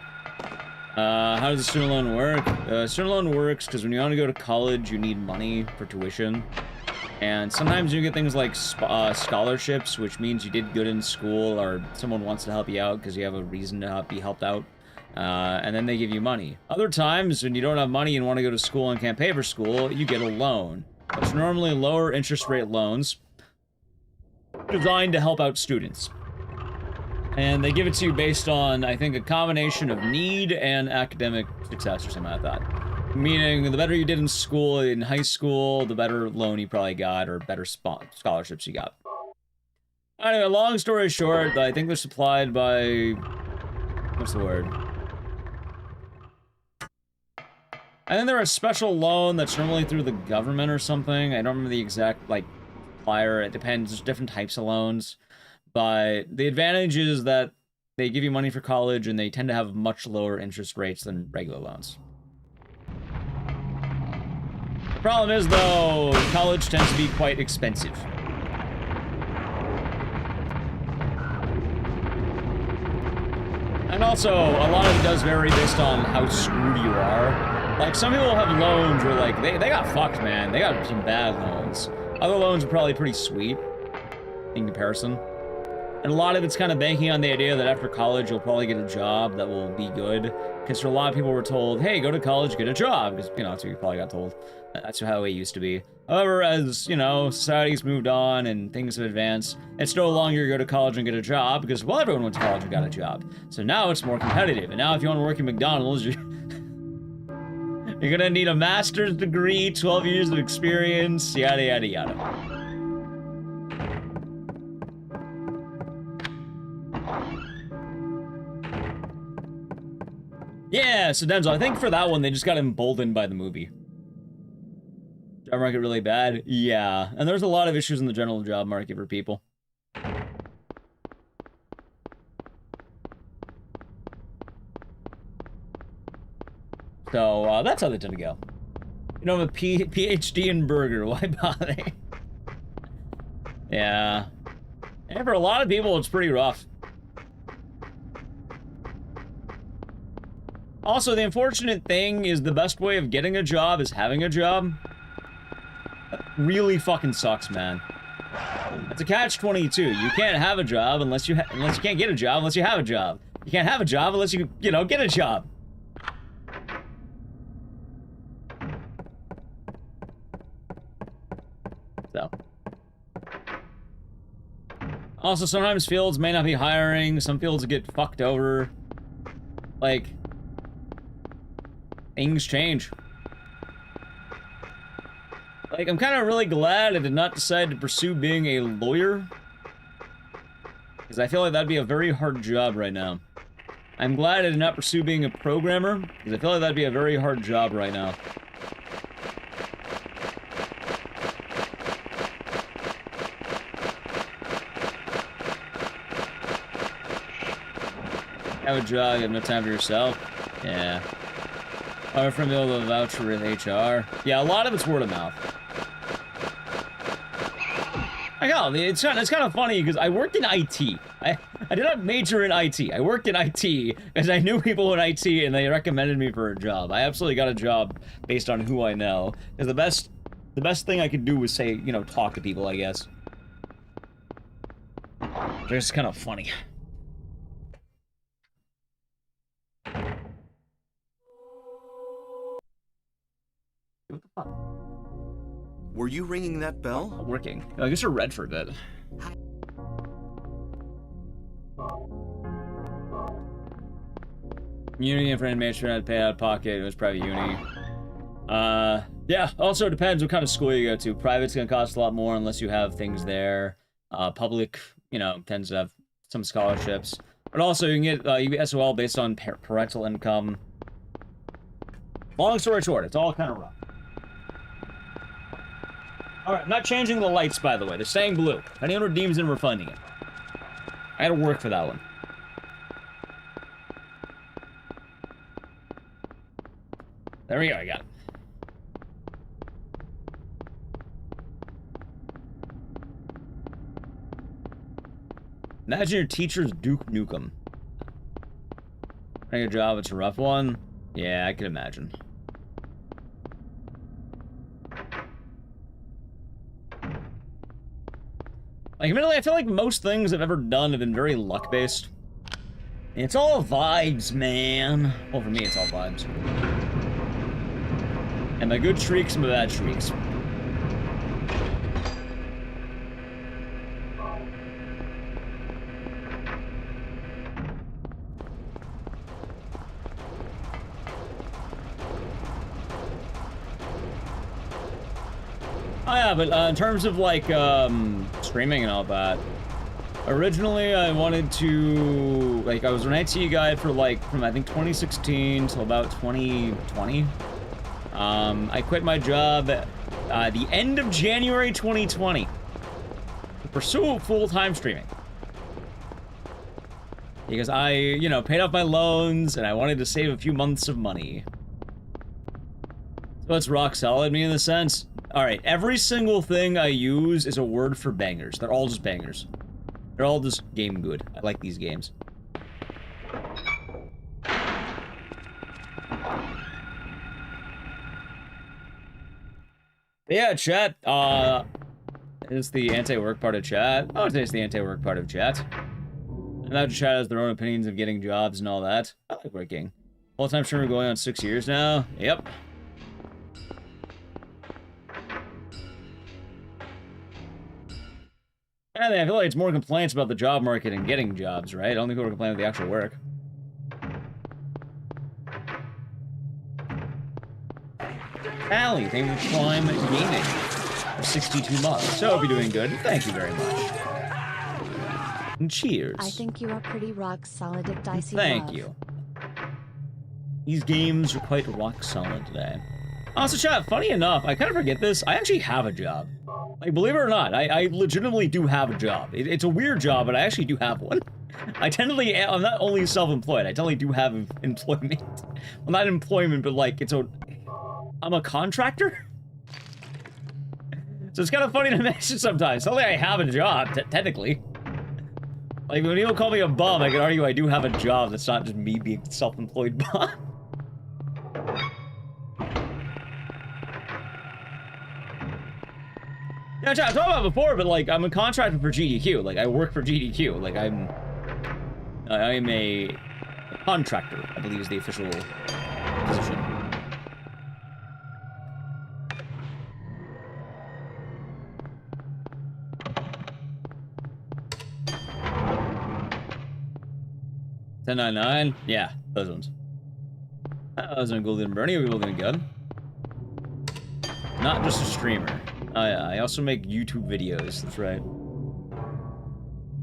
How does the student loan work? Student loan works because when you want to go to college, you need money for tuition. And sometimes you get things like scholarships, which means you did good in school or someone wants to help you out because you have a reason to be helped out. And then they give you money. Other times, when you don't have money and want to go to school and can't pay for school, you get a loan. It's normally lower interest rate loans designed to help out students. And they give it to you based on, I think, a combination of need and academic success or something like that. Meaning, the better you did in school, in high school, the better loan you probably got, or better scholarships you got. Anyway, long story short, I think they're supplied by... what's the word? And then there's a special loan that's normally through the government or something. I don't remember the exact, like, supplier. It depends. There's different types of loans. But the advantage is that they give you money for college, and they tend to have much lower interest rates than regular loans. The problem is, though, college tends to be quite expensive. And also, a lot of it does vary based on how screwed you are. Like, some people have loans where, like, they got fucked, man. They got some bad loans. Other loans are probably pretty sweet in comparison. And a lot of it's kind of banking on the idea that after college, you'll probably get a job that will be good. Because for a lot of people were told, hey, go to college, get a job. Because, you know, that's what you probably got told. That's how it used to be. However, as, you know, society's moved on and things have advanced, it's no longer go to college and get a job. Because, well, everyone went to college and got a job. So now it's more competitive. And now if you want to work at McDonald's, you're gonna need a master's degree, 12 years of experience, yada, yada, yada. Yeah, so Denzel, I think for that one, they just got emboldened by the movie. Job market really bad? Yeah, and there's a lot of issues in the general job market for people. So, that's how they tend to go. You know, I'm a PhD in burger, why bother? Yeah. And for a lot of people, it's pretty rough. Also, the unfortunate thing is the best way of getting a job is having a job. That really fucking sucks, man. It's a catch-22. You can't have a job unless you can't get a job unless you have a job. You can't have a job unless you know, get a job. So. Also, sometimes fields may not be hiring. Some fields get fucked over. Like, things change. Like, I'm kind of really glad I did not decide to pursue being a lawyer. Because I feel like that'd be a very hard job right now. I'm glad I did not pursue being a programmer. Because I feel like that'd be a very hard job right now. Have a job, you have no time for yourself. Yeah. Or from the able to vouch for HR. Yeah, a lot of it's word of mouth. I know, it's kind of funny because I worked in IT. I did not major in IT. I worked in IT because I knew people in IT and they recommended me for a job. I absolutely got a job based on who I know. Because the best thing I could do was say, you know, talk to people, I guess. It's just kind of funny. What the fuck? Were you ringing that bell? I'm working. I guess you're red for a bit. Uni and for animation, I had to pay out of pocket. It was private uni. Yeah, also it depends what kind of school you go to. Private's gonna cost a lot more unless you have things there. Public, you know, tends to have some scholarships. But also, you can get you get SOL based on parental income. Long story short, it's all kind of rough. Alright, I'm not changing the lights, by the way. They're staying blue. If anyone redeems them, we're funding it. I had to work for that one. There we go, I got it. Imagine your teacher's Duke Nukem. Getting a job, it's a rough one. Yeah, I can imagine. Like, admittedly, I feel like most things I've ever done have been very luck-based. It's all vibes, man. Well, for me, it's all vibes. And my good streaks and my bad streaks. Oh yeah, but in terms of like streaming and all that, originally I wanted to, like, I was an IT guy for like from I think 2016 till about 2020. I quit my job at the end of January 2020 to pursue full-time streaming. Because I, you know, paid off my loans and I wanted to save a few months of money. So it's rock solid me in the sense. Alright, every single thing I use is a word for bangers. They're all just bangers. They're all just game good. I like these games. Yeah, chat, is the anti-work part of chat. I would say it's the anti-work part of chat. Imagine chat has their own opinions of getting jobs and all that. I like working. Full-time streamer going on 6 years now. Yep. And I feel like it's more complaints about the job market and getting jobs, right? I don't think people are complaining about the actual work. Allie, thank you for Climb Gaming for 62 months. So, hope you're doing good. Thank you very much. And cheers. I think you are pretty rock solid, Ecdycis. Thank you. These games are quite rock solid today. Also, chat, funny enough, I kind of forget this. I actually have a job. Like, believe it or not, I legitimately do have a job. It's a weird job, but I actually do have one. I'm not only self-employed, I totally do have employment. Well, not employment, but like, I'm a contractor? So it's kind of funny to mention sometimes. Only I have a job, technically. Like, when people call me a bum, I can argue I do have a job that's not just me being self-employed bum. Yeah, I talked about it before, but like, I'm a contractor for GDQ. Like, I work for GDQ. Like, I'm a contractor, I believe is the official position. $10.99? Yeah, those ones. Those are Golden Bernie. Are we looking good? Not just a streamer. Oh yeah, I also make YouTube videos, that's right.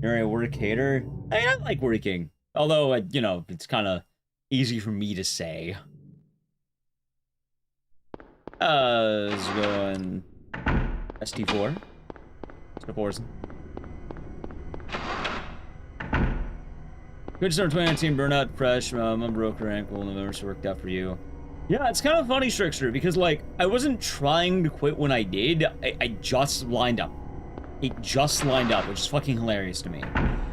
You're a work hater? I like working. Although, you know, it's kind of easy for me to say. Let's go in ST4. ST4's. Good start 2019, burnout, fresh, I'm broke your ankle, November, so worked out for you. Yeah, it's kind of funny, Trickster, because, like, I wasn't trying to quit when I did. I just lined up. It just lined up, which is fucking hilarious to me.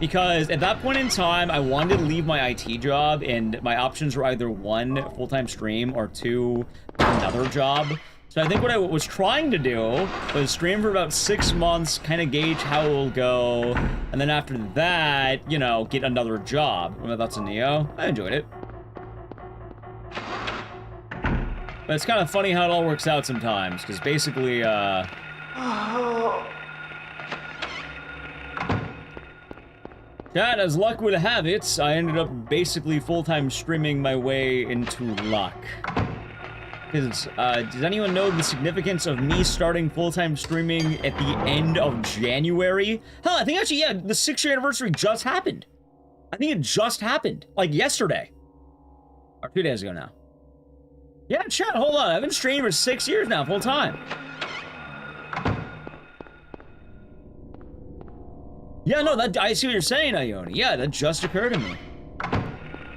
Because at that point in time, I wanted to leave my IT job, and my options were either 1, full-time stream, or 2, another job. So I think what I was trying to do was stream for about 6 months, kind of gauge how it will go, and then after that, you know, get another job. What are my thoughts on Neo? I enjoyed it. But it's kind of funny how it all works out sometimes, because basically, Chat, as luck would have it, I ended up basically full-time streaming my way into luck. Because, does anyone know the significance of me starting full-time streaming at the end of January? Hell, I think actually, yeah, the 6-year anniversary just happened. I think it just happened. Like, yesterday. Or 2 days ago now. Yeah, chat, hold on. I've been streaming for 6 years now, full-time. Yeah, no, that I see what you're saying, Ione. Yeah, that just occurred to me.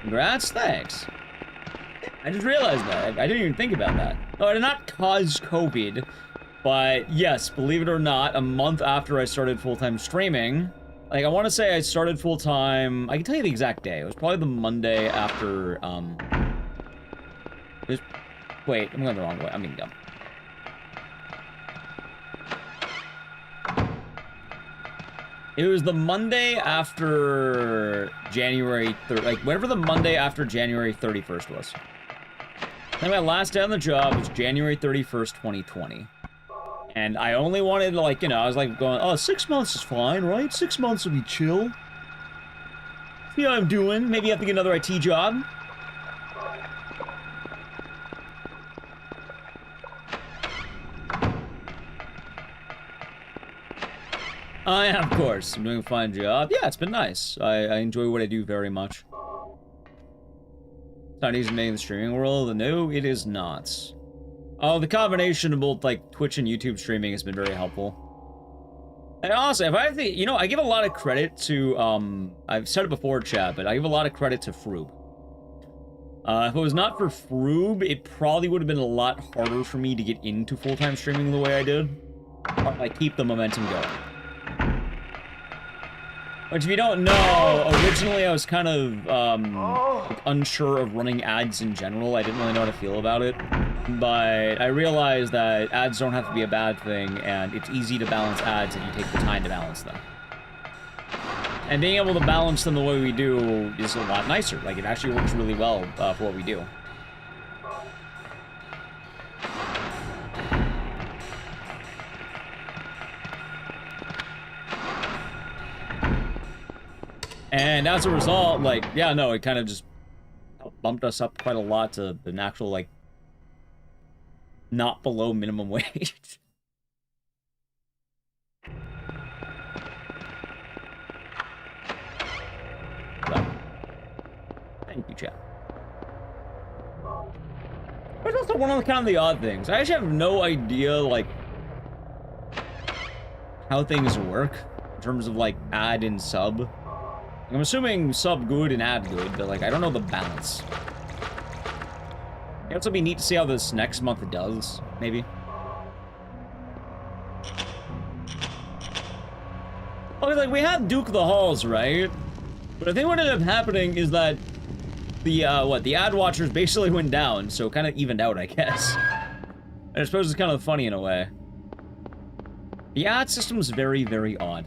Congrats, thanks. I just realized that. I didn't even think about that. No, I did not cause COVID, but yes, believe it or not, a month after I started full-time streaming, like, I want to say I started full-time, I can tell you the exact day. It was probably the Monday after, wait, I'm going the wrong way. I'm being dumb. It was the Monday after January 3rd, like, whatever the Monday after January 31st was. And my last day on the job was January 31st, 2020. And I only wanted, like, you know, I was like going, oh, 6 months is fine, right? 6 months will be chill. See how I'm doing? Maybe I have to get another IT job. Yeah, of course. I'm doing a fine job. Yeah, it's been nice. I enjoy what I do very much. It's not easy to make in the streaming world. No, it is not. Oh, the combination of both, like, Twitch and YouTube streaming has been very helpful. And honestly, if I have to, you know, I give a lot of credit to, I've said it before, chat, but I give a lot of credit to Froob. If it was not for Froob, it probably would have been a lot harder for me to get into full-time streaming the way I did. Or, like, keep the momentum going. Which, if you don't know, originally I was kind of, like, unsure of running ads in general. I didn't really know how to feel about it. But I realized that ads don't have to be a bad thing, and it's easy to balance ads if you take the time to balance them. And being able to balance them the way we do is a lot nicer. Like, it actually works really well for what we do. And as a result, like, yeah, no, it kind of just bumped us up quite a lot to the natural, like, not below minimum wage. So, thank you, chat. There's also one of the kind of the odd things. I actually have no idea, like, how things work in terms of, like, ad and sub. I'm assuming sub good and ad good, but, like, I don't know the balance. It'd also be neat to see how this next month does, maybe. Okay, like, we had Duke of the Halls, right? But I think what ended up happening is that the, the ad watchers basically went down, so it kind of evened out, I guess. And I suppose it's kind of funny in a way. The ad system's very, very odd.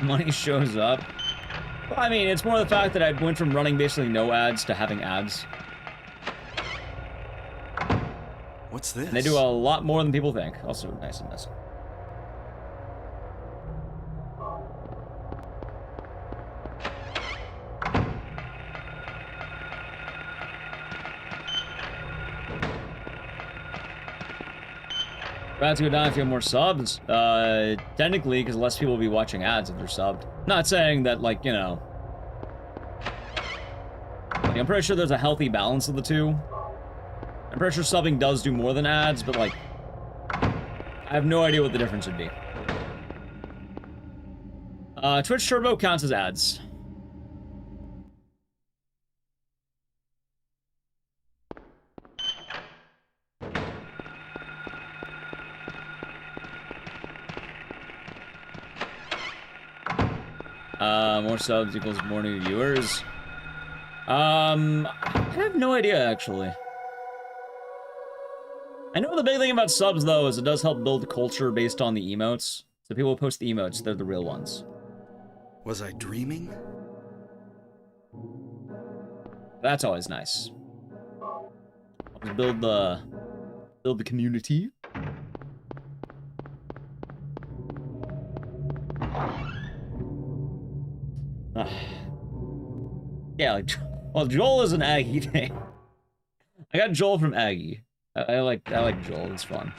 Money shows up. Well, I mean, it's more the fact that I went from running basically no ads to having ads. What's this? And they do a lot more than people think. Also nice and nice. Ads go down if you have more subs. Technically, because less people will be watching ads if they're subbed. Not saying that, like, you know. Like, I'm pretty sure there's a healthy balance of the two. I'm pretty sure subbing does do more than ads, but, like, I have no idea what the difference would be. Twitch Turbo counts as ads. More subs equals more new viewers. I have no idea, actually. I know the big thing about subs, though, is it does help build culture based on the emotes. So people who post the emotes, they're the real ones. Was I dreaming? That's always nice. Build the community. Yeah, like, well, Joel is an Aggie thing. I got Joel from Aggie. I like Joel. It's fun.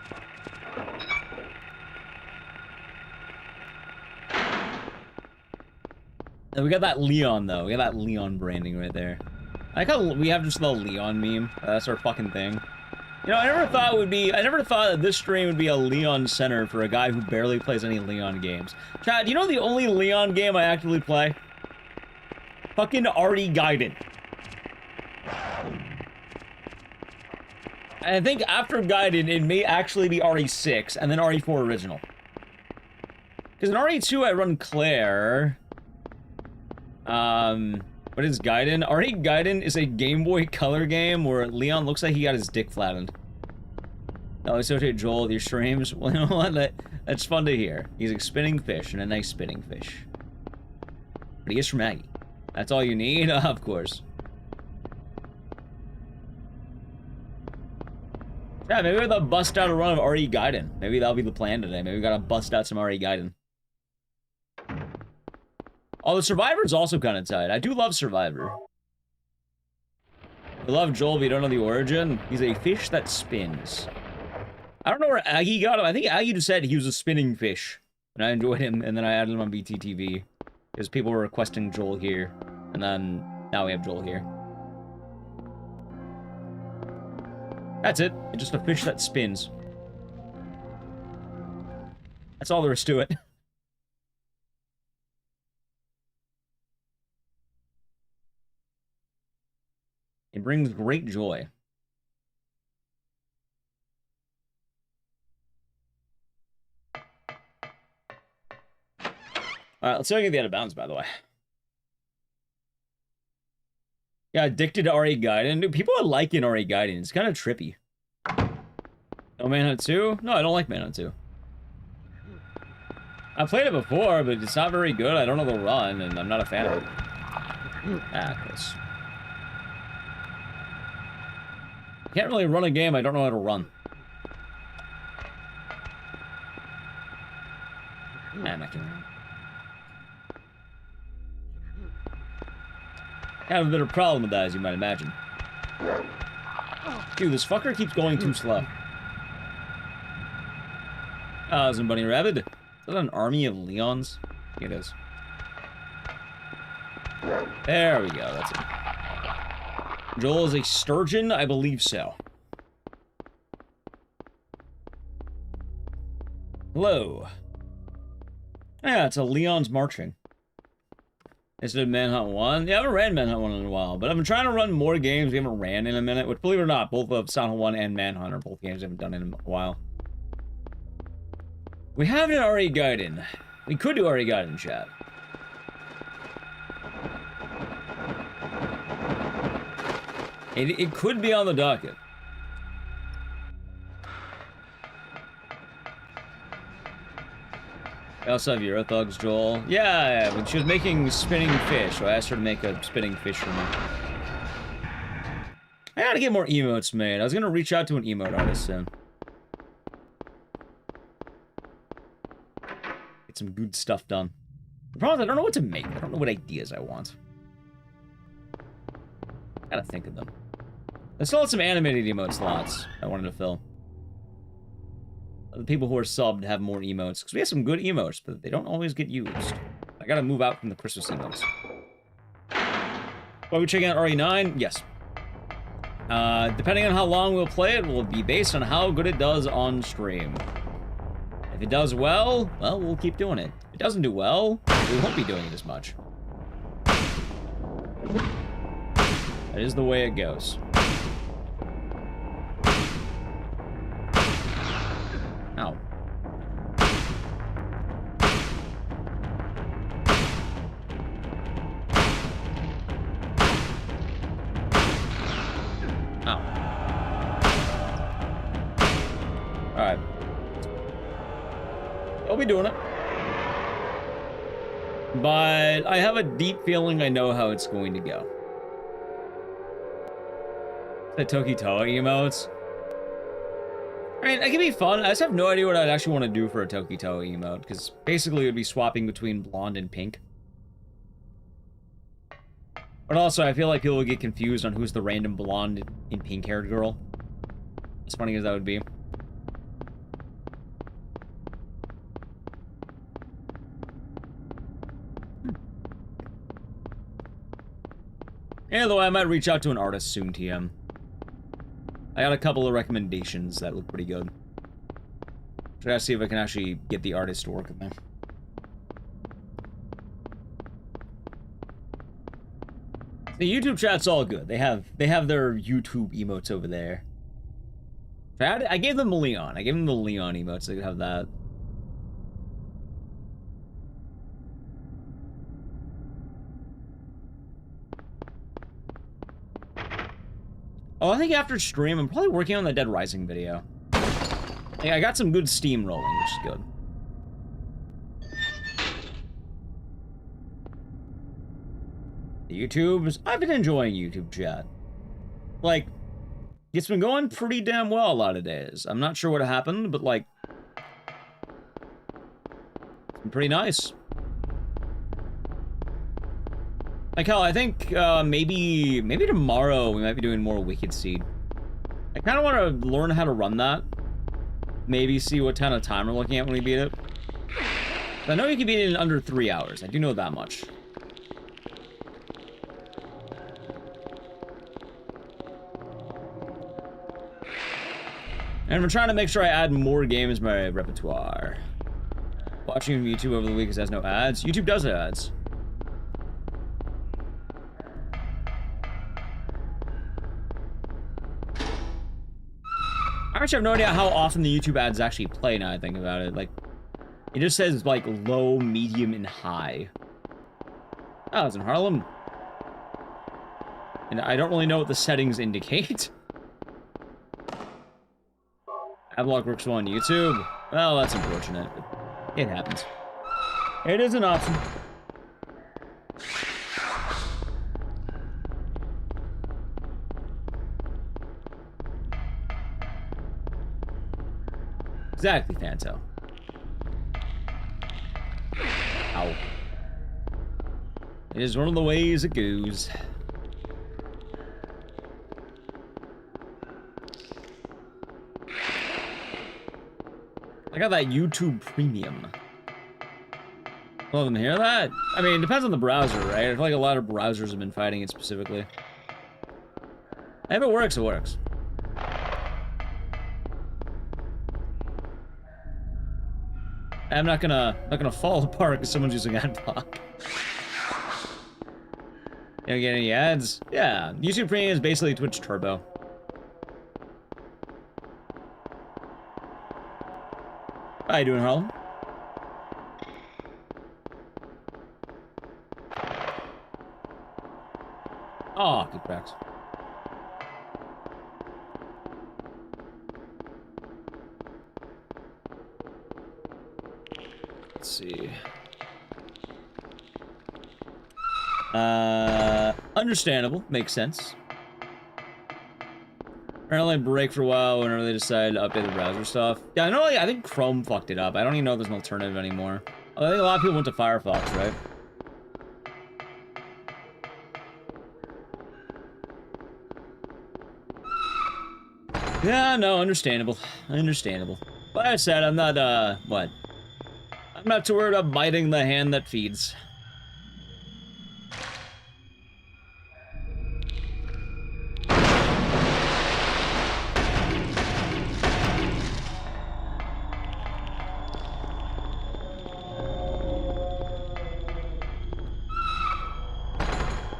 And we got that Leon though. We got that Leon branding right there. I like how we have just the Leon meme. That's our fucking thing. You know, I never thought that this stream would be a Leon center for a guy who barely plays any Leon games. Chad, you know the only Leon game I actively play? Fucking Artie Gaiden. I think after Gaiden, it may actually be RE6, and then RE4 original. Because in RE2, I run Claire. What is Gaiden? RE Gaiden is a Game Boy Color game where Leon looks like he got his dick flattened. I associate Joel with your streams. Well, you know what? That's fun to hear. He's a spinning fish, and a nice spinning fish. But he is from Aggie. That's all you need? Of course. Yeah, maybe we'll bust out a run of RE Gaiden. Maybe that'll be the plan today. Maybe we gotta bust out some RE Gaiden. Oh, the Survivor's also kind of tight. I do love Survivor. I love Joel, but you don't know the origin. He's a fish that spins. I don't know where Aggie got him. I think Aggie just said he was a spinning fish. And I enjoyed him, and then I added him on BTTV. Because people were requesting Joel here. And then, now we have Joel here. That's it. It's just a fish that spins. That's all there is to it. It brings great joy. Alright, let's see if I can get the out of bounds, by the way. Yeah, addicted to RE Gaiden. Dude, people are liking RE Gaiden. It's kind of trippy. No Manhunt 2? No, I don't like Manhunt 2. I played it before, but it's not very good. I don't know the run, and I'm not a fan of it. Ah, close. I can't really run a game I don't know how to run. Man, I can... I have a bit of a problem with that, as you might imagine. Dude, this fucker keeps going too slow. Oh, isn't Bunny Rabbit? Is that an army of Leons? It is. There we go, that's it. Joel is a sturgeon? I believe so. Hello. Yeah, it's a Leon's Marching. Instead of Manhunt 1. Yeah, I haven't ran Manhunt 1 in a while, but I've been trying to run more games we haven't ran in a minute, which, believe it or not, both of Silent 1 and Manhunt are both games I haven't done in a while. We haven't RE Gaiden. We could do RE Gaiden, chat. It could be on the docket. I also have Eurothugs, Joel. Yeah, but she was making spinning fish, so I asked her to make a spinning fish for me. I gotta get more emotes made. I was gonna reach out to an emote artist soon. Get some good stuff done. The problem is I don't know what to make. I don't know what ideas I want. I gotta think of them. I still have some animated emote slots I wanted to fill. The people who are subbed have more emotes, because we have some good emotes, but they don't always get used. I gotta move out from the Christmas emotes. Are we checking out RE9? Yes. Depending on how long we'll play it, will be based on how good it does on stream. If it does well, we'll keep doing it. If it doesn't do well, we won't be doing it as much. That is the way it goes. Ow. Ow. Alright. I'll be doing it. But I have a deep feeling I know how it's going to go. The Toki Toa emotes. I mean, it can be fun. I just have no idea what I'd actually want to do for a Toki Toa emote, because basically it would be swapping between blonde and pink. But also, I feel like people would get confused on who's the random blonde in pink-haired girl. As funny as that would be. Yeah, though I might reach out to an artist soon, TM. I got a couple of recommendations that look pretty good. Try to see if I can actually get the artist to work with me. The YouTube chat's all good. They have their YouTube emotes over there. I gave them the Leon. I gave them the Leon emotes. They could have that. Oh, I think after stream, I'm probably working on the Dead Rising video. Like, I got some good steam rolling, which is good. The YouTubes, I've been enjoying YouTube chat. Like, it's been going pretty damn well a lot of days. I'm not sure what happened, but like, it's been pretty nice. Like, hell, I think maybe tomorrow we might be doing more Wicked Seed. I kind of want to learn how to run that. Maybe see what kind of time we're looking at when we beat it. I know you can beat it in under 3 hours. I do know that much. And I'm trying to make sure I add more games to my repertoire. Watching YouTube over the week has no ads. YouTube does have ads. I actually have no idea how often the YouTube ads actually play now I think about it. Like, it just says, like, low, medium, and high. Oh, it's in Harlem. And I don't really know what the settings indicate. Adblock works well on YouTube. Well, that's unfortunate, but it happens. It is an option. Exactly, Fanto. Ow. It is one of the ways it goes. I got that YouTube Premium. Love them hear that? I mean, it depends on the browser, right? I feel like a lot of browsers have been fighting it specifically. If it works, it works. I'm not gonna fall apart because someone's using adblock. You don't get any ads? Yeah, YouTube Premium is basically Twitch Turbo. How you doing, Harlem? Oh, good cracks. Let's see. Understandable. Makes sense. Apparently break for a while whenever they decide to update the browser stuff. Yeah, I know, like, I think Chrome fucked it up. I don't even know if there's an alternative anymore. I think a lot of people went to Firefox, right? Yeah, no, understandable. Understandable. Like I said, I'm not, what? I'm not too worried about biting the hand that feeds.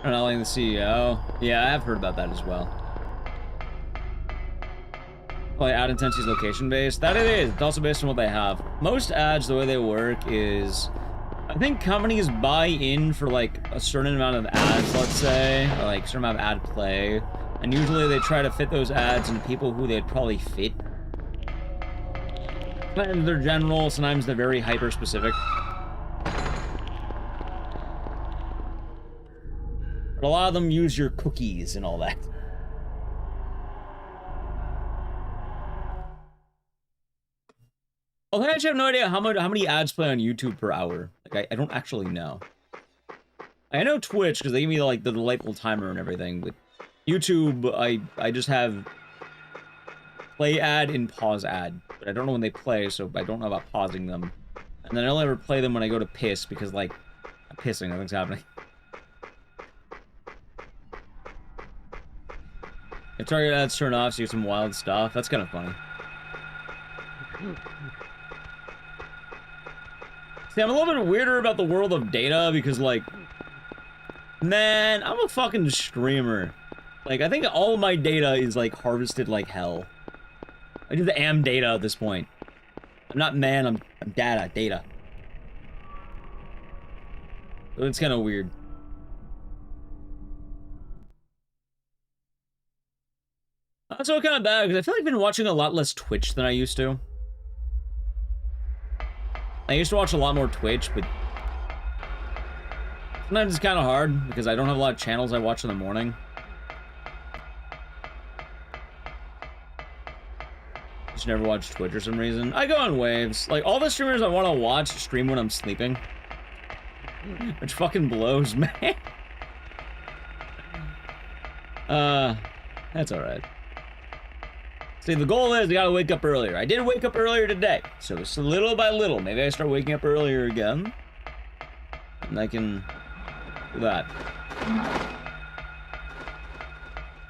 Not letting the CEO. Yeah, I've heard about that as well. Probably ad intensity is location based. That it is. It's also based on what they have. Most ads, the way they work is, I think companies buy in for like a certain amount of ads, let's say, or like a certain amount of ad play, and usually they try to fit those ads into people who they'd probably fit. Sometimes they're general, sometimes they're very hyper specific. But a lot of them use your cookies and all that. Well, I actually have no idea how many ads play on YouTube per hour. Like, I don't actually know. I know Twitch because they give me like the delightful timer and everything, but YouTube, I just have play ad and pause ad, but I don't know when they play, so I don't know about pausing them. And then I only ever play them when I go to piss because like I'm pissing, nothing's happening. If target ads turn off, so you have some wild stuff. That's kind of funny. See, I'm a little bit weirder about the world of data because, like, man, I'm a fucking streamer. Like, I think all of my data is, like, harvested like hell. I do the am data at this point. I'm not man, I'm data. So it's kind of weird. That's all kind of bad, because I feel like I've been watching a lot less Twitch than I used to. I used to watch a lot more Twitch, but sometimes it's kind of hard, because I don't have a lot of channels I watch in the morning. Just never watch Twitch for some reason. I go on waves. Like, all the streamers I want to watch stream when I'm sleeping. Which fucking blows, man. That's alright. See, the goal is I gotta wake up earlier. I did wake up earlier today, so it's little by little. Maybe I start waking up earlier again, and I can do that.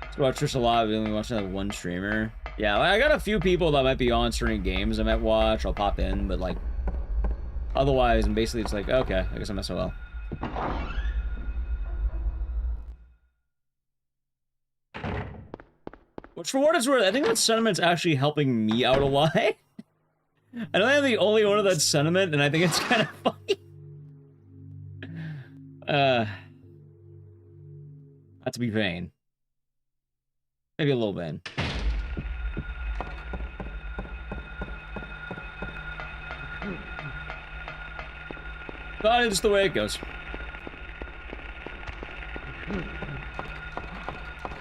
Let's watch this a lot. We only watch that one streamer. Yeah, I got a few people that might be on certain games I might watch. I'll pop in, but like, otherwise, and basically it's like, okay, I guess I'm SOL. Which, for what it's worth, I think that sentiment's actually helping me out a lot. I don't think I'm the only one of that sentiment, and I think it's kind of funny. Not to be vain. Maybe a little vain. But it's the way it goes.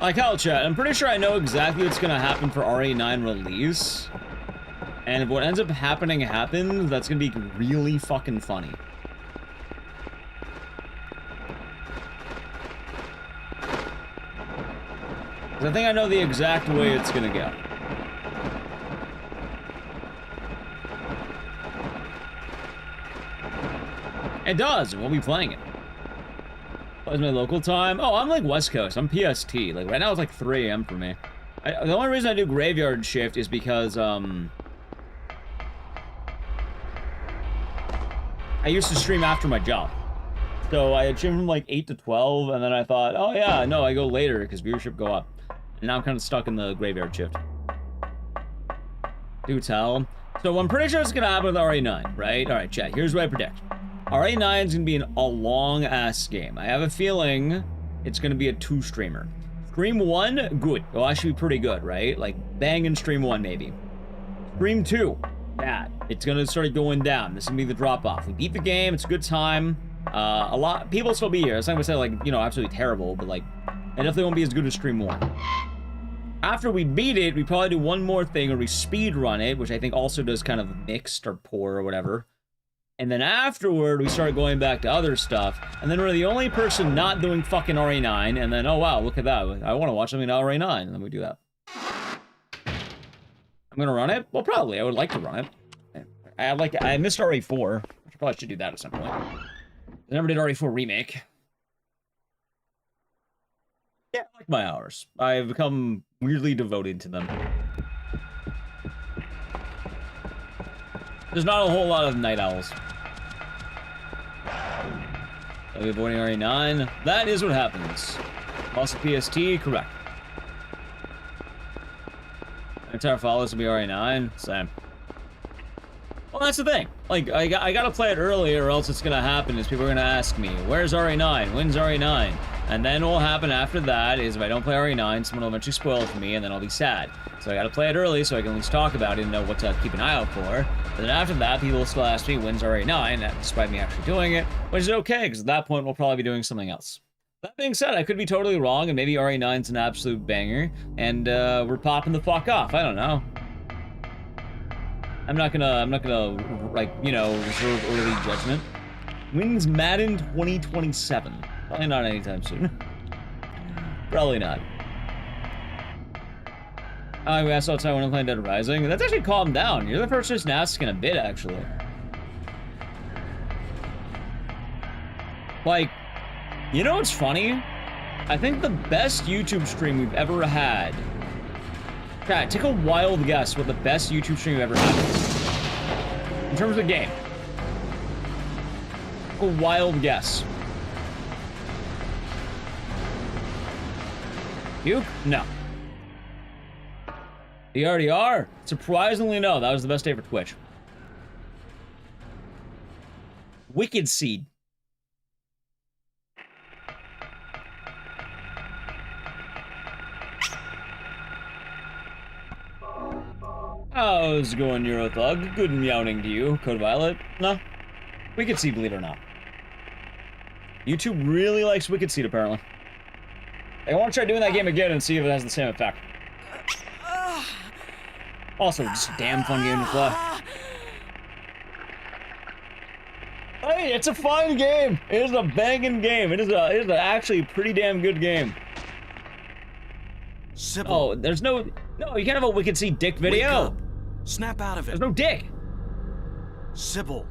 Like hell, chat, I'm pretty sure I know exactly what's gonna happen for RE9 release. And if what ends up happening happens, that's gonna be really fucking funny. Because I think I know the exact way it's gonna go. It does, and we'll be playing it. What is my local time? Oh, I'm like West Coast. I'm PST. Like, right now it's like 3 AM for me. The only reason I do graveyard shift is because, I used to stream after my job. So I had streamed from like 8 to 12, and then I thought, oh yeah, no, I go later because viewership go up. And now I'm kind of stuck in the graveyard shift. Do tell. So I'm pretty sure it's going to happen with RE9, right? All right, chat, here's what I predict. RE9 is going to be a long-ass game. I have a feeling it's going to be a 2-streamer. Stream 1, good. It'll actually be pretty good, right? Like, banging Stream 1, maybe. Stream 2, bad. It's going to start going down. This is going to be the drop-off. We beat the game. It's a good time. A lot... People still be here. It's not going to say, like, you know, absolutely terrible, but, like, it definitely won't be as good as Stream 1. After we beat it, we probably do one more thing, or we speedrun it, which I think also does kind of mixed or poor or whatever. And then afterward, we started going back to other stuff. And then we're the only person not doing fucking RE9. And then, oh wow, look at that. I want to watch something about RE9. And then we do that. I'm going to run it? Well, probably. I would like to run it. I missed RE4. I probably should do that at some point. I never did RE4 Remake. Yeah, I like my hours. I've become weirdly devoted to them. There's not a whole lot of night owls. Are we avoiding RE9? That is what happens. Also PST, correct. Entire follows will be RE9, same. Well, that's the thing. Like, I gotta play it early or else it's gonna happen is people are gonna ask me, where's RE9? When's RE9? And then what will happen after that is if I don't play RE9, someone will eventually spoil it for me and then I'll be sad. So I gotta play it early so I can at least talk about it and know what to keep an eye out for. But then after that, people will still ask me, when's RE9? Despite me actually doing it, which is okay, because at that point, we'll probably be doing something else. That being said, I could be totally wrong, and maybe RE9's an absolute banger, and we're popping the fuck off. I don't know. I'm not gonna, like, you know, reserve early judgment. When's Madden 2027? Probably not anytime soon. Probably not. We asked outside when I'm playing Dead Rising. That's actually calmed down. You're the first person asking a bit, actually. Like, you know what's funny? I think the best YouTube stream we've ever had. Okay, take a wild guess what the best YouTube stream we've ever had is. In terms of game. A wild guess. You? No. You already are? Surprisingly, no. That was the best day for Twitch. Wicked Seed. How's it going, Eurothug? Good meowing to you. Code Violet? No. Wicked Seed, believe it or not. YouTube really likes Wicked Seed, apparently. I want to try doing that game again and see if it has the same effect. Also, just a damn fun game to play. Hey, it's a fun game. It is a banging game. It is actually a pretty damn good game. Sybil. Oh, there's no, you can't have a Wicked Seed dick video. Wake up. Snap out of it. There's no dick. Sybil.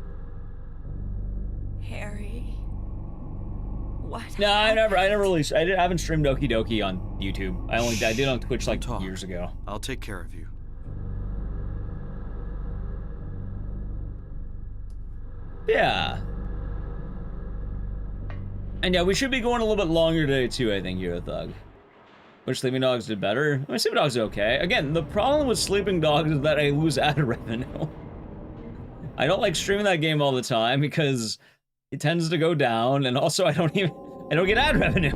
Harry. What? No, I haven't streamed Doki Doki on YouTube. I did on Twitch like years ago. I'll take care of you. Yeah. And yeah, we should be going a little bit longer today too, I think, Eurothug. Which Sleeping Dogs did better. I mean, Sleeping Dogs is okay. Again, the problem with Sleeping Dogs is that I lose ad revenue. I don't like streaming that game all the time because it tends to go down, and also I don't get ad revenue. I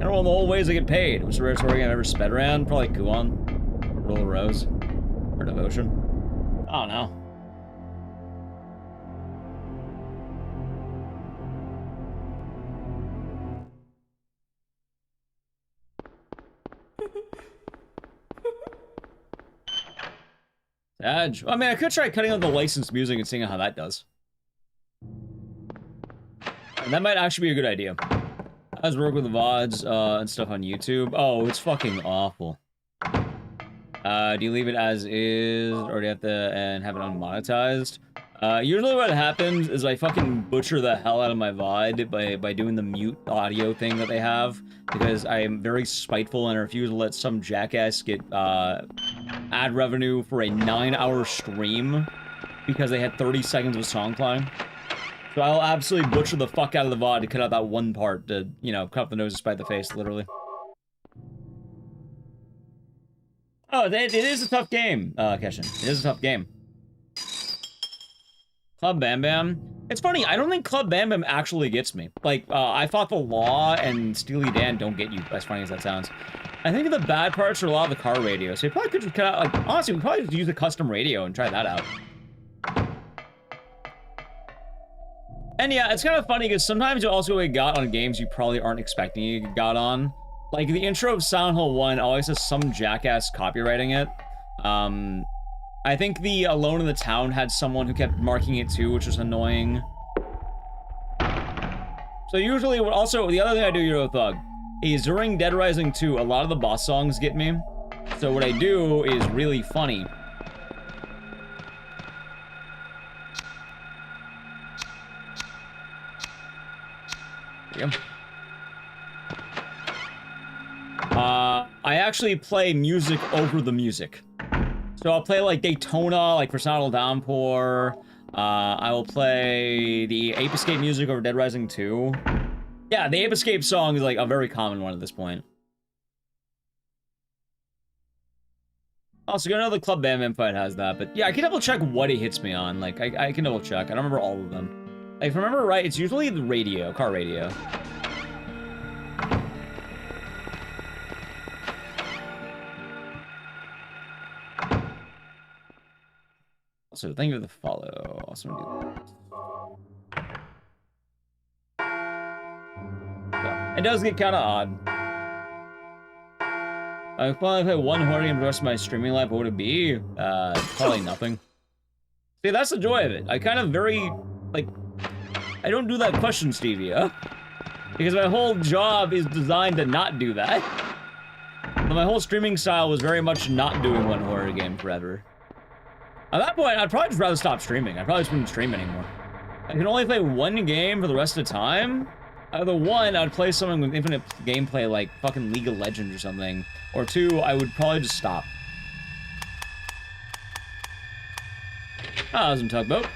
don't know the whole ways I get paid. What's the rarest story I've ever sped around? Probably Kuon, or Rule of Rose, or Devotion. I don't know. Edge. I mean, I could try cutting out the licensed music and seeing how that does. And that might actually be a good idea. I was working with the VODs and stuff on YouTube. Oh, it's fucking awful. Do you leave it as is, or do you have to and have it unmonetized? Usually what happens is I fucking butcher the hell out of my VOD by doing the mute audio thing that they have, because I am very spiteful and I refuse to let some jackass get ad revenue for a 9-hour stream because they had 30 seconds of song playing. So I'll absolutely butcher the fuck out of the VOD to cut out that one part to, you know, cut off the nose to spite the face, literally. Oh, it is a tough game, Keshin. It is a tough game. Club Bam Bam. It's funny, I don't think Club Bam Bam actually gets me. Like, I Fought the Law and Steely Dan don't get you, as funny as that sounds. I think the bad parts are a lot of the car radio, so you probably could just cut out, like, honestly, we probably just use a custom radio and try that out. And yeah, it's kind of funny, because sometimes you also get got on games you probably aren't expecting you get got on. Like, the intro of Silent Hill 1 always has some jackass copywriting it. I think the Alone in the Town had someone who kept marking it too, which was annoying. So usually, also, the other thing I do, Eurothug, is during Dead Rising 2, a lot of the boss songs get me. So what I do is really funny. There you go. I actually play music over the music. So I'll play like Daytona, like for Sonal Downpour. I will play the Ape Escape music over Dead Rising 2. Yeah, the Ape Escape song is like a very common one at this point. Also, you know the Club Bam Bam fight has that, but yeah, I can double check what it hits me on. Like, I can double check. I don't remember all of them. Like, if I remember right, it's usually the radio, car radio. Also, thank you for the follow. Also, do that. It does get kind of odd. I probably play one horror game for the rest of my streaming life. What would it be? Probably nothing. See, that's the joy of it. I kind of like, I don't do that question, Stevie, huh? Because my whole job is designed to not do that. But my whole streaming style was very much not doing one horror game forever. At that point, I'd probably just rather stop streaming. I probably just wouldn't stream anymore. I can only play one game for the rest of the time. Either one, I'd play something with infinite gameplay like fucking League of Legends or something. Or two, I would probably just stop. I was in Tugboat.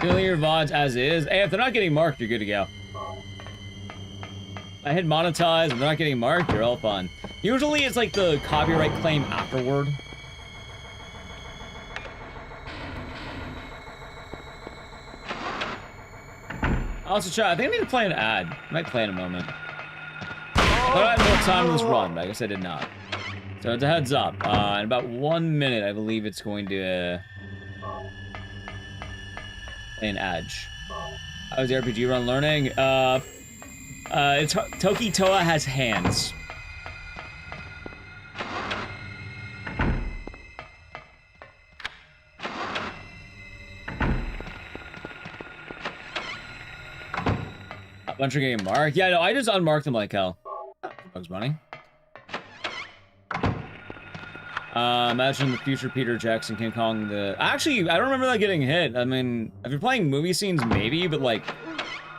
You can leave your VODs as is. Hey, if they're not getting marked, you're good to go. I hit monetize, if they're not getting marked, you're all fun. Usually it's like the copyright claim afterward. Also, chat, I think I need to play an ad. I might play in a moment. But I had more time in this run, but I guess I did not. So it's a heads up. In about 1 minute, I believe it's going to play an Edge. How was the RPG run learning? Toki Toa has hands. A bunch are getting marked. Yeah, no, I just unmarked them like hell. Bugs Bunny. Imagine the future Peter Jackson King Kong. Actually, I don't remember that getting hit. I mean, if you're playing movie scenes, maybe, but like,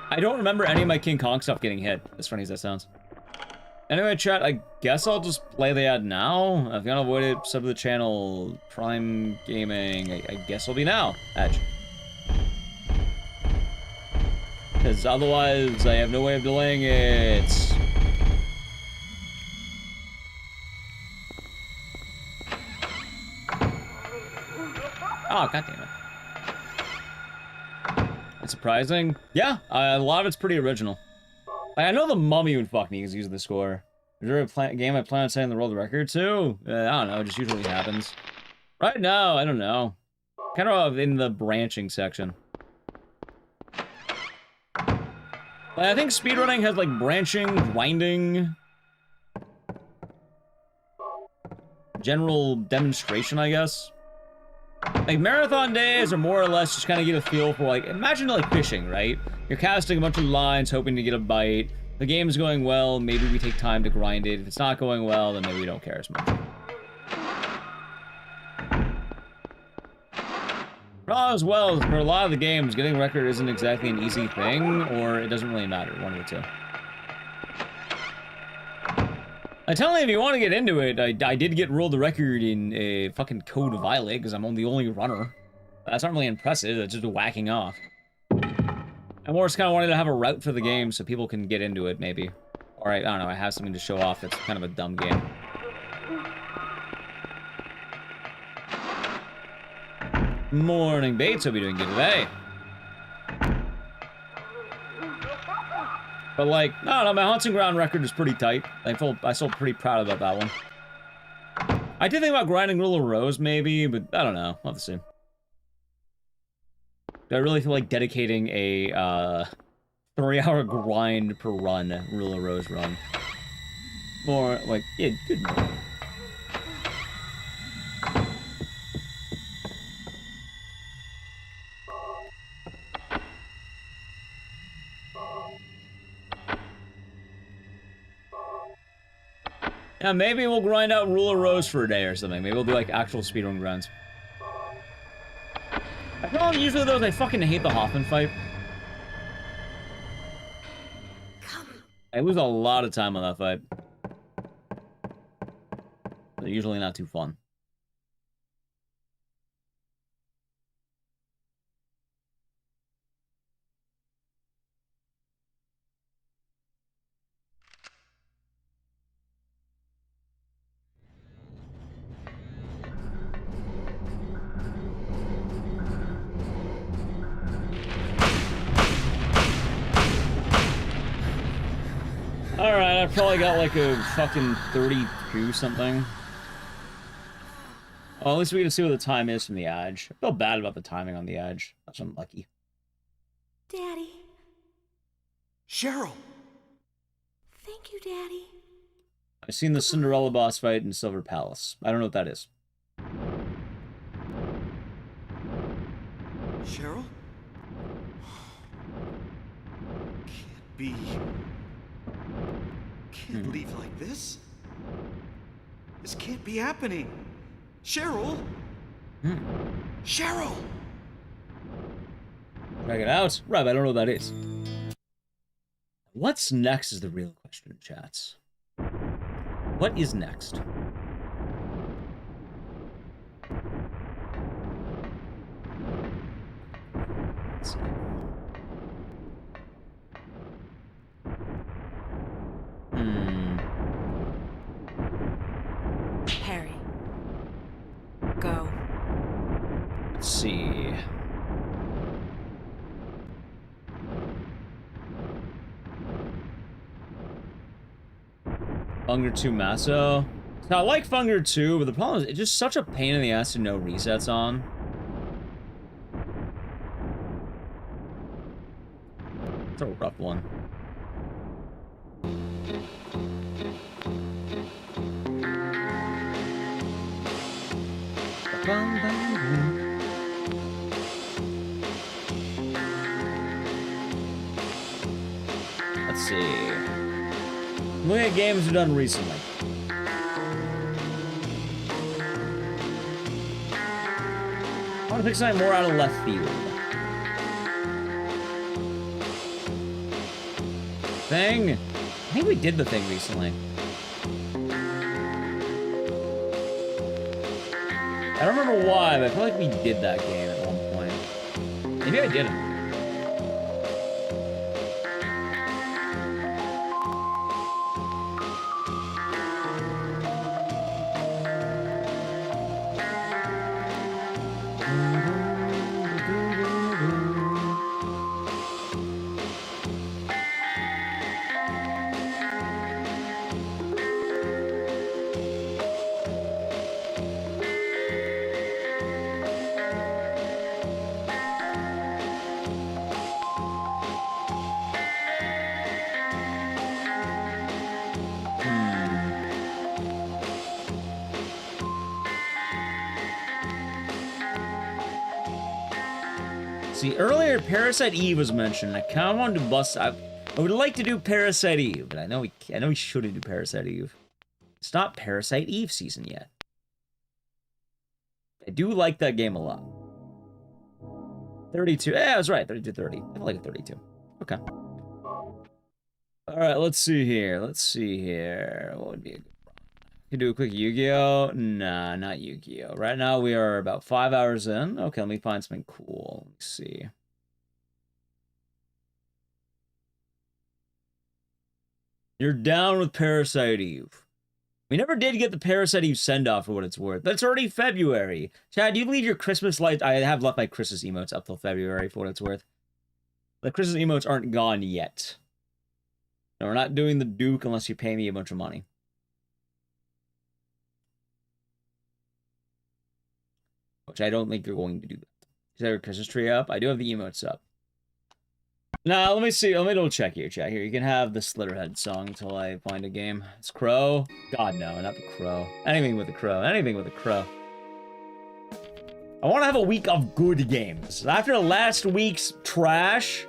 I don't remember any of my King Kong stuff getting hit. As funny as that sounds. Anyway, chat, I guess I'll just play the ad now. If you want to avoid it, sub to the channel, Prime Gaming. I guess it'll be now. Edge. Because otherwise, I have no way of delaying it. Oh, goddammit. It's surprising. Yeah, a lot of it's pretty original. Like, I know the Mummy would fuck me because using the score. Is there a game I plan on setting the world record to? I don't know, it just usually happens. Right now, I don't know. Kind of in the branching section. Like, I think speedrunning has like branching, grinding, general demonstration, I guess. Like, marathon days are more or less just kind of get a feel for, like, imagine, like, fishing, right? You're casting a bunch of lines, hoping to get a bite. The game's going well, maybe we take time to grind it. If it's not going well, then maybe we don't care as much. As well, for a lot of the games, getting a record isn't exactly an easy thing, or it doesn't really matter, one of the two. I tell you, if you want to get into it, I did get world record in a fucking Code Violet, because I'm the only runner. That's not really impressive, that's just whacking off. I more just kind of wanted to have a route for the game so people can get into it, maybe. Or I don't know, I have something to show off that's kind of a dumb game. Morning, Bates, hope you're doing good today. But like, I don't know, my Haunting Ground record is pretty tight. I feel pretty proud about that one. I did think about grinding Rule of Rose, maybe, but I don't know. We'll have to see. Do I really feel like dedicating a 3-hour grind per run, Rule of Rose run? More like, yeah, good morning. Yeah, maybe we'll grind out Rule of Rose for a day or something. Maybe we'll do like actual speedrun grinds. I feel like usually those, I fucking hate the Hoffman fight. I lose a lot of time on that fight. They're usually not too fun. Alright, I probably got like a fucking 32 something. Well, at least we can see what the time is from the Edge. I feel bad about the timing on the Edge. That's unlucky. Daddy. Cheryl! Thank you, Daddy. I've seen the Cinderella boss fight in Silver Palace. I don't know what that is. Cheryl? be. Can't leave like this. This can't be happening. Cheryl! Cheryl! Check it out. Right, I don't know what that is. What's next is the real question, chats. What is next? Let's see. Harry. Go. Let's see. Funger 2 Masso. Now, I like Funger 2, but the problem is it's just such a pain in the ass to know resets on. It's a rough one. Let's see. Look at games we've done recently. I want to pick something more out of left field. Thing? I think we did the Thing recently. I don't remember why, but I feel like we did that game at one point. Maybe I didn't. See, earlier Parasite Eve was mentioned. I kind of wanted to bust. I would like to do Parasite Eve, but I know we shouldn't do Parasite Eve. It's not Parasite Eve season yet. I do like that game a lot. 32. Yeah, I was right. 32-30. I like a 32. Okay. All right, let's see here. What would be a good one? Could do a quick Yu-Gi-Oh. Nah, not Yu-Gi-Oh. Right now we are about 5 hours in. Okay, let me find something cool. Let me see. You're down with Parasite Eve. We never did get the Parasite Eve send-off for what it's worth. That's already February. Chad, you leave your Christmas lights. I have left my Christmas emotes up till February for what it's worth. The Christmas emotes aren't gone yet. No, we're not doing the Duke unless you pay me a bunch of money. Which I don't think you're going to do that. Is that your Christmas tree up? I do have the emotes up. Now, let me see. Let me double check here, chat. Here, you can have the Slitterhead song until I find a game. It's Crow. God, no, not the Crow. Anything with the Crow. Anything with the Crow. I want to have a week of good games. After last week's trash,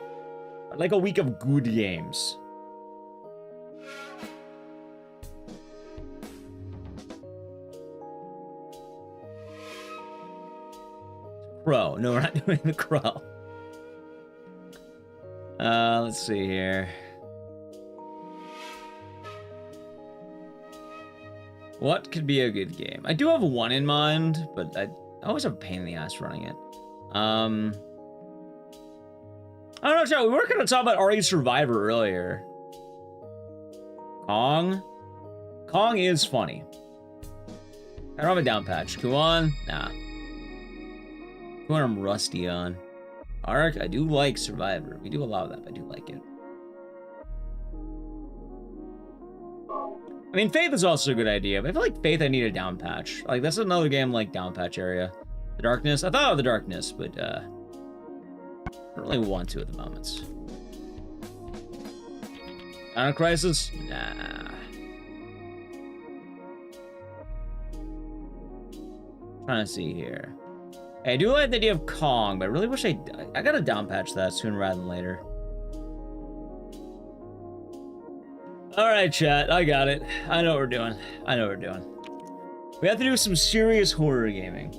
I'd like a week of good games. Crow. No, we're not doing the Crow. Let's see here. What could be a good game? I do have one in mind, but I always have a pain in the ass running it. I don't know, chat. We were going to talk about RE Survivor earlier. Kong? Kong is funny. I don't have a down patch. Kuon? Nah. Kuon I'm rusty on. Ark, I do like Survivor. We do allow that, but I do like it. I mean, Faith is also a good idea, but I feel like Faith I need a down patch. Like, that's another game like down patch area. The Darkness? I thought of the Darkness, but, I don't really want to at the moment. Dino Crisis? Nah. Trying to see here. Hey, I do like the idea of Kong, but I really wish I gotta down patch that sooner rather than later. Alright, chat. I got it. I know what we're doing. I know what we're doing. We have to do some serious horror gaming.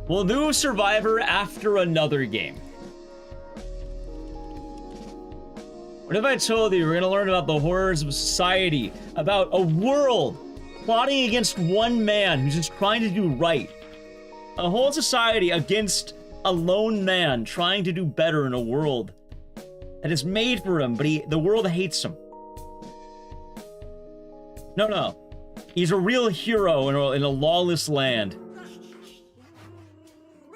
We'll do Survivor after another game. What if I told you we're gonna learn about the horrors of society, about a world plotting against one man who's just trying to do right? A whole society against a lone man trying to do better in a world that is made for him, but the world hates him. No. He's a real hero in a lawless land.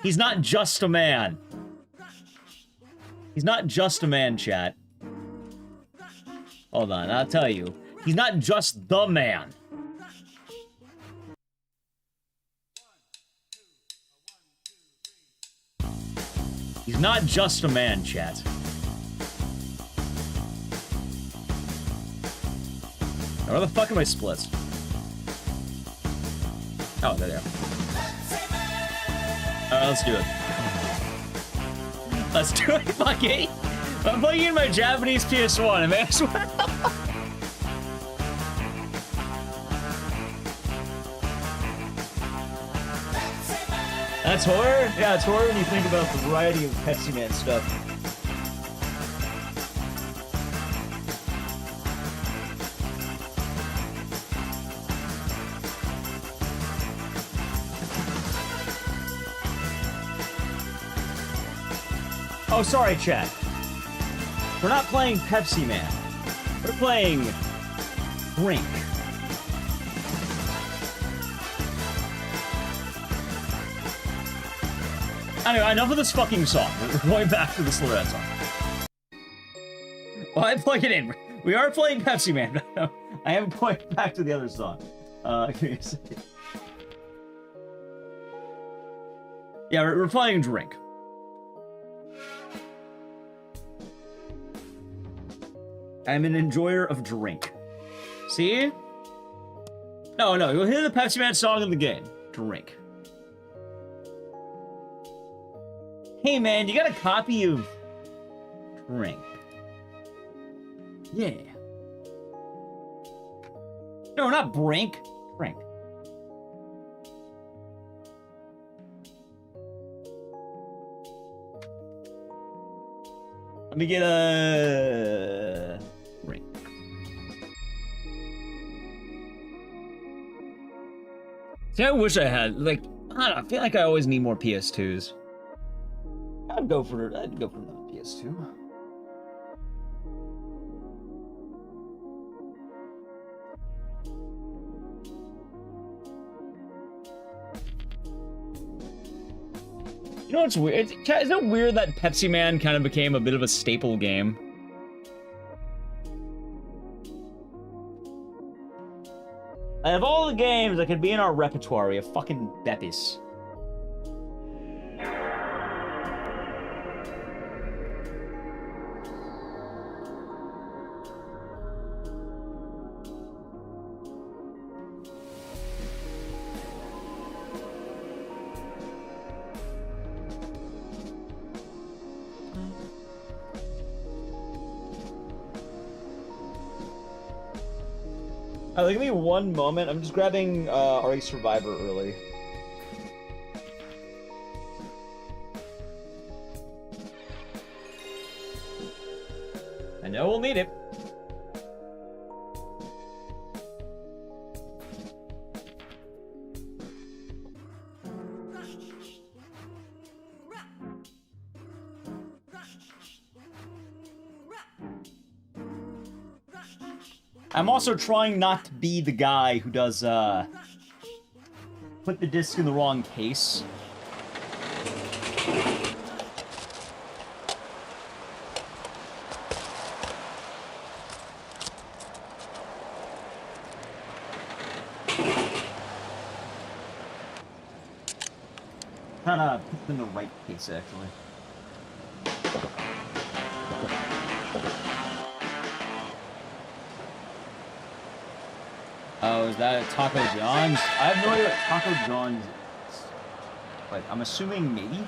He's not just a man. He's not just a man, chat. Hold on, I'll tell you. He's not just the man. He's not just a man, chat. Now, where the fuck are my splits? Oh, there they are. Alright, let's do it. Let's do it, fuck it. I'm playing in my Japanese PS1, I may as well. That's horror? Yeah, it's horror when you think about the variety of Pepsi Man stuff. Oh, sorry, chat. We're not playing Pepsi Man. We're playing Drink. Anyway, enough of this fucking song. We're going back to the Slurette song. Well, I'm plugging in. We are playing Pepsi Man. I am going back to the other song. Give me a second. Yeah, we're playing Drink. I'm an enjoyer of drink. See? No, you'll hear the Pepsi Man song in the game. Drink. Hey man, you got a copy of Drink? Yeah. No, not Brink. Drink. Let me get a ring. See, I wish I had, like, I don't know, I feel like I always need more PS2s. I'd go for another PS2. You know what's weird? Isn't it weird that Pepsi Man kind of became a bit of a staple game? Out of all the games that could be in our repertoire, we have fucking Beppis. Give me one moment. I'm just grabbing RE Survivor early. I know we'll need it. I'm also trying not to be the guy who does, put the disc in the wrong case. Trying to put it in the right case, actually. Oh, is that Taco John's? I have no idea what Taco John's is. But I'm assuming maybe?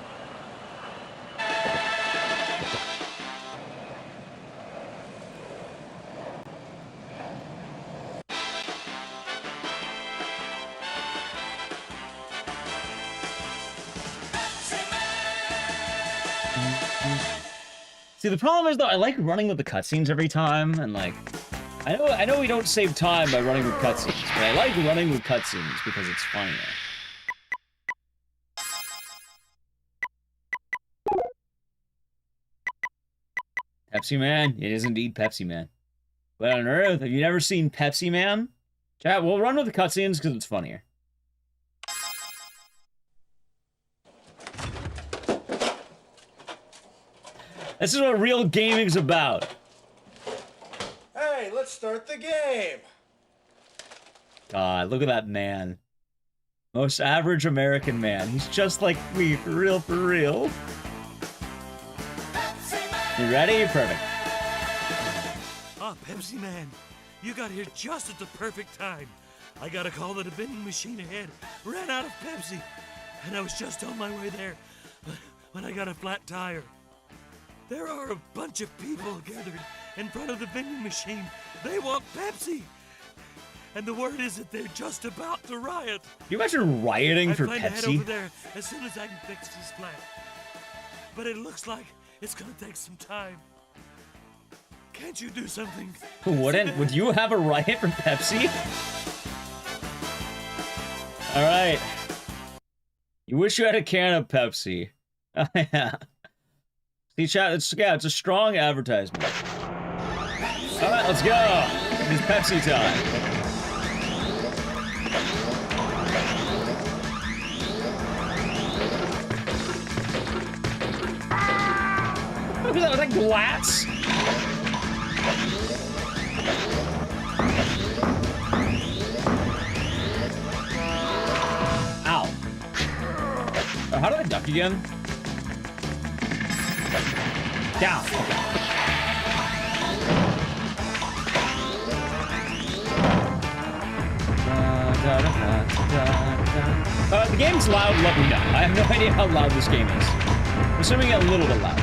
See, the problem is though, I like running with the cutscenes every time, and like, I know we don't save time by running with cutscenes, but I like running with cutscenes because it's funnier. Pepsi Man, it is indeed Pepsi Man. What on earth? Have you never seen Pepsi Man? Chat, we'll run with the cutscenes because it's funnier. This is what real gaming's about. Hey, let's start the game. God, look at that man. Most average American man. He's just like me, for real, for real. You ready? Perfect. Ah, Pepsi Man. You got here just at the perfect time. I got a call that a vending machine ahead ran out of Pepsi. And I was just on my way there when I got a flat tire. There are a bunch of people gathered in front of the vending machine. They want Pepsi. And the word is that they're just about to riot. Can you imagine rioting for I plan to head Pepsi? over there as soon as I can fix this flat. But it looks like it's gonna take some time. Can't you do something? Would you have a riot for Pepsi? Alright. You wish you had a can of Pepsi. Yeah. See, chat, it's a strong advertisement. Alright, let's go! It's Pepsi time. Look at that, was that glass? Ow. How do I duck again? Down. The game's loud, let me know. I have no idea how loud this game is. I'm assuming a little bit loud.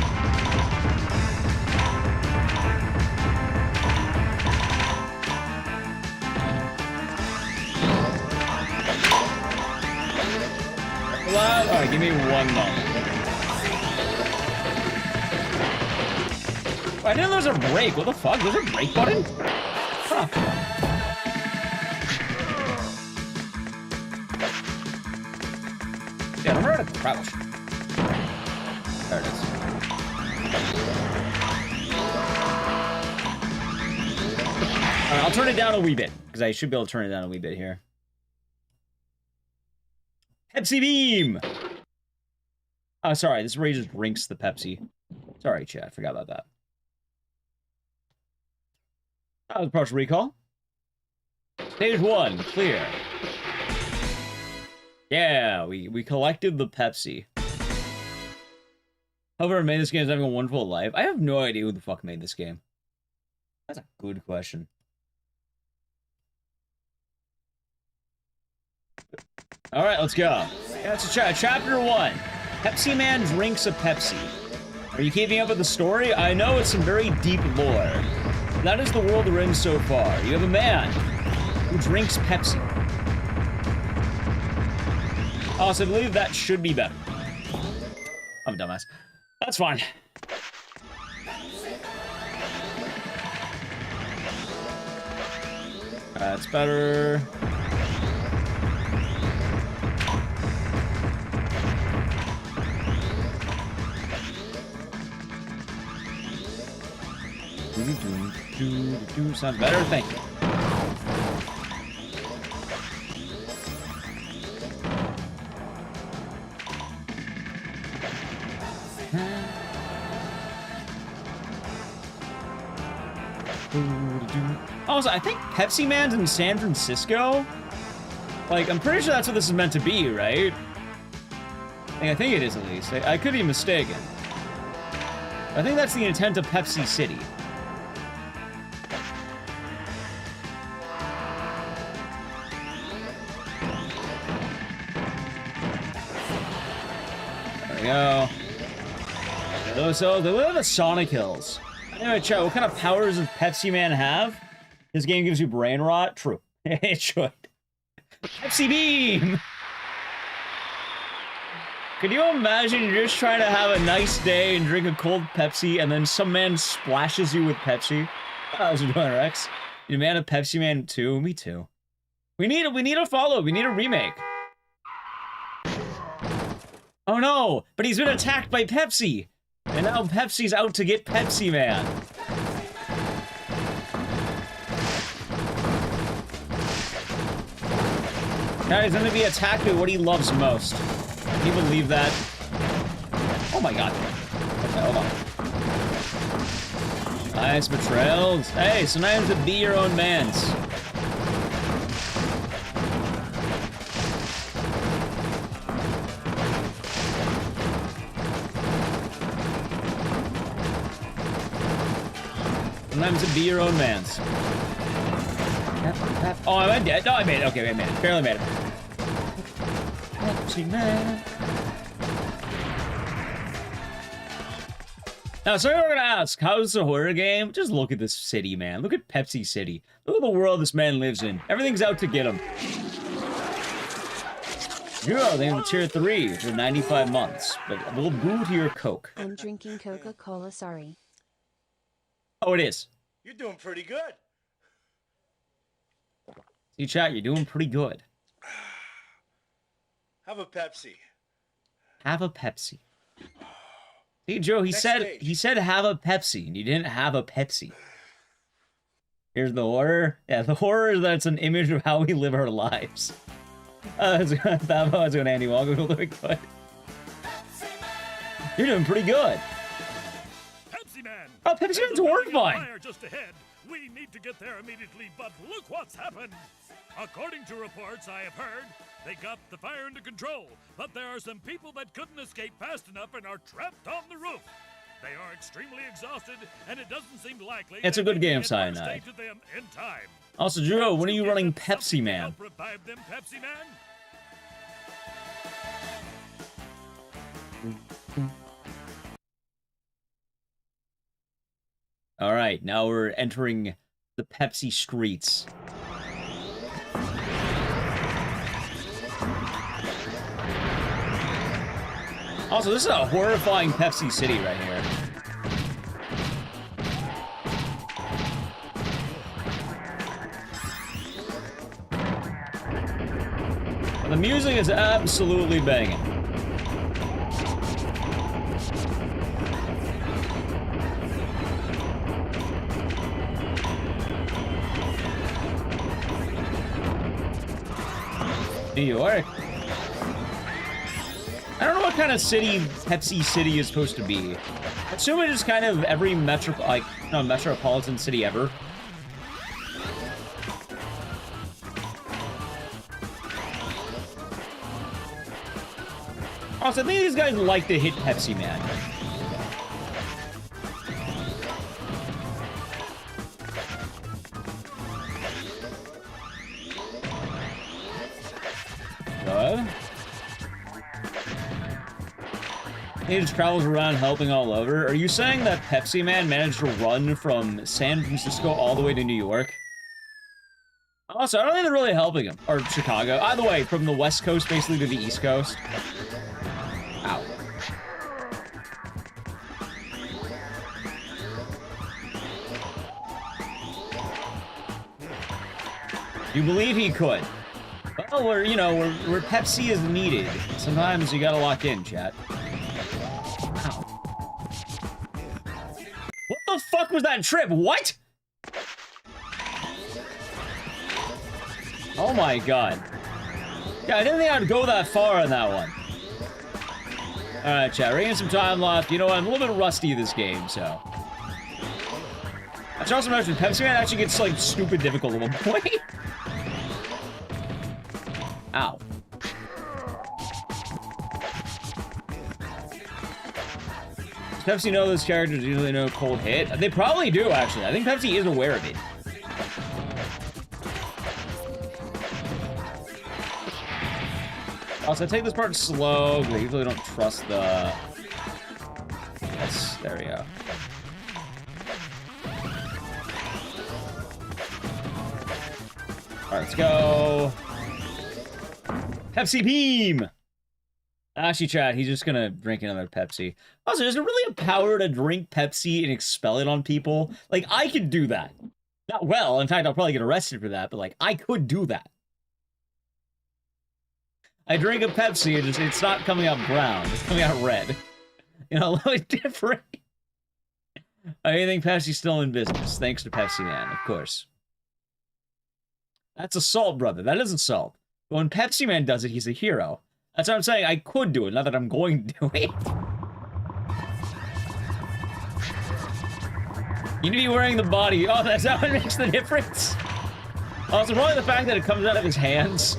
Loud? Alright, give me 1 moment. I didn't know there was a brake. What the fuck? There's a brake button? Huh. Yeah, remember how to crouch. There it is. Alright, I'll turn it down a wee bit, because I should be able to turn it down a wee bit here. Pepsi Beam! Oh, sorry, this Ray just drinks the Pepsi. Sorry, chat, forgot about that. That was approach recall. Stage 1, clear. Yeah, we collected the Pepsi. Whoever made this game is having a wonderful life. I have no idea who the fuck made this game. That's a good question. Alright, let's go. That's chapter 1. Pepsi Man drinks a Pepsi. Are you keeping up with the story? I know it's some very deep lore. That is the world we're in so far. You have a man who drinks Pepsi. Also, I believe that should be better. I'm a dumbass. That's fine. That's better. Sounds better, thank you. Also, I think Pepsi Man's in San Francisco. Like, I'm pretty sure that's what this is meant to be, right? I think it is at least. I could be mistaken. I think that's the intent of Pepsi City. There we go. So, what are the Sonic Hills? Anyway, chat, what kind of powers does Pepsi Man have? This game gives you brain rot? True. It should. Pepsi Beam! Can you imagine you're just trying to have a nice day and drink a cold Pepsi, and then some man splashes you with Pepsi? How's it going, Rex? You man a Pepsi Man 2? Me too. We need a follow. We need a remake. Oh no! But he's been attacked by Pepsi! And now Pepsi's out to get Pepsi Man. Now he's gonna be attacked by what he loves most. Can you believe that? Oh my god. Okay, hold on. Nice betrayals. Hey, sometimes to be your own man's. Sometimes to be your own man's. Oh, am I dead? No, I made it. Okay, I made it. Barely made it. Pepsi Man. Now, so we're gonna ask, how's the horror game? Just look at this city, man. Look at Pepsi City. Look at the world this man lives in. Everything's out to get him. Yeah, they have tier 3 for 95 months. But we'll boo to your Coke. I'm drinking Coca-Cola, sorry. Oh, it is. You're doing pretty good. See, chat, you're doing pretty good. Have a Pepsi. Have a Pepsi. See, Joe, he said have a Pepsi, and you didn't have a Pepsi. Here's the horror. Yeah, the horror is that it's an image of how we live our lives. That's going Andy Walker. Doing good. You're doing pretty good. Pepsi Man. Oh, Pepsi Man's horrifying. Fire just ahead. We need to get there immediately, but look what's happened. According to reports I have heard, they got the fire under control, but there are some people that couldn't escape fast enough and are trapped on the roof. They are extremely exhausted, and it doesn't seem likely it's a good game, Cyanide. Also, Drew, when are you running Pepsi Man? Revive them, Pepsi Man? All right, now we're entering the Pepsi streets. Also, this is a horrifying Pepsi City right here. The music is absolutely banging. New York. I don't know what kind of city Pepsi City is supposed to be. I assume it is kind of every metropolitan city ever. Also, I think these guys like to hit Pepsi Man. Good. He just travels around helping all over. Are you saying that Pepsi Man managed to run from San Francisco all the way to New York? Also, I don't think they're really helping him. Or Chicago. Either way, from the West Coast basically to the East Coast. Ow. You believe he could? Well, where Pepsi is needed. Sometimes you gotta lock in, chat. Ow. What the fuck was that trip? What? Oh my god. Yeah, I didn't think I'd go that far on that one. Alright, chat, we're getting some time left. You know what, I'm a little bit rusty this game, so. I should also mention, Pepsi Man actually gets, like, stupid difficult at one point. Ow. Does Pepsi know those characters usually know cold hit? They probably do, actually. I think Pepsi is aware of it. Also, I take this part slow, because I usually don't trust the... Yes, there we go. Alright, let's go. Pepsi Beam! Actually, chat, he's just gonna drink another Pepsi. Also, is it really a power to drink Pepsi and expel it on people? Like, I could do that. Not well, in fact, I'll probably get arrested for that, but like, I could do that. I drink a Pepsi, and it's not coming out brown, it's coming out red. You know, a little bit different. I think Pepsi's still in business, thanks to Pepsi Man, of course. That's assault, brother. That is assault. But when Pepsi Man does it, he's a hero. That's what I'm saying. I could do it, not that I'm going to do it. You need to be wearing the body. Oh, that's how it makes the difference? Also, probably the fact that it comes out of his hands.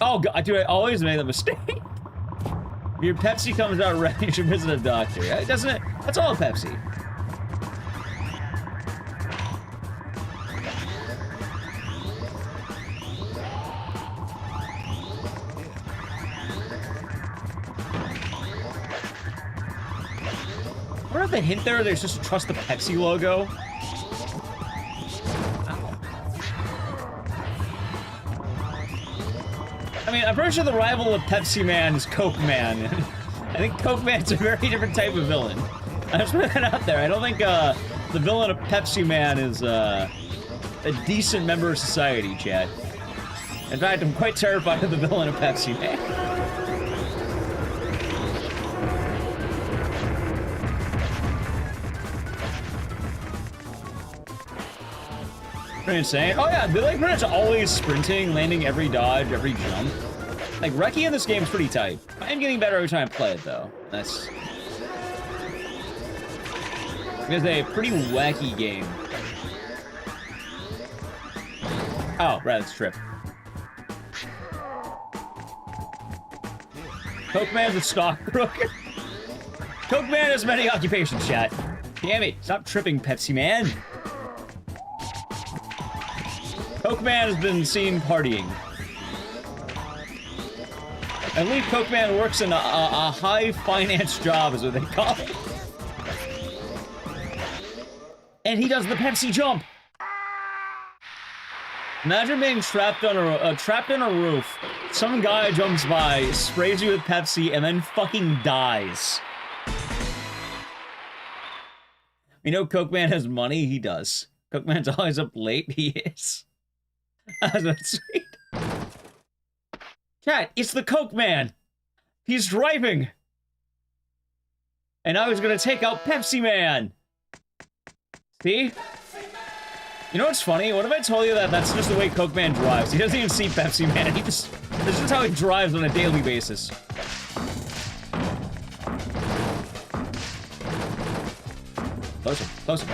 Oh, God, dude, I always make the mistake. If your Pepsi comes out red, you should visit a doctor. Doesn't it? That's all Pepsi. I wonder if the hint there's just to trust the Pepsi logo. I mean, I'm pretty sure the rival of Pepsi Man is Coke Man. I think Coke Man's a very different type of villain. I just put that out there. I don't think the villain of Pepsi Man is a decent member of society, Chad. In fact, I'm quite terrified of the villain of Pepsi Man. Pretty insane. Oh yeah, they're like pretty much always sprinting, landing every dodge, every jump. Like, Recce in this game is pretty tight. I am getting better every time I play it, though. That's... It's a pretty wacky game. Oh, right, it's Trip. Coke Man's a stockbroker. Coke Man has many occupations, chat. Damn it, stop tripping, Pepsi Man. Coke Man has been seen partying. I believe Coke Man works in a high finance job, is what they call it. And he does the Pepsi jump. Imagine being trapped on in a roof. Some guy jumps by, sprays you with Pepsi, and then fucking dies. You know Coke Man has money? He does. Coke Man's always up late? He is. That's sweet. Chat, it's the Coke Man. He's driving. And now he's gonna take out Pepsi Man. See? You know what's funny? What if I told you that that's just the way Coke Man drives? He doesn't even see Pepsi Man. This is how he drives on a daily basis. Closer, closer.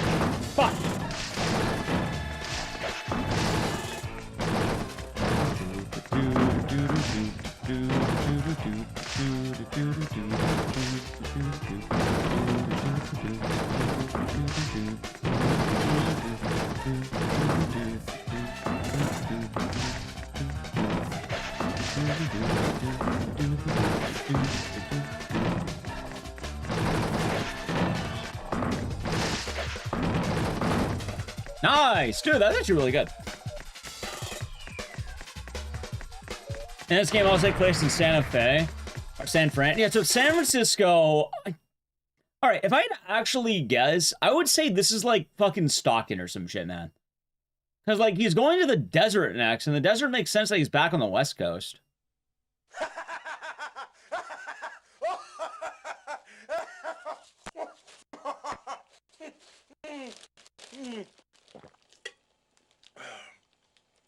Fuck! Nice! Dude, that's actually really good. And this game also takes place in Santa Fe. Or San Fran. Yeah, so San Francisco... Alright, if I had to actually guess, I would say this is like fucking Stockton or some shit, man. Because, like, he's going to the desert next, and the desert makes sense that he's back on the West Coast.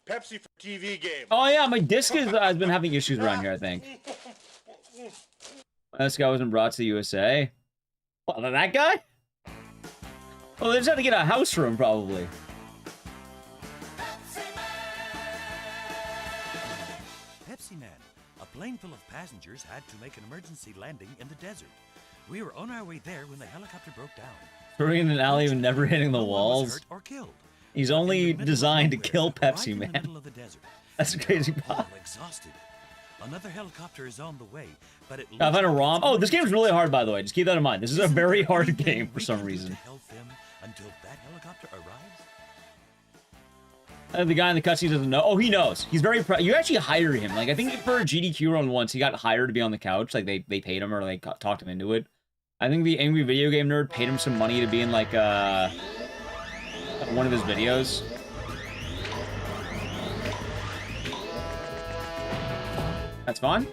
Pepsi for TV game. Oh yeah, my disc has been having issues around here, I think. This guy wasn't brought to the USA. Well, that guy? Well, they just had to get a house for him, probably. Pepsi Man. A plane full of passengers had to make an emergency landing in the desert. We were on our way there when the helicopter broke down. Throwing in an alley and never hitting the walls. Hurt or killed. He's only designed to kill Pepsi Man. That's a crazy part. Exhausted. Another helicopter is on the way, but it I've had a ROM. Oh, this game's really hard, by the way. Just keep that in mind. This is a very hard game for some reason. Help them until that helicopter arrives. The guy in the cutscene doesn't know. Oh, he knows. He's very proud. You actually hire him. Like, I think for a GDQ run once, he got hired to be on the couch. Like, they paid him or, like, talked him into it. I think the Angry Video Game Nerd paid him some money to be in, like, one of his videos. That's fine.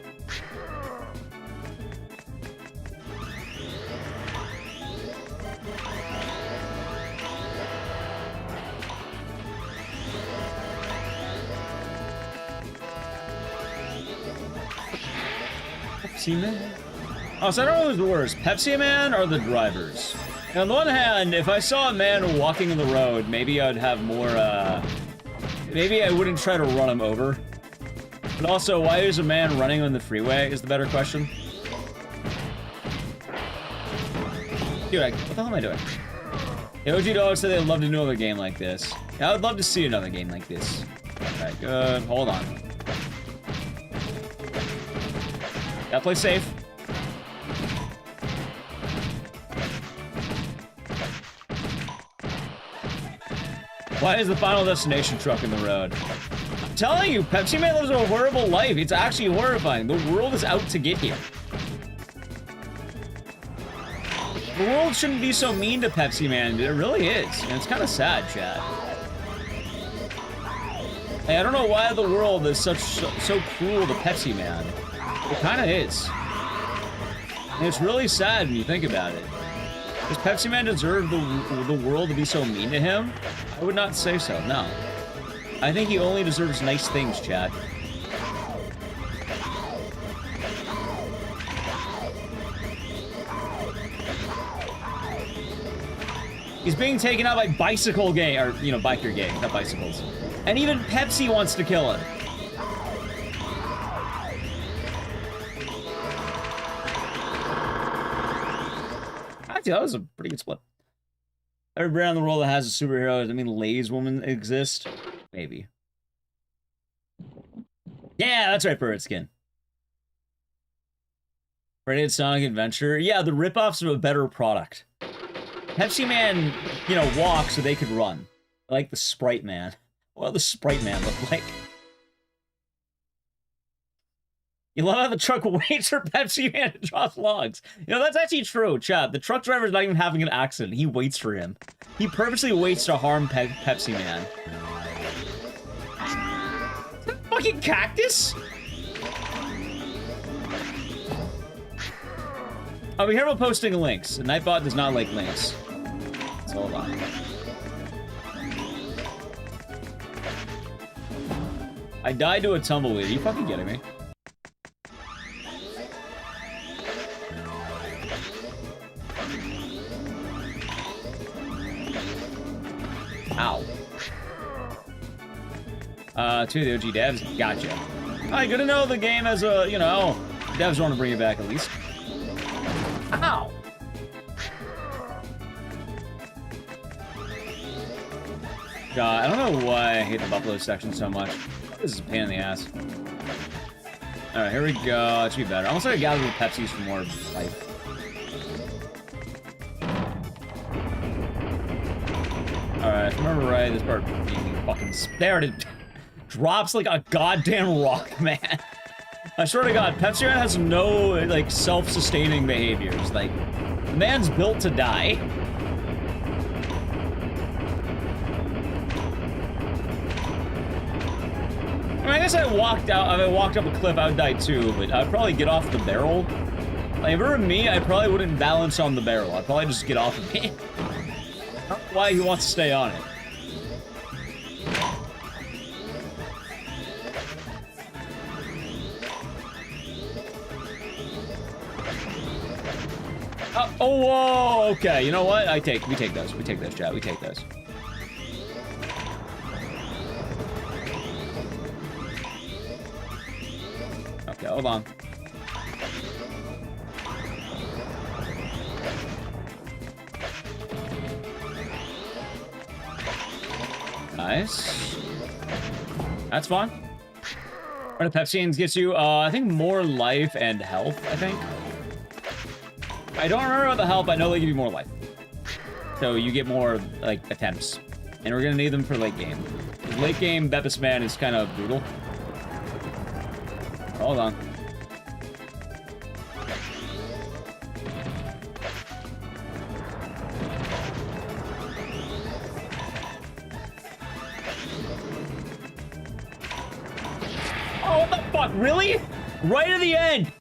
Pepsi Man? Oh, so I don't know who's the worst, Pepsi Man or the drivers? Now, on the one hand, if I saw a man walking in the road, maybe I'd have more, maybe I wouldn't try to run him over. But also, why is a man running on the freeway is the better question. Dude, what the hell am I doing? The OG Dog said they'd love to do another game like this. Yeah, I would love to see another game like this. Okay, good. Hold on. Gotta play safe. Why is the Final Destination truck in the road? I'm telling you, Pepsi Man lives a horrible life. It's actually horrifying. The world is out to get him. The world shouldn't be so mean to Pepsi Man, but it really is. And it's kind of sad, Chad. Hey, I don't know why the world is so cruel to Pepsi Man. It kind of is. And it's really sad when you think about it. Does Pepsi Man deserve the world to be so mean to him? I would not say so, no. I think he only deserves nice things, Chad. He's being taken out by bicycle gang, or, you know, biker gangs, not bicycles. And even Pepsi wants to kill him. Actually, that was a pretty good split. Every brand in the world that has a superhero, I mean, Lay's woman exist? Maybe. Yeah, that's right, Bird Skin. Freddy at Sonic Adventure. Yeah, the ripoffs of a better product. Pepsi Man, you know, walk so they could run. I like the Sprite Man. What does the Sprite Man look like? You love how the truck waits for Pepsi Man to drop logs. You know, that's actually true, Chad. The truck driver's not even having an accident. He waits for him. He purposely waits to harm Pepsi Man. Fucking cactus? I'll be careful posting links. Nightbot does not like links. So hold on. I died to a tumbleweed. Are you fucking kidding me? Ow. Two of the OG devs. Gotcha. Alright, good to know the game has a, you know, devs want to bring it back at least. Ow! God, I don't know why I hate the Buffalo section so much. This is a pain in the ass. Alright, here we go. It should be better. Almost like I gathered with Pepsis for more life. Alright, if I remember right, this part being fucking spared. It drops like a goddamn rock, man. I swear to God, Pepsi Man has no, like, self-sustaining behaviors. Like, the man's built to die. I mean, I guess I walked out, if I walked up a cliff, I would die too, but I'd probably get off the barrel. Like, if it were me, I probably wouldn't balance on the barrel. I'd probably just get off of me. I don't know why he wants to stay on it. Oh, whoa, okay, you know what? We take those. We take those, chat. We take those. Okay, hold on. Nice. That's fun. What the Pepsians gets you? I think more life and health, I think. I don't remember about the health, I know they give you more life. So you get more, like, attempts. And we're gonna need them for late game. Late game Beppis Man is kind of brutal. Hold on. Oh, what the fuck? Really? Right at the end.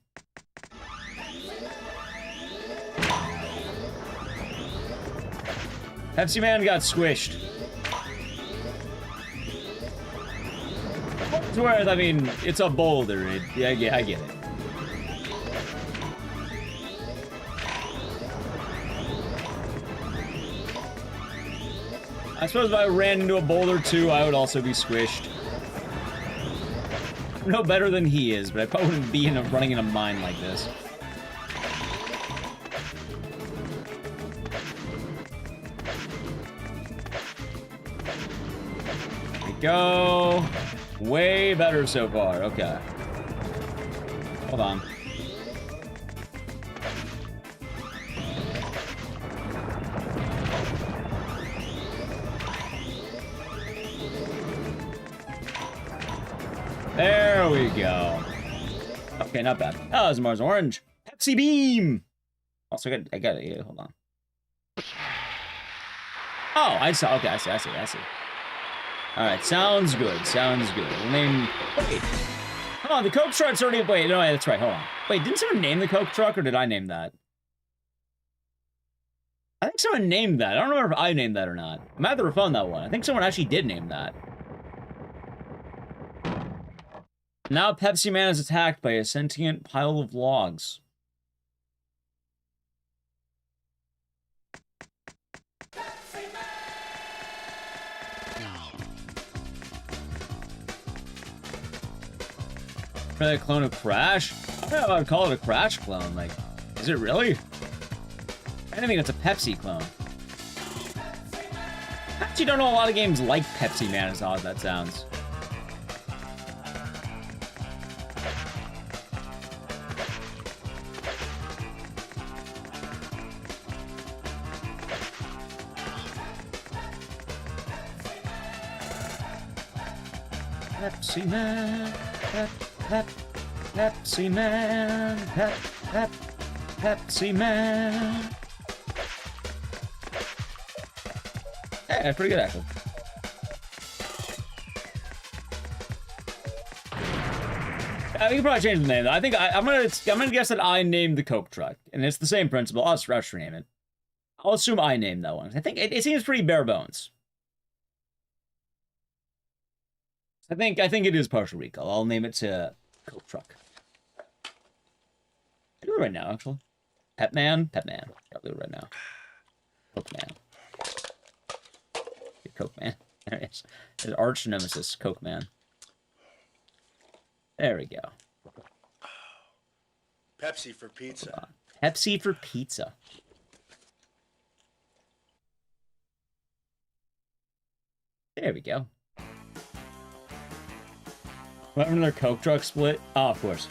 Pepsi Man got squished. Whereas, I mean, it's a boulder. Yeah, I get it. I suppose if I ran into a boulder too, I would also be squished. I'm no better than he is, but I probably wouldn't be running in a mine like this. There we go. Way better so far. Okay. Hold on. There we go. Okay, not bad. Oh, that was Mars Orange. Pepsi Beam. Also, I got it. Yeah, hold on. Oh, I saw. Okay, I see. All right, sounds good. We'll name. Wait. Hold on, the Coke truck's already. Wait, no, that's right. Hold on. Wait, didn't someone name the Coke truck, or did I name that? I think someone named that. I don't remember if I named that or not. I'm at the refund that one. I think someone actually did name that. Now Pepsi Man is attacked by a sentient pile of logs. Try a clone of Crash? I don't know if I would call it a Crash clone. Like, is it really? I don't think it's a Pepsi clone. I actually don't know a lot of games like Pepsi Man, as odd as that sounds. Pepsi Man, Pepsi Man, Pepsi Man. Hey, that's pretty good, actually. I think you probably change the name, though. I think I'm gonna guess that I named the Coke truck, and it's the same principle. I'll just rename it. I'll assume I named that one. I think it seems pretty bare bones. I think it is partial recall. I'll name it to Coke truck. I'll do it right now, actually. Pep Man. I'll do it right now. Coke Man. Coke Man. There it is. His arch nemesis, Coke Man. There we go. Pepsi for pizza. Pepsi for pizza. There we go. What happened to their Coke truck split? Oh, of course.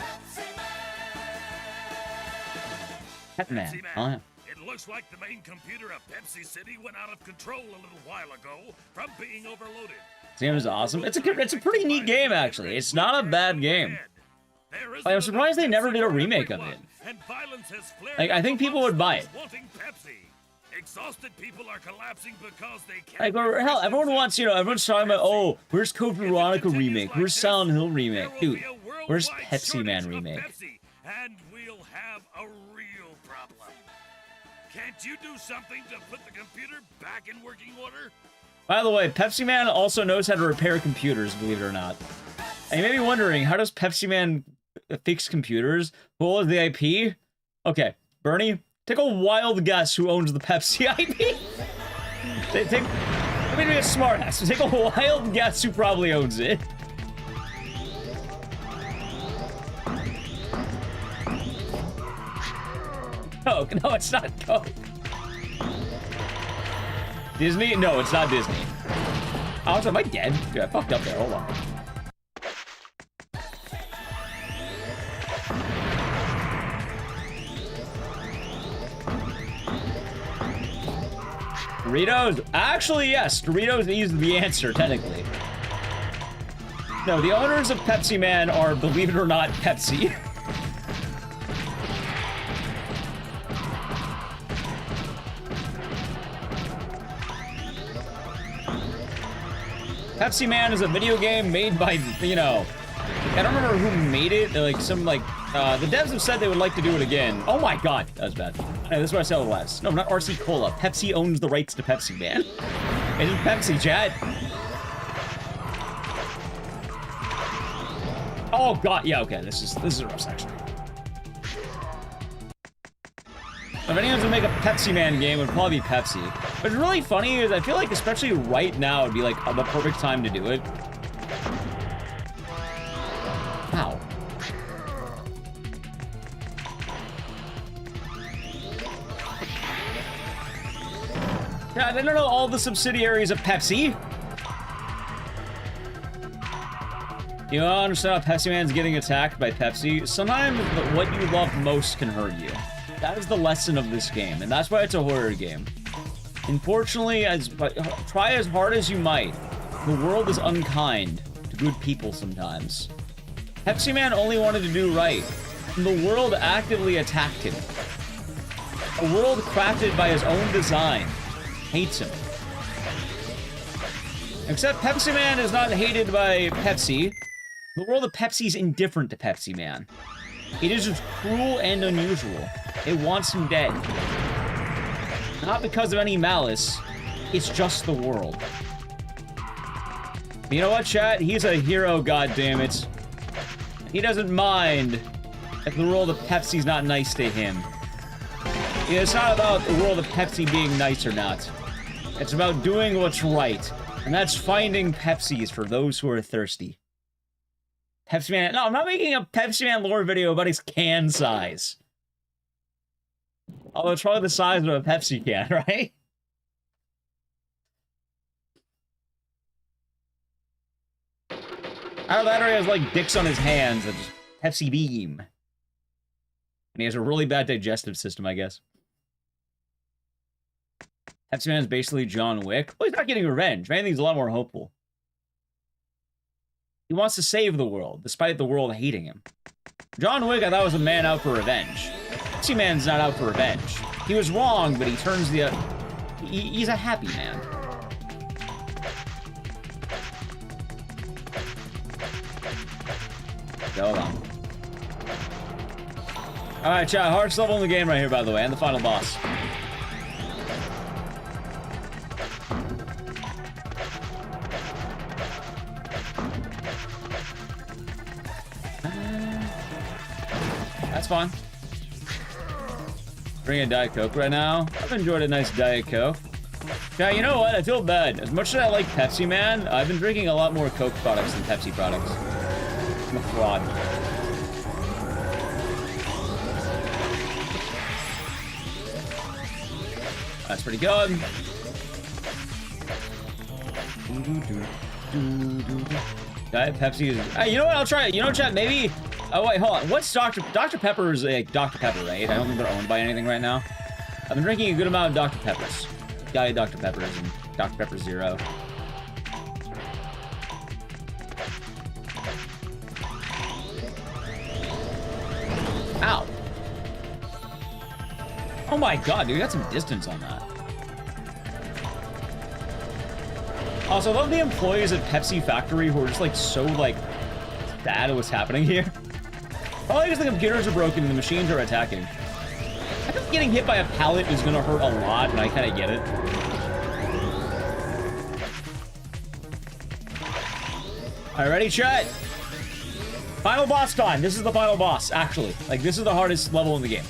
Pep Man. Oh, yeah. It looks like the main computer of Pepsi City went out of control a little while ago from being overloaded. This game is awesome. It's a pretty neat game, actually. It's not a bad game. I'm surprised they never did a remake of it. Like, I think people would buy it. Exhausted people are collapsing because they can't. Like, hell, everyone wants, everyone's talking about, oh, where's Code Veronica remake? Where's Silent Hill remake? Dude, where's Pepsi Man remake? And we'll have a real problem. Can't you do something to put the computer back in working order? By the way, Pepsi Man also knows how to repair computers, believe it or not. And you may be wondering, how does Pepsi Man fix computers? What was the IP? Okay, Bernie, take a wild guess who owns the Pepsi IP. Let me be a smart ass. Take a wild guess who probably owns it. Coke. No, it's not Coke. Disney? No, it's not Disney. Also, am I dead? Dude, I fucked up there. Hold on. Doritos? Actually, yes. Doritos is the answer, technically. No, the owners of Pepsi Man are, believe it or not, Pepsi. Pepsi Man is a video game made by, you know, I don't remember who made it. They're like some, like, the devs have said they would like to do it again. Oh my god, that was bad. Hey, this is what I said last. No, not RC Cola. Pepsi owns the rights to Pepsi Man. It is Pepsi, chat. Oh god, yeah, okay, this is a rough section. If anyone's gonna make a Pepsi Man game, it would probably be Pepsi. What's really funny is I feel like, especially right now, it'd be like the perfect time to do it. How? Yeah, I don't know all the subsidiaries of Pepsi. You don't understand how Pepsi Man's getting attacked by Pepsi? Sometimes what you love most can hurt you. That is the lesson of this game, and that's why it's a horror game. Unfortunately, try as hard as you might, the world is unkind to good people sometimes. Pepsi Man only wanted to do right, and the world actively attacked him. A world crafted by his own design hates him. Except Pepsi Man is not hated by Pepsi. The world of Pepsi is indifferent to Pepsi Man. It is just cruel and unusual. It wants him dead. Not because of any malice, it's just the world. You know what, chat? He's a hero, goddammit. He doesn't mind if the world of Pepsi's not nice to him. It's not about the world of Pepsi being nice or not. It's about doing what's right, and that's finding Pepsis for those who are thirsty. Pepsi Man. No, I'm not making a Pepsi Man lore video about his can size. Although it's probably the size of a Pepsi can, right? Out of that, he has like dicks on his hands that just Pepsi beam. And he has a really bad digestive system, I guess. Pepsi Man is basically John Wick. Well, he's not getting revenge. If anything, he's a lot more hopeful. He wants to save the world, despite the world hating him. John Wick, I thought, was a man out for revenge. Pepsi Man's not out for revenge. He was wrong, but he turns the... he's a happy man. Hold on. Alright, chat. Hardest level in the game right here, by the way, and the final boss. That's fine. Drinking a Diet Coke right now. I've enjoyed a nice Diet Coke. Yeah, you know what? I feel bad. As much as I like Pepsi Man, I've been drinking a lot more Coke products than Pepsi products. I'm a fraud. That's pretty good. Diet Pepsi is... Hey, you know what? I'll try it. You know, chat, maybe... Oh, wait, hold on. What's Dr. Pepper is like Dr. Pepper, right? I don't think they're owned by anything right now. I've been drinking a good amount of Dr. Peppers. Diet Dr. Peppers and Dr. Pepper Zero. Ow. Oh my god, dude, you got some distance on that. Also, I love the employees at Pepsi Factory who are just like so like sad at what's happening here. Probably because the computers are broken and the machines are attacking. I think getting hit by a pallet is gonna hurt a lot, and I kinda get it. Alright, ready, chat? Final boss time. This is the final boss, actually. Like, this is the hardest level in the game.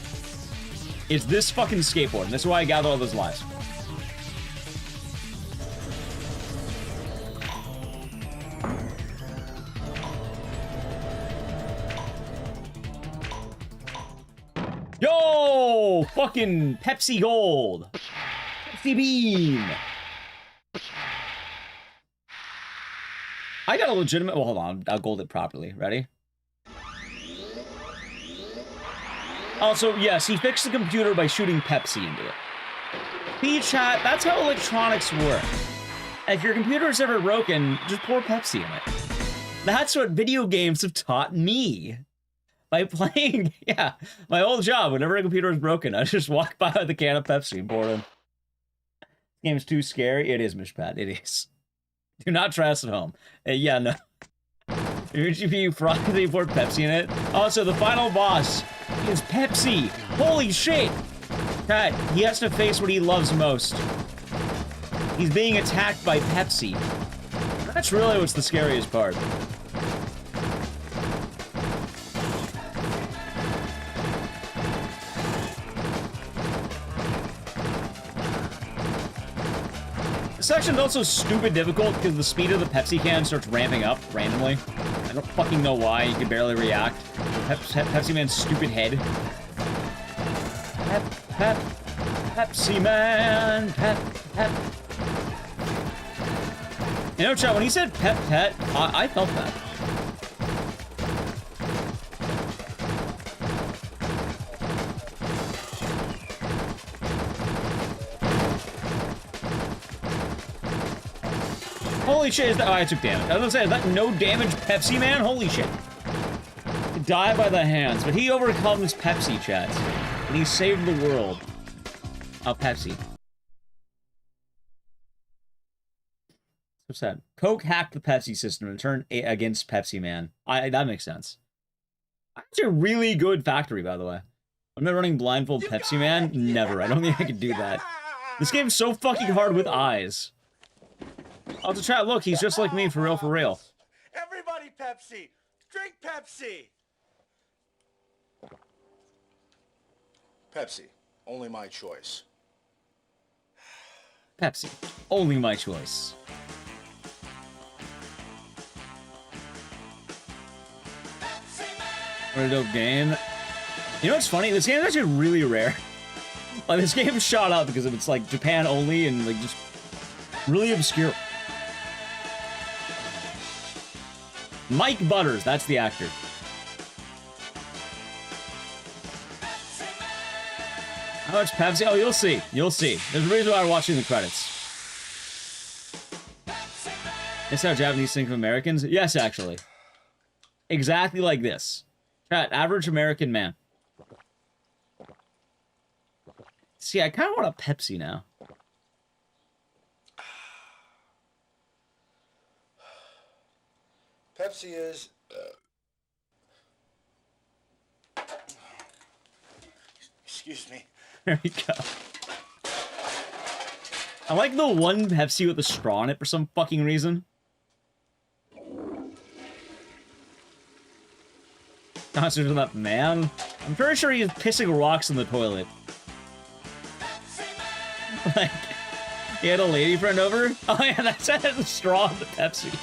It's this fucking skateboard, and this is why I gather all those lives. Yo! Fucking Pepsi Gold! Pepsi Beam! I got a legitimate... Well, hold on. I'll gold it properly. Ready? Also, yes, he fixed the computer by shooting Pepsi into it. P-chat, that's how electronics work. If your computer is ever broken, just pour Pepsi in it. That's what video games have taught me. By playing, yeah, my old job, whenever a computer is broken, I just walk by with a can of Pepsi and pour it in. This game's too scary. It is, Mishpat. It is. Do not try us at home. Yeah, no. Your GPU fries, they poured Pepsi in it. Also, the final boss is Pepsi. Holy shit! Cat, he has to face what he loves most. He's being attacked by Pepsi. That's really what's the scariest part. This section's also stupid difficult because the speed of the Pepsi can starts ramping up randomly. I don't fucking know why. You can barely react. Pepsi Man's stupid head. Pepsi Man. Pep. You know, chat, when he said pet, I felt that. Holy shit, is that— oh, I took damage. I was gonna say, is that no damage Pepsi Man? Holy shit. Die by the hands, but he overcomes Pepsi, chat. And he saved the world. Oh, Pepsi. So sad. Coke hacked the Pepsi system and turned against Pepsi Man. That makes sense. That's a really good factory, by the way. I'm not running blindfold Pepsi Man? Never. I don't think I could do that. This game's so fucking hard with eyes. I'll have to try. Look, he's just like me, for real, for real. Everybody Pepsi! Drink Pepsi! Pepsi. Only my choice. Pepsi. Only my choice. What a dope game. You know what's funny? This game is actually really rare. Like, this game shot up because of it's like Japan only and like just really obscure. Mike Butters, that's the actor. How much Pepsi? Oh, you'll see. You'll see. There's a reason why I'm watching the credits. This how Japanese think of Americans? Yes, actually. Exactly like this. Chat, average American man. See, I kind of want a Pepsi now. Pepsi is... Excuse me. There we go. I like the one Pepsi with a straw in it for some fucking reason. Concert of that man. I'm pretty sure he's pissing rocks in the toilet. Like, he had a lady friend over. Oh yeah, that's the straw in the Pepsi.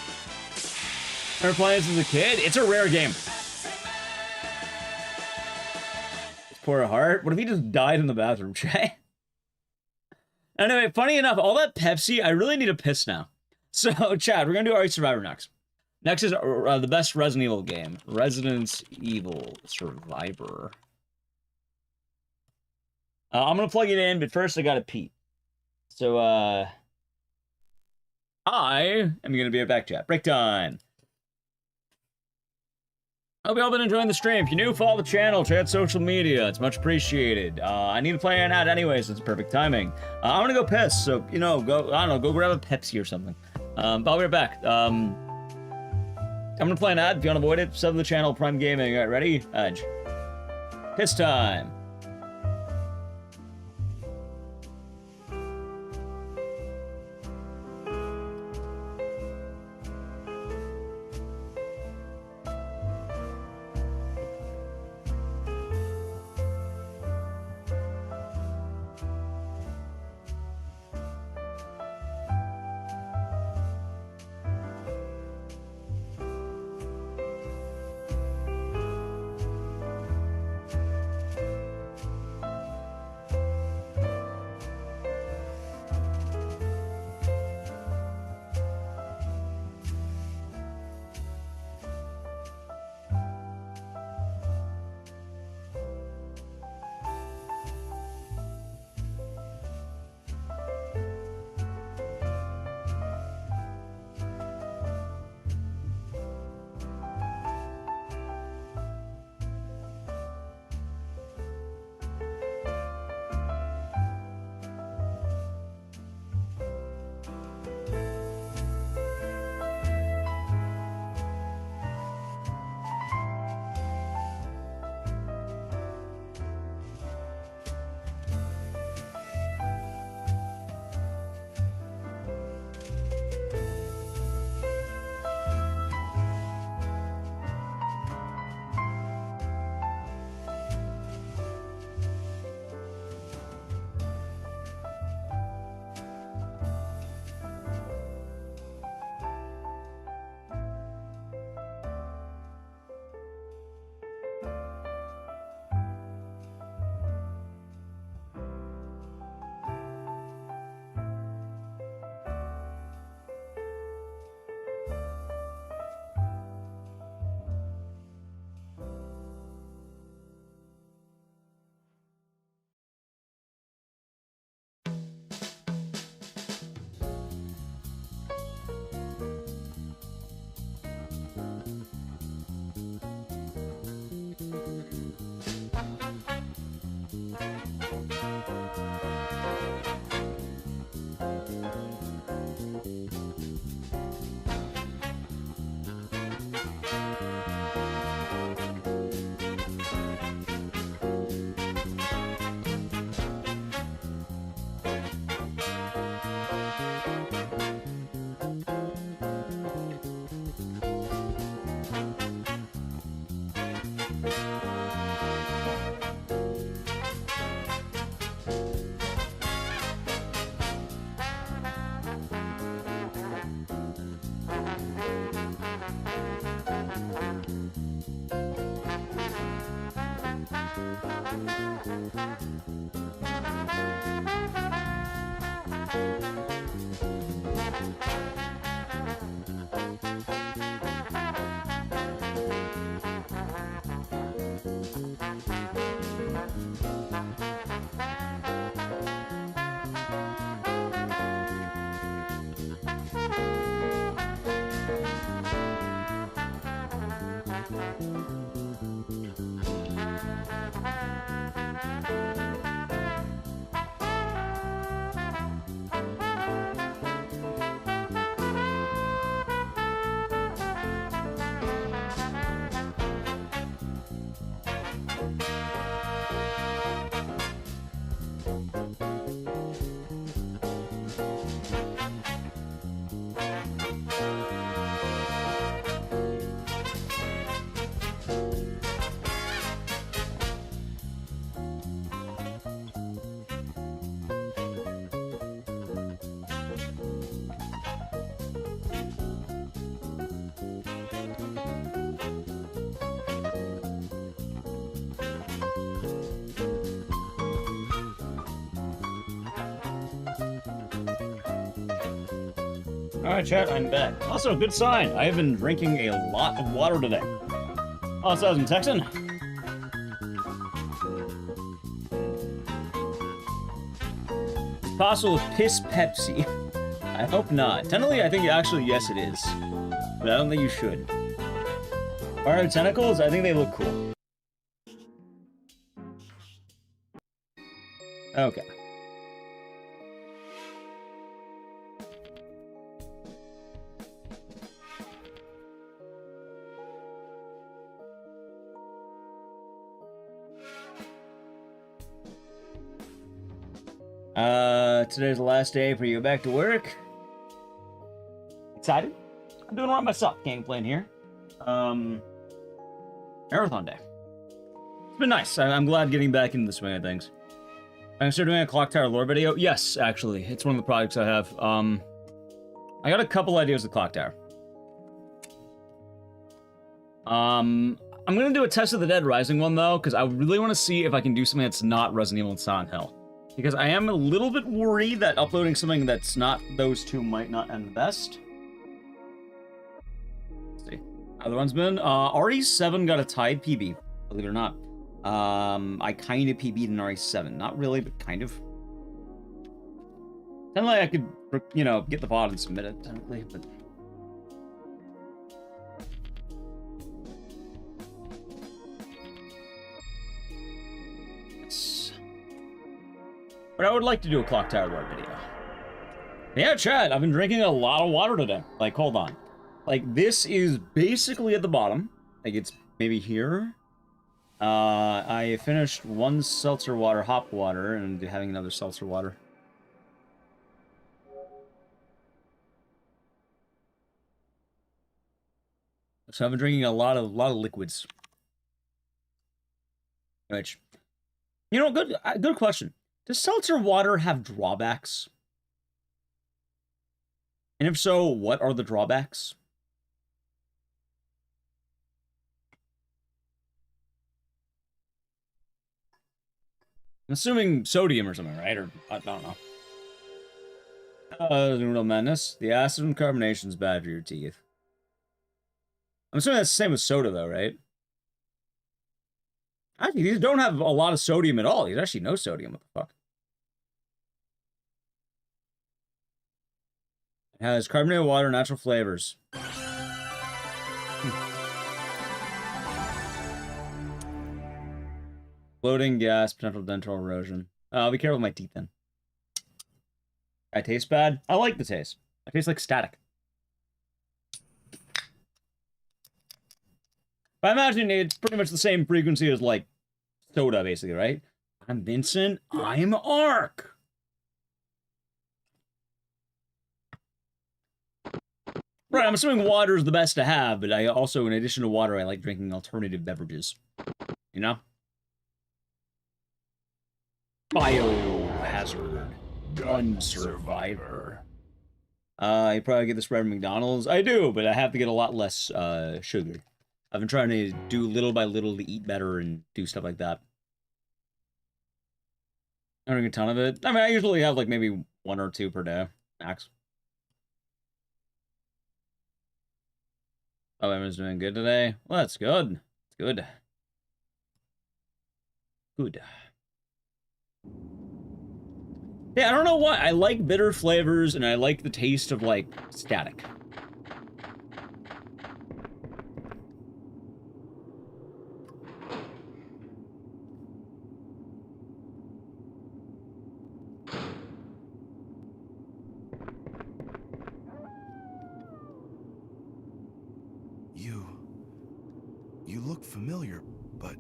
Never playing this as a kid. It's a rare game. Pour a heart. What if he just died in the bathroom, Jay? Anyway, funny enough, all that Pepsi, I really need a piss now. So, Chad, we're gonna do Arch Survivor next. Next is the best Resident Evil game. Resident Evil Survivor. I'm gonna plug it in, but first I gotta pee. So, I am gonna be right back, chat. Break time. Hope you all been enjoying the stream. If you're new, follow the channel, check out social media. It's much appreciated. I need to play an ad anyways. It's perfect timing. I'm gonna go piss, so, you know, go, I don't know, go grab a Pepsi or something. But I'll be right back. I'm gonna play an ad. If you want to avoid it, sub to the channel, Prime Gaming. All right, ready? Edge. Piss time. Alright, chat, I'm back. Also, good sign. I have been drinking a lot of water today. Oh, so I was in Texan. It's possible with piss Pepsi. I hope not. Technically, I think actually, yes, it is. But I don't think you should. Fire tentacles? I think they look cool. Okay. Today's the last day for you back to work. Excited? I'm doing all right myself. Can't complain here. Marathon day. It's been nice. I'm glad getting back into the swing of things. I'm still doing a Clock Tower lore video. Yes, actually. It's one of the projects I have. I got a couple ideas with Clock Tower. I'm gonna do a Test of the Dead Rising one, though, because I really want to see if I can do something that's not Resident Evil and Silent Hill. Because I am a little bit worried that uploading something that's not those two might not end the best. Let's see. Other one's been, RE7 got a tied PB, believe it or not. I kind of PB'd an RE7. Not really, but kind of. Technically, I could, you know, get the VOD and submit it, technically, but... But I would like to do a Clock Tower lore video. Yeah, chat, I've been drinking a lot of water today. Like, hold on. Like, this is basically at the bottom. Like, it's maybe here. I finished one seltzer water, hop water, and having another seltzer water. So I've been drinking a lot of liquids. Which, you know, good question. Does seltzer water have drawbacks? And if so, what are the drawbacks? I'm assuming sodium or something, right? Or, I don't know. Noodle Madness. The acid and carbonation is bad for your teeth. I'm assuming that's the same with soda, though, right? Actually, these don't have a lot of sodium at all. There's actually no sodium. What the fuck? It has carbonated water, natural flavors. Bloating, gas, potential dental erosion. I'll be careful with my teeth then. I taste bad. I like the taste. I taste like static. I imagine it's pretty much the same frequency as, like, soda, basically, right? I'm Vincent. I'm Ark. Right, I'm assuming water is the best to have, but I also, in addition to water, I like drinking alternative beverages. You know? Biohazard. Gun survivor. I probably get this right from McDonald's. I do, but I have to get a lot less sugar. I've been trying to do little by little to eat better and do stuff like that. I don't drink a ton of it. I mean, I usually have like maybe 1 or 2 per day, max. Oh, everyone's doing good today? Well, that's good. It's good. Good. Yeah, I don't know why. I like bitter flavors, and I like the taste of, like, static. You look familiar, but...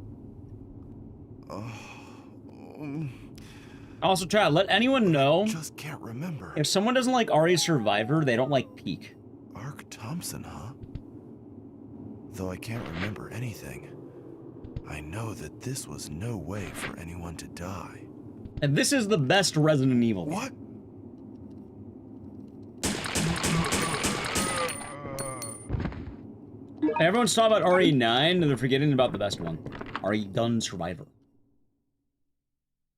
Also, chat, let anyone know... Just can't remember. If someone doesn't like RE Survivor, they don't like Peak. Ark Thompson, huh? Though I can't remember anything, I know that this was no way for anyone to die. And this is the best Resident Evil game. What? Everyone's talking about RE9, and they're forgetting about the best one. RE Gun Survivor.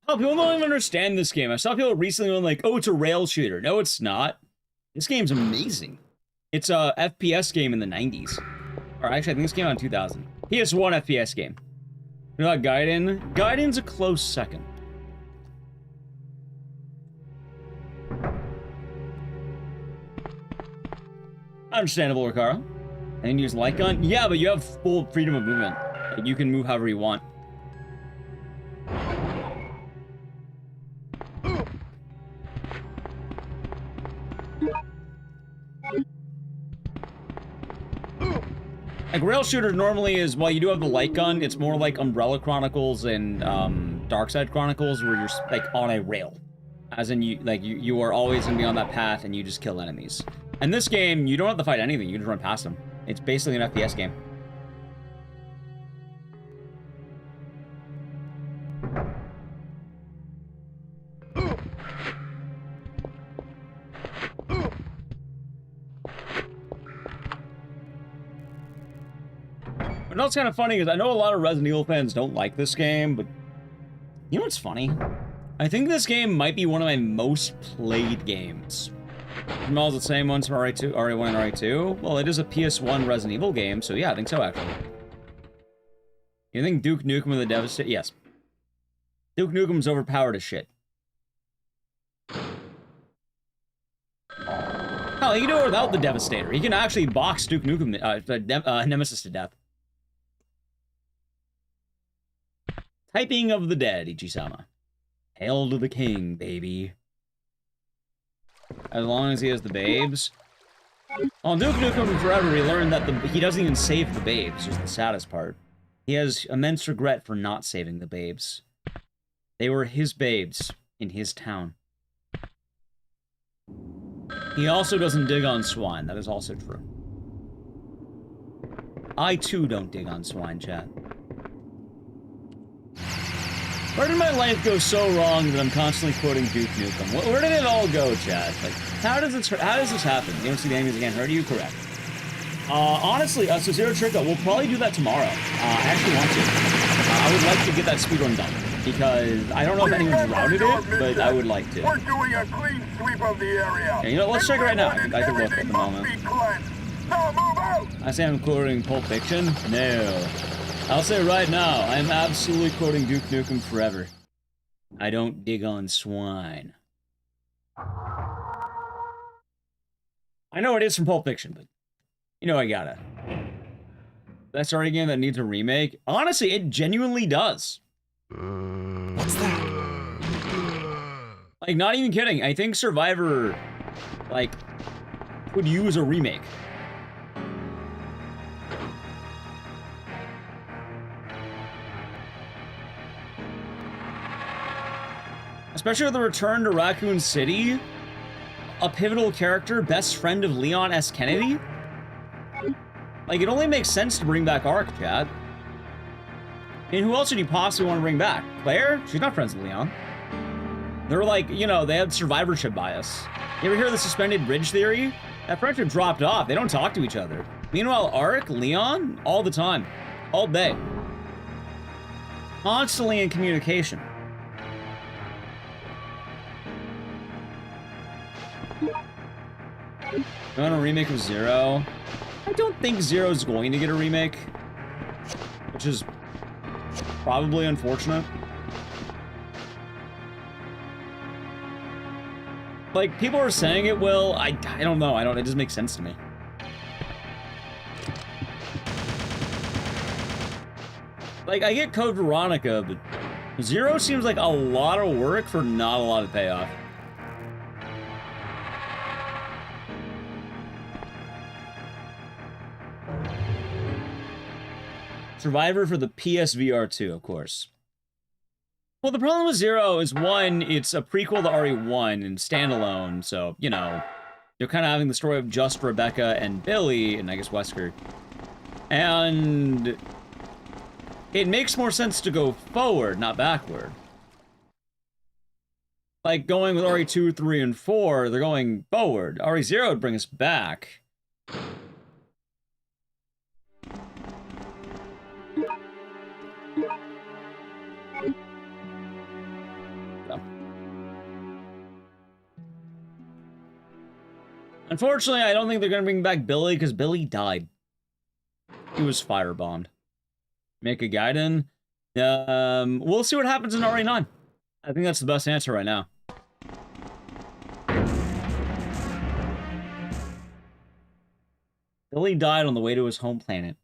Oh, people don't even understand this game. I saw people recently going like, oh, it's a rail shooter. No, it's not. This game's amazing. It's a FPS game in the 90s. Or actually, I think this came out in 2000. PS1 FPS game. You know what, Gaiden? Gaiden's a close second. Understandable, Ricardo. And use light gun? Yeah, but you have full freedom of movement. Like, you can move however you want. Like, rail shooter normally is, while you do have the light gun, it's more like Umbrella Chronicles and Darkside Chronicles, where you're like on a rail. As in, you are always gonna be on that path and you just kill enemies. And this game, you don't have to fight anything, you just run past them. It's basically an FPS game. But what's kind of funny is I know a lot of Resident Evil fans don't like this game, but you know what's funny? I think this game might be one of my most played games. Smells the same ones from RE1 and RE2? Well, it is a PS1 Resident Evil game, so yeah, I think so, actually. You think Duke Nukem and the Devastator? Yes. Duke Nukem's overpowered as shit. Hell, he can do it without the Devastator. He can actually box Duke Nukem, Nemesis to death. Typing of the dead, Ichisama. Hail to the king, baby. As long as he has the babes. On Duke Nukem Forever, we learned that he doesn't even save the babes, which is the saddest part. He has immense regret for not saving the babes. They were his babes in his town. He also doesn't dig on swine, that is also true. I too don't dig on swine, chat. Where did my life go so wrong that I'm constantly quoting Duke Nukem? Where did it all go, chat? Like, how does this happen? You don't see the enemies again, hurt you? Correct. Honestly, so Zero Tricko, we'll probably do that tomorrow. I actually want to. I would like to get that speedrun done, because I don't know if anyone's routed it, but I would like to. We're doing a clean sweep of the area. Yeah, you know, let's check it right now. I can look at the moment. Now move out! I say I'm quoting Pulp Fiction? No. I'll say right now, I'm absolutely quoting Duke Nukem Forever. I don't dig on swine. I know it is from Pulp Fiction, but you know I gotta. That's already a game that needs a remake. Honestly, it genuinely does. What's that? Like, not even kidding. I think Survivor, like, could use a remake. Especially with the return to Raccoon City, a pivotal character, best friend of Leon S. Kennedy. Like, it only makes sense to bring back Ark, chat. I mean, who else would you possibly want to bring back? Claire? She's not friends with Leon. They're like, you know, they had survivorship bias. You ever hear the suspended bridge theory? That friendship dropped off. They don't talk to each other. Meanwhile, Ark, Leon, all the time. All day. Constantly in communication. You want a remake of Zero? I don't think Zero's going to get a remake. Which is probably unfortunate. Like, people are saying it will. I don't know. It doesn't make sense to me. Like, I get Code Veronica, but Zero seems like a lot of work for not a lot of payoff. Survivor for the PSVR 2, of course. Well, the problem with Zero is, one, it's a prequel to RE1 and standalone, so, you know, you're kind of having the story of just Rebecca and Billy, and I guess Wesker. And it makes more sense to go forward, not backward. Like, going with RE2, 3, and 4, they're going forward. RE0 would bring us back. Unfortunately, I don't think they're gonna bring back Billy because Billy died. He was firebombed. Make a Gaiden. We'll see what happens in RE9. I think that's the best answer right now. Billy died on the way to his home planet.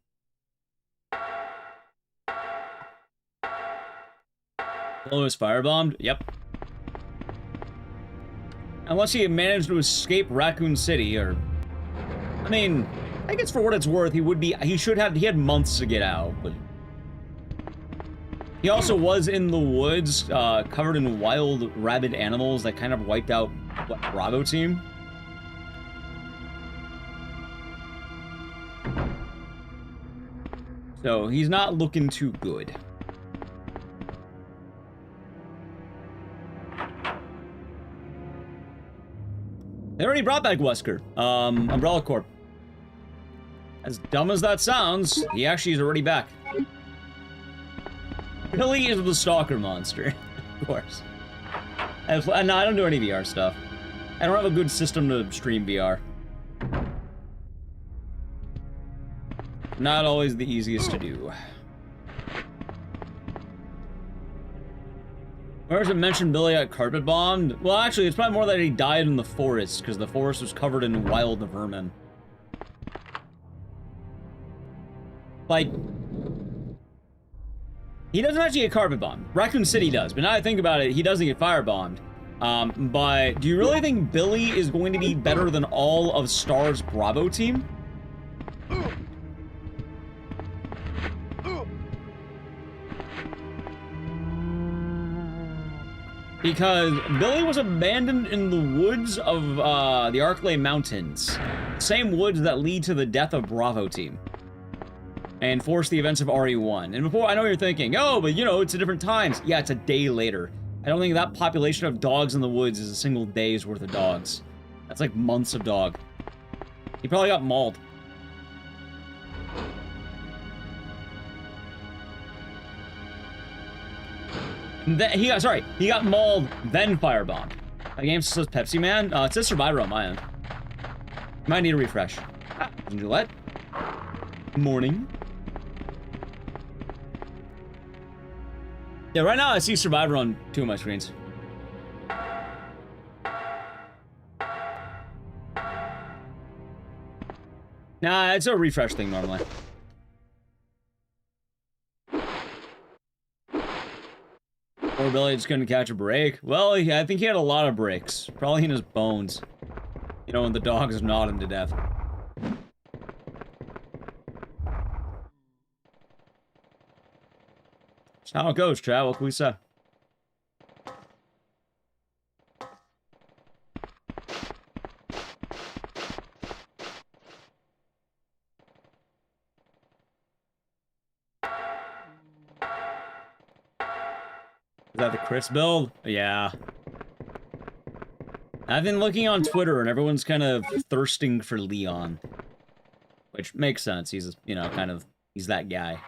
Billy was firebombed? Yep. Unless he managed to escape Raccoon City, or... I mean, I guess for what it's worth, he had months to get out, but... He also was in the woods, covered in wild, rabid animals that kind of wiped out, what, Bravo team? So, he's not looking too good. They already brought back Wesker, Umbrella Corp. As dumb as that sounds, he actually is already back. Billy is the stalker monster, of course. And no, I don't do any VR stuff. I don't have a good system to stream VR. Not always the easiest to do. Where does it mention Billy got carpet bombed? Well, actually, it's probably more that he died in the forest, because the forest was covered in wild vermin. Like, he doesn't actually get carpet bombed. Raccoon City does, but now I think about it, he doesn't get firebombed. But do you really think Billy is going to be better than all of Star's Bravo team? Because Billy was abandoned in the woods of the Arklay Mountains. Same woods that lead to the death of Bravo team. And forced the events of RE1. And before, I know you're thinking, oh, but you know, it's a different times. Yeah, it's a day later. I don't think that population of dogs in the woods is a single day's worth of dogs. That's like months of dog. He probably got mauled. He got mauled, then firebombed. The game says Pepsi Man. It says Survivor on my end. Might need a refresh. Gillette. Morning. Yeah, right now I see Survivor on two of my screens. Nah, it's a refresh thing normally. Poor Billy just couldn't catch a break. Well, I think he had a lot of breaks. Probably in his bones. You know, when the dogs gnawed him to death. That's how it goes, chat. What can we say? Is that the Chris build? Yeah. I've been looking on Twitter and everyone's kind of thirsting for Leon. Which makes sense. He's, you know, kind of, he's that guy.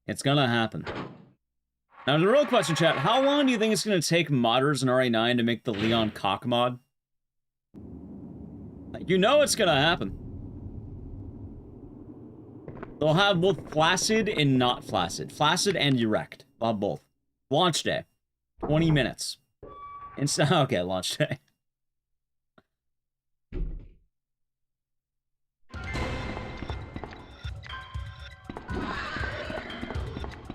It's gonna happen. Now, the real question, chat, how long do you think it's gonna take modders in RE9 to make the Leon cock mod? You know it's gonna happen. They'll have both flaccid and not flaccid. Flaccid and erect. They'll have both. Launch day. 20 minutes. Okay, launch day.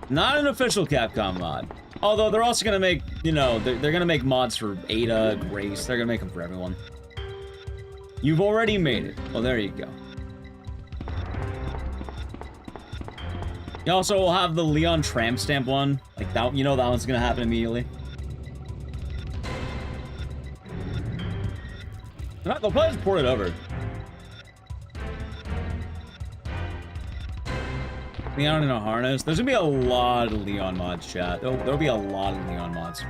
Not an official Capcom mod. Although they're also gonna make, you know, they're gonna make mods for Ada, Grace. They're gonna make them for everyone. You've already made it. Well, there you go. You also will have the Leon tramp stamp one. Like that, you know that one's gonna happen immediately. They'll probably just port it over. Leon in a harness. There's gonna be a lot of Leon mods, chat. There'll be a lot of Leon mods.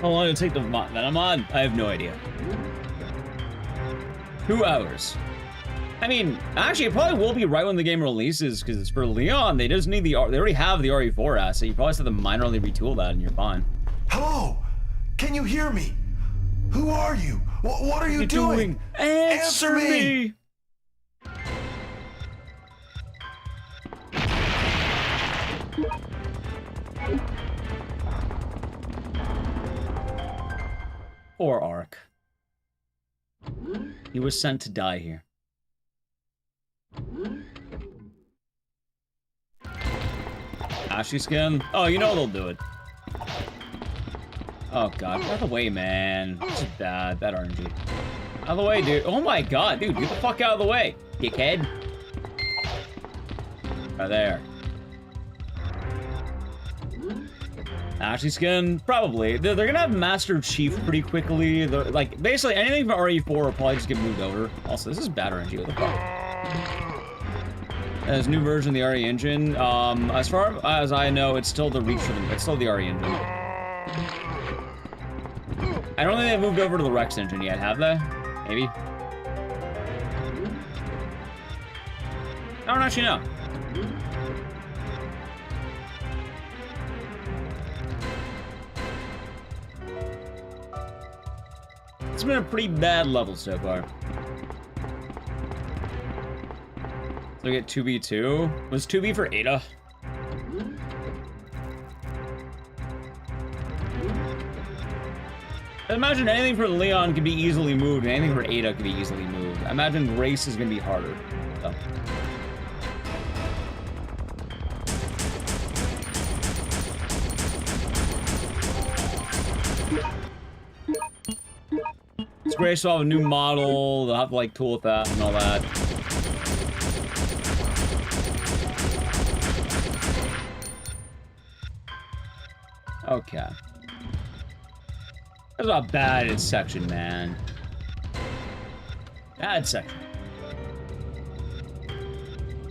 How long did it take to mod that I'm on? I have no idea. 2 hours. I mean, actually, it probably will be right when the game releases, because it's for Leon. They just need the... They already have the RE4 asset. You probably just have to minorly retool that, and you're fine. Hello? Can you hear me? Who are you? What are you doing? Answer me! Poor Ark. He was sent to die here. Ashy skin? Oh, you know they'll do it. Oh god, get out of the way, man. This is bad. Bad RNG. Out of the way, dude. Oh my god, dude, get the fuck out of the way, dickhead. Right there. Ashley skin? Probably. They're gonna have Master Chief pretty quickly. Like, basically, anything from RE4 will probably just get moved over. Also, this is bad RNG. What the fuck? There's a new version of the RE engine. As far as I know, it's still the Reach for them. It's still the RE engine. I don't think they've moved over to the Rex engine yet, have they? Maybe? I don't actually know. It's been a pretty bad level so far. So we get 2v2. Was 2v for Ada? I imagine anything for Leon could be easily moved, and anything for Ada could be easily moved. I imagine race is gonna be harder. So. It's great to have a new model, they'll have to like tool with that and all that. Okay. That's not bad section, man. Bad section.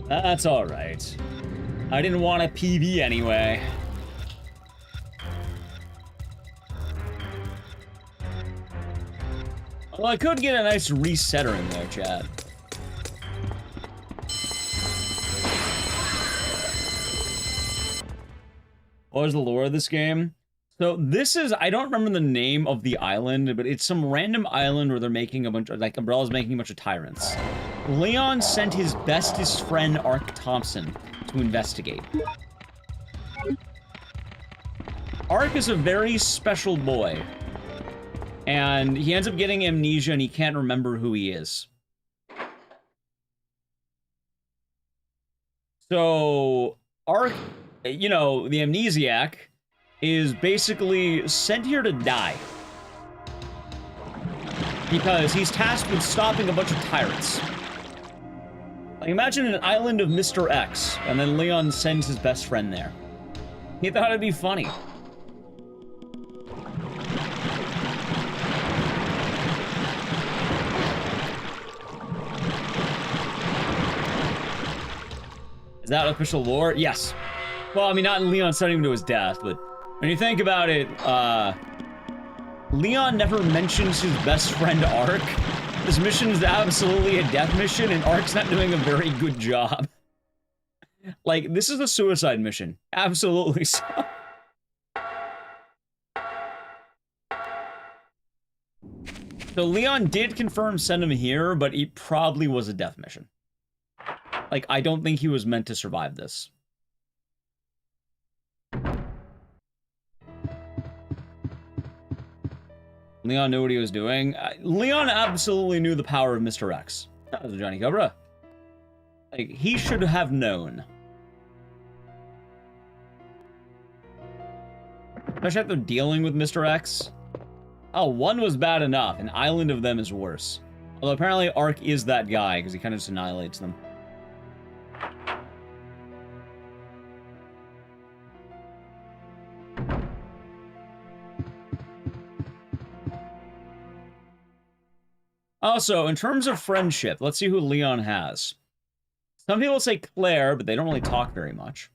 That's alright. I didn't want a PB anyway. Well, I could get a nice resetter in there, Chad. What was the lore of this game? So this is, I don't remember the name of the island, but it's some random island where they're making a bunch of, like, Umbrella's making a bunch of tyrants. Leon sent his bestest friend, Ark Thompson, to investigate. Ark is a very special boy. And he ends up getting amnesia and he can't remember who he is. So, Ark, you know, the amnesiac, is basically sent here to die. Because he's tasked with stopping a bunch of tyrants. Like, imagine an island of Mr. X, and then Leon sends his best friend there. He thought it'd be funny. Is that official lore? Yes. Well, I mean, not Leon sending him to his death, but when you think about it, Leon never mentions his best friend, Ark. This mission is absolutely a death mission, and Ark's not doing a very good job. Like, this is a suicide mission. Absolutely so. So Leon did confirm send him here, but it probably was a death mission. Like, I don't think he was meant to survive this. Leon knew what he was doing. Leon absolutely knew the power of Mr. X. That was Johnny Cobra. Like, he should have known. Especially after dealing with Mr. X. Oh, one was bad enough. An island of them is worse. Although apparently Ark is that guy, because he kind of just annihilates them. Also, in terms of friendship, let's see who Leon has. Some people say Claire, but they don't really talk very much.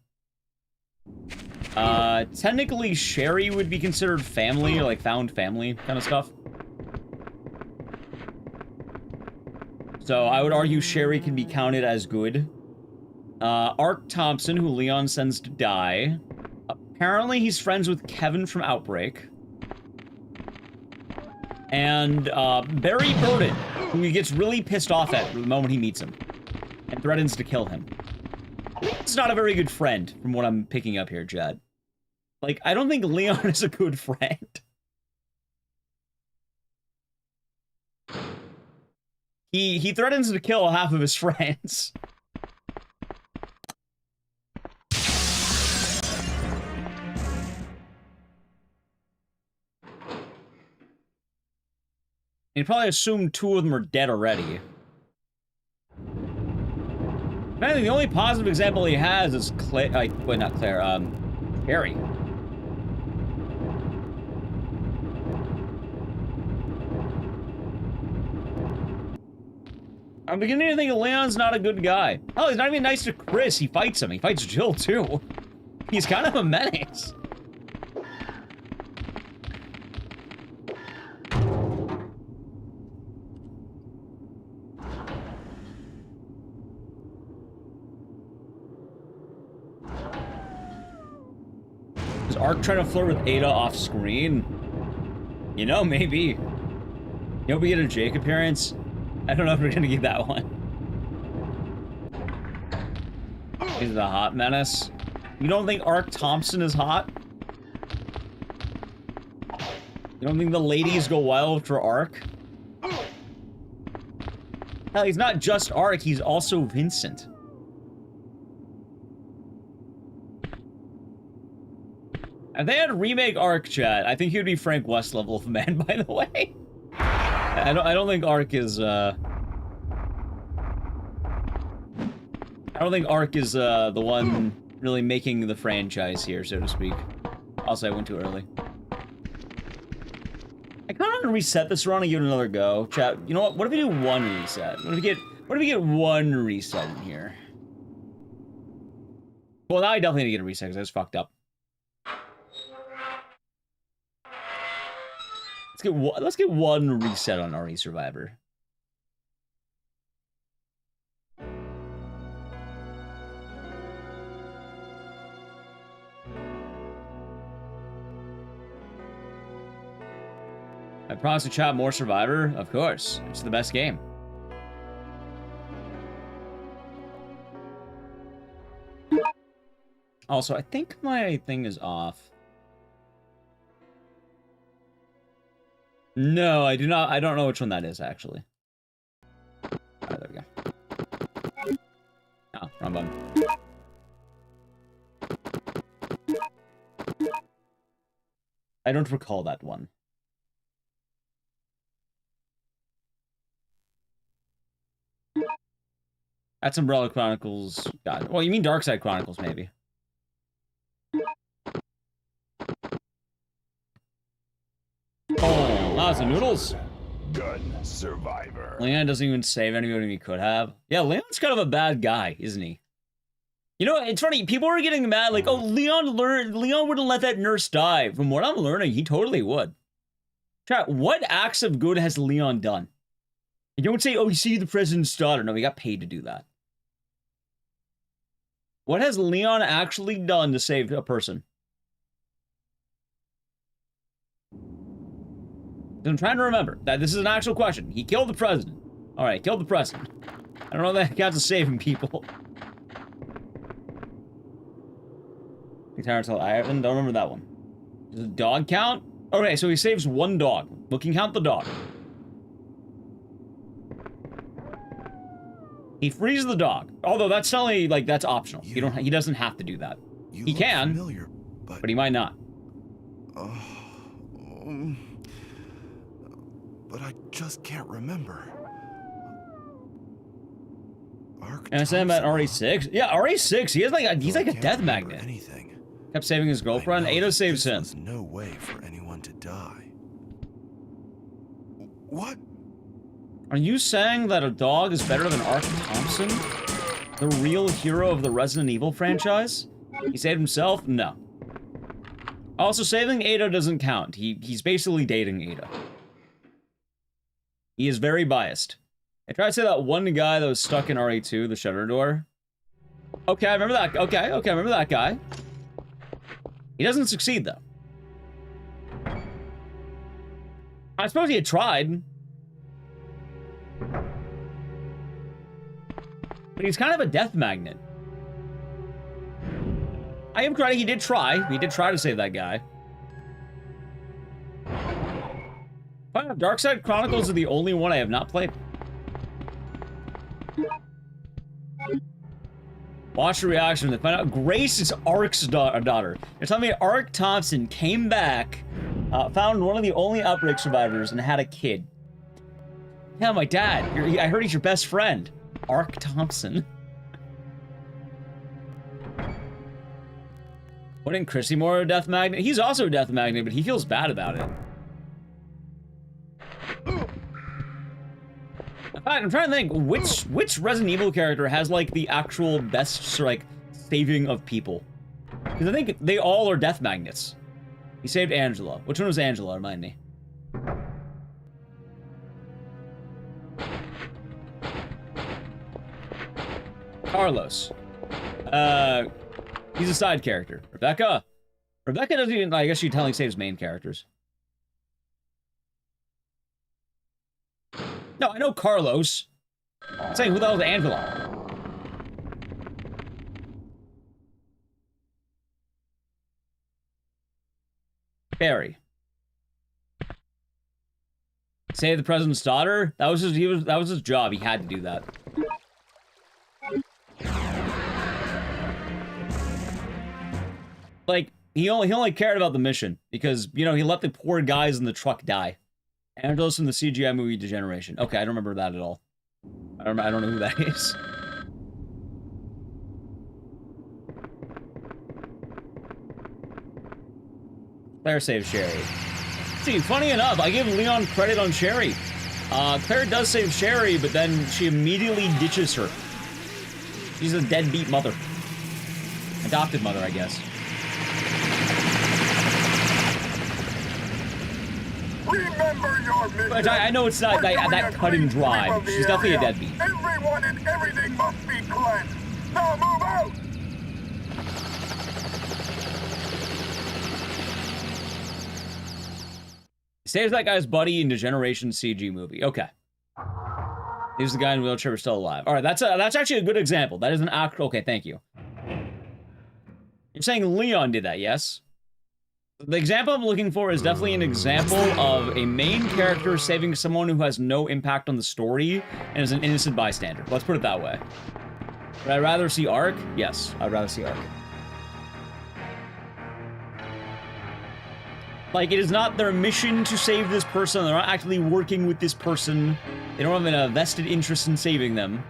Technically, Sherry would be considered family, or like found family kind of stuff. So I would argue Sherry can be counted as good. Ark Thompson, who Leon sends to die. Apparently he's friends with Kevin from Outbreak. And Barry Burden, who he gets really pissed off at the moment he meets him. And threatens to kill him. It's not a very good friend, from what I'm picking up here, Jed. Like, I don't think Leon is a good friend. He threatens to kill half of his friends. He probably assumed 2 of them are dead already. I think the only positive example he has is Claire, wait, not Claire, Harry. I'm beginning to think Leon's not a good guy. Oh, he's not even nice to Chris. He fights him. He fights Jill, too. He's kind of a menace. Is Ark trying to flirt with Ada off screen? You know, maybe. You hope we get a Jake appearance? I don't know if we're gonna get that one. He's the hot menace. You don't think Ark Thompson is hot? You don't think the ladies go wild for Ark? Hell, he's not just Ark, he's also Vincent. If they had to remake Ark, chat, I think he would be Frank West level of man, by the way. I don't think Ark is, I don't think Ark is, the one really making the franchise here, so to speak. Also, I went too early. I kind of want to reset this run and give it another go. Chat, you know what? What if we do 1 reset? What if we get 1 reset in here? Well, now I definitely need to get a reset, because I was fucked up. Let's get 1 reset on RE Survivor. I promise to chat more Survivor? Of course. It's the best game. Also, I think my thing is off. No, I do not. I don't know which one that is, actually. Alright, there we go. Oh, wrong button. I don't recall that one. That's Umbrella Chronicles. God. Well, you mean Darkside Chronicles, maybe. Oh, lots of noodles. Gun survivor. Leon doesn't even save anybody he could have. Yeah, Leon's kind of a bad guy, isn't he? You know, it's funny. People are getting mad, like, oh, Leon wouldn't let that nurse die. From what I'm learning, he totally would. Chat, what acts of good has Leon done? You don't say, oh, you see the president's daughter. No, he got paid to do that. What has Leon actually done to save a person? I'm trying to remember that this is an actual question. He killed the president. All right, killed the president. I don't know that counts as saving people. I don't remember that one. Does a dog count? Okay, so he saves 1 dog. We can count the dog. He frees the dog. Although that's only like that's optional. He doesn't have to do that. He can, familiar, but he might not. But I just can't remember. And I said about RE6. Yeah, RE6. He has like he's like a death magnet. Anything. Kept saving his girlfriend. Ada saves him. There's no way for anyone to die. What? Are you saying that a dog is better than Ark Thompson? The real hero of the Resident Evil franchise? He saved himself? No. Also, saving Ada doesn't count. He's basically dating Ada. He is very biased. I tried to say that one guy that was stuck in RE2, the shutter door. Okay, I remember that. Okay, I remember that guy. He doesn't succeed, though. I suppose he had tried. But he's kind of a death magnet. I am credit, he did try. He did try to save that guy. Darkside Chronicles are the only one I have not played. Watch the reaction when they find out Grace is Ark's daughter. They're telling me Ark Thompson came back, found one of the only outbreak survivors, and had a kid. Yeah, my dad. I heard he's your best friend. Ark Thompson. Wouldn't Chrissy Moore a death magnet? He's also a death magnet, but he feels bad about it. I'm trying to think, which Resident Evil character has, like, the actual best, like, saving of people? Because I think they all are death magnets. He saved Angela. Which one was Angela? Remind me. Carlos. He's a side character. Rebecca. Rebecca doesn't even, I guess she technically saves main characters. No, I know Carlos. I'm saying, who the hell is Angela? Barry. Save the president's daughter? That was his job. He had to do that. Like, he only cared about the mission because, you know, he let the poor guys in the truck die. Angelos from the CGI movie Degeneration. Okay, I don't remember that at all. I don't know who that is. Claire saves Sherry. See, funny enough, I give Leon credit on Sherry. Claire does save Sherry, but then she immediately ditches her. She's a deadbeat mother. Adopted mother, I guess. Remember your mission. But I know it's not that cut and dry. But she's definitely a deadbeat. Everyone and everything must be cleansed. Now move out. Saves that guy's buddy in Degeneration CG movie. Okay. He's the guy in the wheelchair who's still alive. All right, that's actually a good example. That is an actual. Okay, thank you. You're saying Leon did that, yes? The example I'm looking for is definitely an example of a main character saving someone who has no impact on the story and is an innocent bystander. Let's put it that way. Would I rather see Ark? Yes, I'd rather see Ark. Like, it is not their mission to save this person. They're not actually working with this person. They don't have a vested interest in saving them.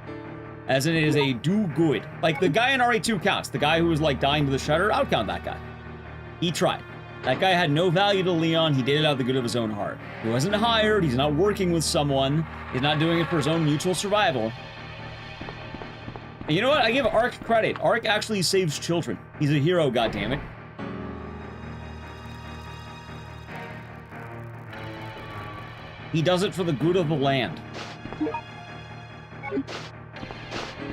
As in, it is a do-good. Like, the guy in RE2 counts. The guy who was, like, dying to the shutter, I would count that guy. He tried. That guy had no value to Leon. He did it out of the good of his own heart. He wasn't hired. He's not working with someone. He's not doing it for his own mutual survival. And you know what? I give Ark credit. Ark actually saves children. He's a hero, goddammit. He does it for the good of the land.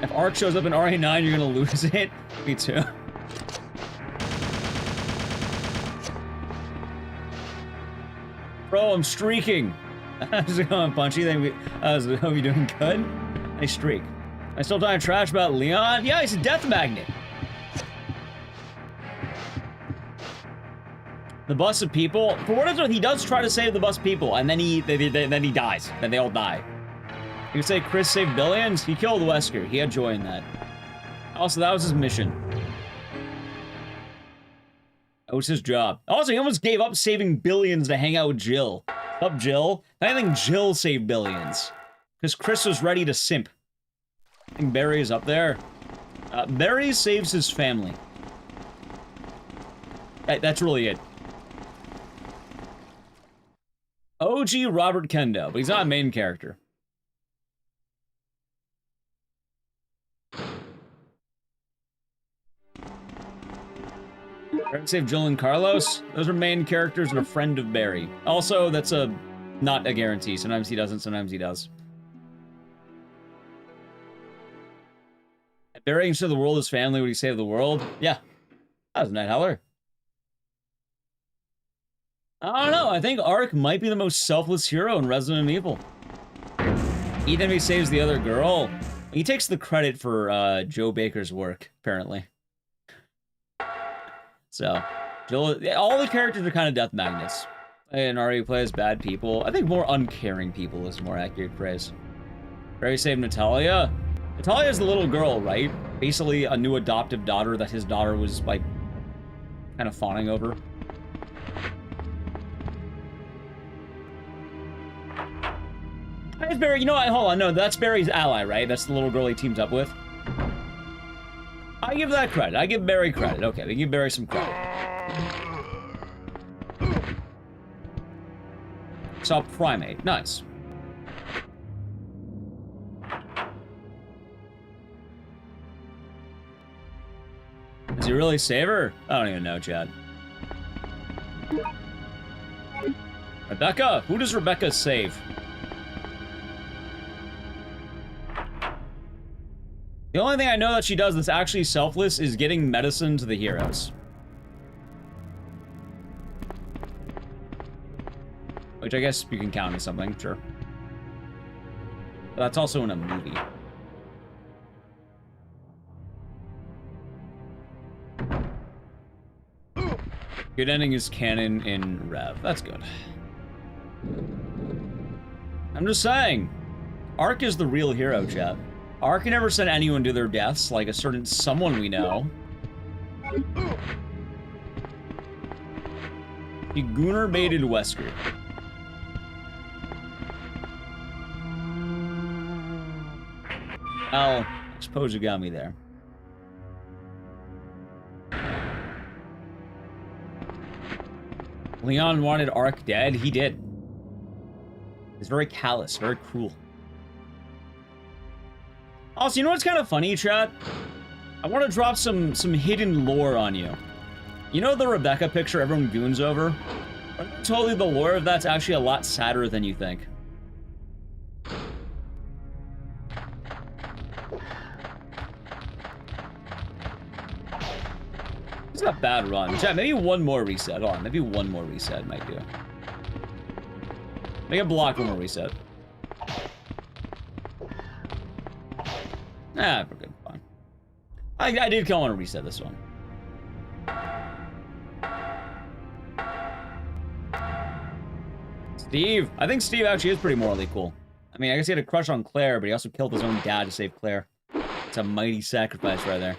If Ark shows up in RE9, you're gonna lose it. Me too. Bro, I'm streaking. How's it going, Punchy? Hope you're doing good. Nice streak. I still talking trash about Leon? Yeah, he's a death magnet. The bus of people. For what it's worth, he does try to save the bus people, and then he dies. Then they all die. You could say Chris saved billions. He killed Wesker. He had joy in that. Also, that was his mission. That was his job. Also, he almost gave up saving billions to hang out with Jill. What's up, Jill? I think Jill saved billions. Because Chris was ready to simp. I think Barry is up there. Barry saves his family. That's really it. OG Robert Kendo, but he's not a main character. Save Jill and Carlos. Those are main characters and a friend of Barry. Also, that's not a guarantee. Sometimes he doesn't, sometimes he does. Burying to the world his family, would he save the world? Yeah. That was a Night Howler. I don't know. I think Ark might be the most selfless hero in Resident Evil. Even if he saves the other girl, he takes the credit for Joe Baker's work, apparently. So, all the characters are kind of death magnets. And Ari plays bad people. I think more uncaring people is a more accurate phrase. Barry saved Natalia. Natalia's the little girl, right? Basically a new adoptive daughter that his daughter was, like, kind of fawning over. That's Barry. You know what? Hold on. No, that's Barry's ally, right? That's the little girl he teams up with. I give that credit. I give Barry credit. Okay, we give Barry some credit. Saw Primate. Nice. Does he really save her? I don't even know, Chad. Rebecca? Who does Rebecca save? The only thing I know that she does that's actually selfless is getting medicine to the heroes. Which I guess you can count as something, sure. But that's also in a movie. Good ending is canon in Rev. That's good. I'm just saying. Ark is the real hero, chat. Ark never sent anyone to their deaths, like a certain someone we know. He Gunnar baited Wesker. Well, I suppose you got me there. Leon wanted Ark dead. He did. He's very callous, very cruel. Also, you know what's kind of funny, chat? I want to drop some hidden lore on you. You know the Rebecca picture everyone goons over? Totally the lore of that's actually a lot sadder than you think. It's not a bad run. Chat, maybe one more reset. Hold on, maybe one more reset might do. Make a block, one more reset. Ah, we're good. Fine. I did kind of want to reset this one. Steve. I think Steve actually is pretty morally cool. I mean, I guess he had a crush on Claire, but he also killed his own dad to save Claire. It's a mighty sacrifice right there.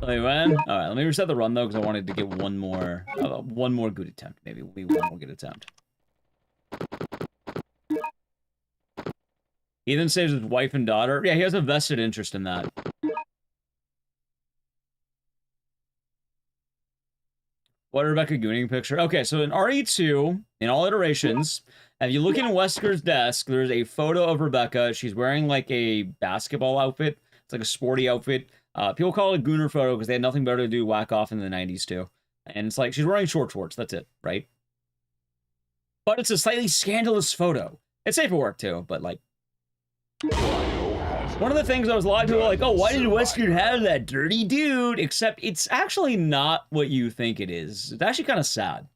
Wait, when? Alright, let me reset the run, though, because I wanted to get one more good attempt. Maybe one more good attempt. Ethan saves his wife and daughter. Yeah, he has a vested interest in that. What Rebecca gooning picture? Okay, so in RE2, in all iterations, if you look in Wesker's desk, there's a photo of Rebecca. She's wearing like a basketball outfit. It's like a sporty outfit. People call it a gooner photo because they had nothing better to do whack off in the 90s too. And it's like she's wearing short shorts. That's it, right? But it's a slightly scandalous photo. It's safe for work too, but like, one of the things I was a lot of people were like, oh, why did Wesker have that dirty dude? Except it's actually not what you think it is. It's actually kind of sad.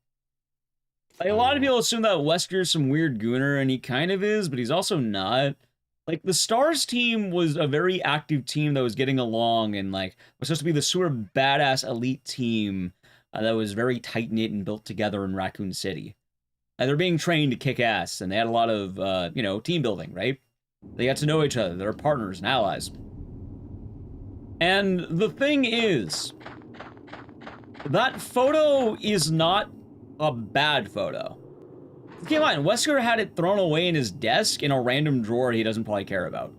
Like, a lot of people assume that Wesker's some weird gooner, and he kind of is, but he's also not. Like, the Stars team was a very active team that was getting along, and, like, was supposed to be the super badass elite team that was very tight-knit and built together in Raccoon City. And they're being trained to kick ass, and they had a lot of, you know, team building, right? They got to know each other. They're partners and allies. And the thing is, that photo is not a bad photo. Keep in mind, Wesker had it thrown away in his desk in a random drawer he doesn't probably care about.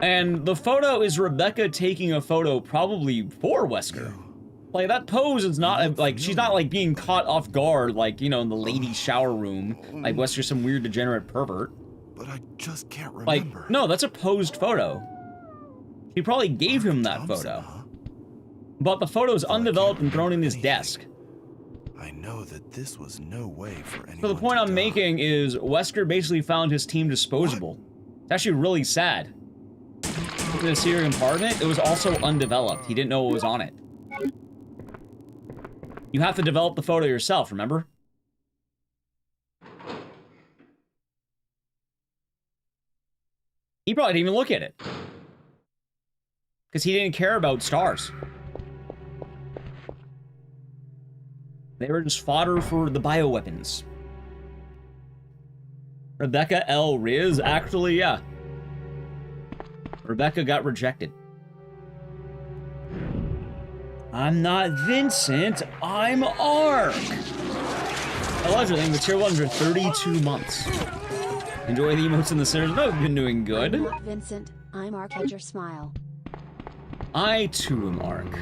And the photo is Rebecca taking a photo probably for Wesker. Like, that pose is not, like, she's not, like, being caught off guard, like, you know, in the ladies' shower room, like Wesker's some weird degenerate pervert. But I just can't remember. Like, no, that's a posed photo. He probably gave him that photo. But the photo's undeveloped and thrown in his desk. I know that this was no way for anyone. So the point to I'm die. making is Wesker basically found his team disposable. It's actually really sad. The Syrian compartment, it was also undeveloped. He didn't know what was on it. You have to develop the photo yourself, remember? He probably didn't even look at it. Because he didn't care about stars. They were just fodder for the bioweapons. Rebecca L. Riz? Actually, yeah. Rebecca got rejected. I'm not Vincent, I'm Ark! Allegedly, material under 32 months. Enjoy the emotes in the series. No, I've been doing good. Vincent, I'm Ark at your smile. I too am Ark.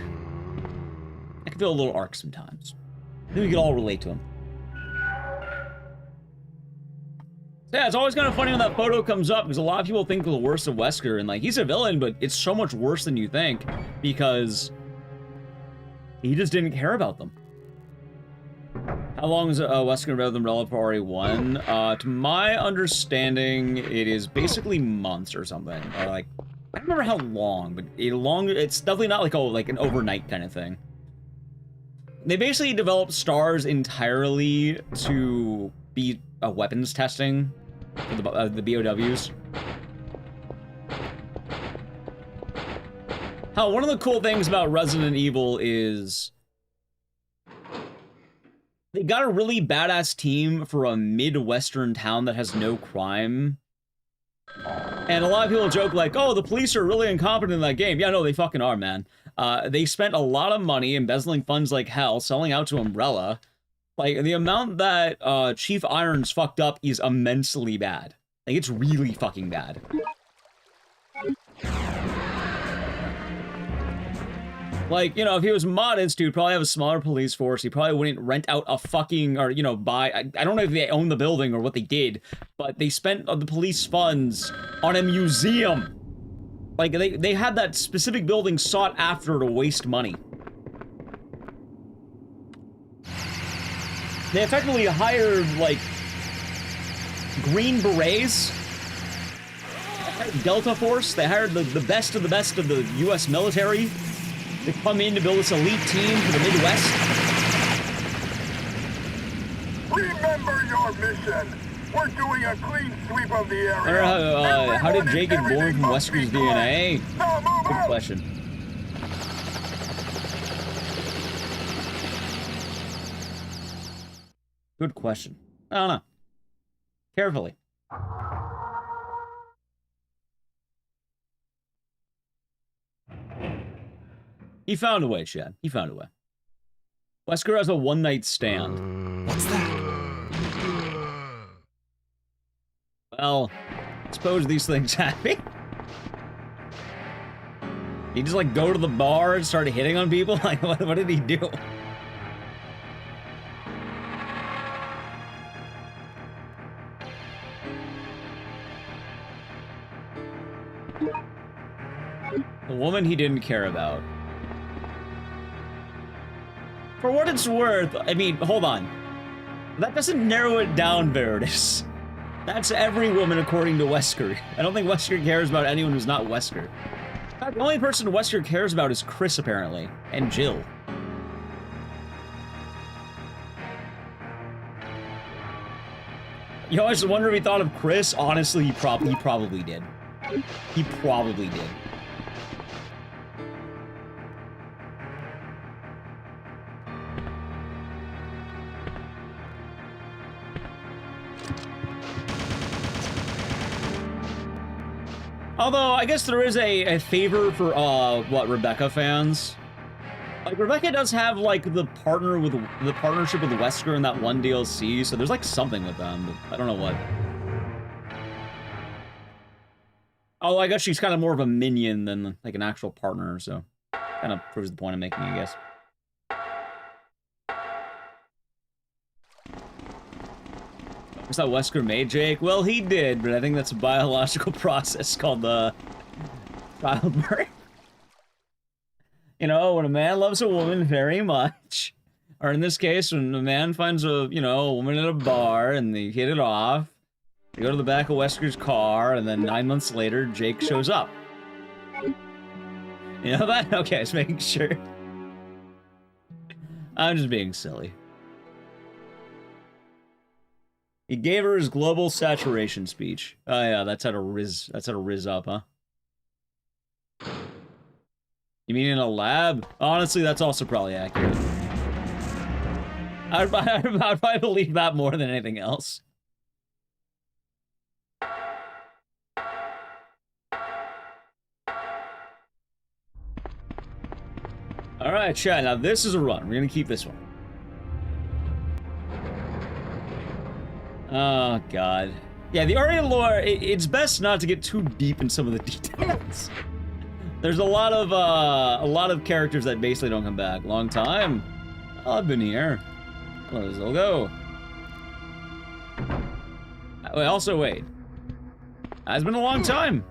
I can feel a little Ark sometimes. I think we can all relate to him. Yeah, it's always kind of funny when that photo comes up, because a lot of people think the worst of Wesker, and like, he's a villain, but it's so much worse than you think, because he just didn't care about them. How long is Wesker rather than Umbrella for RE1? To my understanding, it is basically months or something, or like, I don't remember how long, but it's definitely not like an overnight kind of thing. They basically developed stars entirely to be weapons testing for the BOWs. One of the cool things about Resident Evil is they got a really badass team for a Midwestern town that has no crime. And a lot of people joke like, oh, the police are really incompetent in that game. Yeah, no, they fucking are, man. They spent a lot of money embezzling funds like hell, selling out to Umbrella. Like, the amount that Chief Irons fucked up is immensely bad. Like, it's really fucking bad. Like, you know, if he was modest, he would probably have a smaller police force. He probably wouldn't rent out a fucking, or, you know, buy... I don't know if they own the building or what they did, but they spent the police funds on a museum. Like, they had that specific building sought after to waste money. They effectively hired, like, Green Berets, Delta Force. They hired the best of the U.S. military to come in to build this elite team for the Midwest. Remember your mission. We're doing a clean sweep of the area. How did Jake get born from Wesker's DNA? Good question. Good question. I don't know. Carefully. He found a way, Chad. He found a way. Wesker has a one-night stand. What's that? Well, I suppose these things happen. He just, like, go to the bar and start hitting on people? Like, what did he do? The woman he didn't care about. For what it's worth, I mean, hold on. That doesn't narrow it down, Veritas. That's every woman according to Wesker. I don't think Wesker cares about anyone who's not Wesker. In fact, the only person Wesker cares about is Chris, apparently. And Jill. You know, I just wonder if he thought of Chris. Honestly, he probably did. He probably did. Although, I guess there is a favor for, Rebecca fans. Like, Rebecca does have, like, the partnership with Wesker in that one DLC, so there's, like, something with them, but I don't know what. Oh, I guess she's kind of more of a minion than, like, an actual partner, so kind of proves the point I'm making, I guess. Was that Wesker made Jake? Well, he did, but I think that's a biological process called childbirth. You know, when a man loves a woman very much, Or in this case, when a man finds a woman at a bar and they hit it off, they go to the back of Wesker's car, and then 9 months later, Jake shows up. You know that? Okay, just making sure. I'm just being silly. He gave her his global saturation speech. Oh yeah, that's how to riz up, huh? You mean in a lab? Honestly, that's also probably accurate. I'd probably believe that more than anything else. Alright, chat, now this is a run. We're gonna keep this one. Oh, God. Yeah, the Arya lore, it's best not to get too deep in some of the details. There's a lot of characters that basically don't come back. Long time. Oh, I've been here. Well, they'll go. Wait. It's been a long time.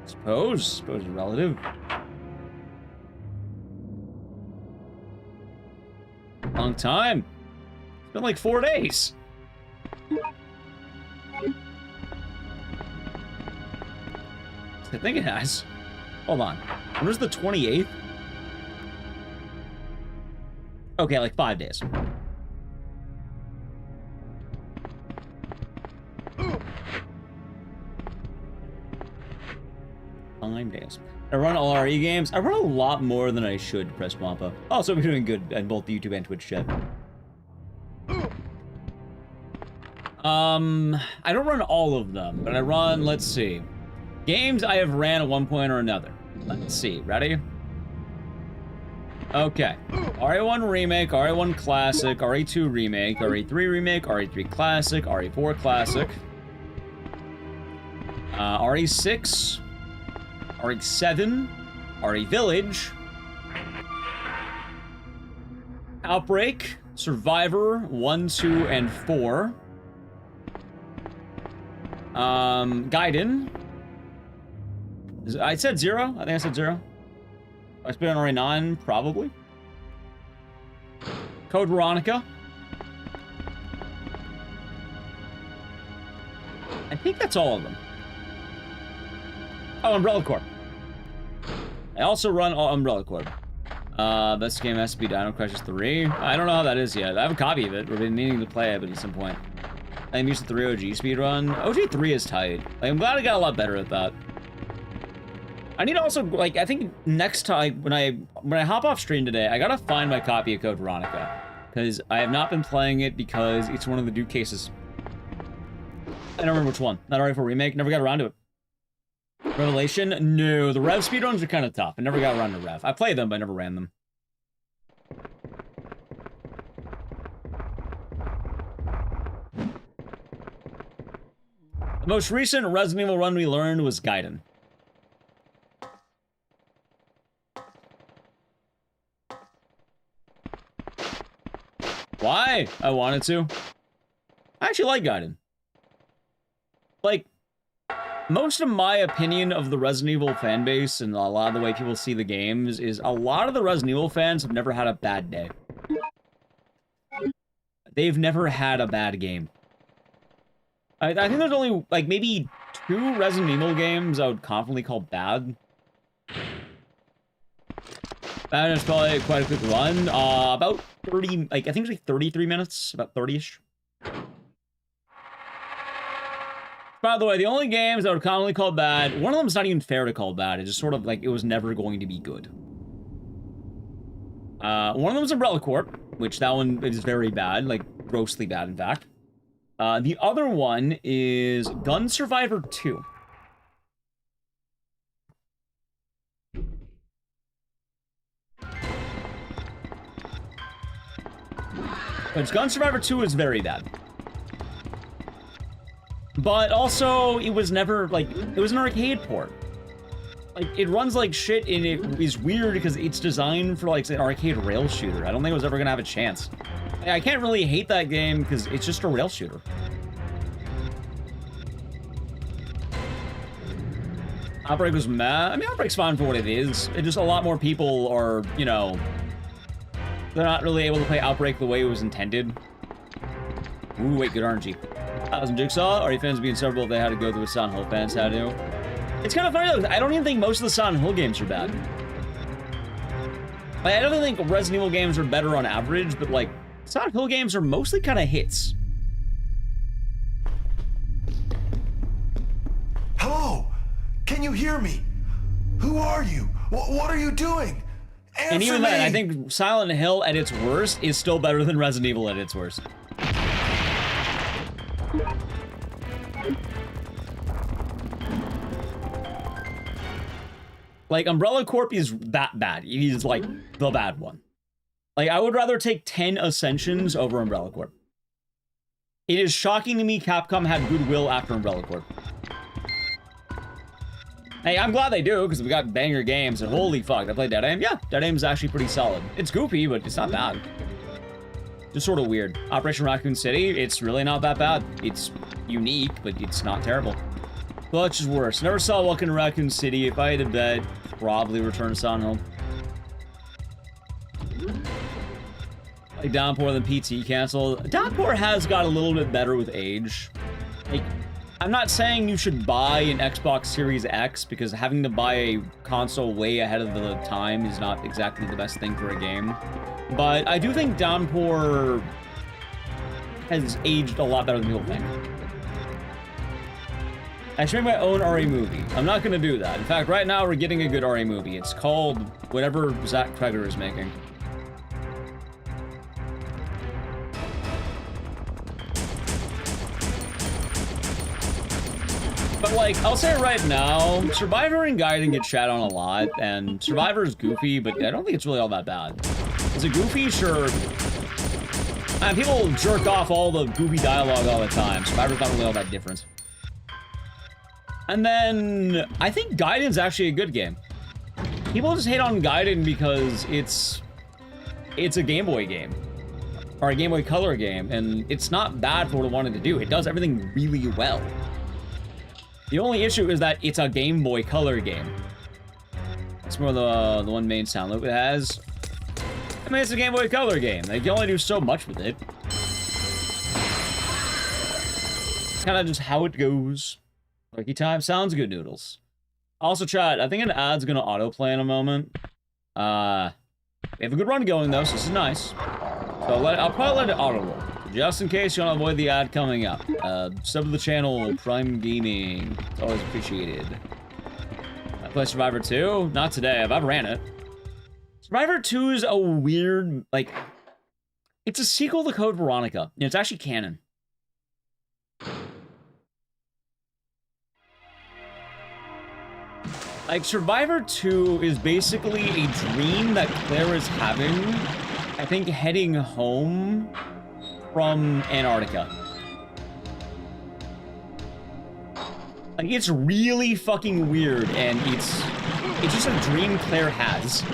Suppose it's relative. Long time. It's been like 4 days. I think it has. Hold on. When was the 28th? Okay, like 5 days. I run all RE games. I run a lot more than I should, Press Wampa. Also, we're doing good at both YouTube and Twitch chat. I don't run all of them, but I run, let's see. Games I have ran at one point or another. Let's see, ready? Okay. RE1 Remake, RE1 Classic, RE2 Remake, RE3 Remake, RE3 Classic, RE4 Classic. RE6, RE7, RE Village, Outbreak, Survivor 1, 2, and 4. Gaiden. I said 0. I think I said 0. I spent on RE9, probably. Code Veronica. I think that's all of them. Oh, Umbrella Corp. I also run Umbrella Corp. Best game has to be Dino Crisis 3. I don't know how that is yet. I have a copy of it. We've been needing to play it, but at some point. I'm used to 3 OG speedrun. OG 3 is tight. Like, I'm glad I got a lot better at that. I need to also, like, I think next time, when I hop off stream today, I gotta find my copy of Code Veronica. Because I have not been playing it because it's one of the due cases. I don't remember which one. Not RE4 Remake, never got around to it. Revelation? No, the Rev speedruns are kind of tough. I never got around to Rev. I played them, but I never ran them. The most recent Resident Evil run we learned was Gaiden. Why? I wanted to. I actually like Gaiden. Like, most of my opinion of the Resident Evil fan base and a lot of the way people see the games is a lot of the Resident Evil fans have never had a bad day. They've never had a bad game. I think there's only, like, maybe 2 Resident Evil games I would confidently call bad. That is probably quite a quick run. About 30, like, I think it's like 33 minutes, about 30-ish. By the way, the only games I would commonly call bad, one of them is not even fair to call bad. It's just sort of like, it was never going to be good. One of them is Umbrella Corp, which that one is very bad, like, grossly bad, in fact. The other one is Gun Survivor 2. But Gun Survivor 2 is very bad. But also, it was never, like, it was an arcade port. Like, it runs like shit, and it is weird because it's designed for, like, an arcade rail shooter. I don't think it was ever gonna have a chance. I can't really hate that game because it's just a rail shooter. Outbreak was meh. I mean, Outbreak's fine for what it is. It just, a lot more people are, you know, They're not really able to play Outbreak the way it was intended. Ooh, wait, good RNG. Some Jigsaw. Are you fans being several if they had to go through what Silent Hill fans had to? It's kind of funny though. I don't even think most of the Silent Hill games are bad. Like, I don't think Resident Evil games are better on average, but like Silent Hill games are mostly kind of hits. Hello? Can you hear me? Who are you? What are you doing? Answer And even me! then, I think Silent Hill at its worst is still better than Resident Evil at its worst. Like, Umbrella Corp is that bad. He's, like, the bad one. Like, I would rather take 10 Ascensions over Umbrella Corp. It is shocking to me Capcom had goodwill after Umbrella Corp. Hey, I'm glad they do, because we got banger games, and holy fuck, I played Dead Aim? Yeah, Dead Aim's actually pretty solid. It's goofy, but it's not bad. Just sort of weird. Operation Raccoon City, it's really not that bad. It's unique, but it's not terrible. Clutch is worse. Never saw Welcome to Raccoon City. If I had to bet, probably Return to Silent Hill. Like Downpour than PT canceled. Downpour has got a little bit better with age. Like, I'm not saying you should buy an Xbox Series X, because having to buy a console way ahead of the time is not exactly the best thing for a game. But I do think Downpour has aged a lot better than people think. I should make my own RA movie. I'm not going to do that. In fact, right now we're getting a good RA movie. It's called whatever Zach Kreger is making. But, like, I'll say it right now, Survivor and Gaiden get shat on a lot, and Survivor's goofy, but I don't think it's really all that bad. Is it goofy? Sure. And people jerk off all the goofy dialogue all the time. Survivor's not really all that different. And then, I think Gaiden's actually a good game. People just hate on Gaiden because it's a Game Boy game. Or a Game Boy Color game, and it's not bad for what it wanted to do. It does everything really well. The only issue is that it's a Game Boy Color game. That's more the one main sound loop it has. I mean, it's a Game Boy Color game. They can only do so much with it. It's kind of just how it goes. Lucky time. Sounds good, Noodles. Also, chat, I think an ad's gonna autoplay in a moment. We have a good run going, though, so this is nice. So I'll probably let it auto-roll. Just in case you want to avoid the ad coming up. Sub to the channel, Prime Gaming. It's always appreciated. I play Survivor 2? Not today, I've ran it. Survivor 2 is a weird, like... It's a sequel to Code Veronica. It's actually canon. Like, Survivor 2 is basically a dream that Claire is having, I think, heading home from Antarctica. Like, it's really fucking weird, and it's just a dream Claire has.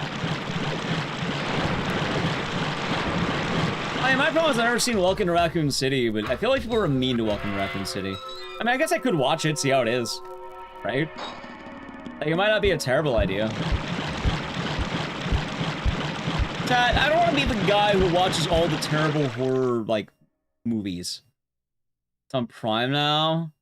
I mean, my problem is I've never seen Welcome to Raccoon City, but I feel like people are mean to Welcome to Raccoon City. I mean, I guess I could watch it, see how it is, right? Like, it might not be a terrible idea. Chat, I don't want to be the guy who watches all the terrible horror, like, movies. It's on Prime now.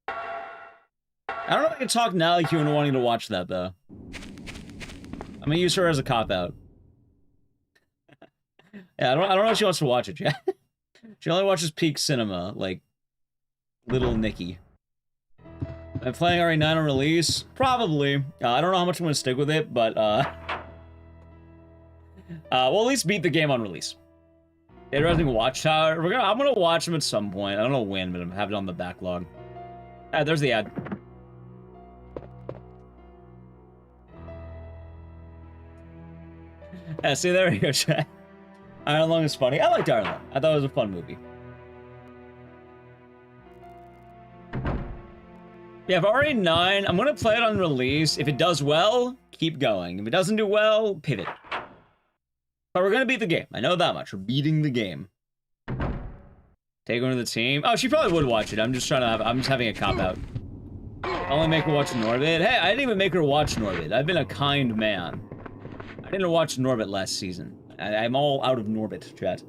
I don't know if I can talk Nally Q into wanting to watch that, though. I'm gonna use her as a cop-out. Yeah, I don't know if she wants to watch it yet. She only watches Peak Cinema, like, Little Nicky. I'm playing RE9 on release? Probably. I don't know how much I'm gonna stick with it, but, we'll at least beat the game on release. Dead Rising Watchtower. I'm gonna watch them at some point. I don't know when, but I have it on the backlog. There's the ad. Yeah, see, there we go, chat. Iron Lung is funny. I liked Iron Lung. I thought it was a fun movie. Yeah, for RE9, I'm gonna play it on release. If it does well, keep going. If it doesn't do well, pivot. But we're gonna beat the game. I know that much. We're beating the game. Take one to the team. Oh, she probably would watch it. I'm just having a cop-out. Only make her watch Norbit. Hey, I didn't even make her watch Norbit. I've been a kind man. I didn't watch Norbit last season. I'm all out of Norbit, chat.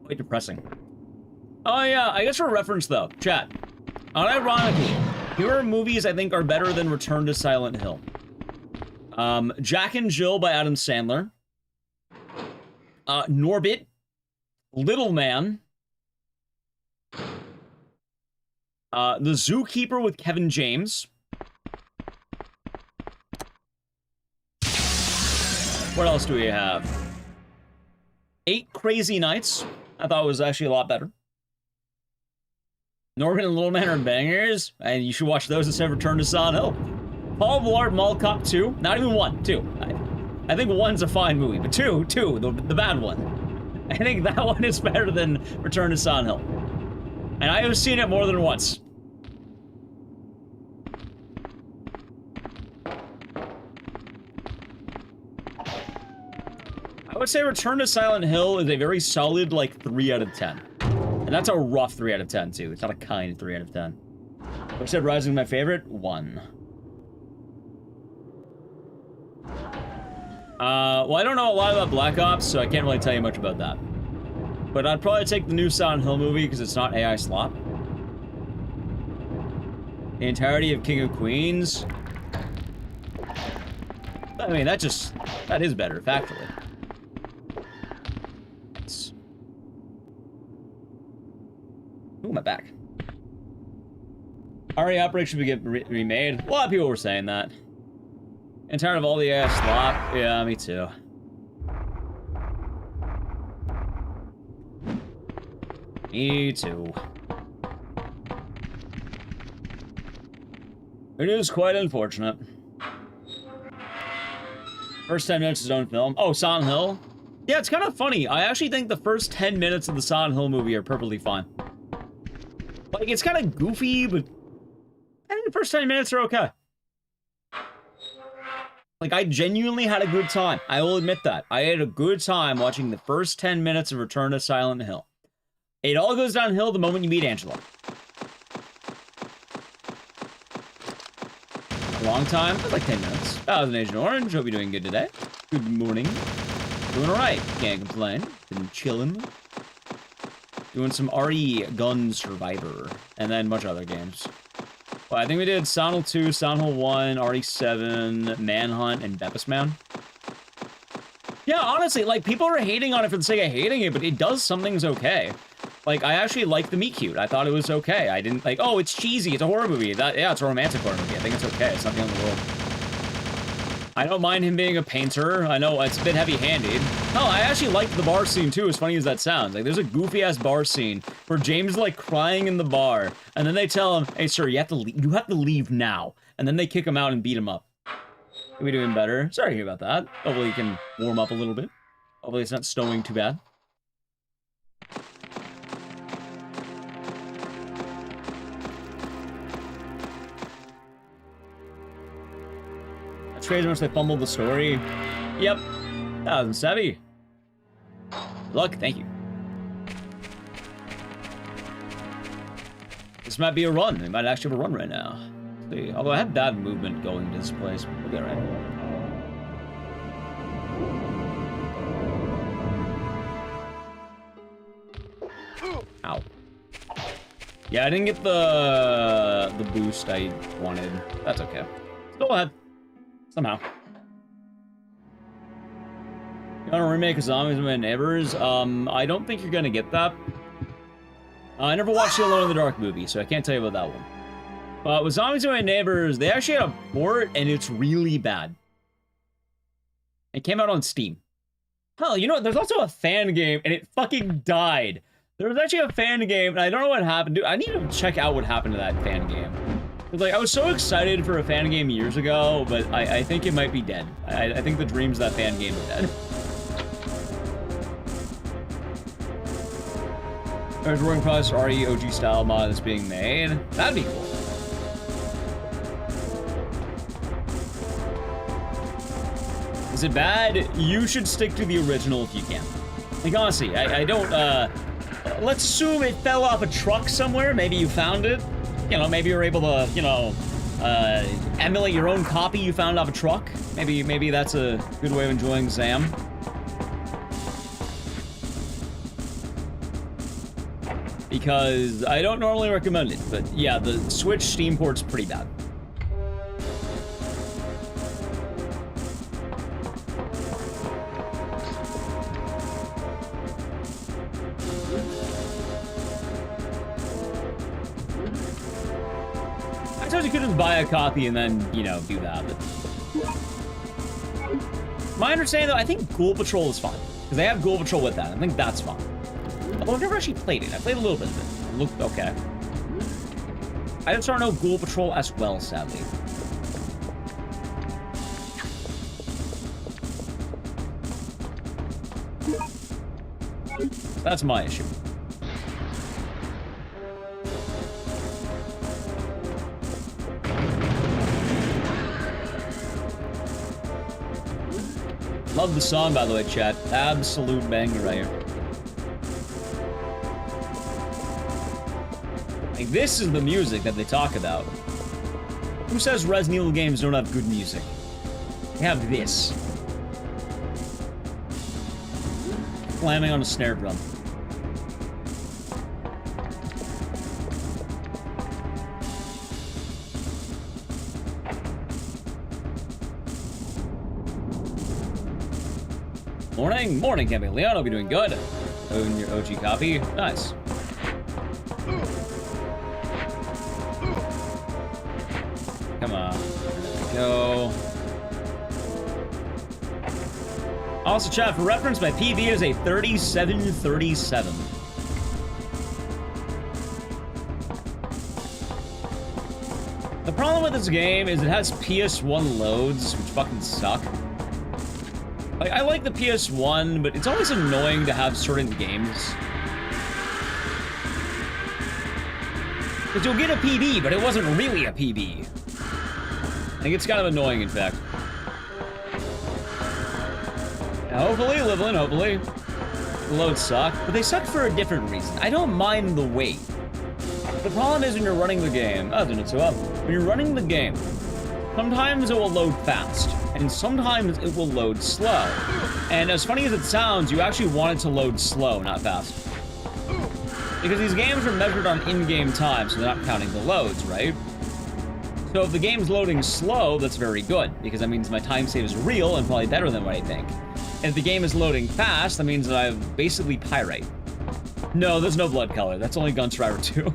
Quite depressing. Oh yeah, I guess for reference though, chat. Unironically, here are movies I think are better than Return to Silent Hill. Jack and Jill by Adam Sandler. Norbit. Little Man. The Zookeeper with Kevin James. What else do we have? 8 Crazy Nights. I thought it was actually a lot better. Norbit and Little Man are bangers, and you should watch those instead of Return to Silent Hill. Paul Blart Mall Cop 2. Not even 1, 2. I think 1's a fine movie, but 2, the bad one. I think that one is better than Return to Silent Hill. And I have seen it more than once. I would say Return to Silent Hill is a very solid, like, 3 out of 10. And that's a rough 3 out of 10, too. It's not a kind 3 out of 10. I said Rising my favorite? 1. Well, I don't know a lot about Black Ops, so I can't really tell you much about that. But I'd probably take the new Silent Hill movie because it's not AI slop. The entirety of King of Queens. I mean, that is better, factually. It's... Ooh, my back. RE Outbreak should be remade. A lot of people were saying that. I'm tired of all the AI slop. Yeah, me too. Me too. It is quite unfortunate. First 10 minutes of his own film. Oh, Silent Hill? Yeah, it's kind of funny. I actually think the first 10 minutes of the Silent Hill movie are perfectly fine. Like, it's kind of goofy, but I think the first 10 minutes are okay. Like, I genuinely had a good time. I will admit that. I had a good time watching the first 10 minutes of Return to Silent Hill. It all goes downhill the moment you meet Angela. A long time? It was like 10 minutes. That was an Agent Orange. Hope you're doing good today. Good morning. Doing alright. Can't complain. Been chilling. Doing some RE Gun Survivor. And then a bunch of other games. Well, I think we did Silent Hill 2, Silent Hill 1, RE7, Manhunt, and Beppis Man. Yeah, honestly, like, people are hating on it for the sake of hating it, but it does some things okay. Like, I actually like the meet cute. I thought it was okay. I didn't, like, oh, it's cheesy. It's a horror movie. Yeah, it's a romantic horror movie. I think it's okay. It's not the end of the world. I don't mind him being a painter. I know it's a bit heavy-handed. Hell, I actually liked the bar scene, too, as funny as that sounds. Like, there's a goofy-ass bar scene where James is, like, crying in the bar, and then they tell him, hey, sir, you have to leave now. And then they kick him out and beat him up. Can we do him better? Sorry to hear about that. Hopefully he can warm up a little bit. Hopefully it's not snowing too bad. That's crazy how much they fumbled the story. Yep. That was savvy. Good luck, thank you. This might be a run. We might actually have a run right now. See. Although I had bad movement going to this place. We'll get right. Ow. Yeah, I didn't get the boost I wanted. That's okay. Go ahead. Somehow. You want to remake a Zombies with My Neighbors? I don't think you're gonna get that. I never watched the Alone in the Dark movie, so I can't tell you about that one. But with Zombies with My Neighbors, they actually had a port, and it's really bad. It came out on Steam. Hell, you know what? There's also a fan game, and it fucking died. There was actually a fan game, and I don't know what happened. Dude, I need to check out what happened to that fan game. Like, I was so excited for a fan game years ago, but I think it might be dead. I think the dreams of that fan game are dead. There's working process RE OG style mod that's being made. That'd be cool. Is it bad? You should stick to the original if you can. Like, honestly, I don't, let's assume it fell off a truck somewhere. Maybe you found it. You know, maybe you're able to, you know, emulate your own copy you found off a truck. Maybe that's a good way of enjoying Zam. Because I don't normally recommend it, but yeah, the Switch Steam port's pretty bad. I suppose you could just buy a copy and then, you know, do that, but... My understanding, though, I think Ghoul Patrol is fine. Because they have Ghoul Patrol with that. I think that's fine. Although I've never actually played it. I played a little bit of it. It looked okay. I just don't know Ghoul Patrol as well, sadly. That's my issue. Love the song, by the way, chat. Absolute banger right here. Like, this is the music that they talk about. Who says Resident Evil games don't have good music? They have this. Slamming on a snare drum. Morning, Camping Leon. Hope you're doing good. Own your OG copy. Nice. Come on. There we go. Also, chat, for reference, my PB is a 3737. The problem with this game is it has PS1 loads, which fucking suck. Like, I like the PS1, but it's always annoying to have certain games. Because you'll get a PB, but it wasn't really a PB. I think it's kind of annoying, in fact. Now, hopefully, Livelin, hopefully. The loads suck, but they suck for a different reason. I don't mind the wait. The problem is when you're running the game... Oh, didn't it up? When you're running the game, sometimes it will load fast, and sometimes it will load slow. And as funny as it sounds, you actually want it to load slow, not fast. Because these games are measured on in-game time, so they're not counting the loads, right? So if the game's loading slow, that's very good, because that means my time save is real and probably better than what I think. And if the game is loading fast, that means that I've basically pyrite. No, there's no blood color. That's only Gun Survivor 2.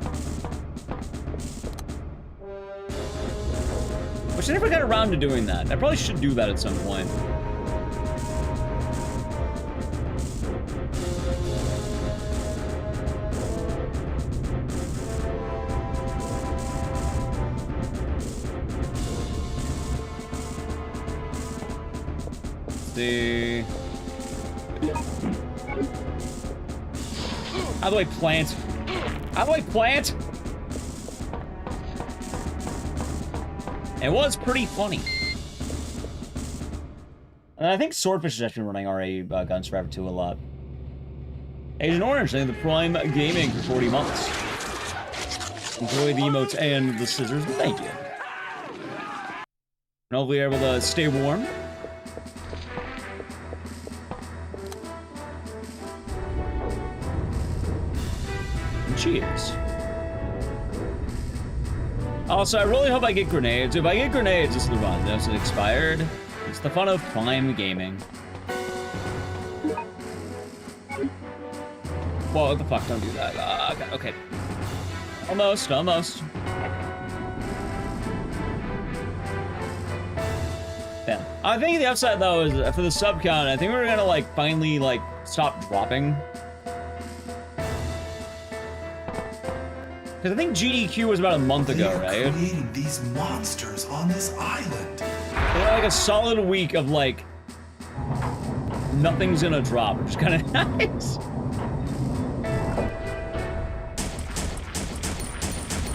Which I never got around to doing that. I probably should do that at some point. See. How do I plant? How do I plant? It was pretty funny. And I think Swordfish has actually been running RA Gun Survivor 2 a lot. Agent Orange, thank you for Prime Gaming for 40 months. Enjoy the emotes and the scissors. Thank you. And hopefully you're able to stay warm. And cheers. Also, I really hope I get grenades. If I get grenades, this is the run. This is expired. It's the fun of Prime Gaming. Whoa, what the fuck? Don't do that. Okay. Almost. Yeah. I think the upside, though, is for the sub count, I think we're gonna, like, finally, like, stop dropping. Because I think GDQ was about a month ago, right? Creating these monsters on this island. We had like a solid week of like nothing's gonna drop, which is kind of nice.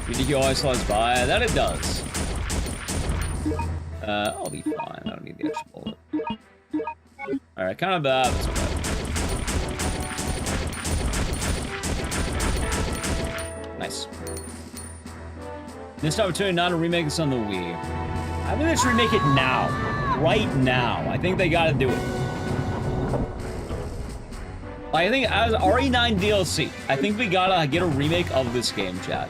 GDQ always flies by. That it does. I'll be fine. I don't need the extra bullet. All right, kind of bad. That's okay. Nice. Missed opportunity not to remake this on the Wii. I think they should remake it now. Right now. I think they gotta do it. I think as RE9 DLC, I think we gotta get a remake of this game, chat.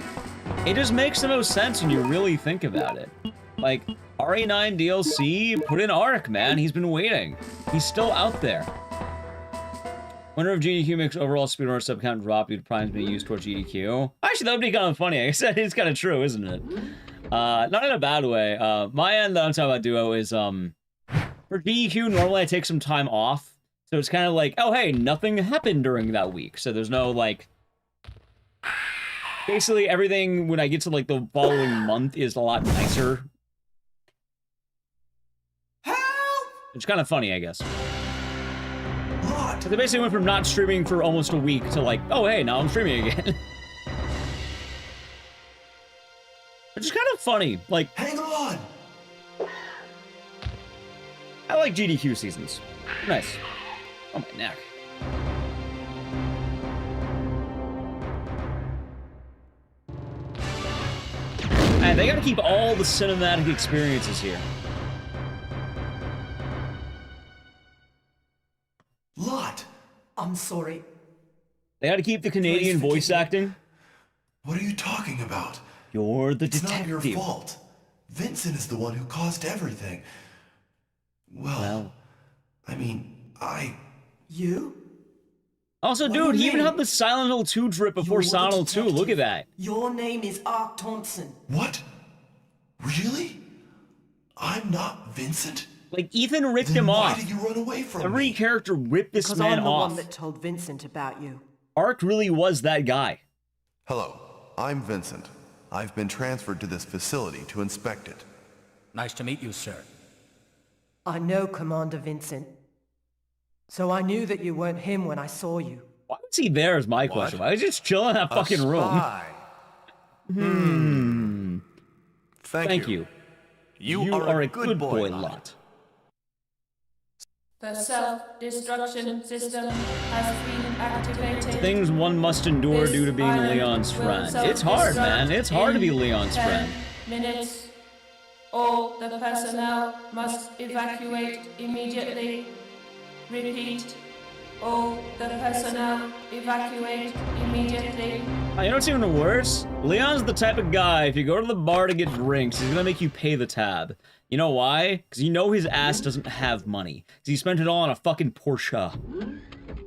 It just makes the most sense when you really think about it. Like, RE9 DLC, put in Ark, man. He's been waiting. He's still out there. Wonder if GDQ makes overall speedrunner sub count drop due to primes being used towards GDQ. Actually, that would be kind of funny. I said it's kind of true, isn't it? Not in a bad way. My end that I'm talking about Duo is, for GDQ, normally I take some time off. So it's kind of like, oh, hey, nothing happened during that week. So there's no, like... Basically, everything, when I get to, like, the following month is a lot nicer. Help! It's kind of funny, I guess. So they basically went from not streaming for almost a week to like, oh hey, now I'm streaming again. Which is kind of funny. Like, hang on. I like GDQ seasons. Nice. Oh my neck. And they gotta keep all the cinematic experiences here. Lot! I'm sorry. They gotta keep the Canadian voice acting. What are you talking about? You're the detective. detective. It's not your fault. Vincent is the one who caused everything. Well, I mean, You? Also, What dude, do you he even mean? had the Silent Hill 2 drip before You're Silent Hill the 2. Look at detective. that. Your name is Ark Thompson. What? Really? I'm not Vincent? Like, Ethan ripped Then him why off. did you run away from Every me? character ripped this Because man I'm the off. one that told Vincent about you. Ark really was that guy. Hello, I'm Vincent. I've been transferred to this facility to inspect it. Nice to meet you, sir. I know Commander Vincent. So I knew that you weren't him when I saw you. Why was he there is my question. Why was he just chilling in that fucking room? Thank you. You are a good boy, Lot. The self-destruction system has been activated. Things one must endure due to being Leon's friend. It's hard, man. It's hard to be Leon's 10 friend. minutes. All the personnel must evacuate immediately. Repeat. All the personnel evacuate immediately. You know what's even worse? Leon's the type of guy, if you go to the bar to get drinks, he's gonna make you pay the tab. You know why? Because you know his ass doesn't have money. Because he spent it all on a fucking Porsche.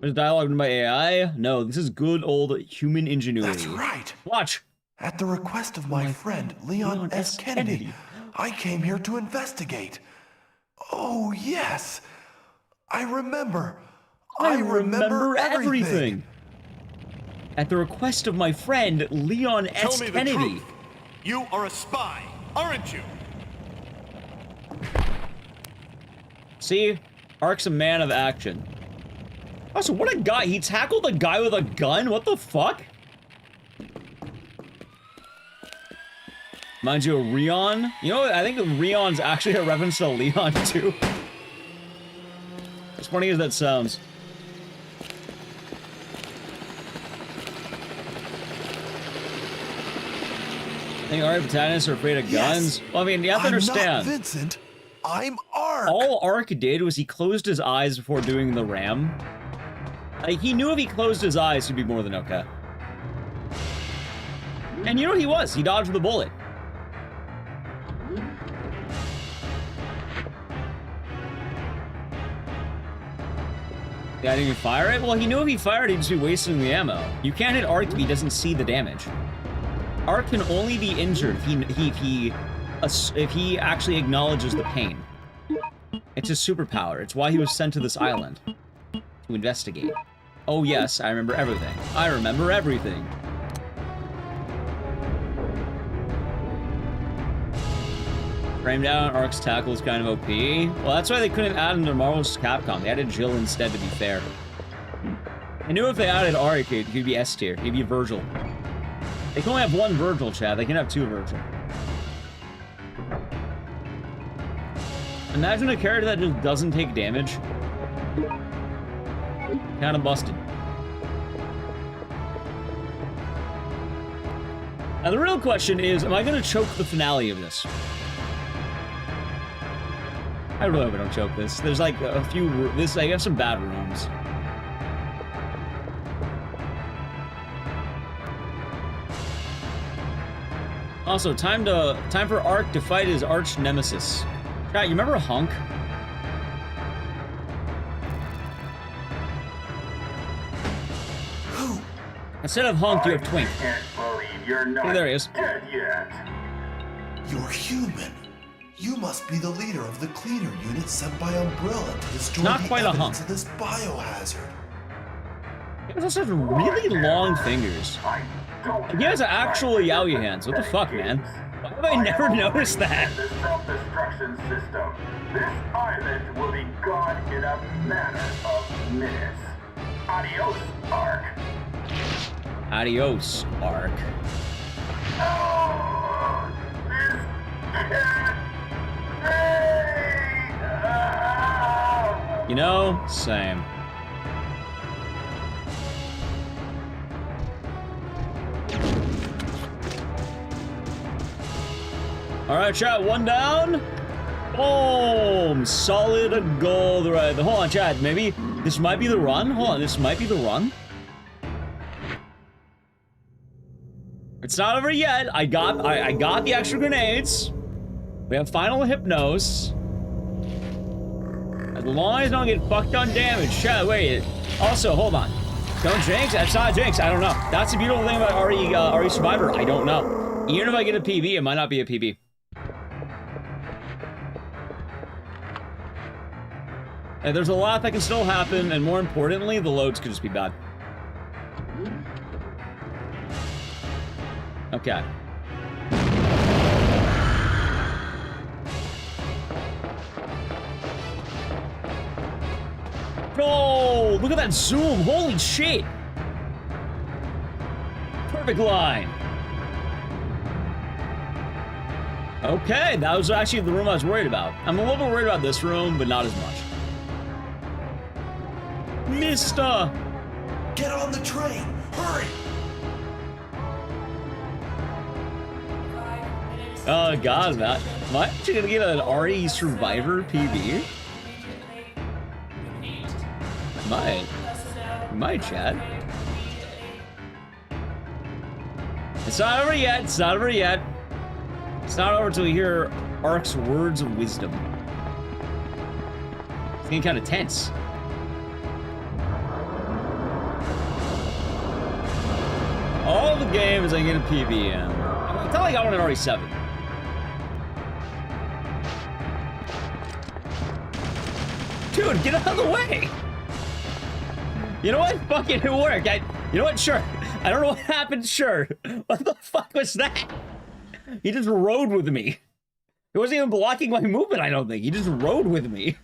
There's dialogue written by AI? No, this is good old human ingenuity. That's right. Watch. At the request of my friend, Leon S. Kennedy, I came here to investigate. Oh, yes. I remember. I remember everything. At the request of my friend, Leon S. Tell me Kennedy. the truth. You are a spy, aren't you? See? Ark's a man of action. Also, what a guy. He tackled a guy with a gun? What the fuck? Mind you, Rion? You know, I think Rion's actually a reference to Leon, too. As funny as that sounds. I think our protagonists are afraid of guns. Well, I mean, you have to understand. I'm not Vincent. I'm Ark. All Ark did was he closed his eyes before doing the ram. Like, he knew if he closed his eyes, he'd be more than okay. And you know what he was? He dodged the bullet. Yeah, I didn't even fire it? Well, he knew if he fired, he'd just be wasting the ammo. You can't hit Ark if he doesn't see the damage. Ark can only be injured if he actually acknowledges the pain. It's his superpower. It's why he was sent to this island. To investigate. Oh yes, I remember everything. I remember everything. Framed out, Ark's tackle is kind of OP. Well, that's why they couldn't add him to Marvel's Capcom. They added Jill instead, to be fair. I knew if they added Ark, he'd be S tier. He'd be Virgil. They can only have one Virgil, Chad. They can have two Virgil. Imagine a character that just doesn't take damage. Kinda busted. Now the real question is, am I gonna choke the finale of this? I really hope I don't choke this. There's like a few, I have some bad rooms. Also, time for Ark to fight his arch nemesis. Chat, you remember Hunk? Instead of Hunk, you have Twink. I can't believe you're not Hey, there he is. dead yet. You're human. You must be the leader of the cleaner unit sent by Umbrella to destroy Not the quite a evidence hunk. of this biohazard. He has such really long fingers. He has actual yaoi hands. What the fuck, man? Why have I never noticed that? The self-destruction system. This island will be gone in a matter of minutes. Adios, Ark. Adios, Ark. Oh, this can't be. You know, same. Alright, chat, one down. Boom! Solid gold right. Hold on, chat, maybe this might be the run? Hold on, this might be the run? It's not over yet. I got the extra grenades. We have final hypnos. As long as I don't get fucked on damage. Chat, wait. Also, hold on. Don't jinx? That's not a jinx. I don't know. That's the beautiful thing about RE Survivor. I don't know. Even if I get a PB, it might not be a PB. And there's a lot that can still happen, and more importantly, the loads could just be bad. Okay. Oh, look at that zoom. Holy shit. Perfect line. Okay, that was actually the room I was worried about. I'm a little bit worried about this room, but not as much. Mister! Get on the train! Hurry! Oh god, Matt. Am I actually gonna get an RE Survivor PB? Might, chat. It's not over yet, it's not over yet. It's not over until we hear Ark's words of wisdom. It's getting kind of tense. All the games I get a PB in. I thought I got one at RE7. Dude, get out of the way! You know what? Fucking it worked. You know what? Sure. I don't know what happened. Sure. What the fuck was that? He just rode with me. He wasn't even blocking my movement, I don't think. He just rode with me.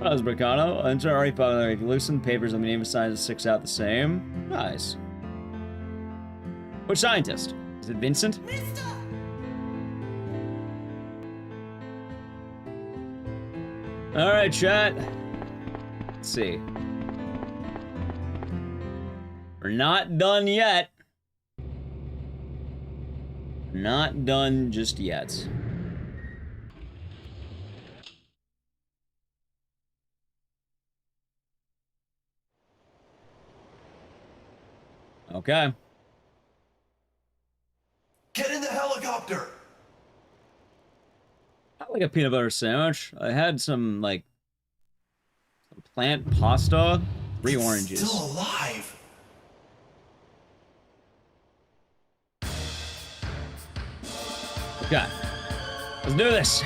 That was Bricano. Enter RE5. If you loosen papers, let me name a scientist 6 out the same. Nice. Which scientist? Is it Vincent? Alright, chat. Let's see. We're not done yet. Not done just yet. Okay. Get in the helicopter! I like a peanut butter sandwich. I had some, like, plant pasta, 3 oranges. Still alive. Okay. Let's do this.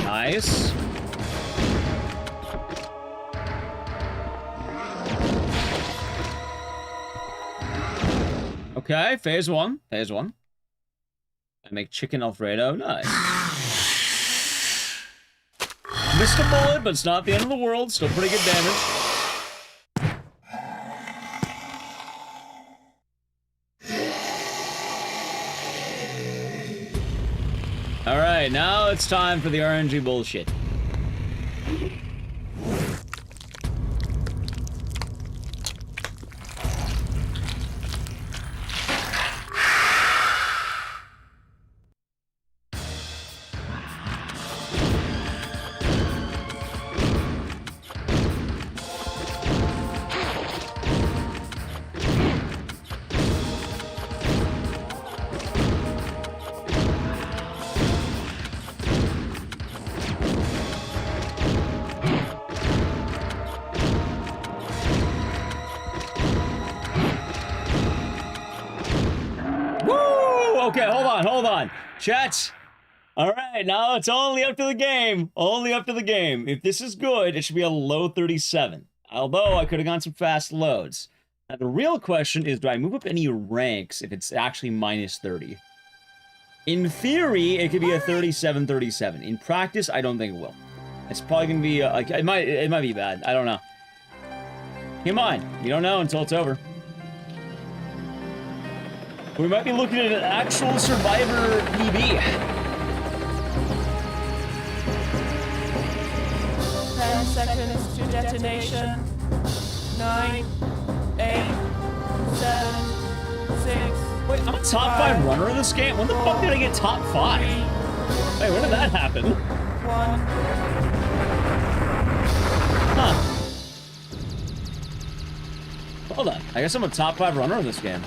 Nice. Okay, phase one. Phase one. I make chicken Alfredo. Nice. Missed a bullet, but it's not the end of the world. Still pretty good damage. right, now it's time for the RNG bullshit. Okay, hold on. Chat. Alright, now it's only up to the game. Only up to the game. If this is good, it should be a low 37. Although, I could have gone some fast loads. Now, the real question is, do I move up any ranks if it's actually minus 30? In theory, it could be a 37-37. In practice, I don't think it will. It's probably gonna be, like, it might be bad. I don't know. Come on. You don't know until it's over. We might be looking at an actual Survivor PB. 10 seconds to detonation. 9, 8, 7, 6. Wait, I'm a top 5 runner in this game? When the fuck did I get top 5? Wait, when did that happen? 1. Huh. Hold on. I guess I'm a top 5 runner in this game.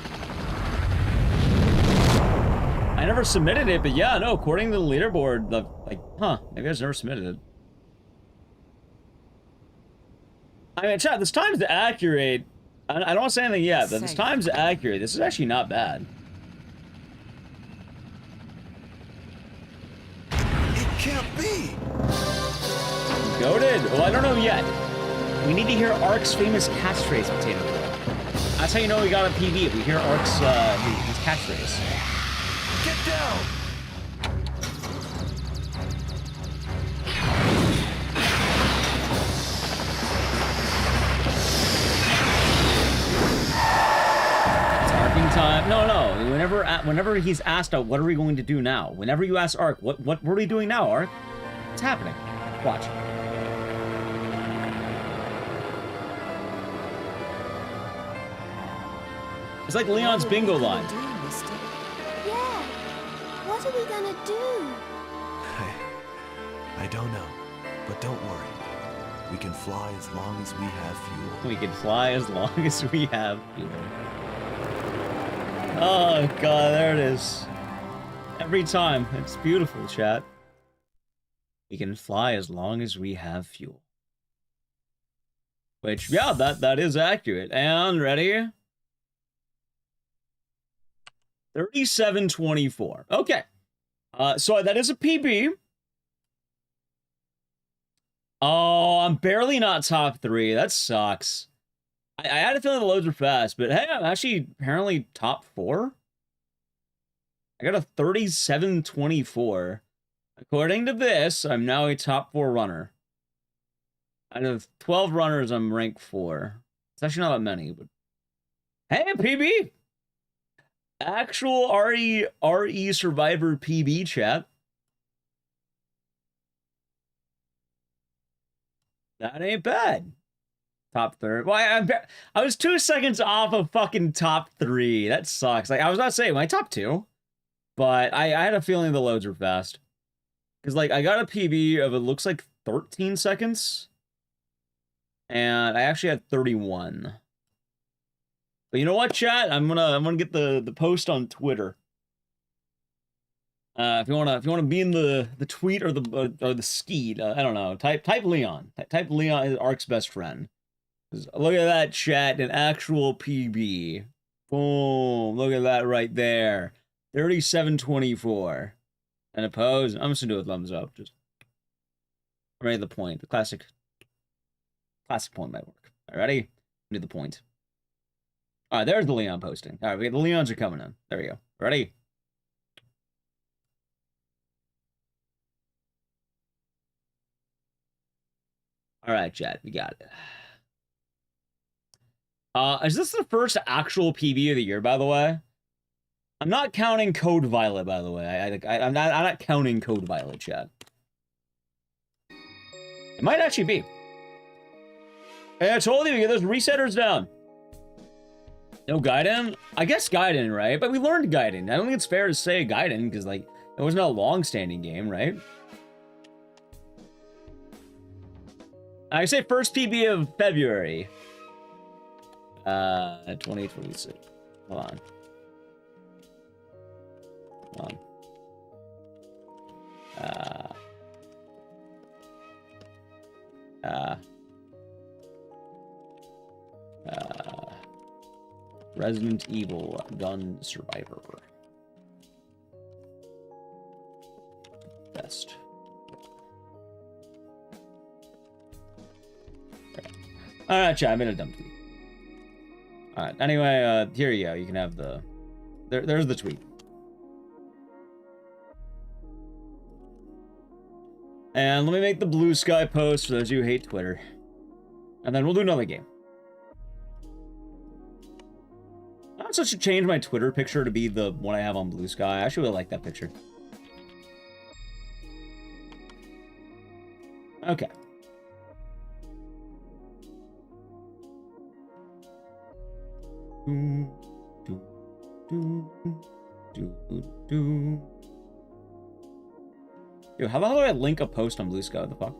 I never submitted it, but yeah, no, according to the leaderboard, maybe I just never submitted it. I mean, chat, this time's accurate. I don't want to say anything yet, but this time's accurate. This is actually not bad. It can't be! Goated. Well, I don't know yet. We need to hear Ark's famous catchphrase, Potato Girl. That's how you know we got a PB, if we hear Ark's his catchphrase. Get down! It's arcing time. No. Whenever he's asked, what are we going to do now? Whenever you ask Ark, what are we doing now, Ark? What's happening? Watch. It's like Leon's bingo line. What are we gonna do? I don't know, but don't worry. We can fly as long as we have fuel. We can fly as long as we have fuel. Oh god, there it is. Every time. It's beautiful, chat. We can fly as long as we have fuel. Which, yeah, that is accurate. And ready? 37-24. Okay. So that is a PB. Oh, I'm barely not top 3. That sucks. I had a feeling the loads were fast, but hey, I'm actually apparently top 4. I got a 37-24. According to this, I'm now a top 4 runner. Out of 12 runners, I'm rank 4. It's actually not that many, but hey, PB! Actual RE Survivor PB chat. That ain't bad. Top 3. Well, I was 2 seconds off of fucking top 3. That sucks. Like, I was about to say, my top 2. But I had a feeling the loads were fast. Because, like, I got a PB of, it looks like 13 seconds. And I actually had 31. But you know what, chat? I'm gonna get the post on Twitter. If you wanna be in the tweet or the skeed, I don't know. Type Leon. Type Leon is Ark's best friend. Look at that, chat. An actual PB. Boom. Look at that right there. 37-24. And opposed. I'm just gonna do a thumbs up. Just ready the point. The classic point might work. All right, ready? Do the point. All right, there's the Leon posting. All right, the Leons are coming in. There we go. Ready? All right, chat, we got it. Is this the first actual PB of the year, by the way? I'm not counting Code Violet, by the way. I'm not counting Code Violet, chat. It might actually be. Hey, I told you we get those resetters down. No Gaiden? I guess Gaiden, right? But we learned Gaiden. I don't think it's fair to say Gaiden, because, like, it wasn't a long-standing game, right? I say first PB of February. 2026. Hold on. Resident Evil Gun Survivor. Best. Alright, chat, I made a dumb tweet. Alright, anyway, here you go. You can have the... There's the tweet. And let me make the blue sky post for those of you who hate Twitter. And then we'll do another game. I also should change my Twitter picture to be the one I have on Blue Sky. I actually really like that picture. Okay. Yo, how the hell do I link a post on Blue Sky? What the fuck?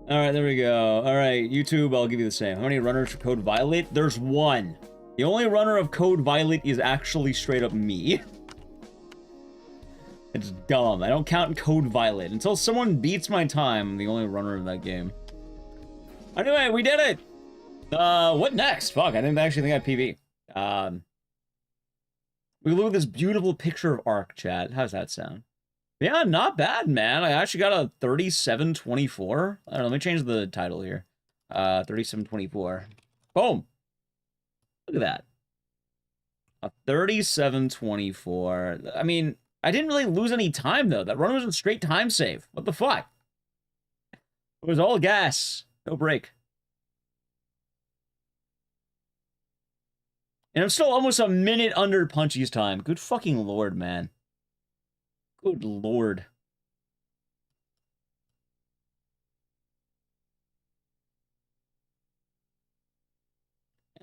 Alright, there we go. Alright, YouTube, I'll give you the same. How many runners for Code Violet? There's one. The only runner of Code Violet is actually straight up me. It's dumb. I don't count Code Violet. Until someone beats my time, I'm the only runner of that game. Anyway, we did it! What next? Fuck, I didn't actually think I'd PB. We look at this beautiful picture of Ark, chat. How's that sound? Yeah, not bad, man. I actually got a 3724. I don't know, let me change the title here. 3724. Boom! Look at that. A 3724. I mean, I didn't really lose any time, though. That run was a straight time save. What the fuck? It was all gas. No break. And I'm still almost a minute under Punchy's time. Good fucking lord, man. Good lord.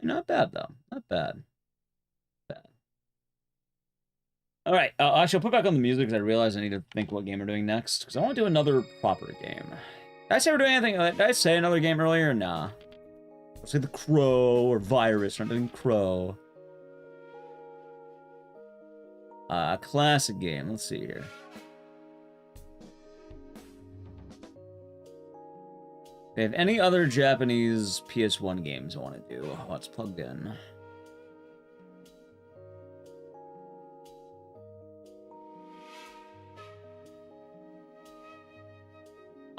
Not bad, though. Not bad. All right, actually, I'll put back on the music because I realize I need to think what game we're doing next. Because I want to do another proper game. Did I say we're doing anything? Did I say another game earlier? Nah. I'll say The Crow or Virus. I'm doing Crow. Classic game. Let's see here. They have any other Japanese PS1 games I want to do? Oh, it's plugged in.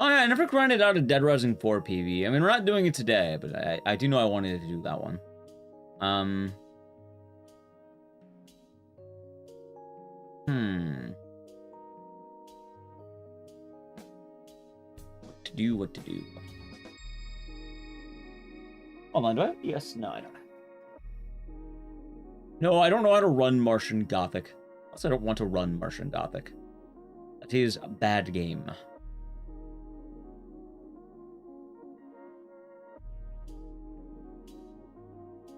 Oh yeah, I never grinded out a Dead Rising 4 PV. I mean, we're not doing it today, but I do know I wanted to do that one. What to do. Hold on, do I? Yes, no, I don't. No, I don't know how to run Martian Gothic. Also, I don't want to run Martian Gothic. That is a bad game.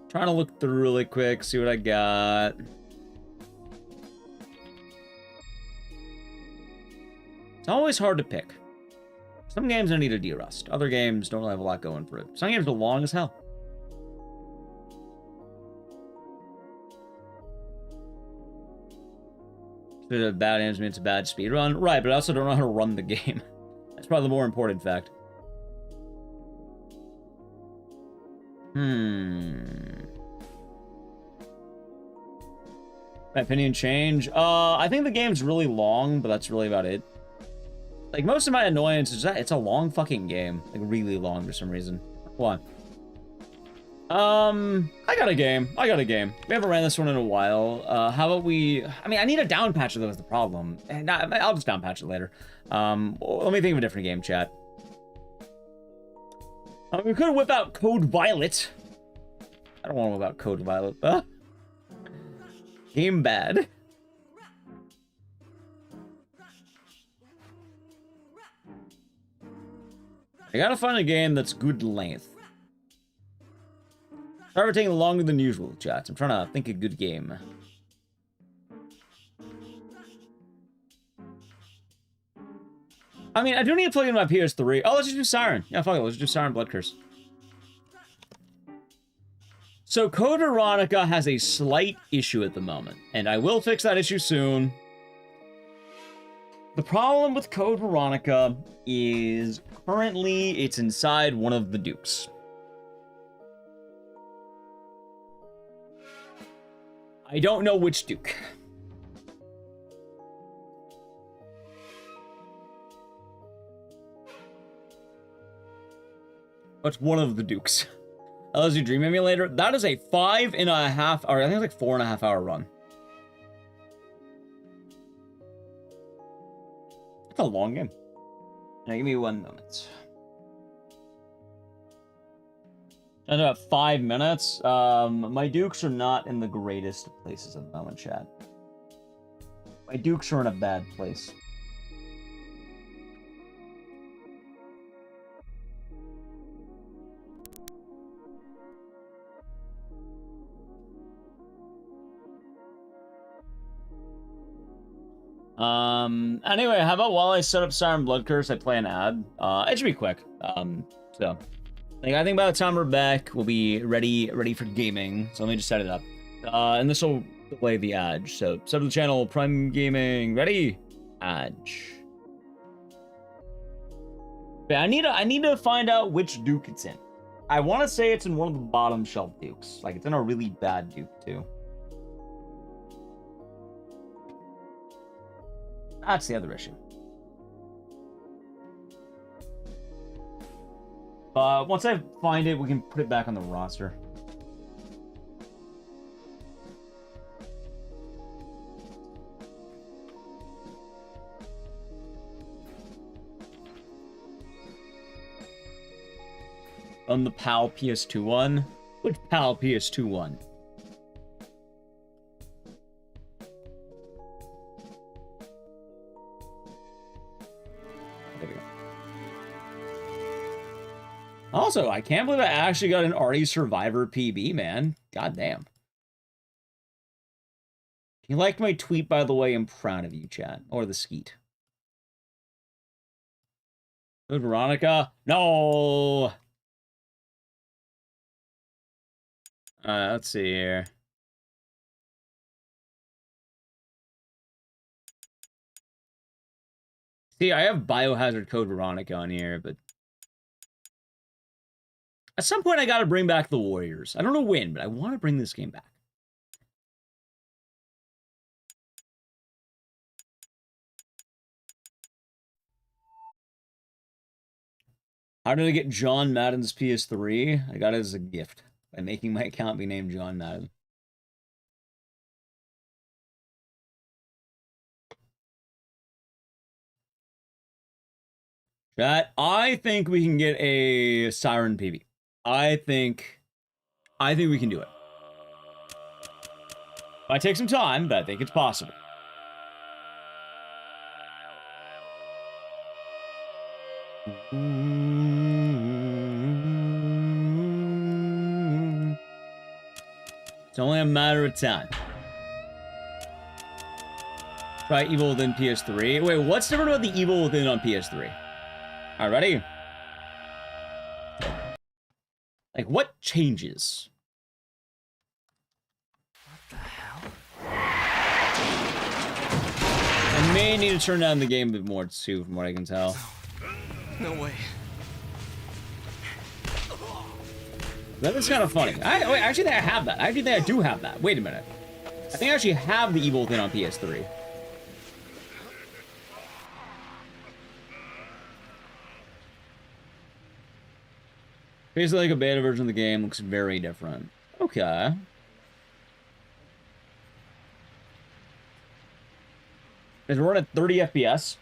Trying to look through really quick, see what I got. It's always hard to pick. Some games I need a de-rust. Other games don't really have a lot going for it. Some games are long as hell. It's a bad game means it's a bad speedrun. Right, but I also don't know how to run the game. That's probably the more important fact. My opinion change? I think the game's really long, but that's really about it. Like, most of my annoyance is that it's a long fucking game. Like, really long for some reason. Why? I got a game. We haven't ran this one in a while. How about we... I mean, I need a down patch, though, is the problem. And I'll just down patch it later. Let me think of a different game, chat. We could whip out Code Violet. I don't want to know about Code Violet. Game bad. I gotta find a game that's good length. Sorry for taking longer than usual, chat. I'm trying to think a good game. I mean, I do need to plug in my PS3. Oh, let's just do Siren. Yeah, fuck it. Let's just do Siren Blood Curse. So, Code Veronica has a slight issue at the moment, and I will fix that issue soon. The problem with Code Veronica is currently it's inside one of the Dukes. I don't know which Duke. But one of the Dukes. LSU Dream Emulator. That is a 5.5 hour, I think it's like 4.5 hour run. It's a long game. Now give me 1 moment. In about 5 minutes. My Dukes are not in the greatest places at the moment, chat. My Dukes are in a bad place. Anyway, how about while I set up Siren Blood Curse, I play an ad? It should be quick. So, like, I think by the time we're back, we'll be ready for gaming. So let me just set it up. And this will play the ad. So, sub to the channel, Prime Gaming, ready? Ad. Yeah, I need to find out which Duke it's in. I want to say it's in one of the bottom shelf Dukes. Like, it's in a really bad Duke, too. That's the other issue. Once I find it, we can put it back on the roster. On the PAL PS2 one? Which PAL PS2 one? Also, I can't believe I actually got an Arty Survivor PB, man. God damn. You liked my tweet, by the way. I'm proud of you, chat. Or the skeet. Good, Veronica. No! Let's see here. See, I have Biohazard Code Veronica on here, but at some point, I gotta bring back the Warriors. I don't know when, but I want to bring this game back. How did I get John Madden's PS3? I got it as a gift by making my account be named John Madden. Chat, I think we can get a Siren PB. I think we can do it. Might take some time, but I think it's possible. It's only a matter of time. Try Evil Within PS3. Wait, what's different about the Evil Within on PS3? Alright, ready? Like, what changes? What the hell? I may need to turn down the game a bit more, too, from what I can tell. No way. That is kind of funny. Wait, actually, think I have that. I actually think I do have that. Wait a minute. I think I actually have the Evil Within on PS3. Basically like a beta version of the game, looks very different. Okay. Is it run at 30 FPS?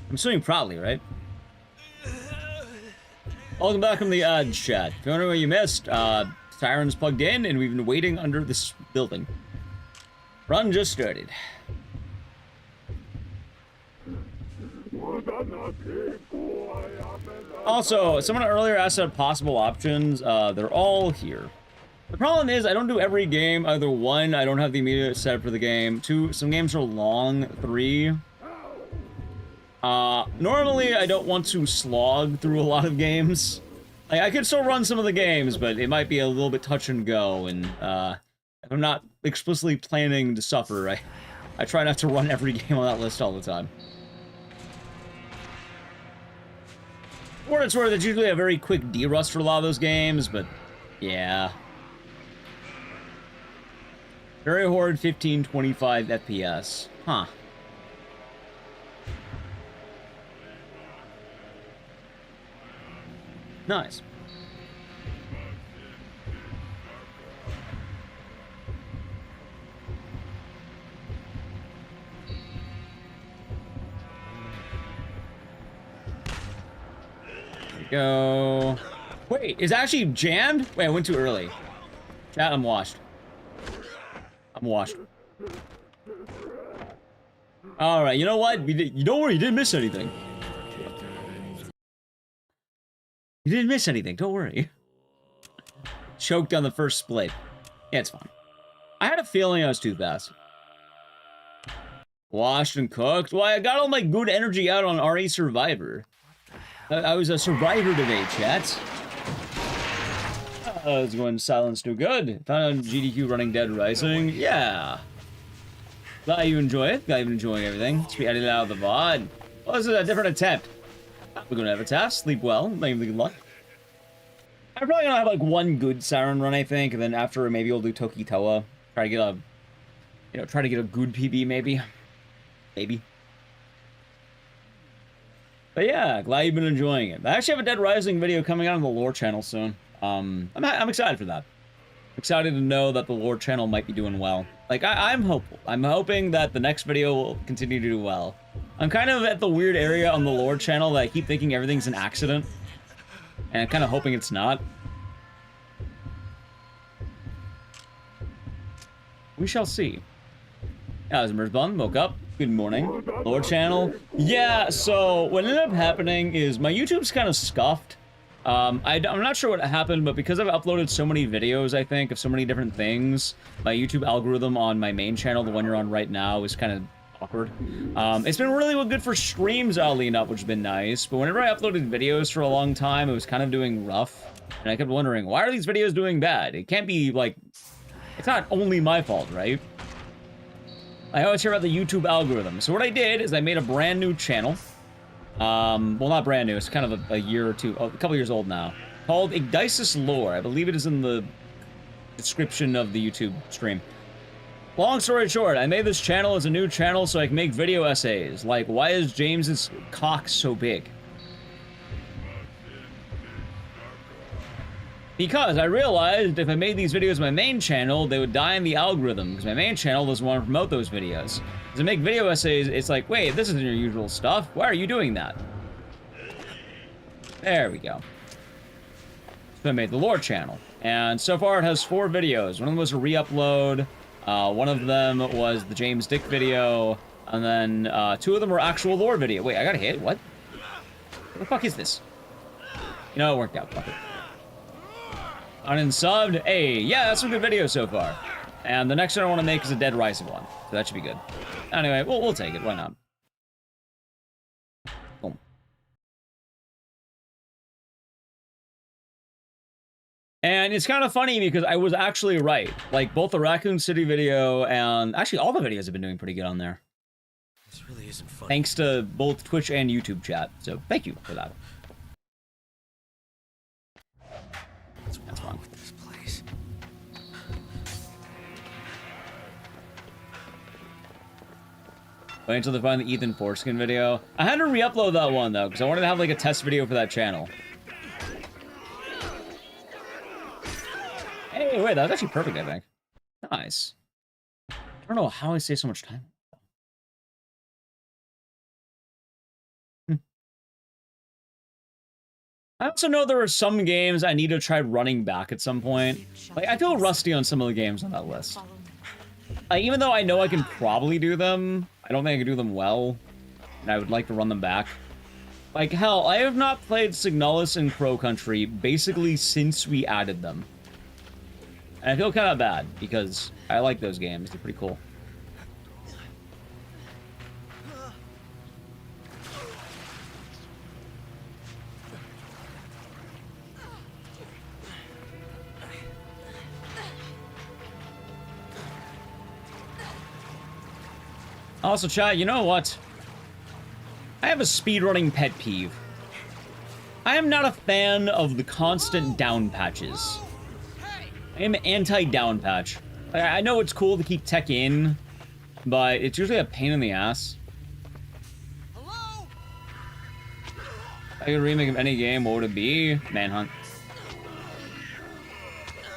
I'm assuming probably, right? Welcome back from the chat. If you're wondering what you missed, Siren's plugged in, and we've been waiting under this building. Run just started. Also, someone earlier asked about possible options. They're all here. The problem is, I don't do every game. Either one, I don't have the immediate setup for the game. Two, some games are long. Three, normally I don't want to slog through a lot of games. Like, I could still run some of the games, but it might be a little bit touch and go, and, if I'm not explicitly planning to suffer, I try not to run every game on that list all the time. For what it's worth, it's usually a very quick derust for a lot of those games, but, yeah. Very hard 15-25 FPS. Huh. Nice. There we go. Wait, is it actually jammed? Wait, I went too early. Chat, I'm washed. I'm washed. Alright, you know what? You don't worry, you didn't miss anything. You didn't miss anything, don't worry. Choked on the first split. Yeah, it's fine. I had a feeling I was too fast. Washed and cooked? Well, I got all my good energy out on RE Survivor. I was a survivor today, chat. It's going silence too good. Found on GDQ running Dead Rising. Yeah. Glad you enjoy it. Glad you've been enjoying everything. Let's be edited out of the VOD. Well, this is a different attempt. We're gonna have a task. Sleep well. Maybe good luck. I'm probably gonna have like one good Siren run, I think, and then after maybe we'll do Tokitoa. Try to get a, try to get a good PB maybe. Maybe. But yeah, glad you've been enjoying it. I actually have a Dead Rising video coming out on the lore channel soon. I'm excited for that. I'm excited to know that the lore channel might be doing well. Like, I'm hopeful. I'm hoping that the next video will continue to do well. I'm kind of at the weird area on the lore channel that I keep thinking everything's an accident. And I'm kind of hoping it's not. We shall see. Yeah, as Merzbun woke up. Good morning. Lore channel. Yeah, so what ended up happening is my YouTube's kind of scuffed. I'm not sure what happened, but because I've uploaded so many videos, I think, of so many different things, my YouTube algorithm on my main channel, the one you're on right now, is kind of awkward. It's been really good for streams, oddly enough, which has been nice, but whenever I uploaded videos for a long time, it was kind of doing rough, and I kept wondering, why are these videos doing bad? It can't be, like, it's not only my fault, right? I always hear about the YouTube algorithm. So what I did is I made a brand new channel. Well, not brand new. It's kind of a year or two, a couple years old now. Called Ecdycis Lore. I believe it is in the description of the YouTube stream. Long story short, I made this channel as a new channel so I can make video essays. Like, why is James's cock so big? Because I realized if I made these videos my main channel, they would die in the algorithm, because my main channel doesn't want to promote those videos. As I make video essays, it's like, wait, this isn't your usual stuff. Why are you doing that? There we go. So I made the lore channel. And so far it has 4 videos. One of them was a re-upload. One of them was the James Dick video. And then 2 of them were actual lore video. Wait, I got hit? What? What the fuck is this? You know, it worked out. Fuck it. Unsubbed. Hey, yeah, that's some good videos so far. And the next one I want to make is a Dead Rising one. So that should be good. Anyway, we'll take it. Why not? Boom. And it's kind of funny because I was actually right. Like, both the Raccoon City video and... Actually, all the videos have been doing pretty good on there. This really isn't fun. Thanks to both Twitch and YouTube chat. So, thank you for that. That's wrong with this place. Wait until they find the Ethan Foreskin video. I had to re-upload that one though, because I wanted to have like a test video for that channel. Hey, wait, that was actually perfect, I think. Nice. I don't know how I save so much time. I also know there are some games I need to try running back at some point. Like, I feel rusty on some of the games on that list. Even though I know I can probably do them, I don't think I can do them well, and I would like to run them back. Like, hell, I have not played Signalis and Crow Country basically since we added them. And I feel kind of bad, because I like those games. They're pretty cool. Also, chat, you know what? I have a speedrunning pet peeve. I am not a fan of the constant down patches. I am anti-down patch. I know it's cool to keep tech in, but it's usually a pain in the ass. Hello? If I could remake of any game, what would it be? Manhunt.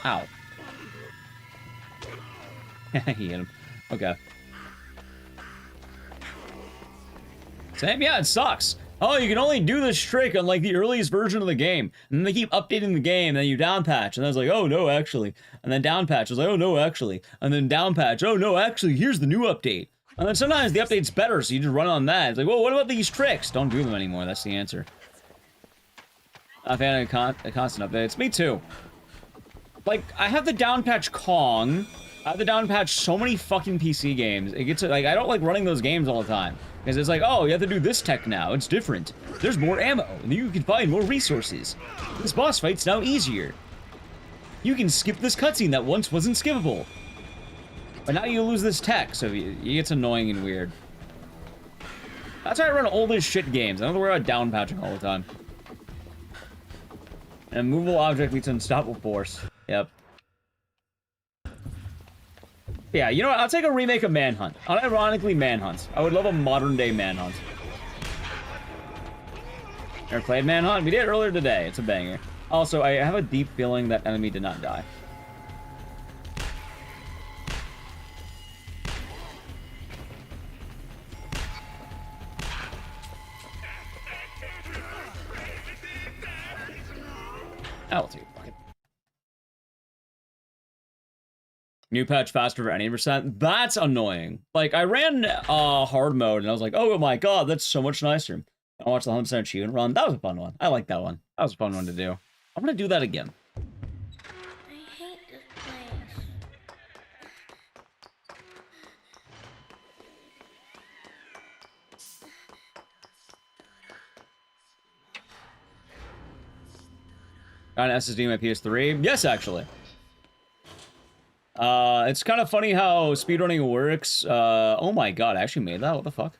Ow. He hit him. Okay. Same? Yeah, it sucks. Oh, you can only do this trick on, like, the earliest version of the game. And then they keep updating the game, and then you down patch. And then it's like, oh, no, actually. And then down patch. It's like, oh, no, actually. And then down patch. Oh, no, actually, here's the new update. And then sometimes the update's better, so you just run on that. It's like, well, what about these tricks? Don't do them anymore. That's the answer. I've had a constant updates. Me too. Like, I have the down patch Kong. I have the down patch so many fucking PC games. It gets, like, I don't like running those games all the time. Because it's like, oh, you have to do this tech now. It's different. There's more ammo, and you can find more resources. This boss fight's now easier. You can skip this cutscene that once wasn't skippable. But now you lose this tech, so it gets annoying and weird. That's why I run old as shit games. I don't have to worry about down patching all the time. An immovable object leads to unstoppable force. Yep. Yeah, you know what? I'll take a remake of Manhunt. Unironically, Manhunt. I would love a modern-day Manhunt. Ever played Manhunt? We did it earlier today. It's a banger. Also, I have a deep feeling that enemy did not die. I'll take it. New patch faster for any percent. That's annoying. Like, I ran hard mode, and I was like, oh my god, that's so much nicer. I watched the 100% achievement run. That was a fun one. I like that one. That was a fun one to do. I'm gonna do that again. I hate this place. Got an SSD in my PS3? Yes, actually. It's kind of funny how speedrunning works. Oh my god, I actually made that? What the fuck?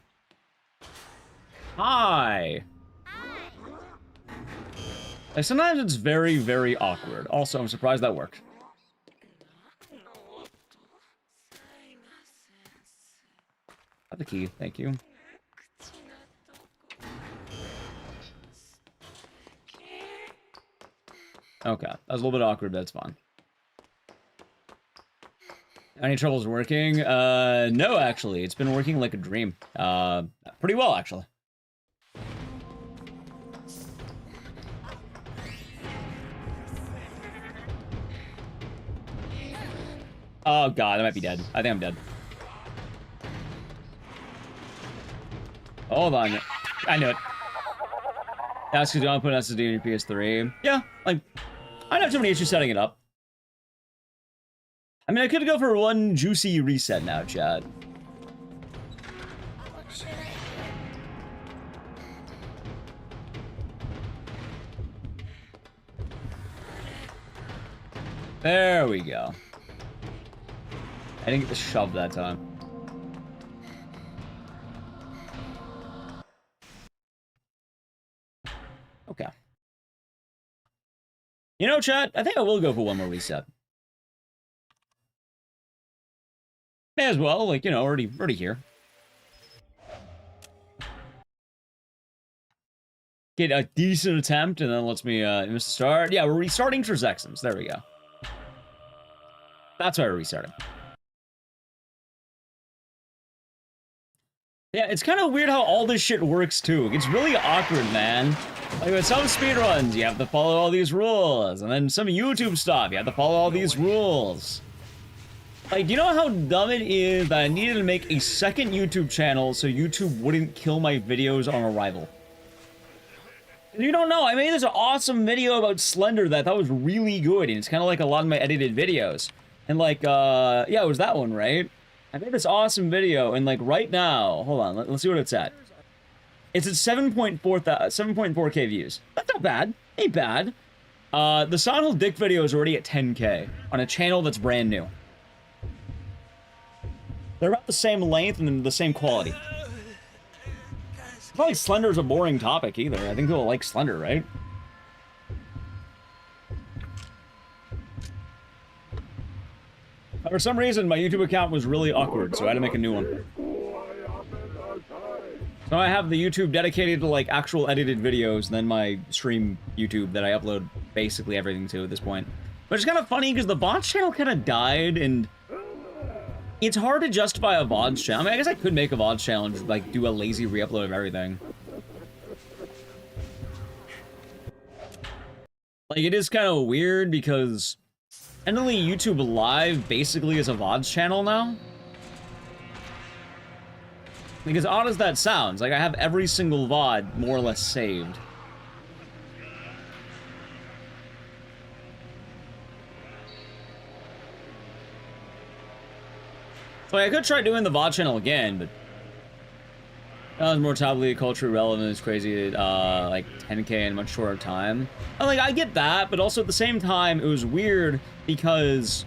Hi! Like, sometimes it's very, very awkward. Also, I'm surprised that worked. Have the key, thank you. Okay, that was a little bit awkward, but that's fine. Any troubles working? No, actually. It's been working like a dream. Pretty well, actually. Oh god, I might be dead. I think I'm dead. Hold on. I knew it. That's because you don't put an SSD in your PS3. Yeah, like, I don't have too many issues setting it up. I mean, I could go for one juicy reset now, chat. What should I do? There we go. I didn't get the shove that time. Okay. You know, chat, I think I will go for one more reset. May as well, like, you know, already here. Get a decent attempt, and then lets me miss the start. Yeah, we're restarting Transexums. There we go. That's why we're restarting. Yeah, it's kind of weird how all this shit works too. It's really awkward, man. Like with some speedruns, you have to follow all these rules, and then some YouTube stuff, you have to follow all these rules. Like, do you know how dumb it is that I needed to make a second YouTube channel so YouTube wouldn't kill my videos on arrival? You don't know, I made this awesome video about Slender that I thought was really good, and it's kind of like a lot of my edited videos. And like, yeah, it was that one, right? I made this awesome video, and like right now, hold on, let's see what it's at. It's at 7.4K views. That's not bad, ain't bad. The Sonal Dick video is already at 10K on a channel that's brand new. They're about the same length and the same quality. It's not like Slender's a boring topic either. I think people like Slender, right? For some reason, my YouTube account was really awkward, so I had to make a new one. So I have the YouTube dedicated to, like, actual edited videos, and then my stream YouTube that I upload basically everything to at this point. But it's kind of funny, because the VODs channel kind of died, and it's hard to justify a VODs channel. I mean, I guess I could make a VODs channel and just, like, do a lazy re-upload of everything. Like, it is kind of weird, because technically YouTube Live basically is a VODs channel now. Like, as odd as that sounds, like, I have every single VOD more or less saved. So I could try doing the VOD channel again, but mortality, culturally relevant is crazy, like 10K in a much shorter time. And like, I get that, but also at the same time, it was weird because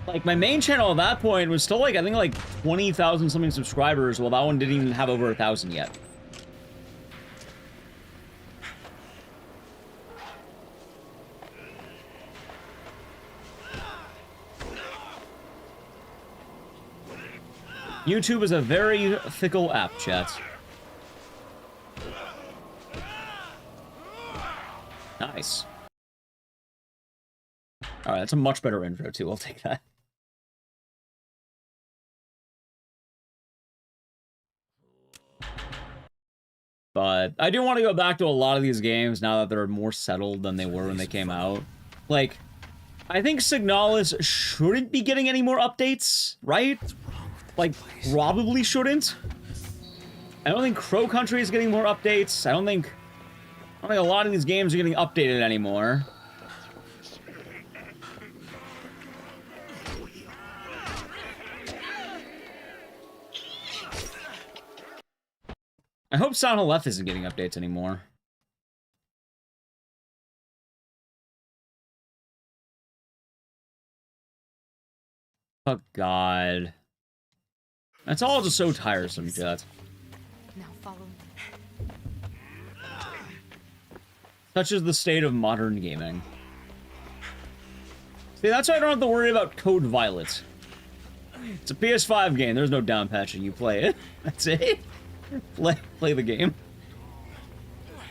like my main channel at that point was still like, I think like 20,000 something subscribers, while that one didn't even have over 1,000 yet. YouTube is a very fickle app, chat. Nice. Alright, that's a much better intro, too. I'll take that. But I do want to go back to a lot of these games now that they're more settled than they were when they came out. Like, I think Signalis shouldn't be getting any more updates, right? Like, probably shouldn't. I don't think Crow Country is getting more updates. I don't think a lot of these games are getting updated anymore. I hope Sound Left isn't getting updates anymore. Oh, God. That's all just so tiresome, chat. Now follow me. Such is the state of modern gaming. See, that's why I don't have to worry about Code Violet. It's a PS5 game. There's no down patching. You play it. That's it. Play the game.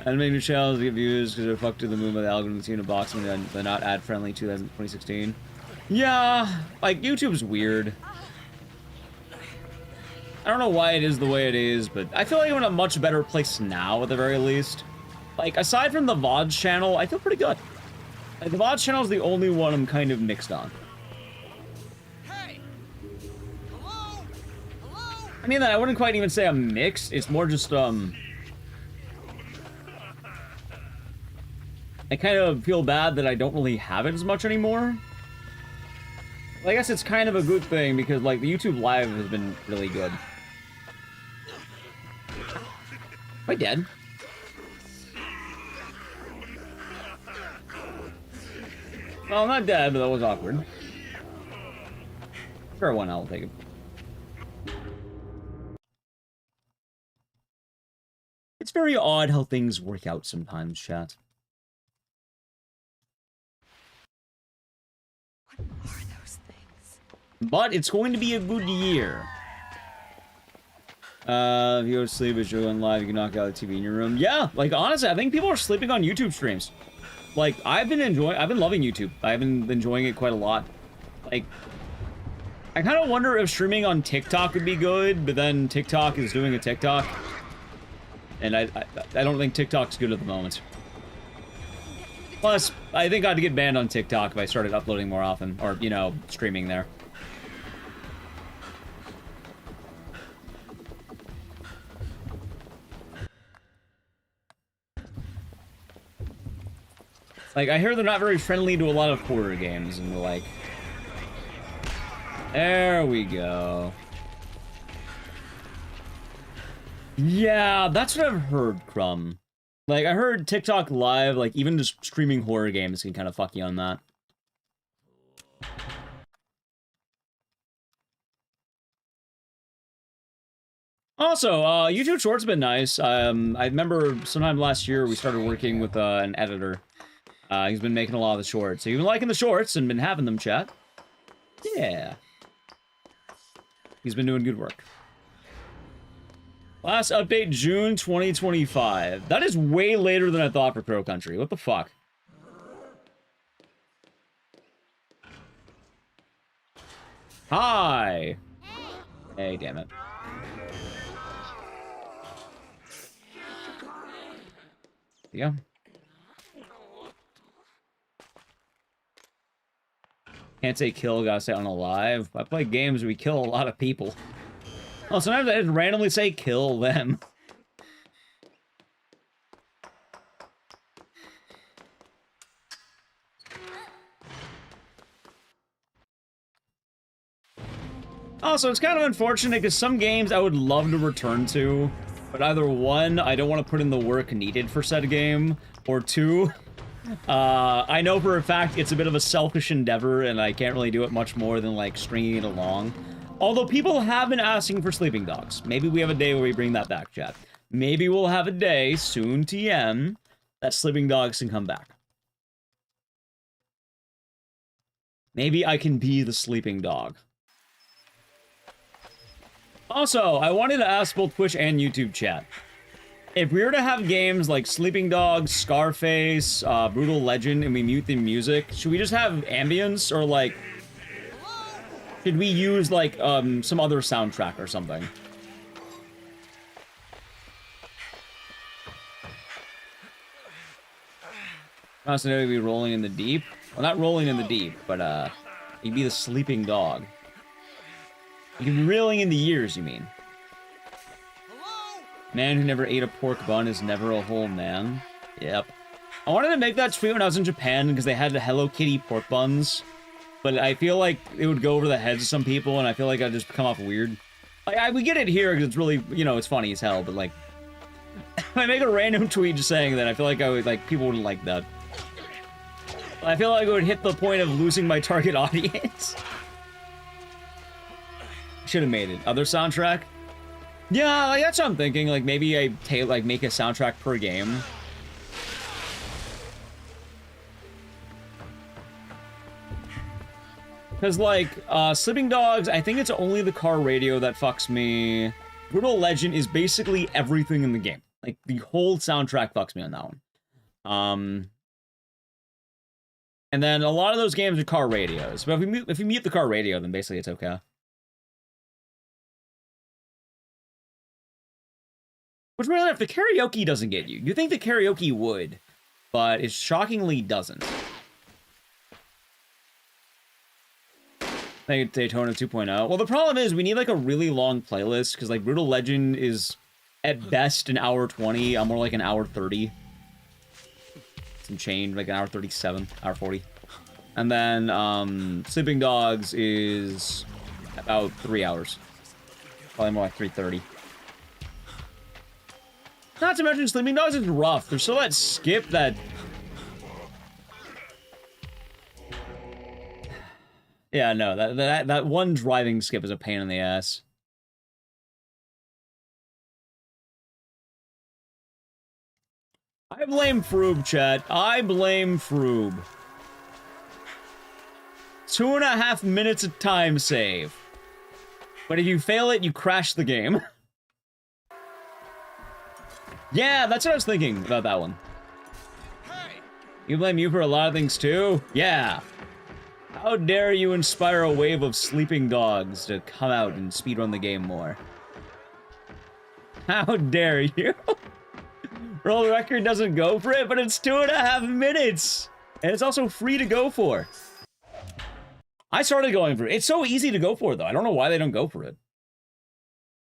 And make new channels to get views because they're fucked to the moon by the algorithm team of boxing and they're not ad friendly 2016. Yeah, like YouTube's weird. I don't know why it is the way it is, but I feel like I'm in a much better place now, at the very least. Like, aside from the VODs channel, I feel pretty good. Like, the VODs channel is the only one I'm kind of mixed on. Hey! Hello? Hello? I mean, I wouldn't quite even say I'm mixed. It's more just, I kind of feel bad that I don't really have it as much anymore. Well, I guess it's kind of a good thing, because, like, the YouTube Live has been really good. Am I dead? Well, I'm not dead, but that was awkward. Sure, one, I'll take it. It's very odd how things work out sometimes, chat. What are those things? But it's going to be a good year. If you go to sleep, but you're on live, you can knock out the TV in your room. Yeah, like, honestly, I think people are sleeping on YouTube streams. Like, I've been loving YouTube. I've been enjoying it quite a lot. Like, I kind of wonder if streaming on TikTok would be good, but then TikTok is doing a TikTok. And I don't think TikTok's good at the moment. Plus, I think I'd get banned on TikTok if I started uploading more often, or, you know, streaming there. Like, I hear they're not very friendly to a lot of horror games, and we're like... There we go. Yeah, that's what I've heard, Crumb. Like, I heard TikTok Live, like, even just streaming horror games can kind of fuck you on that. Also, YouTube Shorts have been nice. I remember sometime last year we started working with an editor. He's been making a lot of the shorts. So you've been liking the shorts and been having them, chat. Yeah. He's been doing good work. Last update, June 2025. That is way later than I thought for Crow Country. What the fuck? Hi! Hey, damn it. Yeah. Can't say kill, gotta say unalive. I play games where we kill a lot of people. Oh, sometimes I just randomly say kill them. Also, it's kind of unfortunate because some games I would love to return to, but either one, I don't want to put in the work needed for said game, or two, I know for a fact it's a bit of a selfish endeavor and I can't really do it much more than like stringing it along. Although people have been asking for Sleeping Dogs. Maybe we have a day where we bring that back, chat. Maybe we'll have a day, soon TM, that Sleeping Dogs can come back. Maybe I can be the sleeping dog. Also, I wanted to ask both Twitch and YouTube chat. If we were to have games like Sleeping Dogs, Scarface, Brutal Legend, and we mute the music, should we just have ambience, or like... should we use like, some other soundtrack or something? Constantly be rolling in the deep? Well, not rolling in the deep, but, you'd be the sleeping dog. You can be reeling in the years, you mean? Man who never ate a pork bun is never a whole man. Yep. I wanted to make that tweet when I was in Japan because they had the Hello Kitty pork buns. But I feel like it would go over the heads of some people, and I feel like I'd just come off weird. We get it here because it's really, you know, it's funny as hell, but like... if I make a random tweet just saying that, I feel like I would, like, people wouldn't like that. I feel like it would hit the point of losing my target audience. Should have made it. Other soundtrack? Yeah, like, that's what I'm thinking. Like, maybe I make a soundtrack per game. Because, like, Sleeping Dogs, I think it's only the car radio that fucks me. Brutal Legend is basically everything in the game. Like, the whole soundtrack fucks me on that one. And then a lot of those games are car radios. But if we mute the car radio, then basically it's okay. Which really, if the karaoke doesn't get you, you think the karaoke would, but it shockingly doesn't. I think Daytona 2.0. Well, the problem is we need like a really long playlist because like Brutal Legend is at best an hour 20. I'm more like an hour 30. Some change, like an hour 37, hour 40. And then Sleeping Dogs is about 3 hours. Probably more like 3:30. Not to mention Sleeping Dogs is rough. There's still that skip that... yeah, no, that one driving skip is a pain in the ass. I blame Froob, chat. I blame Froob. 2.5 minutes of time save. But if you fail it, you crash the game. Yeah, that's what I was thinking about that one. You blame you for a lot of things too? Yeah. How dare you inspire a wave of sleeping dogs to come out and speedrun the game more? How dare you? World record doesn't go for it, but it's 2.5 minutes! And it's also free to go for. I started going for it. It's so easy to go for, though. I don't know why they don't go for it.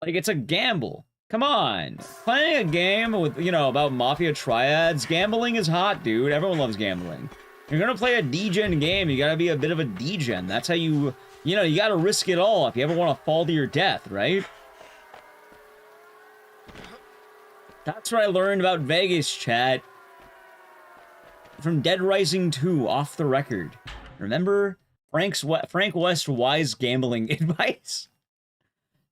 Like, it's a gamble. Come on. Playing a game with, you know, about mafia triads, gambling is hot, dude. Everyone loves gambling. You're gonna play a degen game, you gotta be a bit of a degen. That's how you know, you gotta risk it all if you ever want to fall to your death, right? That's what I learned about Vegas, chat. From Dead Rising 2, Off the Record. Remember Frank West wise gambling advice?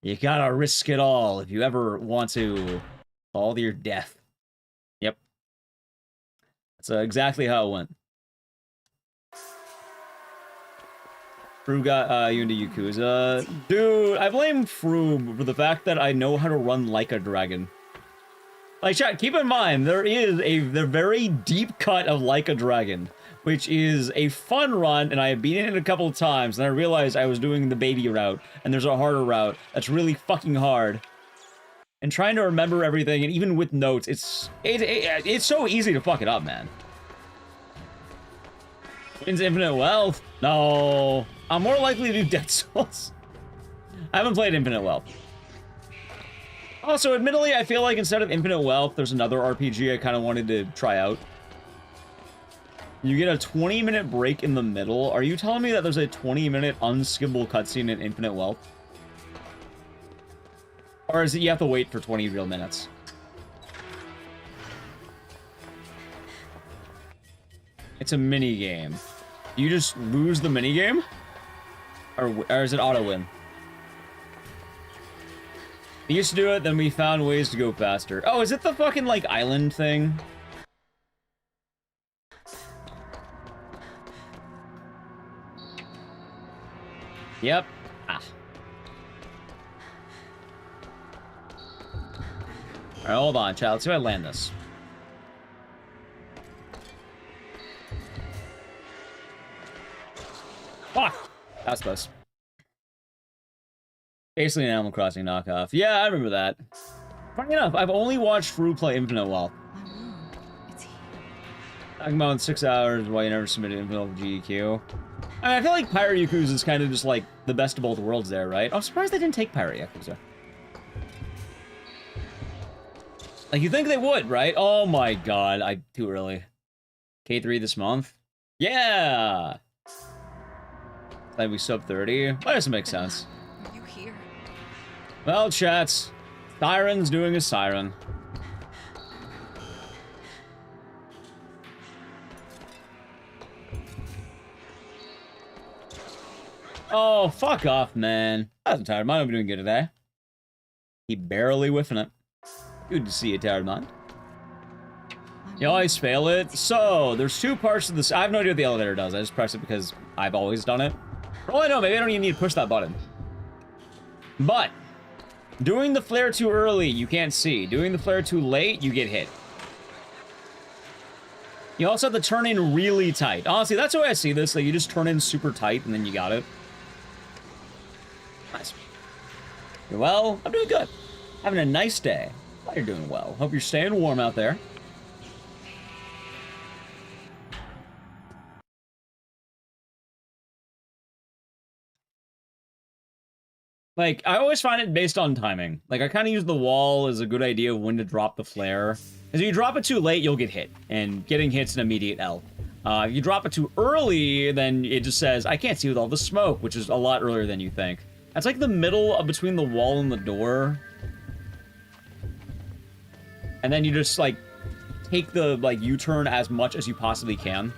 You gotta risk it all if you ever want to fall to your death. Yep. That's exactly how it went. Fru got you into Yakuza. Dude, I blame Fru for the fact that I know how to run like a dragon. Like, chat, keep in mind, there is the very deep cut of Like a Dragon, which is a fun run, and I have beaten it a couple of times, and I realized I was doing the baby route, and there's a harder route that's really fucking hard. And trying to remember everything, and even with notes, it's so easy to fuck it up, man. Wins Infinite Wealth? No. I'm more likely to do Dead Souls. I haven't played Infinite Wealth. Also, admittedly, I feel like instead of Infinite Wealth, there's another RPG I kind of wanted to try out. You get a 20-minute break in the middle. Are you telling me that there's a 20-minute unskippable cutscene in Infinite Wealth? Or is it you have to wait for 20 real minutes? It's a mini game. You just lose the mini game? Or is it auto win? We used to do it, then we found ways to go faster. Oh, is it the fucking, like, island thing? Yep. Ah. Alright, hold on, child. Let's see if I land this. Fuck! That's close. Basically an Animal Crossing knockoff. Yeah, I remember that. Funny enough, I've only watched Fru play Infinite Wealth. Talking about in 6 hours why you never submitted Infinite Wealth GEQ. I mean, I feel like Pirate Yakuza is kind of just like the best of both worlds there, right? I'm surprised they didn't take Pirate Yakuza. Like, you think they would, right? Oh my god, too early. K3 this month? Yeah! Glad we sub 30. That doesn't make sense. Are you here? Well, chats, Siren's doing a siren. Oh, fuck off, man. I wasn't tired. Mine will be doing good today. He barely whiffing it. Good to see you, tired man. You always fail it. So, there's two parts of this. I have no idea what the elevator does. I just press it because I've always done it. For all I know, maybe I don't even need to push that button. But, doing the flare too early, you can't see. Doing the flare too late, you get hit. You also have to turn in really tight. Honestly, that's the way I see this. Like, you just turn in super tight, and then you got it. Nice. You're well. I'm doing good. Having a nice day. Glad you're doing well. Hope you're staying warm out there. Like, I always find it based on timing. Like, I kind of use the wall as a good idea of when to drop the flare. Because if you drop it too late, you'll get hit. And getting hit's an immediate L. If you drop it too early, then it just says, I can't see with all the smoke, which is a lot earlier than you think. That's like the middle of between the wall and the door. And then you just, like, take the, like, U-turn as much as you possibly can.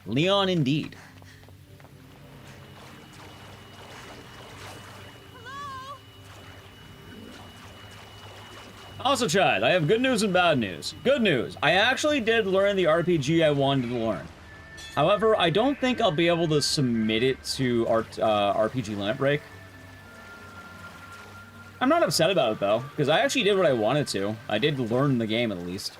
Leon, indeed. Also, Chad, I have good news and bad news. Good news, I actually did learn the RPG I wanted to learn. However, I don't think I'll be able to submit it to RPG Limit Break. I'm not upset about it, though, because I actually did what I wanted to. I did learn the game, at least.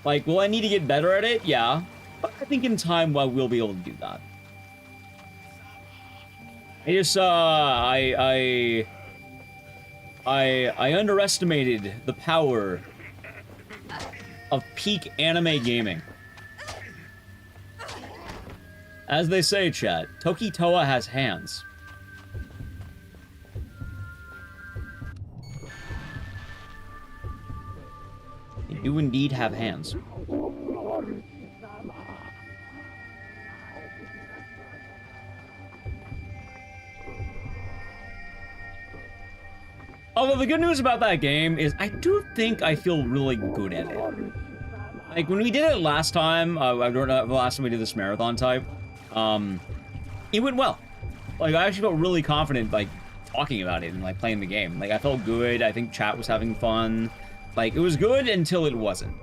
Like, will I need to get better at it? Yeah. But I think in time, well, we'll be able to do that. I just, I underestimated the power of peak anime gaming. As they say, chat, Tokitoa has hands. They do indeed have hands. Although the good news about that game is I do think I feel really good at it. Like, when we did it last time, I don't know, the last time we did this marathon type, it went well. Like, I actually felt really confident, like, talking about it and, like, playing the game. Like, I felt good. I think chat was having fun. Like, it was good until it wasn't.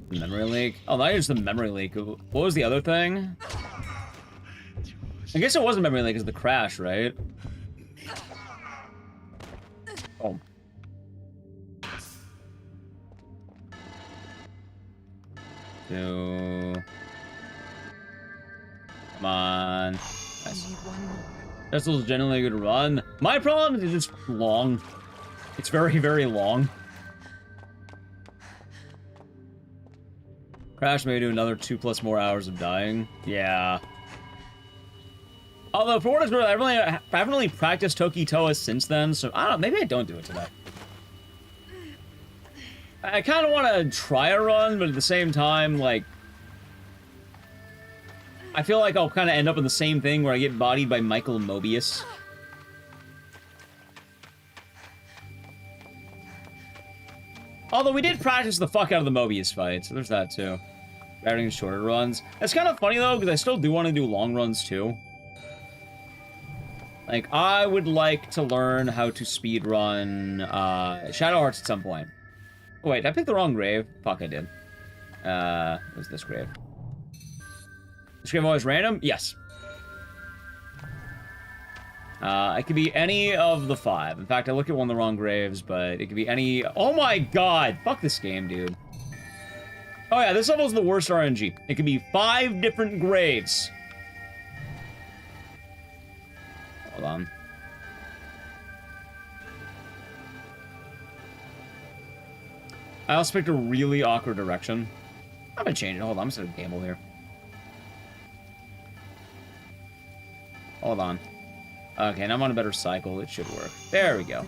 Memory leak? Oh, that is the memory leak. What was the other thing? I guess it wasn't memory leak, it's the crash, right? Oh. Two. Come on. Nice. Pistol's generally a good run. My problem is it's long. It's very, very long. Crash may do another 2+ more hours of dying. Yeah. Although, for what it's worth, I haven't really practiced Tokitoa since then, so I don't know, maybe I don't do it today. I kind of want to try a run, but at the same time, like, I feel like I'll kind of end up in the same thing where I get bodied by Michael Mobius. Although we did practice the fuck out of the Mobius fight, so there's that too. Adding shorter runs. It's kind of funny though, because I still do want to do long runs too. Like, I would like to learn how to speedrun Shadow Hearts at some point. Oh, wait, did I pick the wrong grave? Fuck, I did. It was this grave. This grave always random? Yes. It could be any of the 5. In fact, I looked at one of the wrong graves, but it could be any... Oh my god! Fuck this game, dude. Oh yeah, this level's the worst RNG. It could be 5 different graves. Hold on. I also picked a really awkward direction. I'm gonna change it. Hold on, I'm just gonna gamble here. Hold on. Okay, now I'm on a better cycle. It should work. There we go.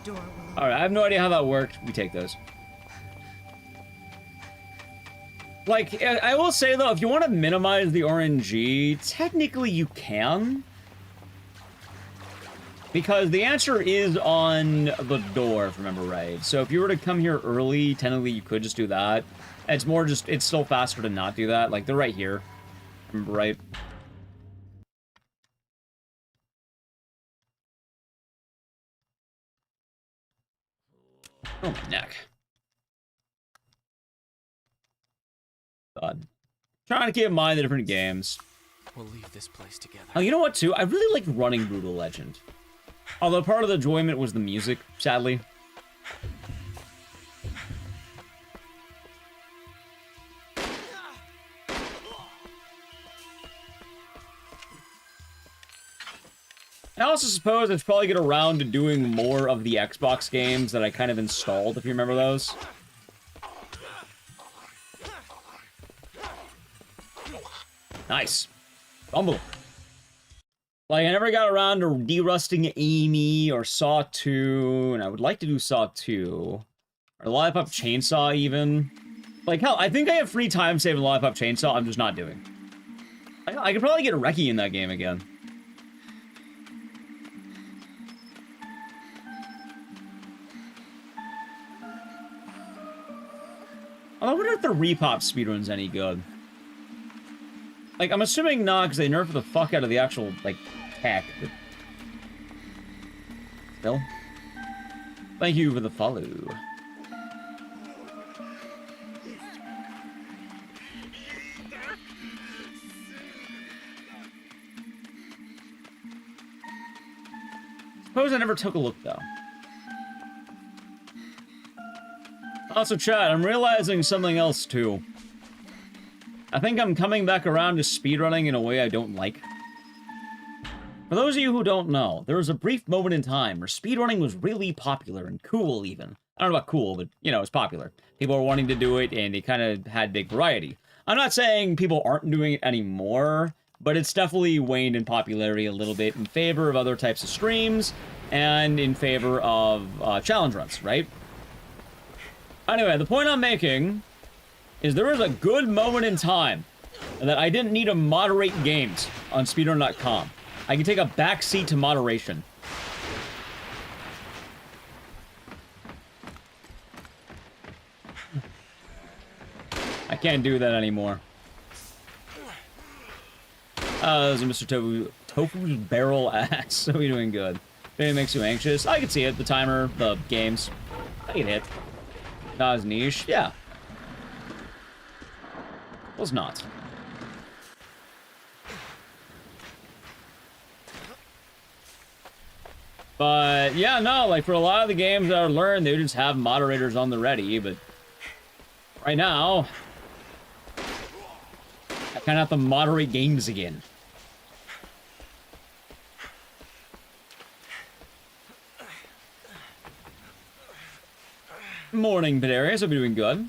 Alright, I have no idea how that worked. We take those. Like, I will say, though, if you want to minimize the RNG, technically you can. Because the answer is on the door, if I remember right. So if you were to come here early, technically you could just do that. It's more just, it's still faster to not do that. Like, they're right here. Remember right? Oh, my neck. God. Trying to keep in mind the different games. We'll leave this place together. Oh, you know what, too? I really like running Brutal Legend. Although part of the enjoyment was the music, sadly. I also suppose I should probably get around to doing more of the Xbox games that I kind of installed, if you remember those. Nice. Fumble. Like, I never got around to derusting Amy or Saw 2, and I would like to do Saw 2. Or Lollipop Chainsaw, even. Like, hell, I think I have free time saving Lollipop Chainsaw, I'm just not doing. I could probably get Reki in that game again. I wonder if the Repop speedrun's any good. Like, I'm assuming not, because they nerfed the fuck out of the actual, like, tech. But... Still. Thank you for the follow. Suppose I never took a look, though. Also, chat, I'm realizing something else, too. I think I'm coming back around to speedrunning in a way I don't like. For those of you who don't know, there was a brief moment in time where speedrunning was really popular and cool, even. I don't know about cool, but, you know, it's popular. People are wanting to do it, and it kind of had big variety. I'm not saying people aren't doing it anymore, but it's definitely waned in popularity a little bit in favor of other types of streams, and in favor of challenge runs, right? Anyway, the point I'm making is there was a good moment in time that I didn't need to moderate games on speedrun.com. I can take a back seat to moderation. I can't do that anymore. There's a Mr. Tofu's barrel axe. So we're doing good. It makes you anxious. I can see it. The timer, the games. I can hit. Not as niche. Yeah. Was not. But, yeah, no, like, for a lot of the games that I learned, they just have moderators on the ready, but right now, I kind of have to moderate games again. Morning, Bedarius. Hope you're doing good.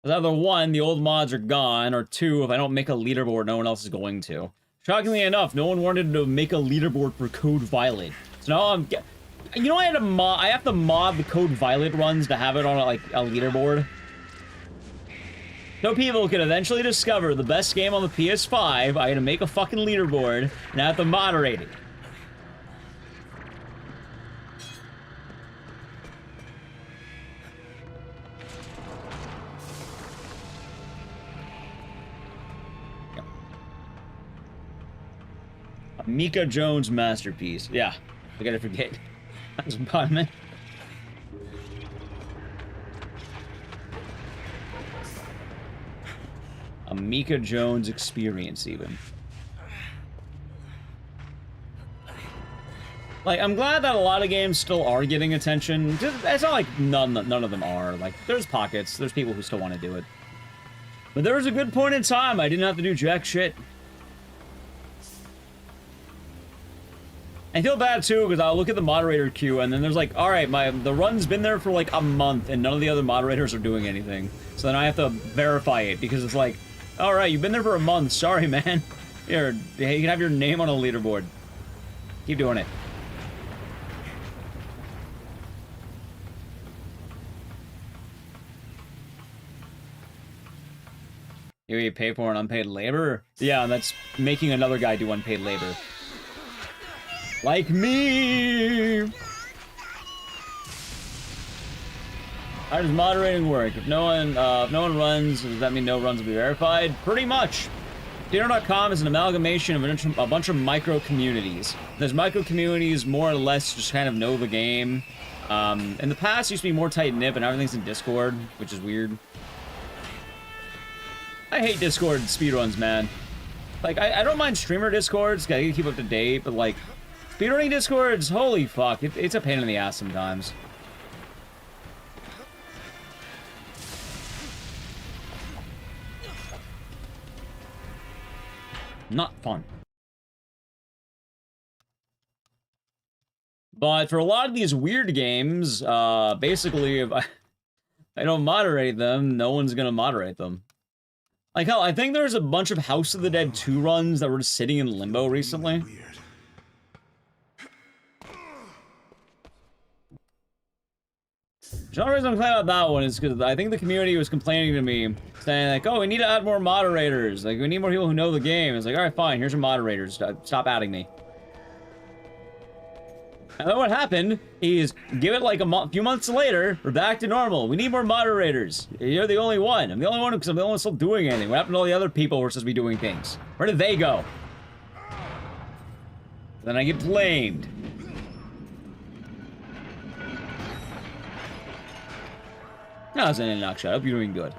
Either one, the old mods are gone, or two, if I don't make a leaderboard, no one else is going to. Shockingly enough, no one wanted to make a leaderboard for Code Violet. So now I'm you know, I have to mod the Code Violet runs to have it on like a leaderboard. So people could eventually discover the best game on the PS5. I had to make a fucking leaderboard, and I have to moderate it. Mika Jones masterpiece. Yeah, I gotta forget. That's about me. A Mika Jones experience, even. Like, I'm glad that a lot of games still are getting attention. It's not like none of them are. Like, there's pockets. There's people who still want to do it. But there was a good point in time I didn't have to do jack shit. I feel bad too, because I'll look at the moderator queue, and then there's like, alright, the run's been there for like a month, and none of the other moderators are doing anything. So then I have to verify it, because it's like, alright, you've been there for a month, sorry man. Here, you can have your name on a leaderboard. Keep doing it. You pay for an unpaid labor? Yeah, and that's making another guy do unpaid labor. Like me! How does moderating work? If no one runs, does that mean no runs will be verified? Pretty much. Speedrun.com is an amalgamation of a bunch of micro communities. Those micro communities more or less just kind of know the game. In the past, it used to be more tight-knit, but everything's in Discord, which is weird. I hate Discord speedruns, man. Like, I don't mind streamer Discords, gotta keep up to date, but like, speedrunning Discords, holy fuck, it's a pain in the ass sometimes. Not fun. But for a lot of these weird games, basically, if I don't moderate them, no one's gonna moderate them. Like, hell, I think there's a bunch of House of the Dead 2 runs that were just sitting in limbo recently. The only reason I'm complaining about that one is because I think the community was complaining to me, saying like, oh, we need to add more moderators. Like, we need more people who know the game. It's like, alright, fine, here's your moderators. Stop adding me. And then what happened is, give it like a few months later, we're back to normal. We need more moderators. You're the only one. I'm the only one because I'm the only one still doing anything. What happened to all the other people who were supposed to be doing things? Where did they go? Then I get blamed. No, it's in a nutshell. I hope you're doing good.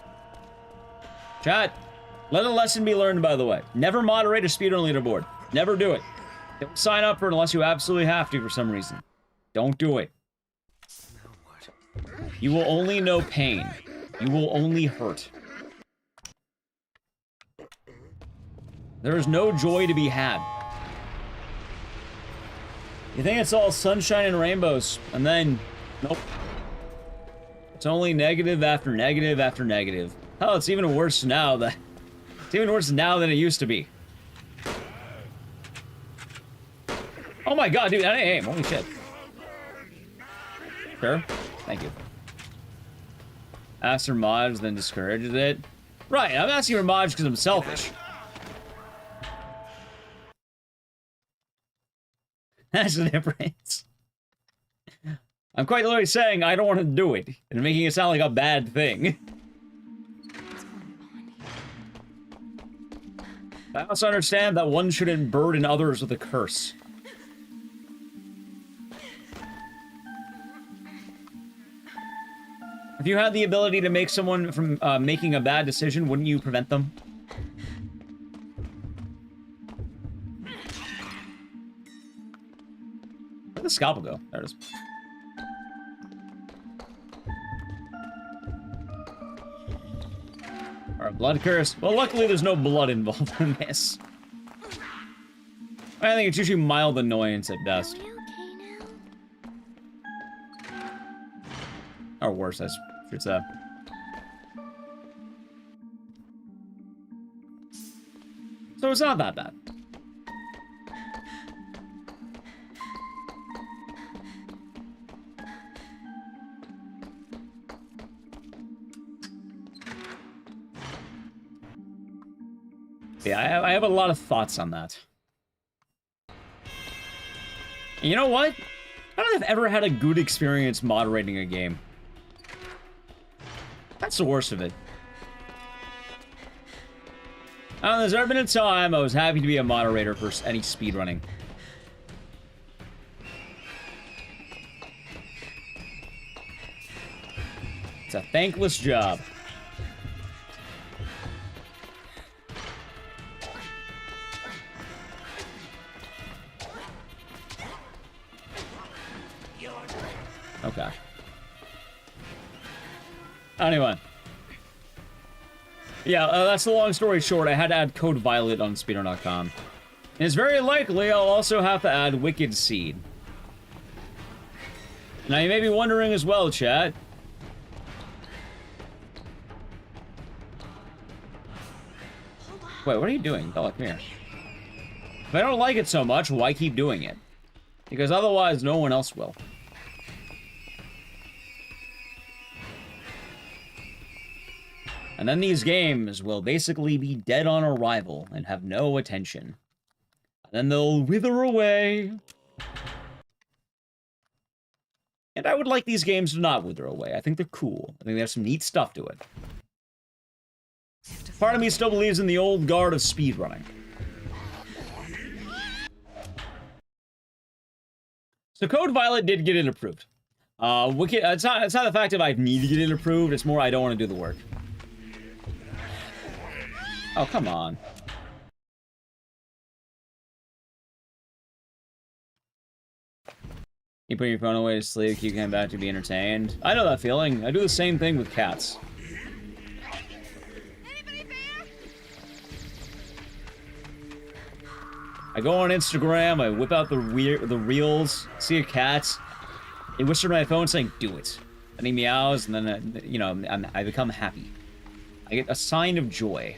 Chat, Let a lesson be learned, by the way. Never moderate a speedrun leaderboard. Never do it. Don't sign up for it unless you absolutely have to for some reason. Don't do it. You will only know pain. You will only hurt. There is no joy to be had. You think it's all sunshine and rainbows, and then, nope. It's only negative after negative after negative. Oh, it's even worse now that it's even worse now than it used to be. Oh my god, dude, I didn't aim. Holy shit. Sure. Thank you. Asked for mods, then discouraged it. Right, I'm asking for mods because I'm selfish. That's the difference. I'm quite literally saying I don't want to do it, and making it sound like a bad thing. I also understand that one shouldn't burden others with a curse. If you had the ability to make someone from making a bad decision, wouldn't you prevent them? Where'd the scalpel go? There it is. Alright, blood curse. Well, luckily there's no blood involved in this. I think it's usually mild annoyance at best. Or worse, I should say. So it's not that bad. Yeah, I have a lot of thoughts on that. And you know what? I don't think I've ever had a good experience moderating a game. That's the worst of it. I don't know, there's ever been a time I was happy to be a moderator for any speedrunning. It's a thankless job. Okay. Anyway. Yeah, that's the long story short. I had to add Code Violet on Speedrun.com. And it's very likely I'll also have to add Wicked Seed. Now, you may be wondering as well, chat. Wait, what are you doing? Oh, come here. If I don't like it so much, why keep doing it? Because otherwise, no one else will. And then these games will basically be dead on arrival and have no attention. And then they'll wither away. And I would like these games to not wither away. I think they're cool. I think they have some neat stuff to it. Part of me still believes in the old guard of speedrunning. So Code Violet did get it approved. It's not the fact that I need to get it approved, it's more I don't want to do the work. Oh, come on. You put your phone away to sleep, keep coming back to be entertained. I know that feeling. I do the same thing with cats. I go on Instagram, I whip out the reels, see a cat, it whispers to my phone saying, do it. And he meows, and then, you know, I become happy. I get a sign of joy.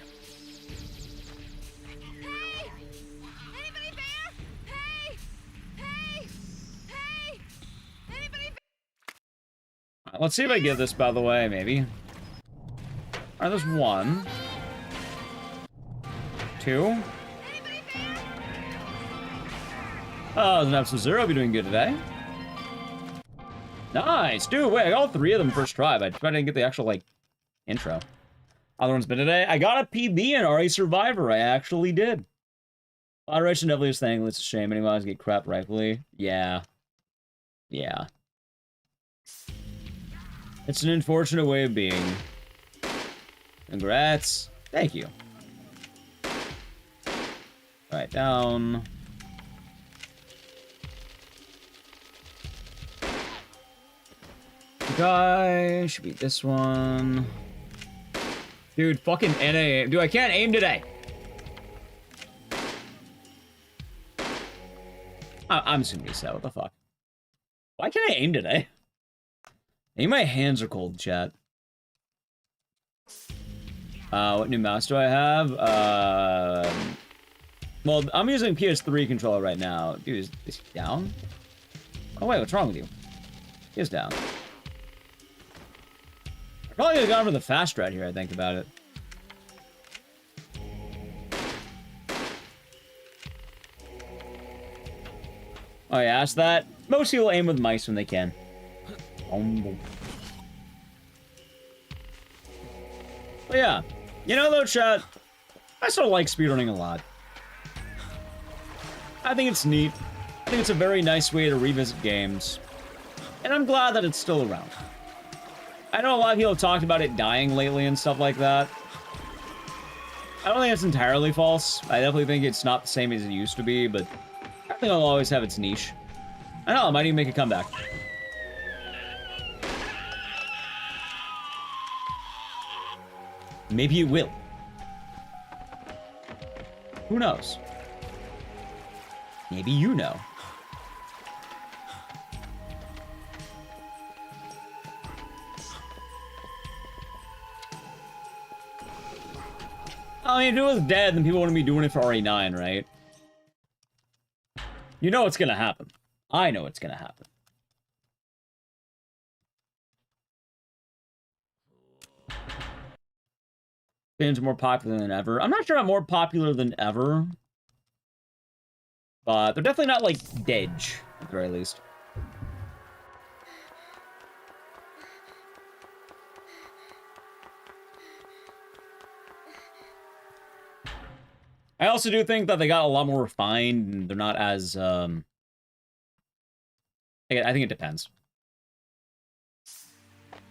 Let's see if I get this, by the way, maybe. Alright, there's 1. 2. Oh, there's an absolute 0. Be doing good today. Nice! Dude, wait, I got all 3 of them first try, but I didn't get the actual, like, intro. Other one's been today. I got a PB in RA Survivor. I actually did. Moderation definitely is thing. It's a shame anyone get crap rightfully. Yeah. Yeah. It's an unfortunate way of being. Congrats. Thank you. Right, down. Guy should be this one. Dude, fucking NA. Dude, I can't aim today. I'm just gonna reset. What the fuck? Why can't I aim today? Maybe my hands are cold, chat. What new mouse do I have? Well, I'm using PS3 controller right now. Dude, is he down? Oh wait, what's wrong with you? He is down. I probably could have gone for the fast strat here, I think about it. Oh yeah, ask that. Most people aim with mice when they can. But yeah, you know though, chat, I still like speedrunning a lot. I think it's neat. I think it's a very nice way to revisit games. And I'm glad that it's still around. I know a lot of people have talked about it dying lately and stuff like that. I don't think it's entirely false. I definitely think it's not the same as it used to be, but I think it'll always have its niche. I know, it might even make a comeback. Maybe it will. Who knows? Maybe you know. I mean, if it was dead, then people wouldn't be doing it for RE9, right? You know what's gonna happen. I know what's gonna happen. Spins more popular than ever. I'm not sure I'm more popular than ever. But they're definitely not, like, dead, at the very least. I also do think that they got a lot more refined, and they're not as, I think it depends.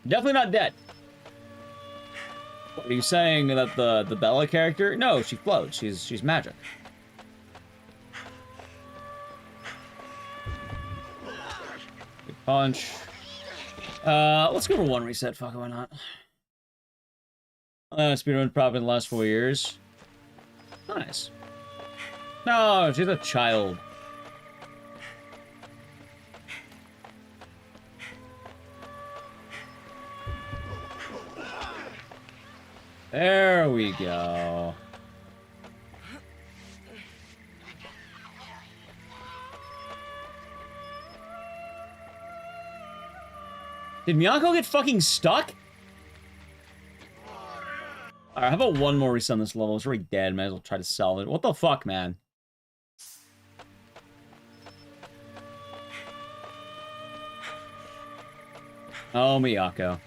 Definitely not dead. What, are you saying that the Bella character? No, she floats. She's magic. Good punch. Let's go for one reset. Fuck it, why not? Speedrun probably in the last 4 years. Nice. No, she's a child. There we go. Did Miyako get fucking stuck? Alright, how about one more reset on this level? It's already dead. Might as well try to solve it. What the fuck, man? Oh, Miyako.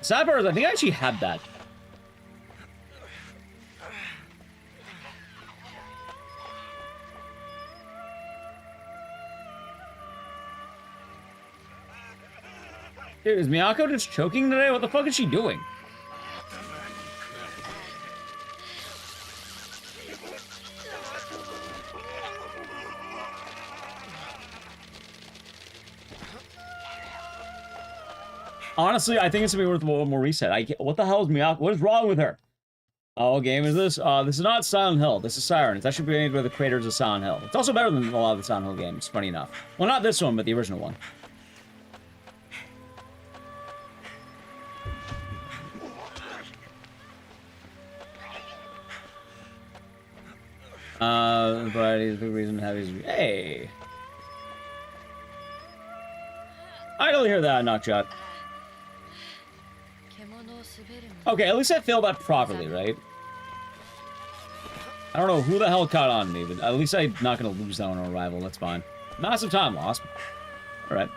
Sad part is, I think I actually had that. Dude, is Miyako just choking today? What the fuck is she doing? Honestly, I think it's gonna be worth one more reset. What the hell is Miyako? What is wrong with her? Oh, what game is this? This is not Silent Hill. This is Siren. It's actually made by the creators of Silent Hill. It's also better than a lot of the Silent Hill games, funny enough. Well, not this one, but the original one. Variety is a big reason to have these. Hey! I don't hear that, Knockshot. Okay, at least I failed that properly, right? I don't know who the hell caught on to me, but at least I'm not gonna lose that on arrival, that's fine. Massive time loss. Alright.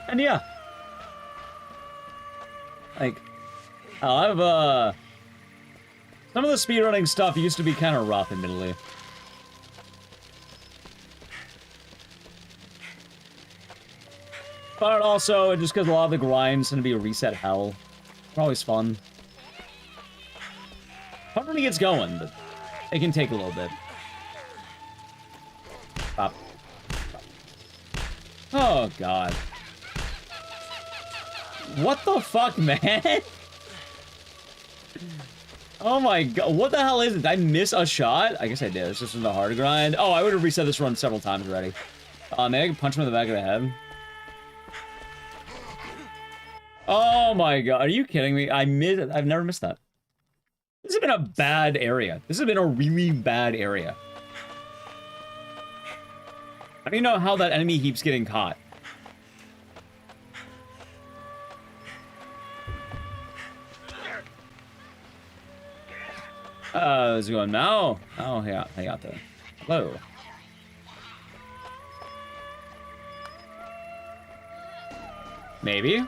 And yeah. Like, I've, some of the speedrunning stuff used to be kind of rough, admittedly. But also, just because a lot of the grind's gonna be a reset hell. They're always fun. Fun when he gets going, but it can take a little bit. Stop. Oh, God. What the fuck, man? Oh my God, what the hell is it? Did I miss a shot? I guess I did. It's just in the hard grind. Oh, I would have reset this run several times already. Maybe I can punch him in the back of the head. Oh my God, are you kidding me? I've never missed that. This has been a bad area. This has been a really bad area. I don't even know how that enemy keeps getting caught. How's it going now? Oh, yeah, I got that. Hello. Maybe?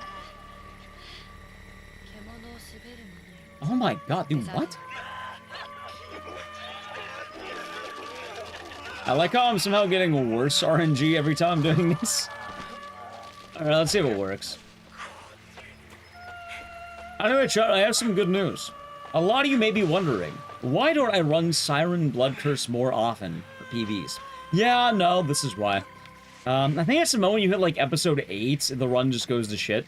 Oh my God, dude, what? I like how I'm somehow getting worse RNG every time I'm doing this. Alright, let's see if it works. Anyway, chat, I have some good news. A lot of you may be wondering, why don't I run Siren Blood Curse more often for Pvs? Yeah, no, this is why. I think it's the moment you hit, like, episode 8, the run just goes to shit.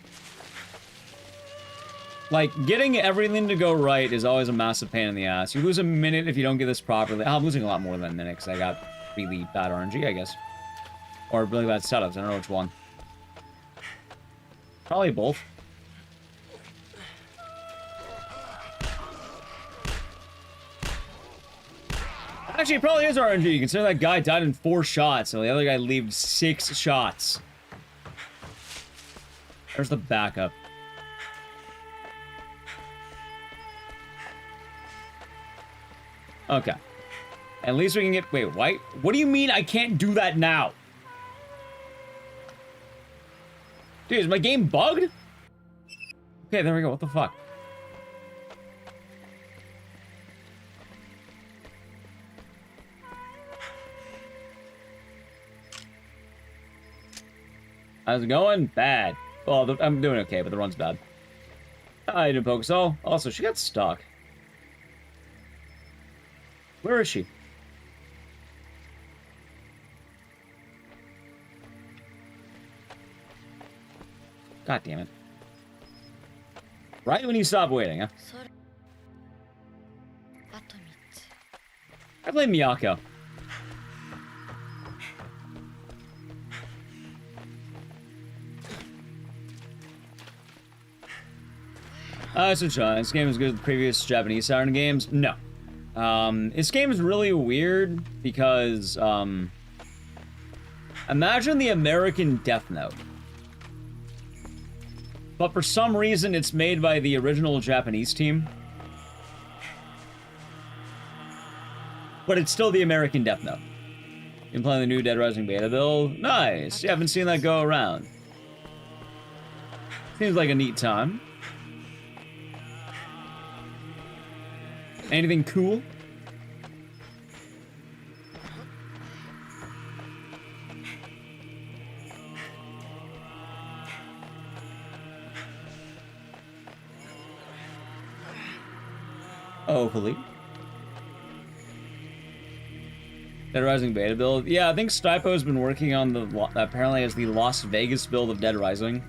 Like, getting everything to go right is always a massive pain in the ass. You lose a minute if you don't get this properly. I'm losing a lot more than a minute, because I got really bad RNG, I guess. Or really bad setups, I don't know which one. Probably both. Actually, it probably is RNG. Consider that guy died in 4 shots, so the other guy lived 6 shots. There's the backup. Okay. At least we can get... Wait, what? What do you mean I can't do that now? Dude, is my game bugged? Okay, there we go. What the fuck? How's it going? Bad. Well, I'm doing okay, but the run's bad. I didn't focus all. Also, she got stuck. Where is she? God damn it. Right when you stop waiting, huh? I blame Miyako. So Sean, this game is good as the previous Japanese Siren games? No. This game is really weird because, imagine the American Death Note. But for some reason, it's made by the original Japanese team. But it's still the American Death Note. Been playing the new Dead Rising beta build? Nice! You haven't seen that go around. Seems like a neat time. Anything cool? Hopefully. Dead Rising beta build? Yeah, I think Stipo's been working on the, apparently as the Las Vegas build of Dead Rising.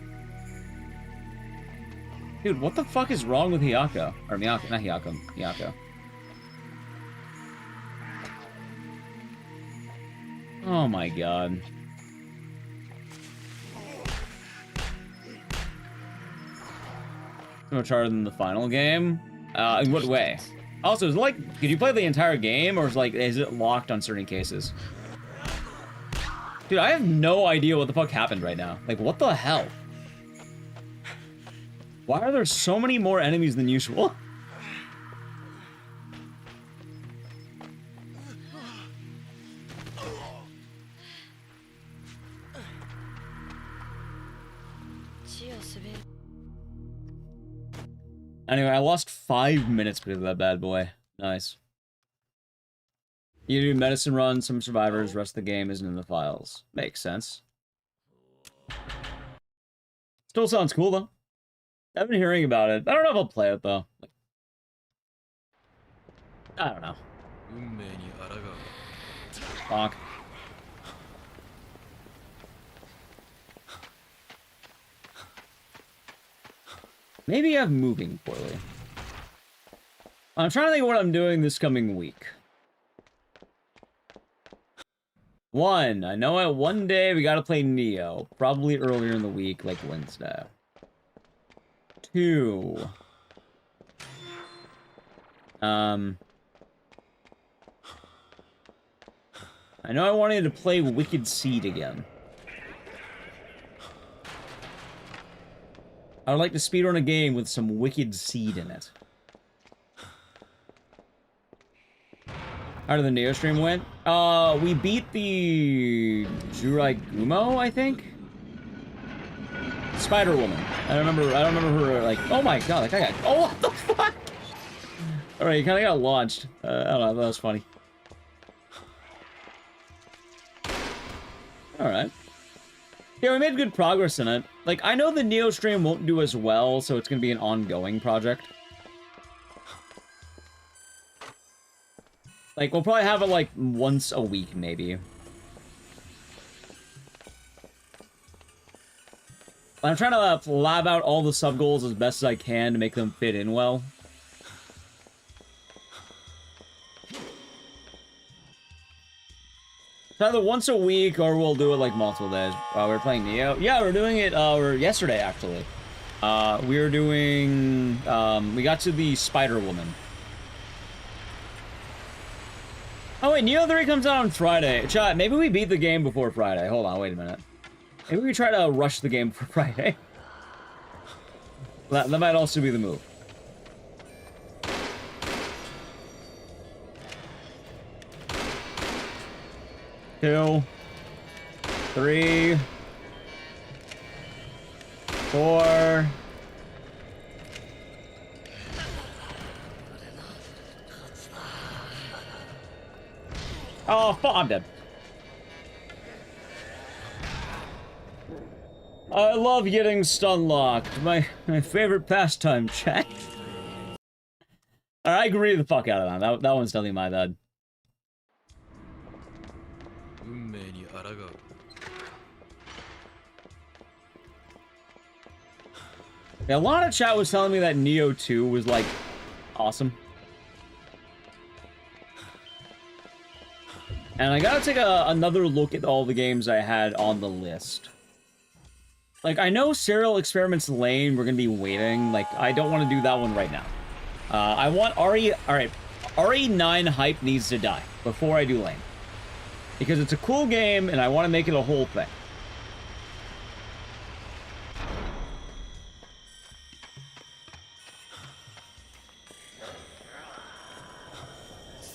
Dude, what the fuck is wrong with Hiyako? Or Miyako, not Hiyako, Miyako. Oh my god. So much harder than the final game? In what way? Also, is it like, did you play the entire game, or is it locked on certain cases? Dude, I have no idea what the fuck happened right now. Like, what the hell? Why are there so many more enemies than usual? Anyway, I lost 5 minutes because of that bad boy. Nice. You do medicine runs, some survivors, rest of the game isn't in the files. Makes sense. Still sounds cool, though. I've been hearing about it. I don't know if I'll play it, though. I don't know. Bonk. Maybe I'm moving poorly. I'm trying to think of what I'm doing this coming week. 1, I know at one day we gotta play Neo. Probably earlier in the week, like Wednesday. 2. I know I wanted to play Wicked Seed again. I would like to speedrun a game with some Wicked Seed in it. How did the Neo stream went? We beat the Jurai Gumo, I think? Spider-Woman. I don't remember her, like, oh my god, that guy got, oh, what the fuck? Alright, he kinda got launched. I don't know, that was funny. Alright. Yeah, we made good progress in it. Like, I know the Neo stream won't do as well, so it's gonna be an ongoing project. Like, we'll probably have it, like, once a week, maybe. I'm trying to lab out all the sub-goals as best as I can to make them fit in well. It's either once a week, or we'll do it, like, multiple days. We're playing Neo. Yeah, we're doing it, yesterday, actually. We were doing, we got to the Spider-Woman. Oh wait, Neo 3 comes out on Friday. Chat, maybe we beat the game before Friday. Hold on, wait a minute. Maybe we try to rush the game for Friday. That might also be the move. Two, 3, 4. Oh, fuck, I'm dead. I love getting stun locked. My favorite pastime, chat. Alright, I agree the fuck out of that. That one's definitely my bad. Yeah, a lot of chat was telling me that Neo 2 was, like, awesome. And I gotta take another look at all the games I had on the list. Like, I know Serial Experiments Lane, we're gonna be waiting. Like, I don't want to do that one right now. I want RE... Alright, RE9 hype needs to die before I do Lane. Because it's a cool game, and I want to make it a whole thing.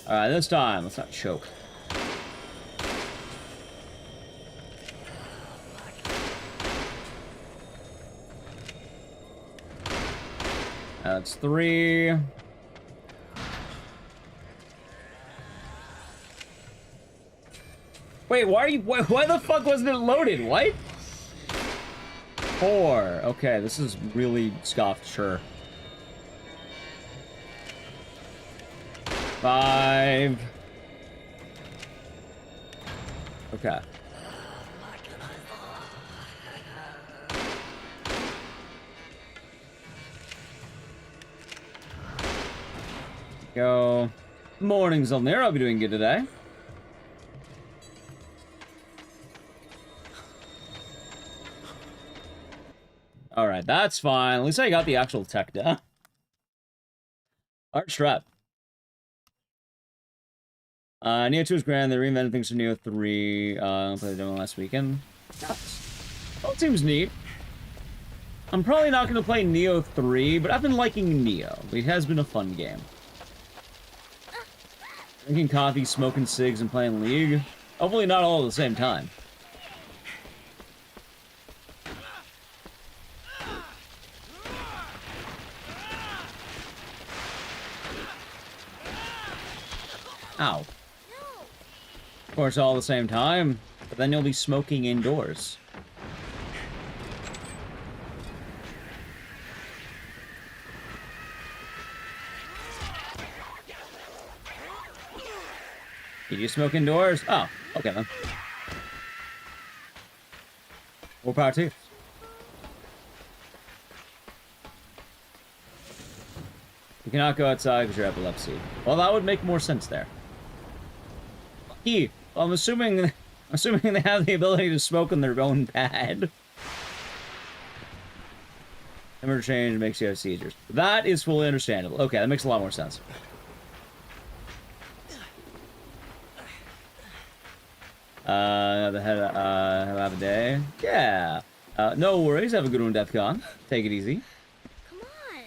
Alright, this time, let's not choke. That's 3. Wait, why the fuck wasn't it loaded? What? 4. Okay, this is really scoffed, sure. 5. Okay. Go. Morning, Zolnir. I'll be doing good today. Alright, that's fine. At least I got the actual tech down. Art Strap. Neo 2 is grand. They reinvented things for Neo 3. I played the demo last weekend. Well, it seems neat. I'm probably not going to play Neo 3, but I've been liking Neo. It has been a fun game. Drinking coffee, smoking cigs, and playing League. Hopefully not all at the same time. Ow. Of course, all at the same time, but then you'll be smoking indoors. You smoke indoors? Oh, okay then. More power to you. You cannot go outside because you're epilepsy. Well, that would make more sense there. Well, I'm assuming they have the ability to smoke in their own pad. Temperature change makes you have seizures. That is fully understandable. Okay, that makes a lot more sense. Have a day. Yeah. No worries. Have a good one, DEFCON. Take it easy. Come on.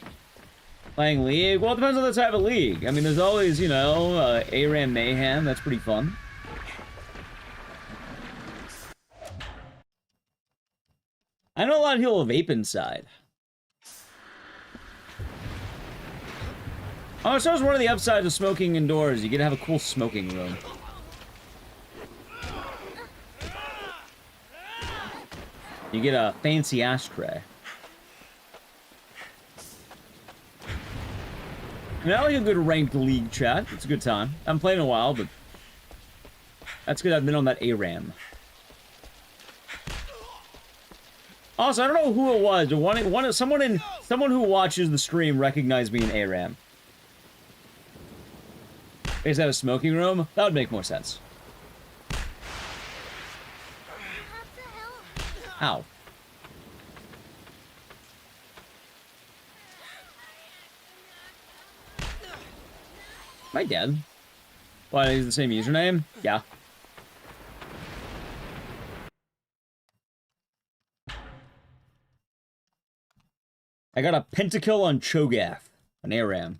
Playing League? Well, it depends on the type of League. I mean, there's always, you know, ARAM Mayhem. That's pretty fun. I know a lot of people vape inside. Oh, so one of the upsides of smoking indoors. You get to have a cool smoking room. You get a fancy ashtray. I mean, I like a good ranked League chat. It's a good time. I haven't played in a while, but that's good. I've been on that ARAM. Also, I don't know who it was. Someone who watches the stream recognized me in ARAM. Is that a smoking room? That would make more sense. Ow. Am I dead? Why, is the same username? Yeah. I got a pentakill on Cho'Gath. An ARAM.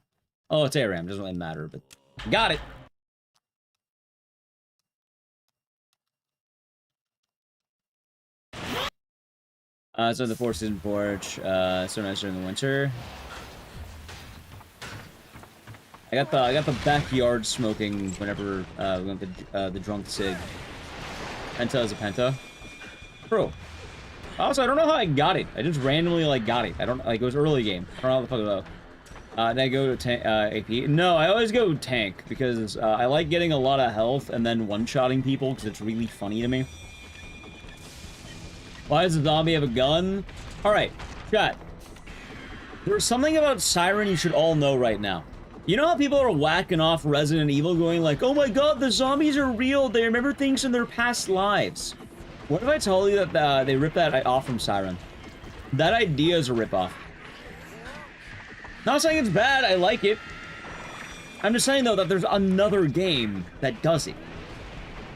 Oh, it's ARAM. Doesn't really matter, but... Got it! So the 4-season porch, so nice during the winter. I got the backyard smoking whenever we went the drunk sig. Penta is a penta. Bro. Also, I don't know how I got it. I just randomly like got it. I don't like it was early game. I don't know how the fuck it was. Did I go to AP? No, I always go tank because I like getting a lot of health and then one-shotting people because it's really funny to me. Why does the zombie have a gun? Alright, chat. There's something about Siren you should all know right now. You know how people are whacking off Resident Evil going like, oh my god, the zombies are real, they remember things in their past lives. What if I tell you that they ripped that off from Siren? That idea is a ripoff. Not saying it's bad, I like it. I'm just saying though that there's another game that does it.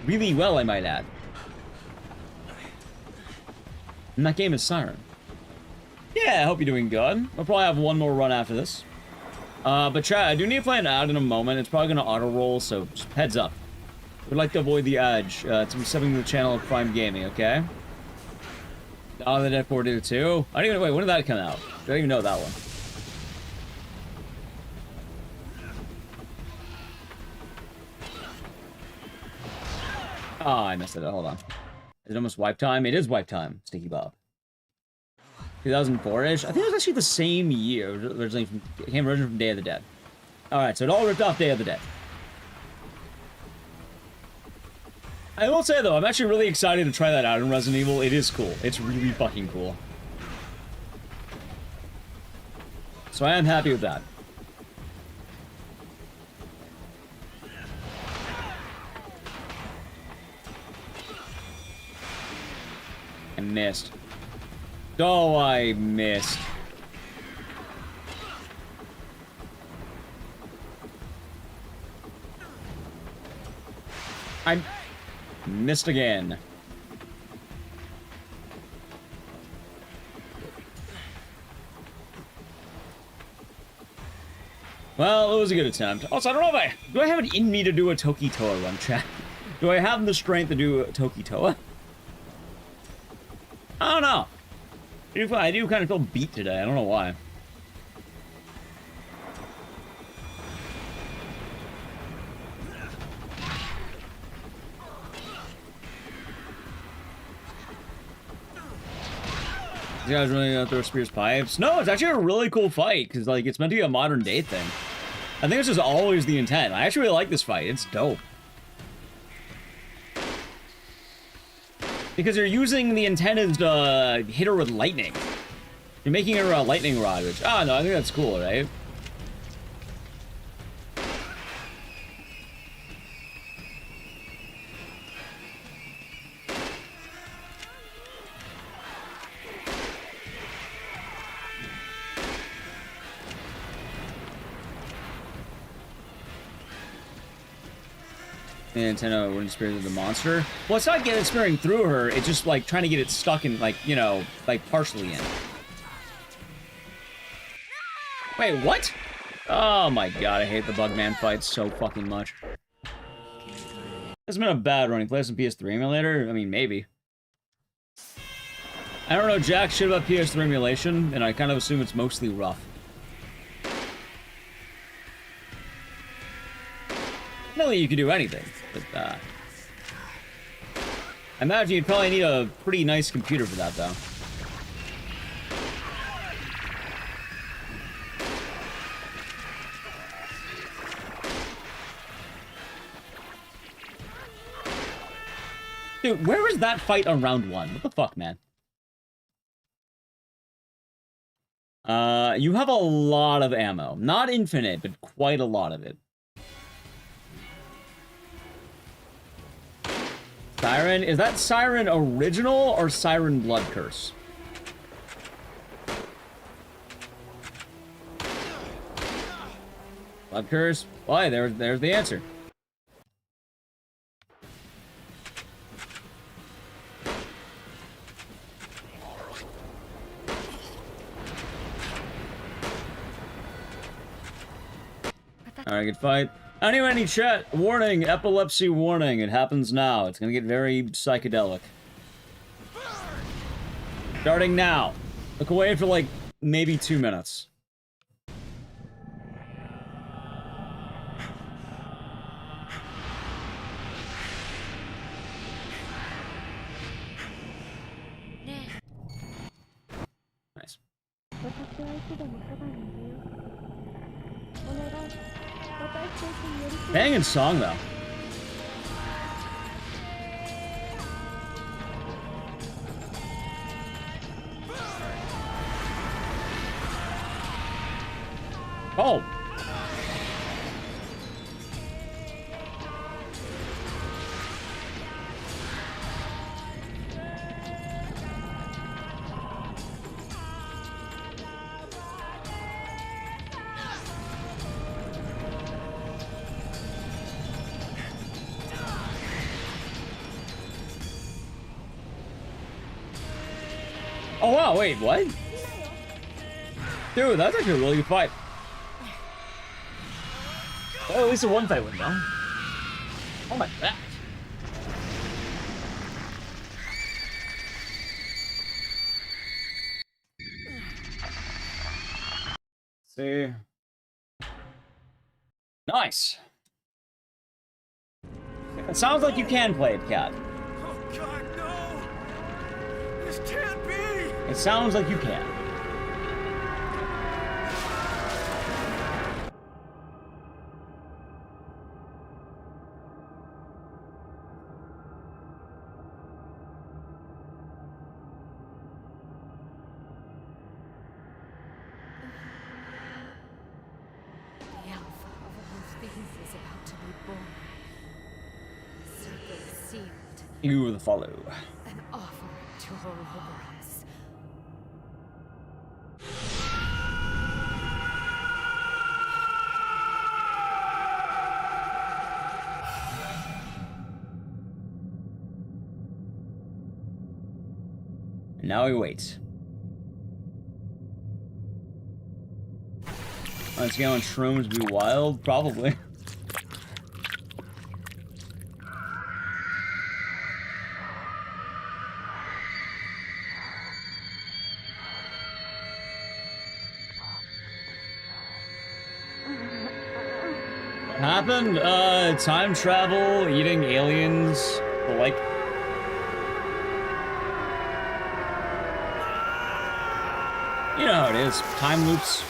Really well, I might add. And that game is Siren. Yeah, I hope you're doing good. I'll probably have one more run after this. But chat, I do need to play an ad in a moment. It's probably going to auto-roll, so just heads up. We'd like to avoid the edge. It's subbing to the channel of Prime Gaming, okay? Oh, the Dead 4 did it too? I don't even... Wait, when did that come out? I don't even know that one. Oh, I messed it up. Hold on. Is it almost wipe time? It is wipe time, Stinky Bob. 2004-ish? I think it was actually the same year. Originally it came originally from Day of the Dead. Alright, so it all ripped off Day of the Dead. I will say, though, I'm actually really excited to try that out in Resident Evil. It is cool. It's really fucking cool. So I am happy with that. I missed. Oh, I missed. I missed again. Well, it was a good attempt. Also, I don't know if do I have it in me to do a Toki Toa run, chat? Do I have the strength to do a Toki Toa? I don't know. I do kind of feel beat today. I don't know why. These guys really gonna throw spears pipes? No, it's actually a really cool fight because like it's meant to be a modern day thing. I think this is always the intent. I actually really like this fight. It's dope. Because you're using the antennas to hit her with lightning. You're making her a lightning rod, which... Oh, no, I think that's cool, right? The antenna wouldn't spear through the monster. Well, it's not getting spearing through her. It's just like trying to get it stuck in, like, you know, like partially in. Wait, what? Oh my god, I hate the Bugman fight so fucking much. This has been a bad run. You play some PS3 emulator? I mean, maybe. I don't know jack shit about PS3 emulation, and I kind of assume it's mostly rough. Not that you can do anything, but, I imagine you'd probably need a pretty nice computer for that, though. Dude, where was that fight on round 1? What the fuck, man? You have a lot of ammo. Not infinite, but quite a lot of it. Siren? Is that Siren original or Siren Blood Curse? Blood Curse? Why, there's the answer. Alright, good fight. Anyone in chat, warning, epilepsy warning. It happens now. It's gonna get very psychedelic. Starting now. Look away for like maybe 2 minutes. Nice. Banging song though. Oh. Oh wow, wait, what? Dude, that's actually a really good fight. Well, at least a one fight went down. Oh my god. See. Nice. It sounds like you can play it, Cat. Oh god, no! This can't be! It sounds like you can. The alpha of all things is about to be born. Circle sealed. You the follow. An offering to all over us. And now we wait. Let's go on shrooms be wild? Probably. What happened? Time travel, eating aliens, like... You know how it is. Time loops.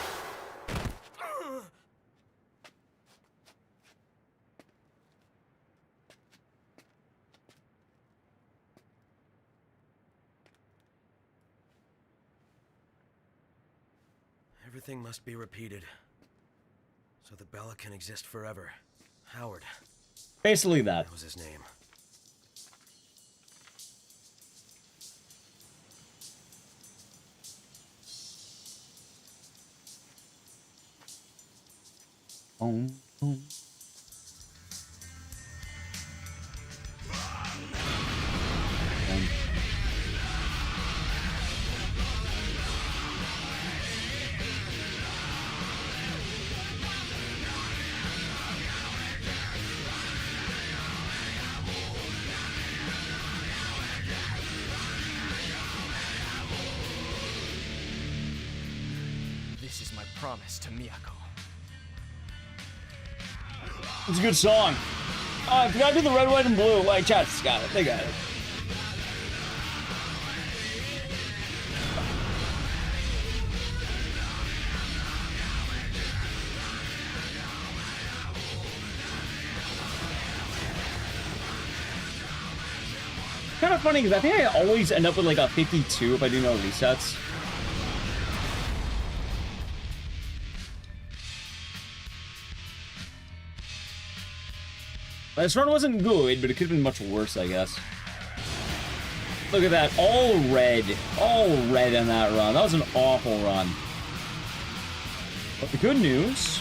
Everything must be repeated. So that Bella can exist forever. Howard. Basically that. That was his name. This is my promise to Miyako. It's a good song. Oh, I forgot to do the red, white, and blue. Like, chat's got it. They got it. Kind of funny because I think I always end up with like a 52 if I do no resets. This run wasn't good, but it could have been much worse, I guess. Look at that, all red on that run. That was an awful run. But the good news...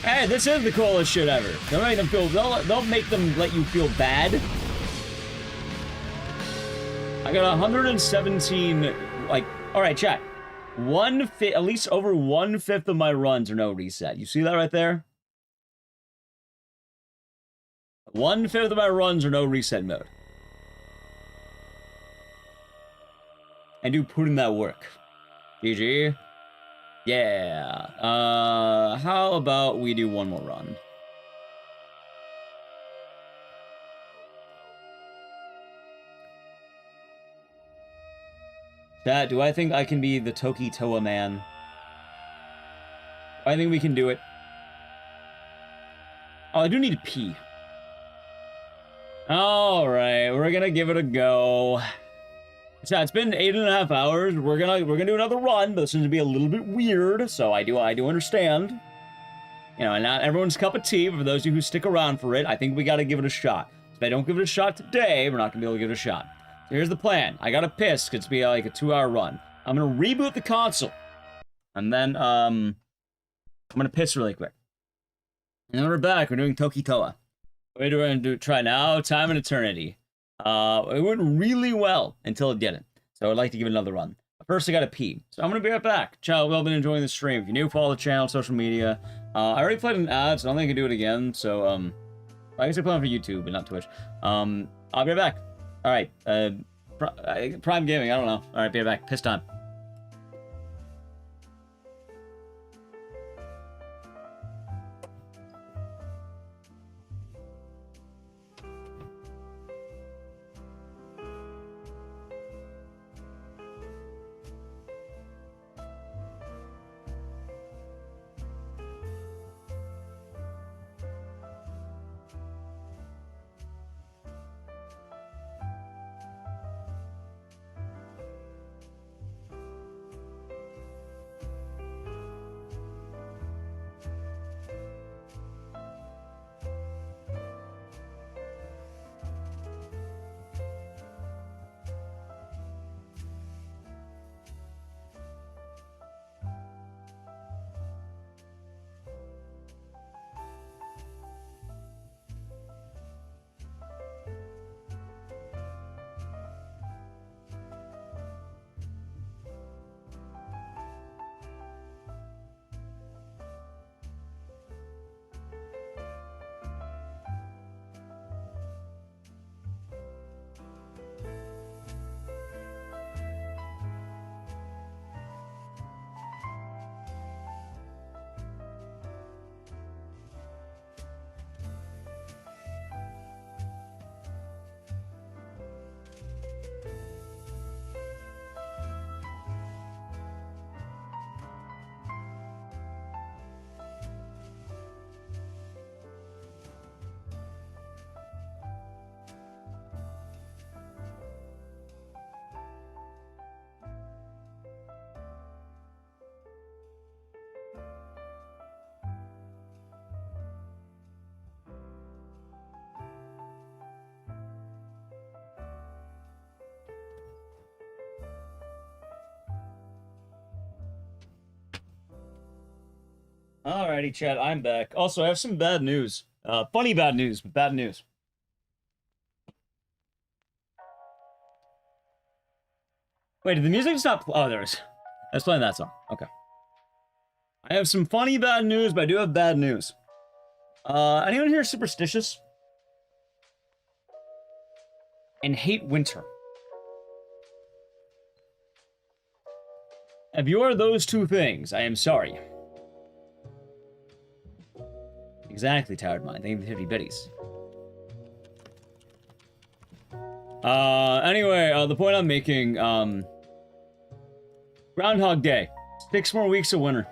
Hey, this is the coolest shit ever. They'll make them feel, they'll make them let you feel bad. I got 117, like, alright, chat. At least over 1/5 of my runs are no reset. You see that right there? 1/5 of my runs are no reset mode. And do put in that work. GG. Yeah. How about we do one more run? Chat, do I think I can be the Toki Toa man? I think we can do it. Oh, I do need to pee. Alright, we're gonna give it a go. Chat, it's been 8.5 hours. We're gonna do another run, but this is gonna be a little bit weird, so I do understand. You know, not everyone's cup of tea, but for those of you who stick around for it, I think we gotta give it a shot. If I don't give it a shot today, we're not gonna be able to give it a shot. Here's the plan. I gotta piss, because it's be like a 2-hour run. I'm gonna reboot the console. And then, I'm gonna piss really quick. And then we're back. We're doing Toki Toa. What are we gonna try now? Time and Eternity. It went really well until it didn't. So I'd like to give it another run. But first, I gotta pee. So I'm gonna be right back. Ciao, well, been enjoying the stream. If you're new, follow the channel, social media. I already played an ad, so I don't think I can do it again. So, I guess I play on for YouTube, but not Twitch. I'll be right back. Alright, Prime Gaming, I don't know. Alright, be right back. Piss time. Alrighty, chat, I'm back. Also, I have some bad news. Funny bad news, but bad news. Wait, did the music stop? Oh, there it is. I was playing that song. Okay. I have some funny bad news, but I do have bad news. Anyone here superstitious? And hate winter? If you are those two things, I am sorry. Exactly, Tired Mind. Thank you for the 50 biddies. Anyway, the point I'm making, Groundhog Day. 6 more weeks of winter.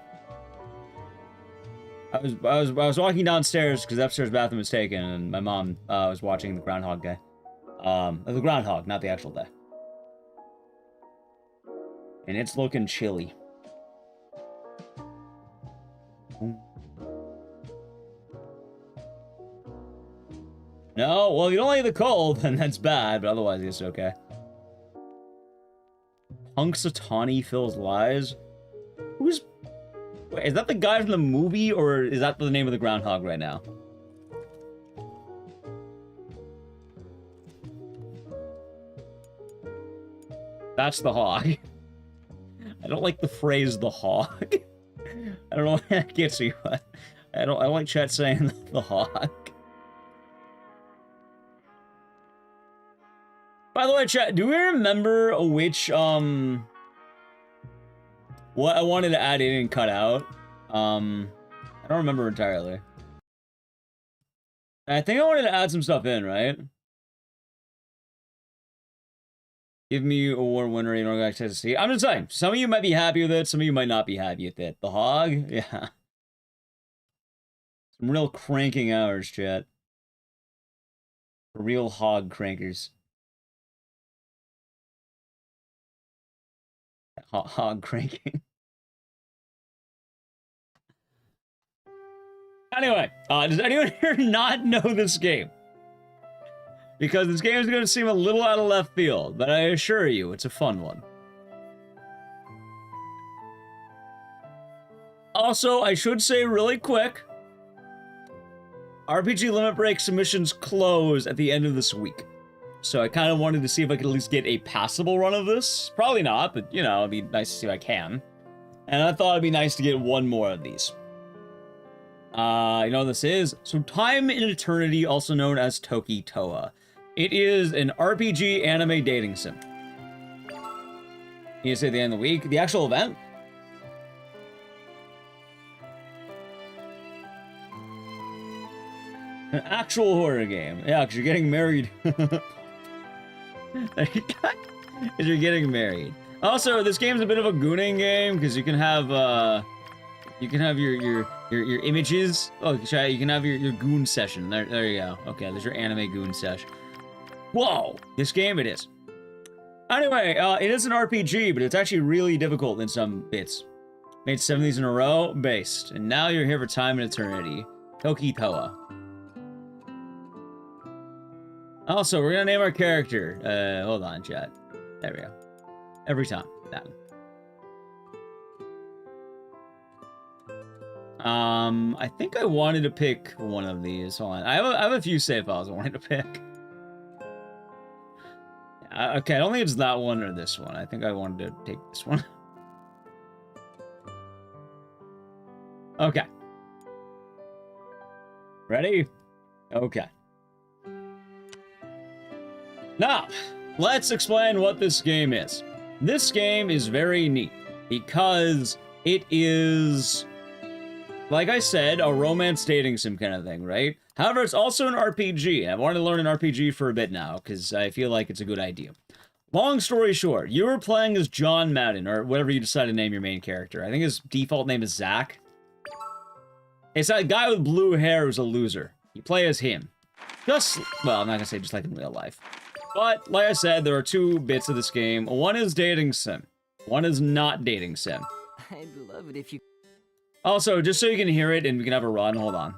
I was walking downstairs because the upstairs bathroom was taken, and my mom was watching the Groundhog Day. The Groundhog, not the actual day. And it's looking chilly. No, well, if you don't like the cold, then that's bad, but otherwise it's okay. Punxsutawney Phil's Lies? Who's... Wait, is that the guy from the movie, or is that the name of the groundhog right now? That's the hog. I don't like the phrase "the hog." I don't know why that gets you, but I don't like chat saying the hog. By the way, chat, do we remember which what I wanted to add in and cut out? I don't remember entirely. I think I wanted to add some stuff in, right? Give me award winner, you know, access to see. I'm just saying, some of you might be happy with it, some of you might not be happy with it. The hog? Yeah. Some real cranking hours, chat. Real hog crankers. Hog cranking. Anyway, does anyone here not know this game? Because this game is going to seem a little out of left field, but I assure you, it's a fun one. Also, I should say really quick, RPG Limit Break submissions close at the end of this week. So I kind of wanted to see if I could at least get a passable run of this. Probably not, but, you know, it'd be nice to see if I can. And I thought it'd be nice to get one more of these. You know what this is? So Time in Eternity, also known as Toki Toa. It is an RPG anime dating sim. You say the end of the week. The actual event? An actual horror game. Yeah, because you're getting married. Because you're getting married. Also, this game's a bit of a gooning game because you can have your images. Oh, you can have your goon session. There you go. Okay, there's your anime goon session. Whoa! This game it is. Anyway, it is an RPG, but it's actually really difficult in some bits. Made 7 of these in a row, based. And now you're here for Time and Eternity. Toki Toa. Also, we're gonna name our character. Hold on, chat. There we go. Every time. That one. I think I wanted to pick one of these. Hold on. I have a few save files I wanted to pick. Okay, I don't think it's that one or this one. I think I wanted to take this one. Okay. Ready? Okay. Now, let's explain what this game is. This game is very neat because it is, like I said, a romance dating sim kind of thing, right? However, it's also an RPG. I've wanted to learn an RPG for a bit now because I feel like it's a good idea. Long story short, you were playing as John Madden, or whatever you decide to name your main character. I think his default name is Zach. It's that guy with blue hair who's a loser. You play as him. Just, well, I'm not gonna say just like in real life. But, like I said, there are 2 bits of this game. One is dating sim. One is not dating sim. I'd love it if you... Also, just so you can hear it and we can have a run, hold on.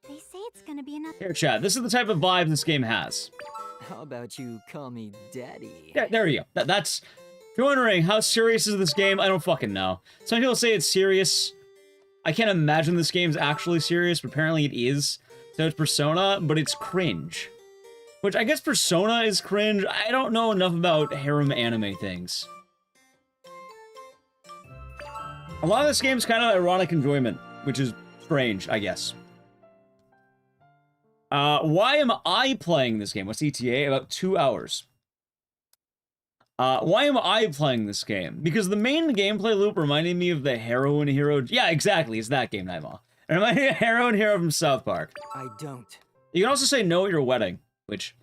They say it's gonna be another... Here, chat, this is the type of vibe this game has. How about you call me Daddy? Yeah, there you go. That's... If you're wondering, how serious is this game? I don't fucking know. Some people say it's serious. I can't imagine this game's actually serious, but apparently it is. So it's Persona, but it's cringe. Which, I guess Persona is cringe. I don't know enough about harem anime things. A lot of this game's kind of ironic enjoyment, which is strange, I guess. Why am I playing this game? What's ETA? About 2 hours. Why am I playing this game? Because the main gameplay loop reminded me of the Heroine Hero... Yeah, exactly, it's that game, Naima. It reminded me of Heroine Hero from South Park. I don't. You can also say no at your wedding, which...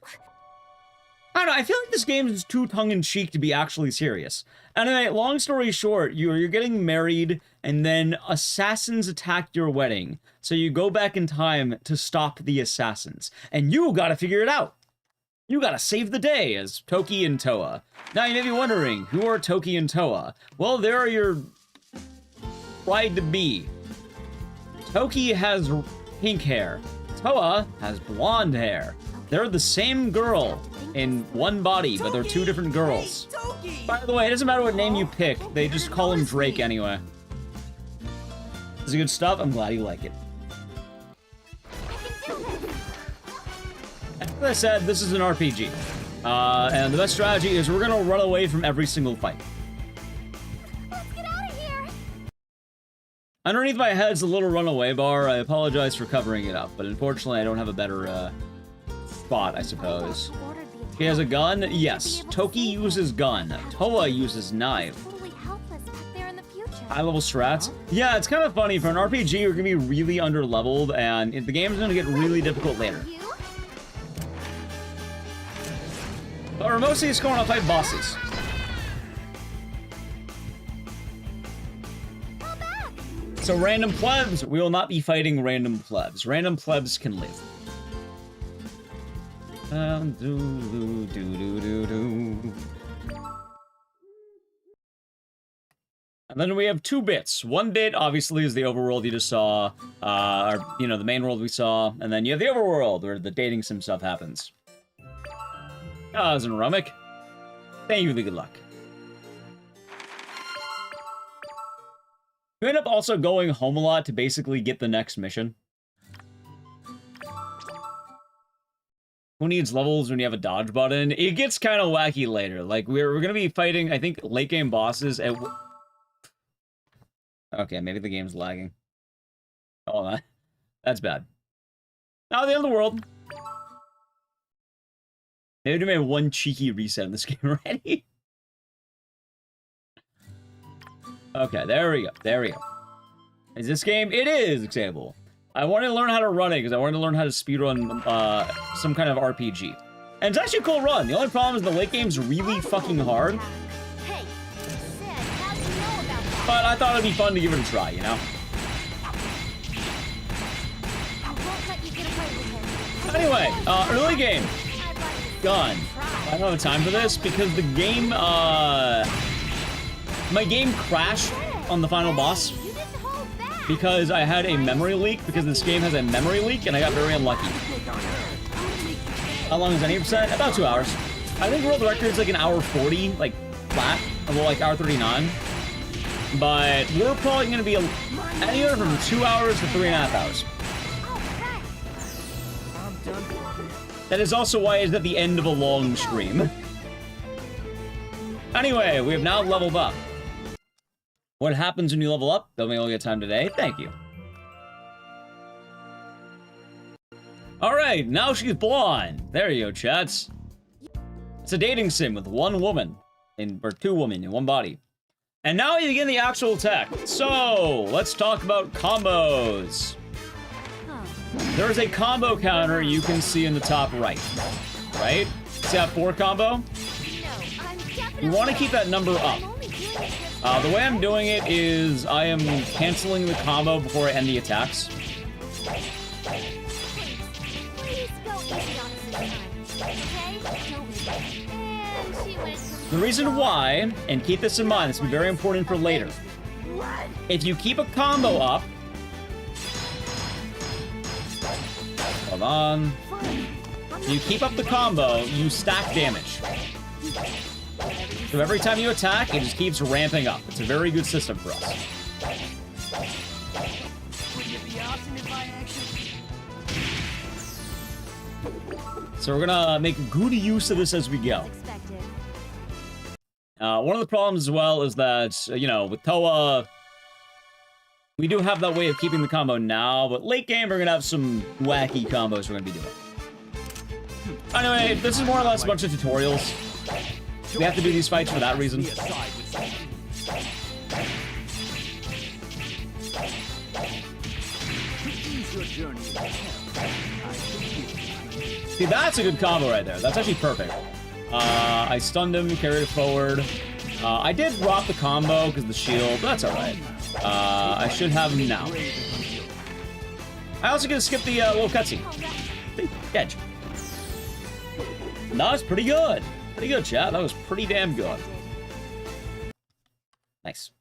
I don't know, I feel like this game is too tongue-in-cheek to be actually serious. Anyway, long story short, you're getting married, and then assassins attack your wedding. So you go back in time to stop the assassins. And you gotta figure it out. You gotta save the day as Toki and Toa. Now you may be wondering, who are Toki and Toa? Well, there are your bride-to-be. Toki has pink hair. Toa has blonde hair. They're the same girl in one body, but they're two different girls. By the way, it doesn't matter what name you pick. They just call him Drake anyway. This is good stuff. I'm glad you like it. As I said, this is an RPG. And the best strategy is we're gonna run away from every single fight. Let's get out of here. Underneath my head's a little runaway bar. I apologize for covering it up, but unfortunately I don't have a better spot, I suppose. He has a gun? Yes. Toki uses gun. Toa uses knife. High-level strats? Yeah, it's kind of funny. For an RPG, you're gonna be really underleveled, and the game's gonna get really difficult later. But we're mostly just going to fight bosses. So random plebs, we will not be fighting random plebs. Random plebs can live. And then we have 2 bits. 1 bit, obviously, is the overworld you just saw, or, you know, the main world we saw, and then you have the overworld, where the dating sim stuff happens. Zenromic. Thank you for the good luck. You end up also going home a lot to basically get the next mission. Who needs levels when you have a dodge button? It gets kind of wacky later. Like, we're gonna be fighting, I think, late game bosses at... Okay, maybe the game's lagging. Oh, that's bad. Now the end of the world. Maybe we made 1 cheeky reset in this game already. Okay, there we go. There we go. Is this game? It is example. I wanted to learn how to run it because I wanted to learn how to speedrun some kind of RPG. And it's actually a cool run. The only problem is the late game's really fucking hard. But I thought it'd be fun to give it a try, you know? Anyway, early game. Gun. I don't have time for this because the game, my game crashed on the final boss because I had a memory leak, because this game has a memory leak, and I got very unlucky. How long is 90%? About 2 hours. I think world record's like an hour 40, like, flat, well, like hour 39. But we're probably going to be anywhere from 2 hours to 3.5 hours. That is also why it's at the end of a long stream. Anyway, we have now leveled up. What happens when you level up? Don't we all get time today? Thank you. Alright, now she's blonde. There you go, chats. It's a dating sim with 1 woman, or 2 women in 1 body. And now we begin the actual tech. So, let's talk about combos. There is a combo counter you can see in the top right. Right? See that 4 combo? You want to keep that number up. The way I'm doing it is I am canceling the combo before I end the attacks. The reason why, and keep this in mind, this will be very important for later. If you keep a combo up, hold on. If you keep up the combo, you stack damage. So every time you attack, it just keeps ramping up. It's a very good system for us. So we're gonna make good use of this as we go. One of the problems as well is that, you know, with Toa, we do have that way of keeping the combo now, but late game we're gonna have some wacky combos we're gonna be doing. Anyway, this is more or less a bunch of tutorials. We have to do these fights for that reason. See, that's a good combo right there. That's actually perfect. I stunned him, carried it forward. I did drop the combo because of the shield, but that's alright. I should have him now. I also get to skip the little cutscene. Catch. That was pretty good. Pretty good, chat. That was pretty damn good. Nice.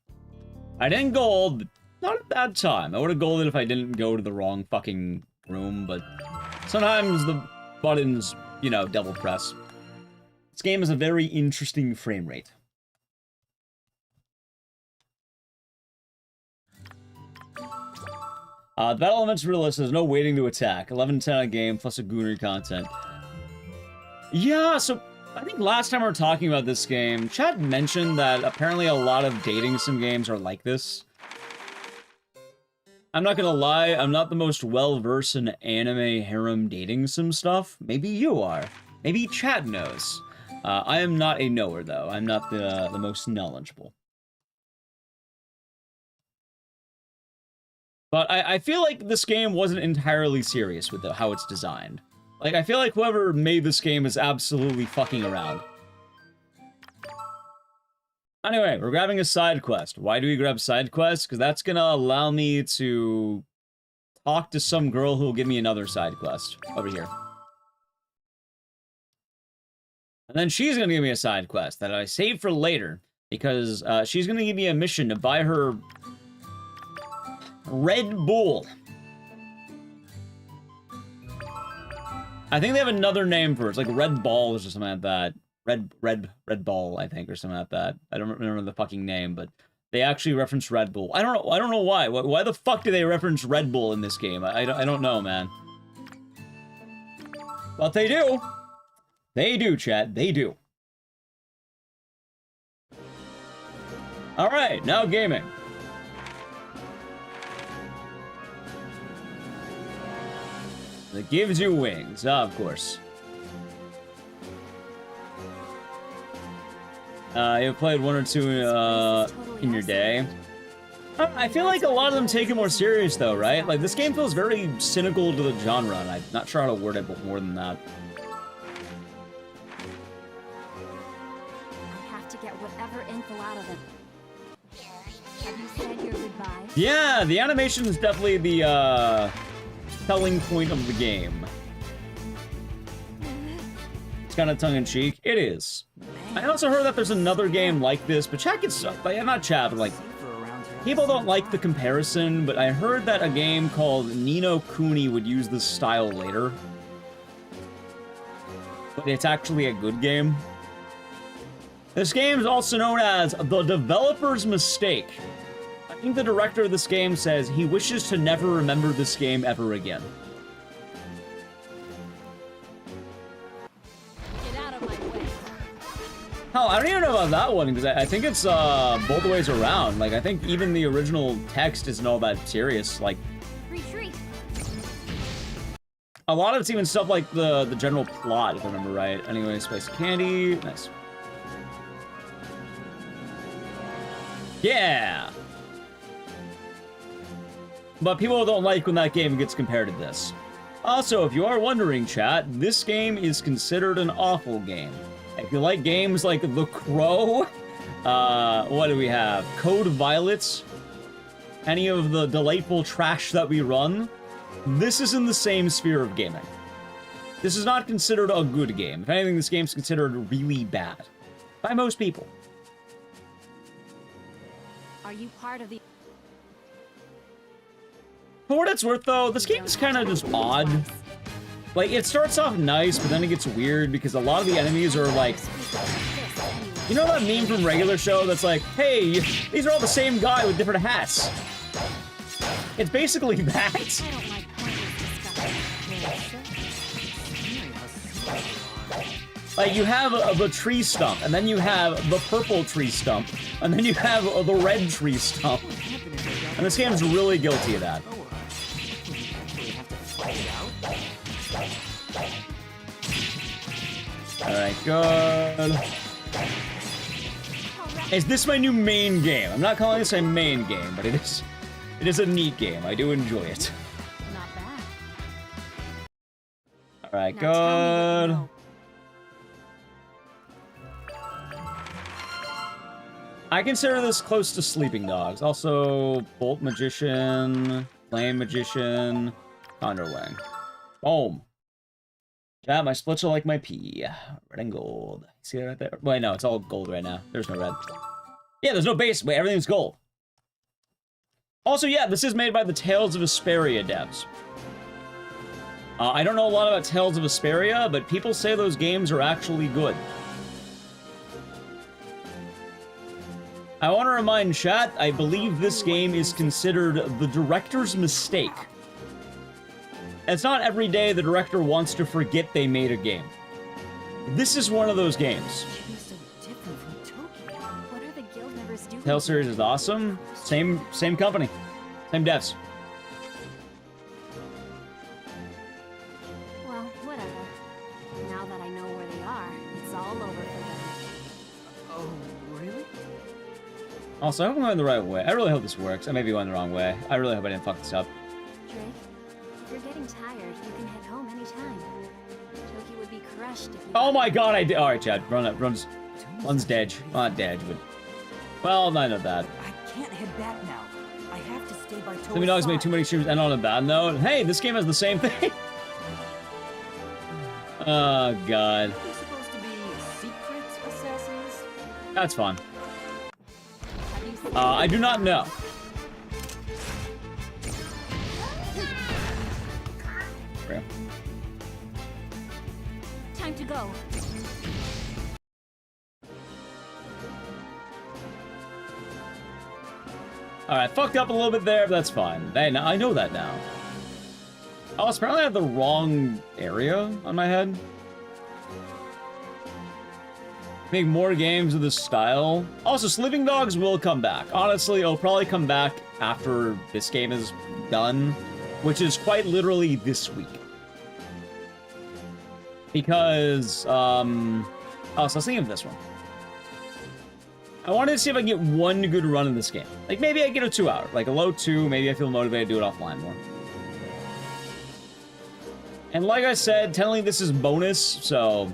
I didn't gold, but not a bad time. I would have golded if I didn't go to the wrong fucking room, but sometimes the buttons, you know, double press. This game has a very interesting frame rate. The battle element's realistic. There's no waiting to attack. 11-10 on game plus a goonery content. Yeah, so I think last time we were talking about this game, Chad mentioned that apparently a lot of dating sim games are like this. I'm not gonna lie, I'm not the most well-versed in anime harem dating sim stuff. Maybe you are. Maybe Chad knows. I am not a knower, though. I'm not the most knowledgeable. But I feel like this game wasn't entirely serious with how it's designed. Like, I feel like whoever made this game is absolutely fucking around. Anyway, we're grabbing a side quest. Why do we grab side quests? Because that's gonna allow me to talk to some girl who will give me another side quest. Over here. And then she's gonna give me a side quest that I saved for later. Because she's gonna give me a mission to buy her Red Bull. I think they have another name for it. It's like Red Balls or something like that. Red Ball, I think, or something like that. I don't remember the fucking name, but they actually reference Red Bull. I don't know why. Why the fuck do they reference Red Bull in this game? I don't know, man. But they do. They do, chat. They do. All right, now gaming. It gives you wings, of course. You've played one or two in your day. I feel like a lot of them take it more serious, though, right? Like, this game feels very cynical to the genre, and I'm not sure how to word it, but more than that. I have to get whatever info out of them. Have you said your goodbye? Yeah, the animation is definitely the, selling point of the game. It's kind of tongue-in-cheek. It is. I also heard that there's another game like this, but chat gets stuff. Not chat, but like people don't like the comparison. But I heard that a game called Ni no Kuni would use this style later. But it's actually a good game. This game is also known as The Developer's Mistake. I think the director of this game says he wishes to never remember this game ever again. Get out of my way. Oh, I don't even know about that one, because I think it's both ways around. Like, I think even the original text isn't all that serious. Like, retreat. A lot of it's even stuff like the general plot, if I remember right. Anyway, Spice Candy. Nice. Yeah! But people don't like when that game gets compared to this. Also, if you are wondering, chat, this game is considered an awful game. If you like games like The Crow, what do we have? Code Violets, any of the delightful trash that we run, this is in the same sphere of gaming. This is not considered a good game. If anything, this game's considered really bad. By most people. Are you part of the... For what it's worth, though, this game is kind of just odd. Like, it starts off nice, but then it gets weird because a lot of the enemies are like... You know that meme from Regular Show that's like, hey, these are all the same guy with different hats? It's basically that. Like, you have the tree stump, and then you have the purple tree stump, and then you have the red tree stump. And this game's really guilty of that. Alright, good. Is this my new main game? I'm not calling this a main game, but it is a neat game. I do enjoy it. Not bad. Alright, good. I consider this close to Sleeping Dogs. Also, Bolt Magician, Flame Magician, Condorwing. Boom. Yeah, my splits are like my pea. Red and gold. See that right there? Wait, no, it's all gold right now. There's no red. Yeah, there's no base. Wait, everything's gold. Also, yeah, this is made by the Tales of Vesperia devs. I don't know a lot about Tales of Vesperia, but people say those games are actually good. I want to remind chat, I believe this game is considered the director's mistake. It's not every day the director wants to forget they made a game. This is one of those games. Tale series is awesome. Same company. Same devs. Well, whatever. Now that I know where they are, it's all over for them. Oh, really? Also, I hope I'm going the right way. I really hope this works. I may be going the wrong way. I really hope I didn't fuck this up. Drake, if you're getting tired, you can head home anytime. Toki would be crushed if you... Oh my god, I did. Alright, Chad. Runs dead. Not dead, but... Well, not of that. I can't head back now. I have to stay by Toki's Sleeping Dogs made too many streams and on a bad note. Hey, this game has the same thing. Oh god. They're supposed to be secret assassins? That's fun. I do not know. Time to go. Alright, fucked up a little bit there, but that's fine. Hey, I know that now. Oh, apparently I have the wrong area on my head. Make more games of this style. Also, Sleeping Dogs will come back. Honestly, it'll probably come back after this game is done, which is quite literally this week. Because, oh, so I was thinking of this one. I wanted to see if I can get one good run in this game. Like, maybe I get a 2 hour. Like, a low 2, maybe I feel motivated to do it offline more. And like I said, technically this is bonus, so...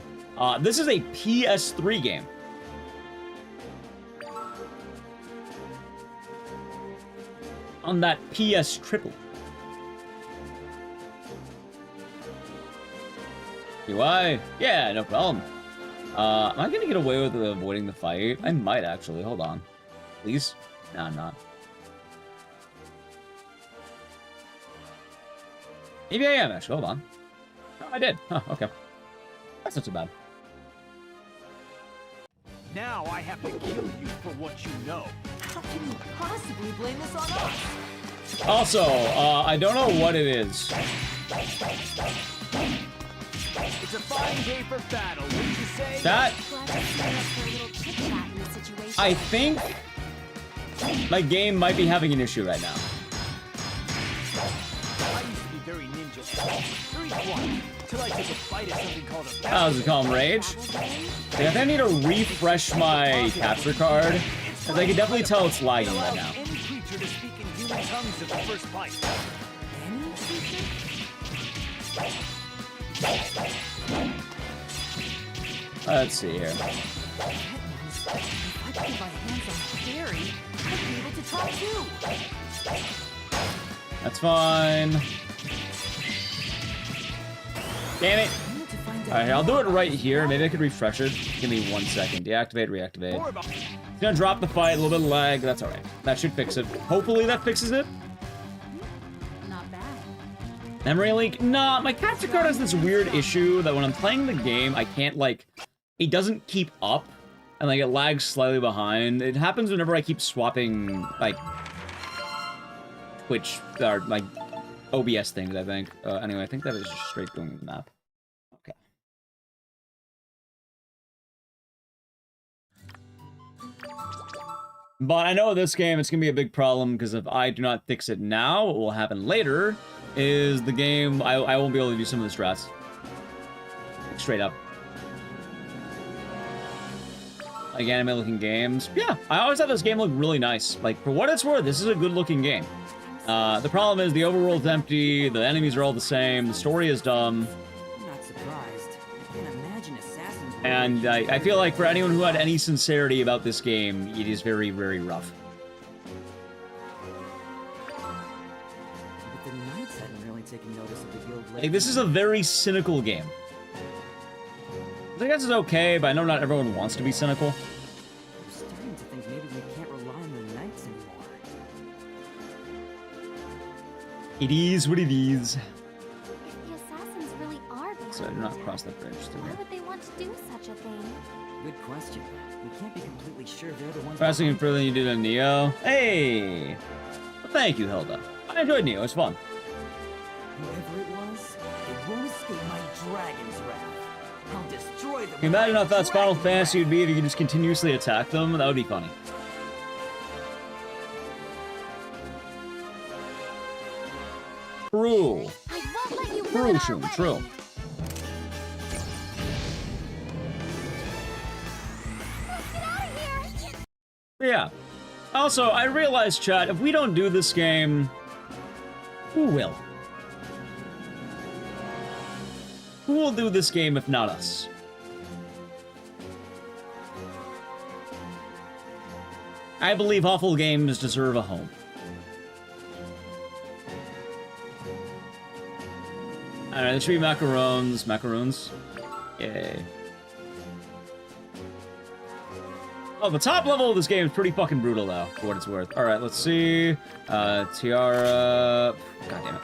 this is a PS3 game. On that PS triple. UI? Yeah, no problem. Am I gonna get away with avoiding the fight? I might actually. Hold on. Please? No, I'm not. Maybe I am actually. Hold on. Oh, I did. Huh, okay. That's not so bad. Now I have to kill you for what you know. How can you possibly blame this on us? Also, I don't know what it is. It's a fine day for battle, wouldn't you say? That... I think... my game might be having an issue right now. I used to be very ninja. Very quiet. Till I took a fight at something called a... How's it called? Rage? Yeah, I think I need to refresh my capture card. Because I can definitely tell it's lagging right now. Any creature to speak in human tongues at the first fight. Any creature? Let's see here. If I could get my hands on Barry, I'd be able to talk too. That's fine. Damn it. Alright, I'll do it right here. Maybe I could refresh it. Give me 1 second. Deactivate, reactivate. It's gonna drop the fight, a little bit of lag. That's alright. That should fix it. Hopefully that fixes it. Not bad. Memory leak? Nah, my capture card has this weird issue that when I'm playing the game, I can't, like... it doesn't keep up. And, like, it lags slightly behind. It happens whenever I keep swapping, like... Twitch, or, like, OBS things, I think. Anyway, I think that is just straight going with the map. But I know this game, it's going to be a big problem, because if I do not fix it now, what will happen later is the game, I won't be able to do some of the strats. Straight up. Like anime-looking games. Yeah, I always thought this game looked really nice. Like, for what it's worth, this is a good-looking game. The problem is the overworld's empty, the enemies are all the same, the story is dumb. I'm not surprised. I can't imagine assassins. And I feel like for anyone who had any sincerity about this game, it is very, very rough. But the knights hadn't really taken notice of the guild. Like, this is a very cynical game. I guess it's okay, but I know not everyone wants to be cynical. I'm starting to think maybe we can't rely on the knights anymore. It is what it is. If the assassins really are behind So do not cross that bridge. why would they want to do such a thing? Good question. We can't be completely sure they're the ones. Faster further than you did on Neo. Hey! Well, thank you, Hilda. I enjoyed Neo, it was fun. Whoever it was, it won't escape my dragon's wrath. I'll destroy them. Can you imagine how fast Final Fantasy would be if you could just continuously attack them? That would be funny. True. True, Shun, true. Yeah. Also, I realized, chat, if we don't do this game, who will? Who will do this game if not us? I believe awful games deserve a home. Alright, there should be macaroons. Macaroons? Yay. Oh, the top level of this game is pretty fucking brutal, though, for what it's worth. Alright, let's see. Tiara... God damn it.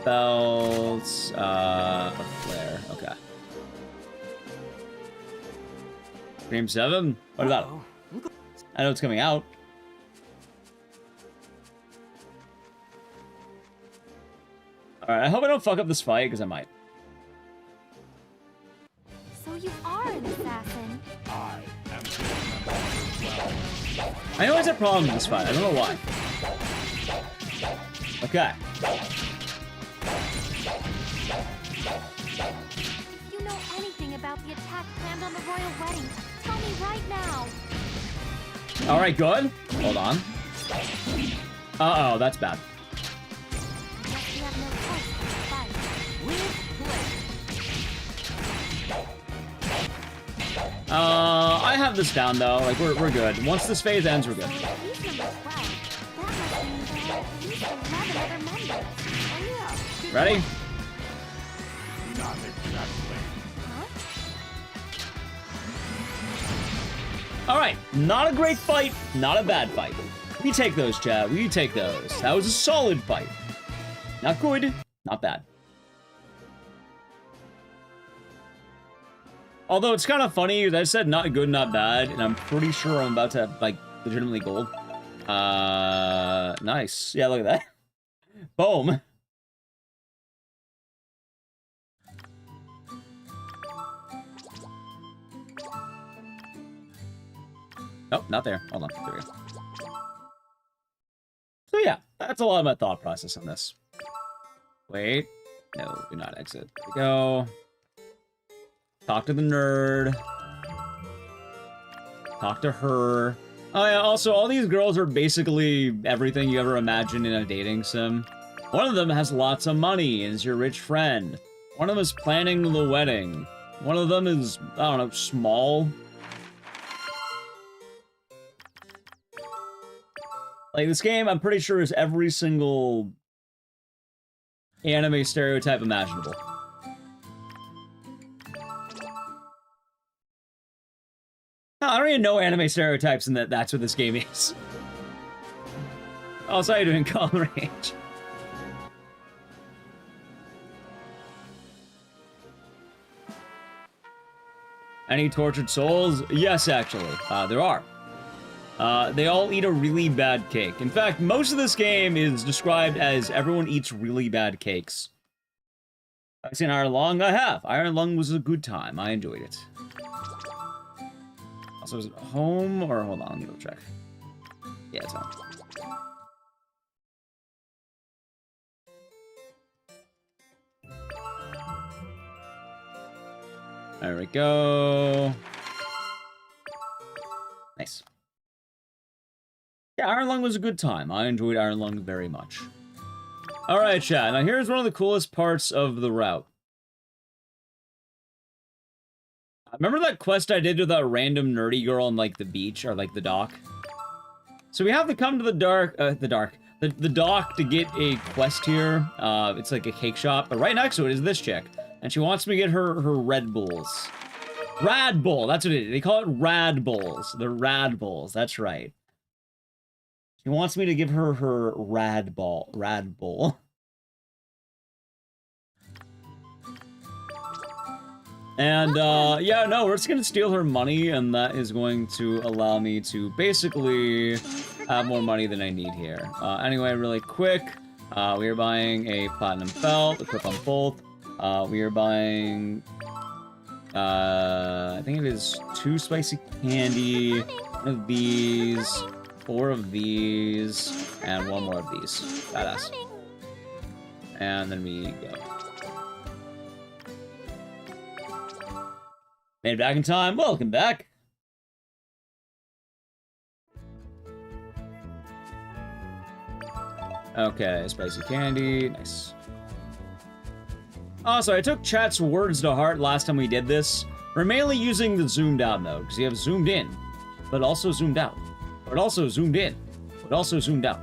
Belts, Flare, okay. Game 7? What about it? I know it's coming out. Alright, I hope I don't fuck up this fight, because I might. So you are an assassin. I am I always have problems with this fight, I don't know why. Okay. If you know anything about the attack planned on the royal wedding, tell me right now. Alright, good. Hold on. Uh-oh, that's bad. You have no choice but to fight. I have this down, though. Like, we're good. Once this phase ends, we're good. Ready? not exactly. Alright, not a great fight, not a bad fight. We take those, chat. We take those. That was a solid fight. Not good, not bad. Although it's kind of funny, I said not good, not bad, and I'm pretty sure I'm about to have, like, legitimately gold. Nice. Yeah, look at that. Boom. Oh, not there. Hold on. There we go. So yeah, that's a lot of my thought process on this. Wait. No, do not exit. There we go. Talk to the nerd. Talk to her. Oh yeah, also, all these girls are basically everything you ever imagined in a dating sim. One of them has lots of money and is your rich friend. One of them is planning the wedding. One of them is, I don't know, small. Like, this game, I'm pretty sure, is every single anime stereotype imaginable. I don't even know anime stereotypes, and that's what this game is. Also, how you doing, Colin Range? Any tortured souls? Yes, actually. There are. They all eat a really bad cake. In fact, most of this game is described as everyone eats really bad cakes. I've seen Iron Lung? I have. Iron Lung was a good time. I enjoyed it. Also, is it home or... Hold on, let me go check. Yeah, it's on. There we go. Nice. Yeah, Iron Lung was a good time. I enjoyed Iron Lung very much. Alright, chat. Now here's one of the coolest parts of the route. Remember that quest I did with that random nerdy girl on, like, the beach, or, like, the dock? So we have to come to the dock to get a quest here. It's like a cake shop, but right next to it is this chick. And she wants me to get her Red Bulls. Rad Bull, that's what it is. They call it Rad Bulls. They're Rad Bulls, that's right. She wants me to give her her Rad Bull. And, yeah, no, we're just gonna steal her money, and that is going to allow me to basically have more money than I need here. Anyway, really quick, we are buying a platinum belt, equip on both. We are buying, I think it is 2 spicy candy, 1 of these, 4 of these, and 1 more of these. Badass. And then we go. Made it back in time. Welcome back. Okay, spicy candy. Nice. Also, I took chat's words to heart last time we did this. We're mainly using the zoomed out mode, because you have zoomed in, but also zoomed out. But also zoomed in, but also zoomed out.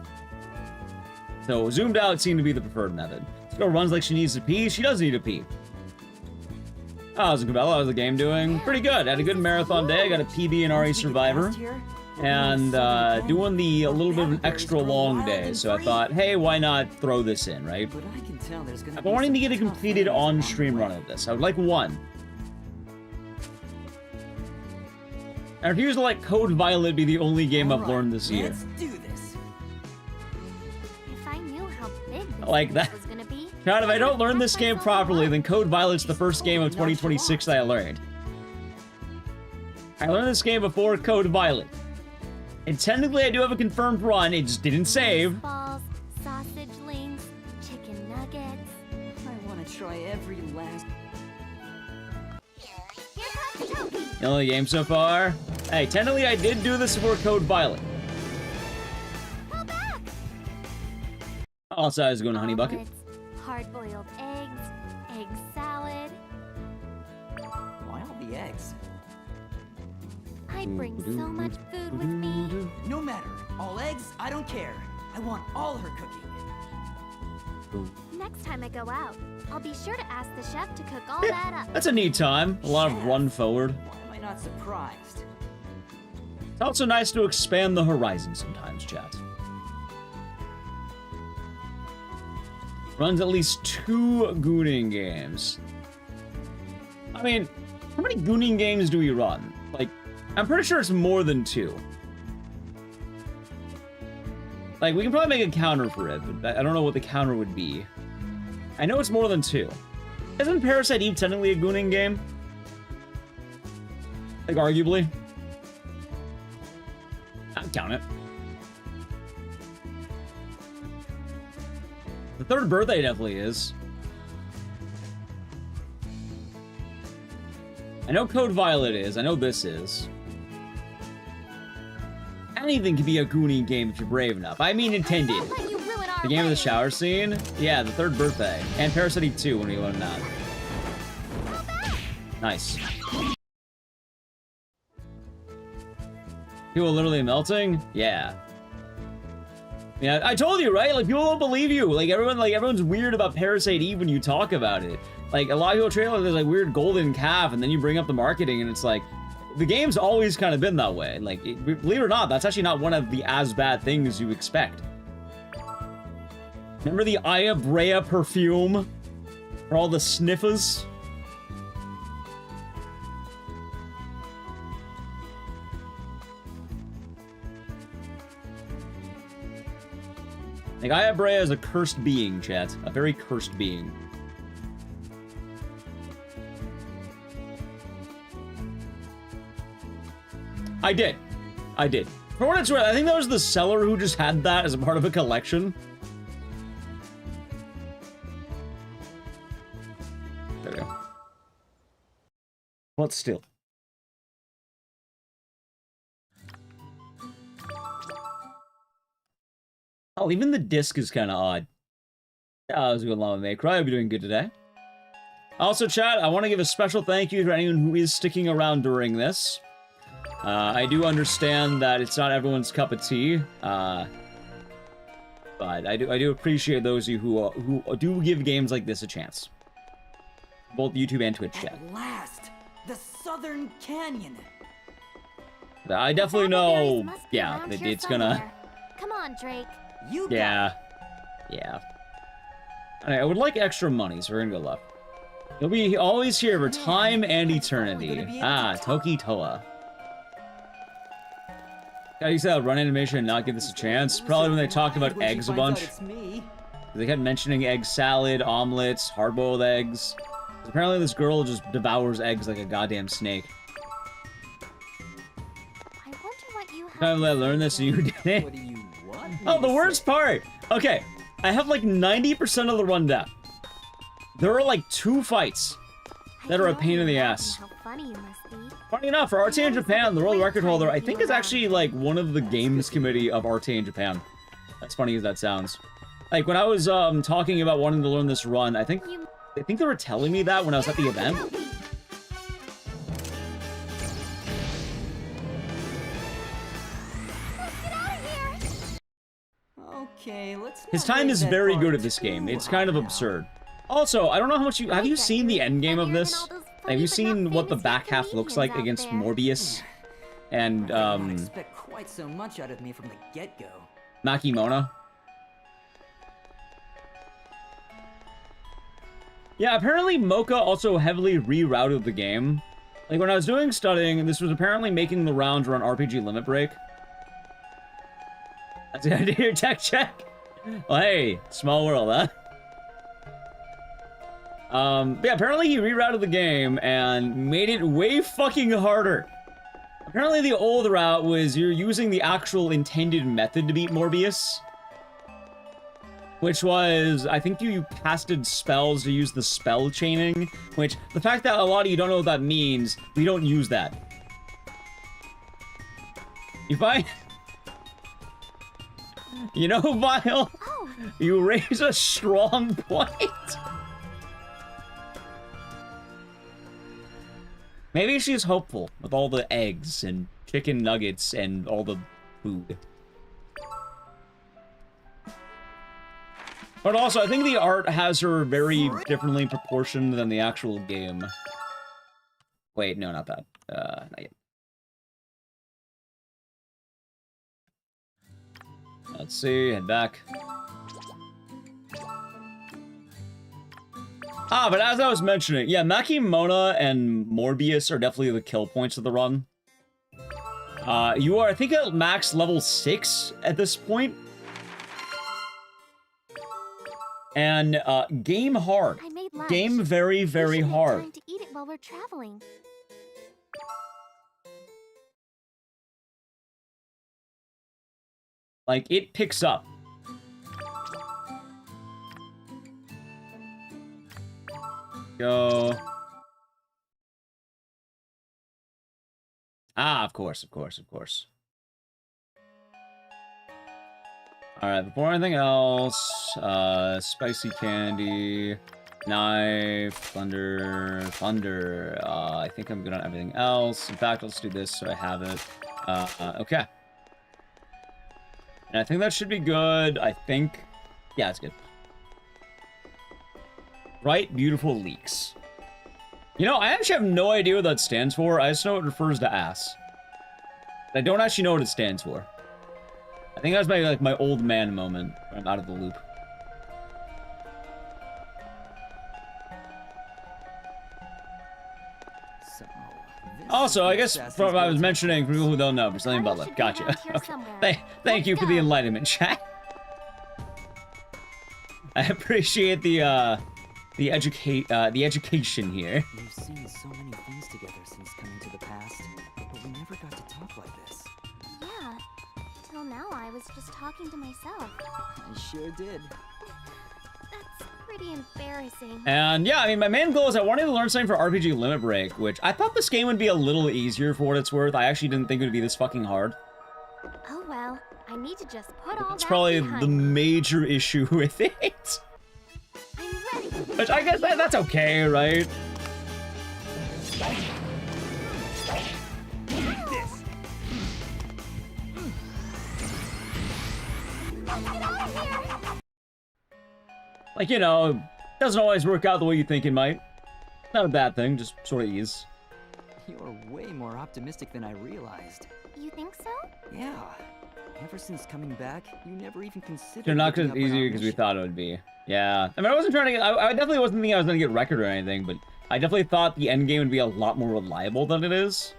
So zoomed out seemed to be the preferred method. This girl runs like she needs to pee. She does need to pee. How's it, Cabela? How's the game doing? Pretty good. Had a good marathon day. I got a PB and RE Survivor. And doing a little bit of an extra long day. So I thought, hey, why not throw this in, right? I've been wanting to get a completed on-stream run of this. I would like 1. I refuse to let Code Violet be the only game I've learned this year. Let's do this. If I knew how big this Like that. was gonna be. God, if I don't learn this game properly, then Code Violet's the first game of 2026 that I learned. I learned this game before Code Violet. And technically I do have a confirmed run, it just didn't save. Balls, sausage links, chicken nuggets. I want to try every last. The only game so far? Hey, technically I did do this before Code Violet. Also, I was going to Honey Bucket. Hard-boiled eggs, egg salad. Why all the eggs? I bring so much food with me. No matter. All eggs, I don't care. I want all her cooking. Next time I go out, I'll be sure to ask the chef to cook all that up. That's a neat time. A lot of run forward. Why am I not surprised? It's also nice to expand the horizon sometimes, chat. Runs at least 2 gooning games. I mean, how many gooning games do we run? Like, I'm pretty sure it's more than 2. Like, we can probably make a counter for it, but I don't know what the counter would be. I know it's more than 2. Isn't Parasite Eve technically a gooning game? Like, arguably. I'd count it. The 3rd birthday definitely is. I know Code Violet is. I know this is. Anything can be a gooning game if you're brave enough. I mean intended. The game of the shower scene? Yeah, the 3rd birthday. And Parasite Eve 2 when we learned that. Nice. People literally melting? Yeah. Yeah, I told you, right? Like, people don't believe you. Everyone's weird about Parasite Eve when you talk about it. Like, a lot of people trailer there's like weird golden calf, and then you bring up the marketing, and it's like, the game's always kind of been that way. Like, believe it or not, that's actually not one of the as bad things you expect. Remember the Aya Brea perfume? For all the sniffers? Like, Aya Brea is a cursed being, chat. A very cursed being. I did. For what it's worth, I think that was the seller who just had that as a part of a collection. There we go. But still. Oh, even the disc is kind of odd. Yeah, that was a good llama make. I'll be doing good today. Also, chat, I want to give a special thank you to anyone who is sticking around during this. I do understand that it's not everyone's cup of tea, but I do appreciate those of you who do give games like this a chance. Both YouTube and Twitch chat. At last, the Southern Canyon. I definitely know, yeah, that it's gonna... Come on, Drake. Yeah. Alright, I would like extra money, so we're gonna go left. You'll be always here for time and eternity. Ah, Toki Toa. Yeah, you said I'll run animation and not give this a chance. Probably when they talked about eggs a bunch. They kept mentioning egg salad, omelets, hard-boiled eggs. Apparently this girl just devours eggs like a goddamn snake. I wonder what you have. Time I learned this and you did it. Oh, the worst part! Okay, I have like 90% of the rundown. There are like 2 fights that are a pain in the ass. How funny you must be. Funny enough, for RTA in Japan, the world record holder, I think is actually like one of the games committee of RTA in Japan. As funny as that sounds. Like when I was talking about wanting to learn this run, I think they were telling me that when I was at the event. Okay, let's. His time is very good at this game. It's kind of absurd. Also, I don't know how much have you seen the end game of this? Have you seen what the back half looks like against Morbius and I didn't expect quite so much out of me from the get-go. Makimona? Yeah, apparently Mocha also heavily rerouted the game. Like when I was doing studying, this was apparently making the rounds run RPG Limit Break. That's the idea here, tech check. Well, hey, small world, huh? Yeah, apparently he rerouted the game and made it way fucking harder. Apparently the old route was you're using the actual intended method to beat Morbius. Which was, I think you casted spells to use the spell chaining, which, the fact that a lot of you don't know what that means, we don't use that. You find... You know, Vile, you raise a strong point. Maybe she's hopeful with all the eggs and chicken nuggets and all the food. But also, I think the art has her very differently proportioned than the actual game. Wait, no, not that. Not yet. Let's see, head back. Ah, but as I was mentioning, yeah, Makimona and Morbius are definitely the kill points of the run. You are, I think, at max level 6 at this point. And, game hard. I made lunch. Game very, very hard. Time to eat it while we're traveling. Like, it picks up. Go. Ah, of course, of course, of course. Alright, before anything else, spicy candy, knife, thunder, I think I'm good on everything else. In fact, let's do this so I have it. Okay. And I think that should be good, I think. Yeah, it's good. Right, beautiful leaks. You know, I actually have no idea what that stands for. I just know it refers to ass. I don't actually know what it stands for. I think that's my old man moment. I'm out of the loop. Also, I guess from what I was mentioning, for people who don't know, for something about lip. Gotcha. Okay. Thank you for the enlightenment, chat. I appreciate the education here. We've seen so many things together since coming to the past, but we never got to talk like this. Yeah, Until now, I was just talking to myself. I sure did. That's pretty embarrassing. And yeah, I mean, my main goal is I wanted to learn something for RPG Limit Break, which I thought this game would be a little easier for what it's worth. I actually didn't think it would be this fucking hard. Oh well, I need to just put all It's that probably behind the me. major issue with it. I'm ready. Which I guess that's okay, right? Like, you know, doesn't always work out the way you think it might. Not a bad thing, just sort of ease. You're way more optimistic than I realized. You think so? Yeah. Ever since coming back, you never even considered. They're not giving as up on easy our because we mission. thought it would be. Yeah. I mean, I wasn't trying to get... I definitely wasn't thinking I was going to get record or anything, but I definitely thought the end game would be a lot more reliable than it is.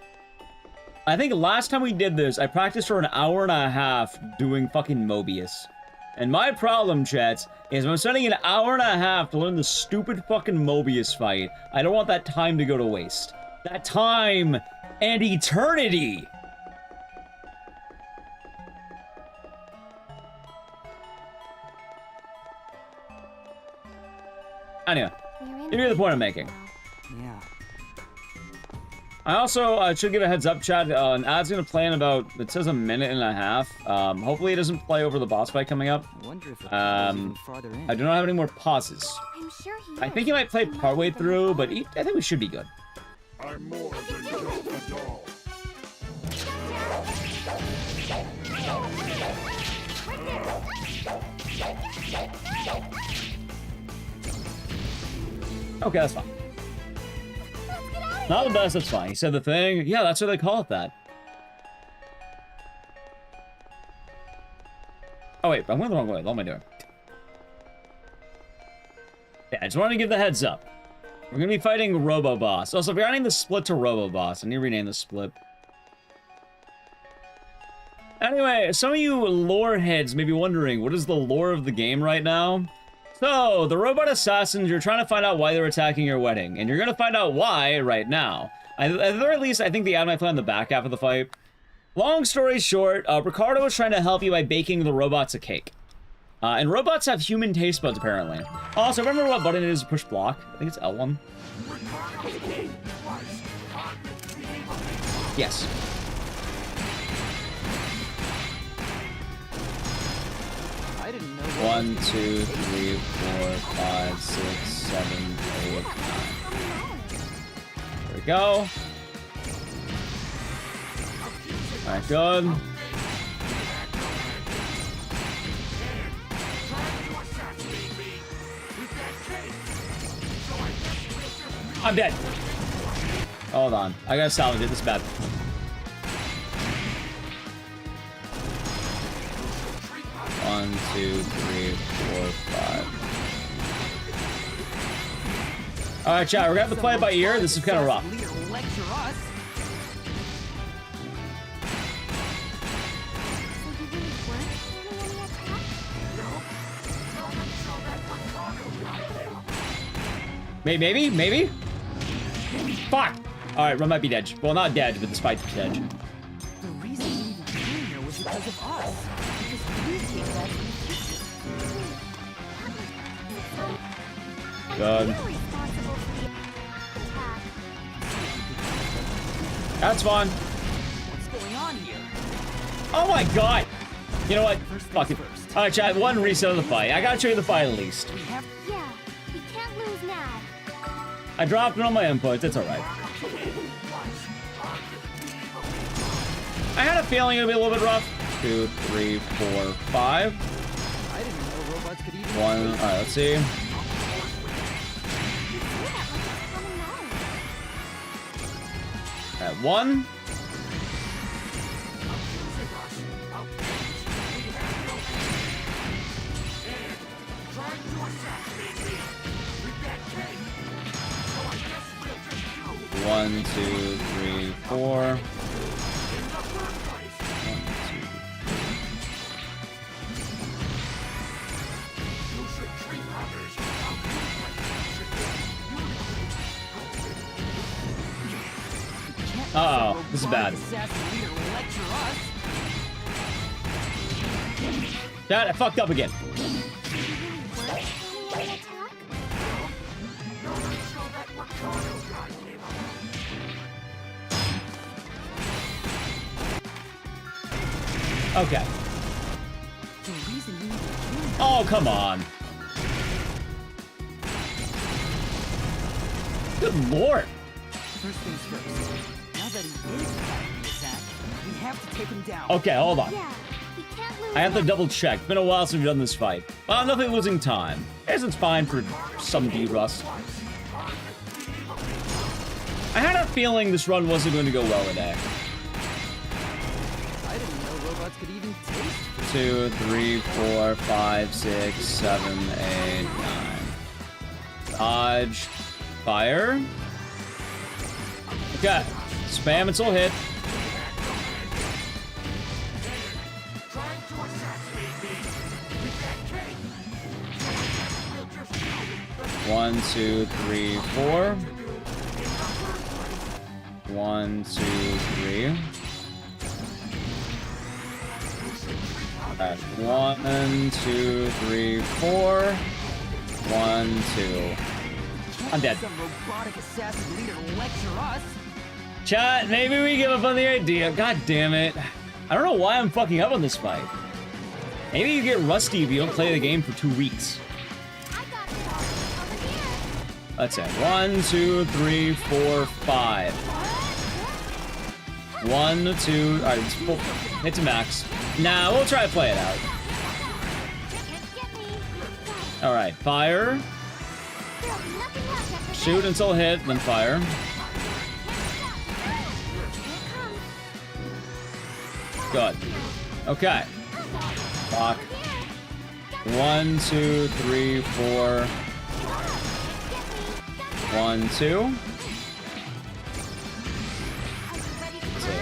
I think last time we did this, I practiced for an hour and a half doing fucking Mobius. And my problem, chat, is when I'm spending an hour and a half to learn the stupid fucking Mobius fight, I don't want that time to go to waste. That time and eternity! Anyway, you hear the point I'm making. Yeah. I also should give a heads up, chat. An ad's gonna play in about, it says a minute and a half. Hopefully it doesn't play over the boss fight coming up. Wonder if even farther in. I do not have any more pauses. I'm sure he I think he might play partway through, but I think we should be good. I'm more than just a doll. Okay, that's fine. Not the best, that's fine. He said the thing. Yeah, that's what they call it that. Oh wait, I'm going the wrong way. What am I doing? Yeah, I just wanted to give the heads up. We're going to be fighting Robo Boss. Also, if you're adding the split to Robo Boss, I need to rename the split. Anyway, some of you lore heads may be wondering, what is the lore of the game right now? So, the robot assassins, you're trying to find out why they're attacking your wedding, and you're going to find out why right now. At the very least, I think the ad might play on the back half of the fight. Long story short, Ricardo is trying to help you by baking the robots a cake. And robots have human taste buds, apparently. Also, remember what button it is to push block? I think it's L1. Yes. I didn't know. 1, 2, 3, 4, 5, 6, 7, 8, 9. There we go. Alright, good. I'm dead. Hold on. I gotta salvage it. This is bad. One, 2, 3, 4, 5. Alright, chat. We're gonna have to play it by ear. This is kind of rough. Maybe? Fuck! Alright, Run might be dead. Well, not dead, but despite the dead. The reason we even came here was because of us. Because we take that from the Good. That's fine. What's going on here? Oh my god! You know what? Fuck it. Alright, chat. One reset of the fight. I gotta show you the fight at least. Yeah, we can't lose now. I dropped it on my inputs. It's alright. I had a feeling it would be a little bit rough. 2, 3, 4, 5. I didn't know robots could even. 1. Alright, let's see. At 1. One, 2, 3, 4. 1, 2. Uh-oh, this is bad. Chat, I fucked up again. Okay. Oh, come on. Good lord. First things first. Now that he is fighting the attack, we have to take him down. Okay, hold on. Yeah, we can't lose I have to now. double check. It's been a while since we've done this fight. Well, I'm definitely losing time. I guess it's fine for some D-Rust. I had a feeling this run wasn't going to go well today. I didn't know robots could even taste. 2, 3, 4, 5, 6, 7, 8, 9. Dodge. Fire. Okay. Spam until hit. One, two, three, 4. 1, 2, 3. Okay. 1, 2, 3, 4. 1, 2. I'm dead. Some robotic assassin leader lecture us. Chat, maybe we give up on the idea. God damn it. I don't know why I'm fucking up on this fight. Maybe you get rusty if you don't play the game for 2 weeks. Let's say 1, 2, 3, 4, 5. 1, 2. Alright, hit to max. Nah, we'll try to play it out. Alright, fire. Shoot until hit, then fire. Good. Okay. Lock. 1, 2, 3, 4. 1, 2. Let's see.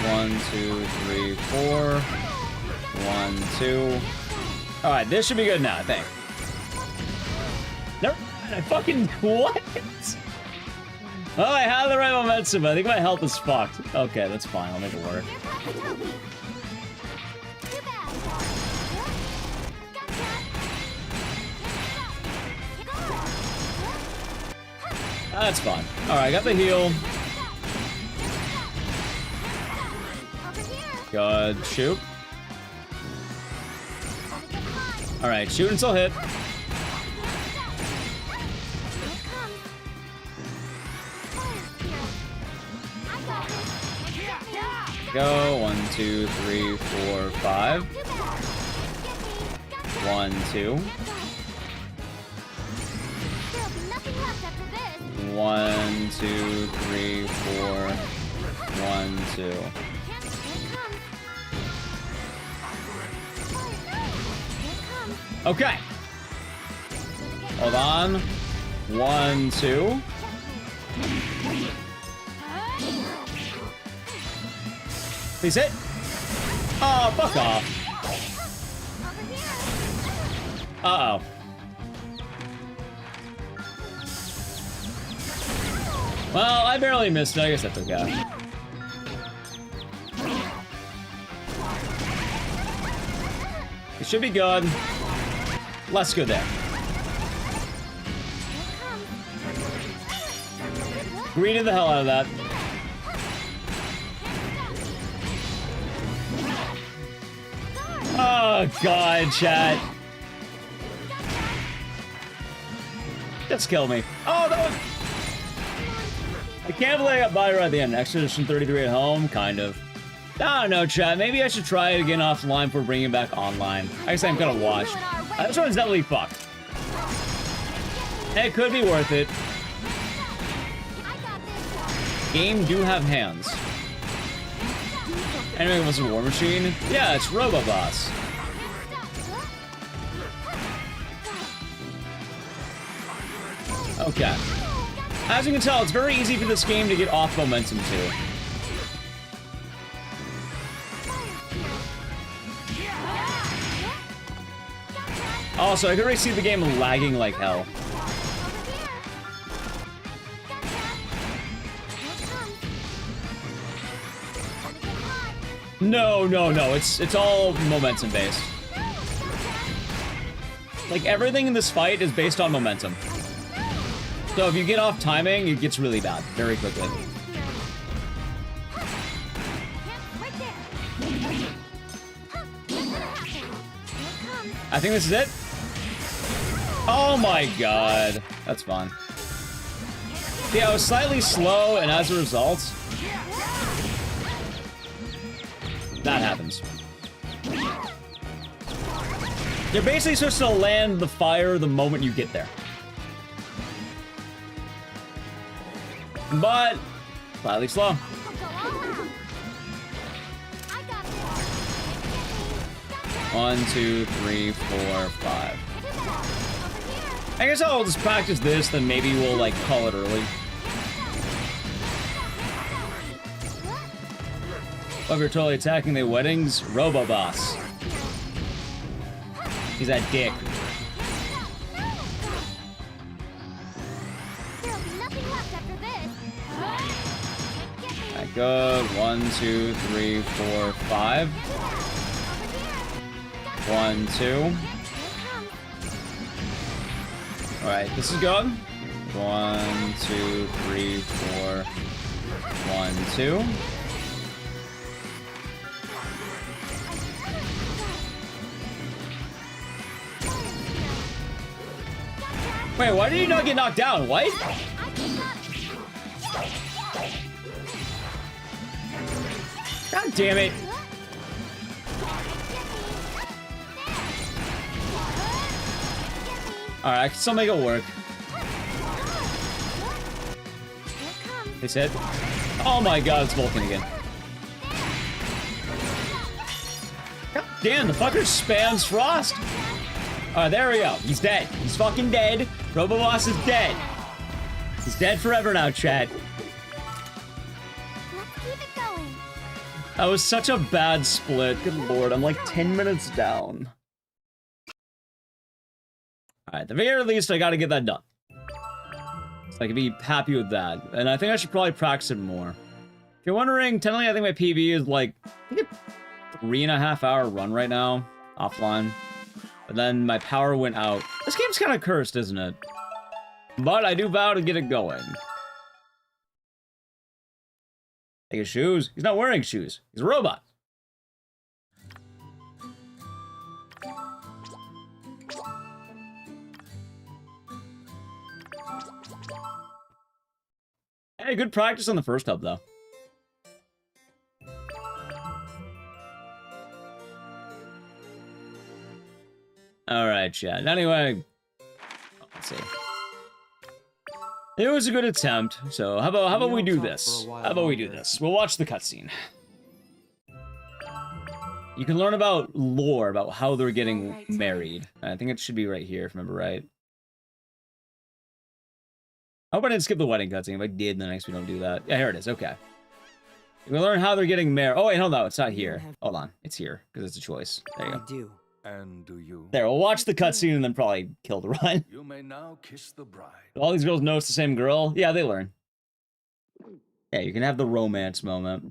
1, 2, 3, 4. 1, 2. Alright, this should be good now, I think. Never mind, I fucking... What? Oh, I have the right momentum. I think my health is fucked. Okay, that's fine. I'll make it work. That's fine. Alright, I got the heal. Good. Shoot. Alright, shoot until hit. Go. 1, 2, 3, 4, 5. 1, 2. 1, 2, 3, 4. 1, 2. Okay. Hold on. 1, 2. Please hit. Oh, fuck off. Uh-oh. Well, I barely missed it. I guess that's okay. It should be good. Let's go there. Greeted the hell out of that. Oh, God, chat. Just kill me. Oh, that was... I can't believe I got by right at the end. Expedition 33 at home? Kind of. I don't know, chat. Maybe I should try it again offline before bringing it back online. I guess I'm gonna watch. This one's definitely fucked. It could be worth it. Game do have hands. Anyway, was a War Machine? Yeah, it's Roboboss. Okay. As you can tell, it's very easy for this game to get off momentum too. Also, I could already see the game lagging like hell. No, it's all momentum based. Like, everything in this fight is based on momentum. So if you get off timing, it gets really bad very quickly. I think this is it. Oh my god. That's fun. Yeah, I was slightly slow, and as a result, that happens. You're basically supposed to land the fire the moment you get there. But slightly slow. 1, 2, 3, 4, 5. I guess I'll just practice this, then maybe we'll, like, call it early. Oh, you're totally attacking the weddings? Robo-boss. He's that dick. Alright, good. 1, 2, 3, 4, 5. 1, 2. Alright, this is good. 1, 2, 3, 4. 1, 2. Wait, why did you not get knocked down? What? God damn it. Alright, I can still make it work. They said, oh my god, it's Vulcan again. God damn, the fucker spams Frost. Alright, there we go. He's dead. He's fucking dead. Robo-Boss is dead. He's dead forever now, chat. That was such a bad split. Good lord, I'm like 10 minutes down. Alright, at the very least, I gotta get that done. So I can be happy with that. And I think I should probably practice it more. If you're wondering, technically I think my PB is like, I think a 3.5 hour run right now, offline. But then my power went out. This game's kind of cursed, isn't it? But I do vow to get it going. Take his shoes. He's not wearing shoes. He's a robot. Hey, good practice on the first hub, though. Alright, chat. Anyway, let's see. It was a good attempt, so how about we do this? How about we do this? We'll watch the cutscene. You can learn about lore, about how they're getting married. I think it should be right here, if I remember right. I hope I didn't skip the wedding cutscene. If I did, then next we don't do that. Yeah, here it is. Okay. You can learn how they're getting married. Oh, wait, hold on. It's not here. Hold on. It's here, because it's a choice. There you go. I do. And do you? There, we'll watch the cutscene and then probably kill the run. You may now kiss the bride. All these girls know it's the same girl? Yeah, they learn. Yeah, you can have the romance moment.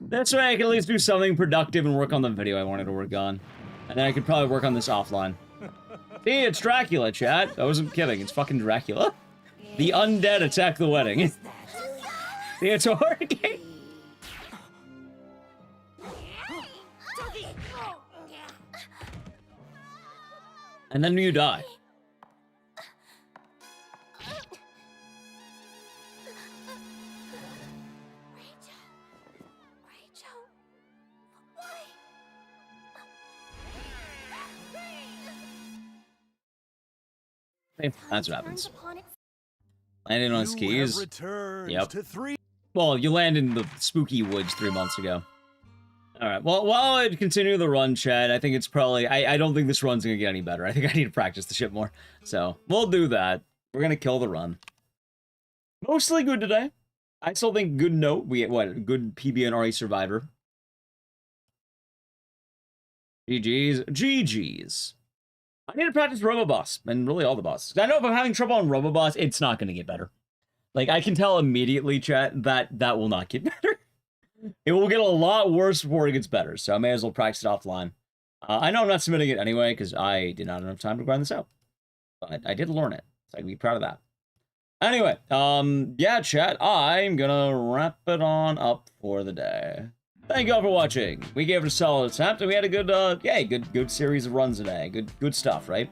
That's right, I can at least do something productive and work on the video I wanted to work on. And then I could probably work on this offline. See, it's Dracula, chat. I wasn't kidding, it's fucking Dracula. The undead attack the wedding. See, it's a horror game. And then you die. That's what happens. Landing on skis. Yep. Well, you land in the spooky woods 3 months ago. Alright, well, while I continue the run, chat, I think it's probably... I don't think this run's gonna get any better. I think I need to practice the shit more. So, we'll do that. We're gonna kill the run. Mostly good today. I still think good note. We get, what, good PB and RE Survivor. GG's. GG's. I need to practice Robo-Boss, and really all the bosses. I know if I'm having trouble on Robo-Boss, it's not gonna get better. Like, I can tell immediately, chat, that will not get better. It will get a lot worse before it gets better, so I may as well practice it offline. I know I'm not submitting it anyway, because I did not have enough time to grind this out. But I did learn it, so I can be proud of that. Anyway, yeah, chat, I'm gonna wrap it on up for the day. Thank you all for watching. We gave it a solid attempt, and we had a good, good series of runs today. Good stuff, right?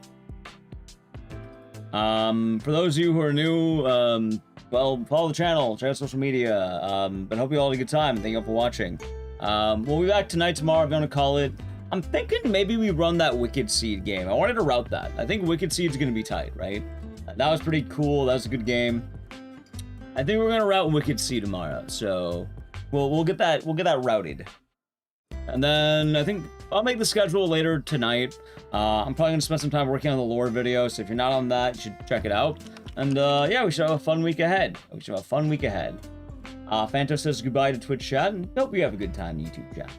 For those of you who are new, well, follow the channel, check out social media, but hope you all had a good time. Thank you all for watching. We'll be back tonight, tomorrow, I'm gonna call it. I'm thinking maybe we run that Wicked Seed game. I wanted to route that. I think Wicked Seed's gonna be tight, right? That was pretty cool, that was a good game. I think we're gonna route Wicked Seed tomorrow, so we'll get that routed. And then I think I'll make the schedule later tonight. I'm probably gonna spend some time working on the lore video, so if you're not on that, you should check it out. And yeah, we should have a fun week ahead. Phanto says goodbye to Twitch chat, and hope you have a good time, YouTube chat.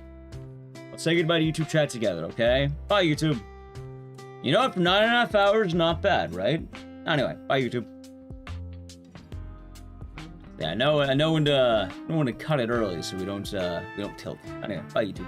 Let's say goodbye to YouTube chat together, okay? Bye, YouTube. You know what? For 9.5 hours, not bad, right? Anyway, bye, YouTube. Yeah, I know when to cut it early, so we don't tilt. Anyway, bye, YouTube.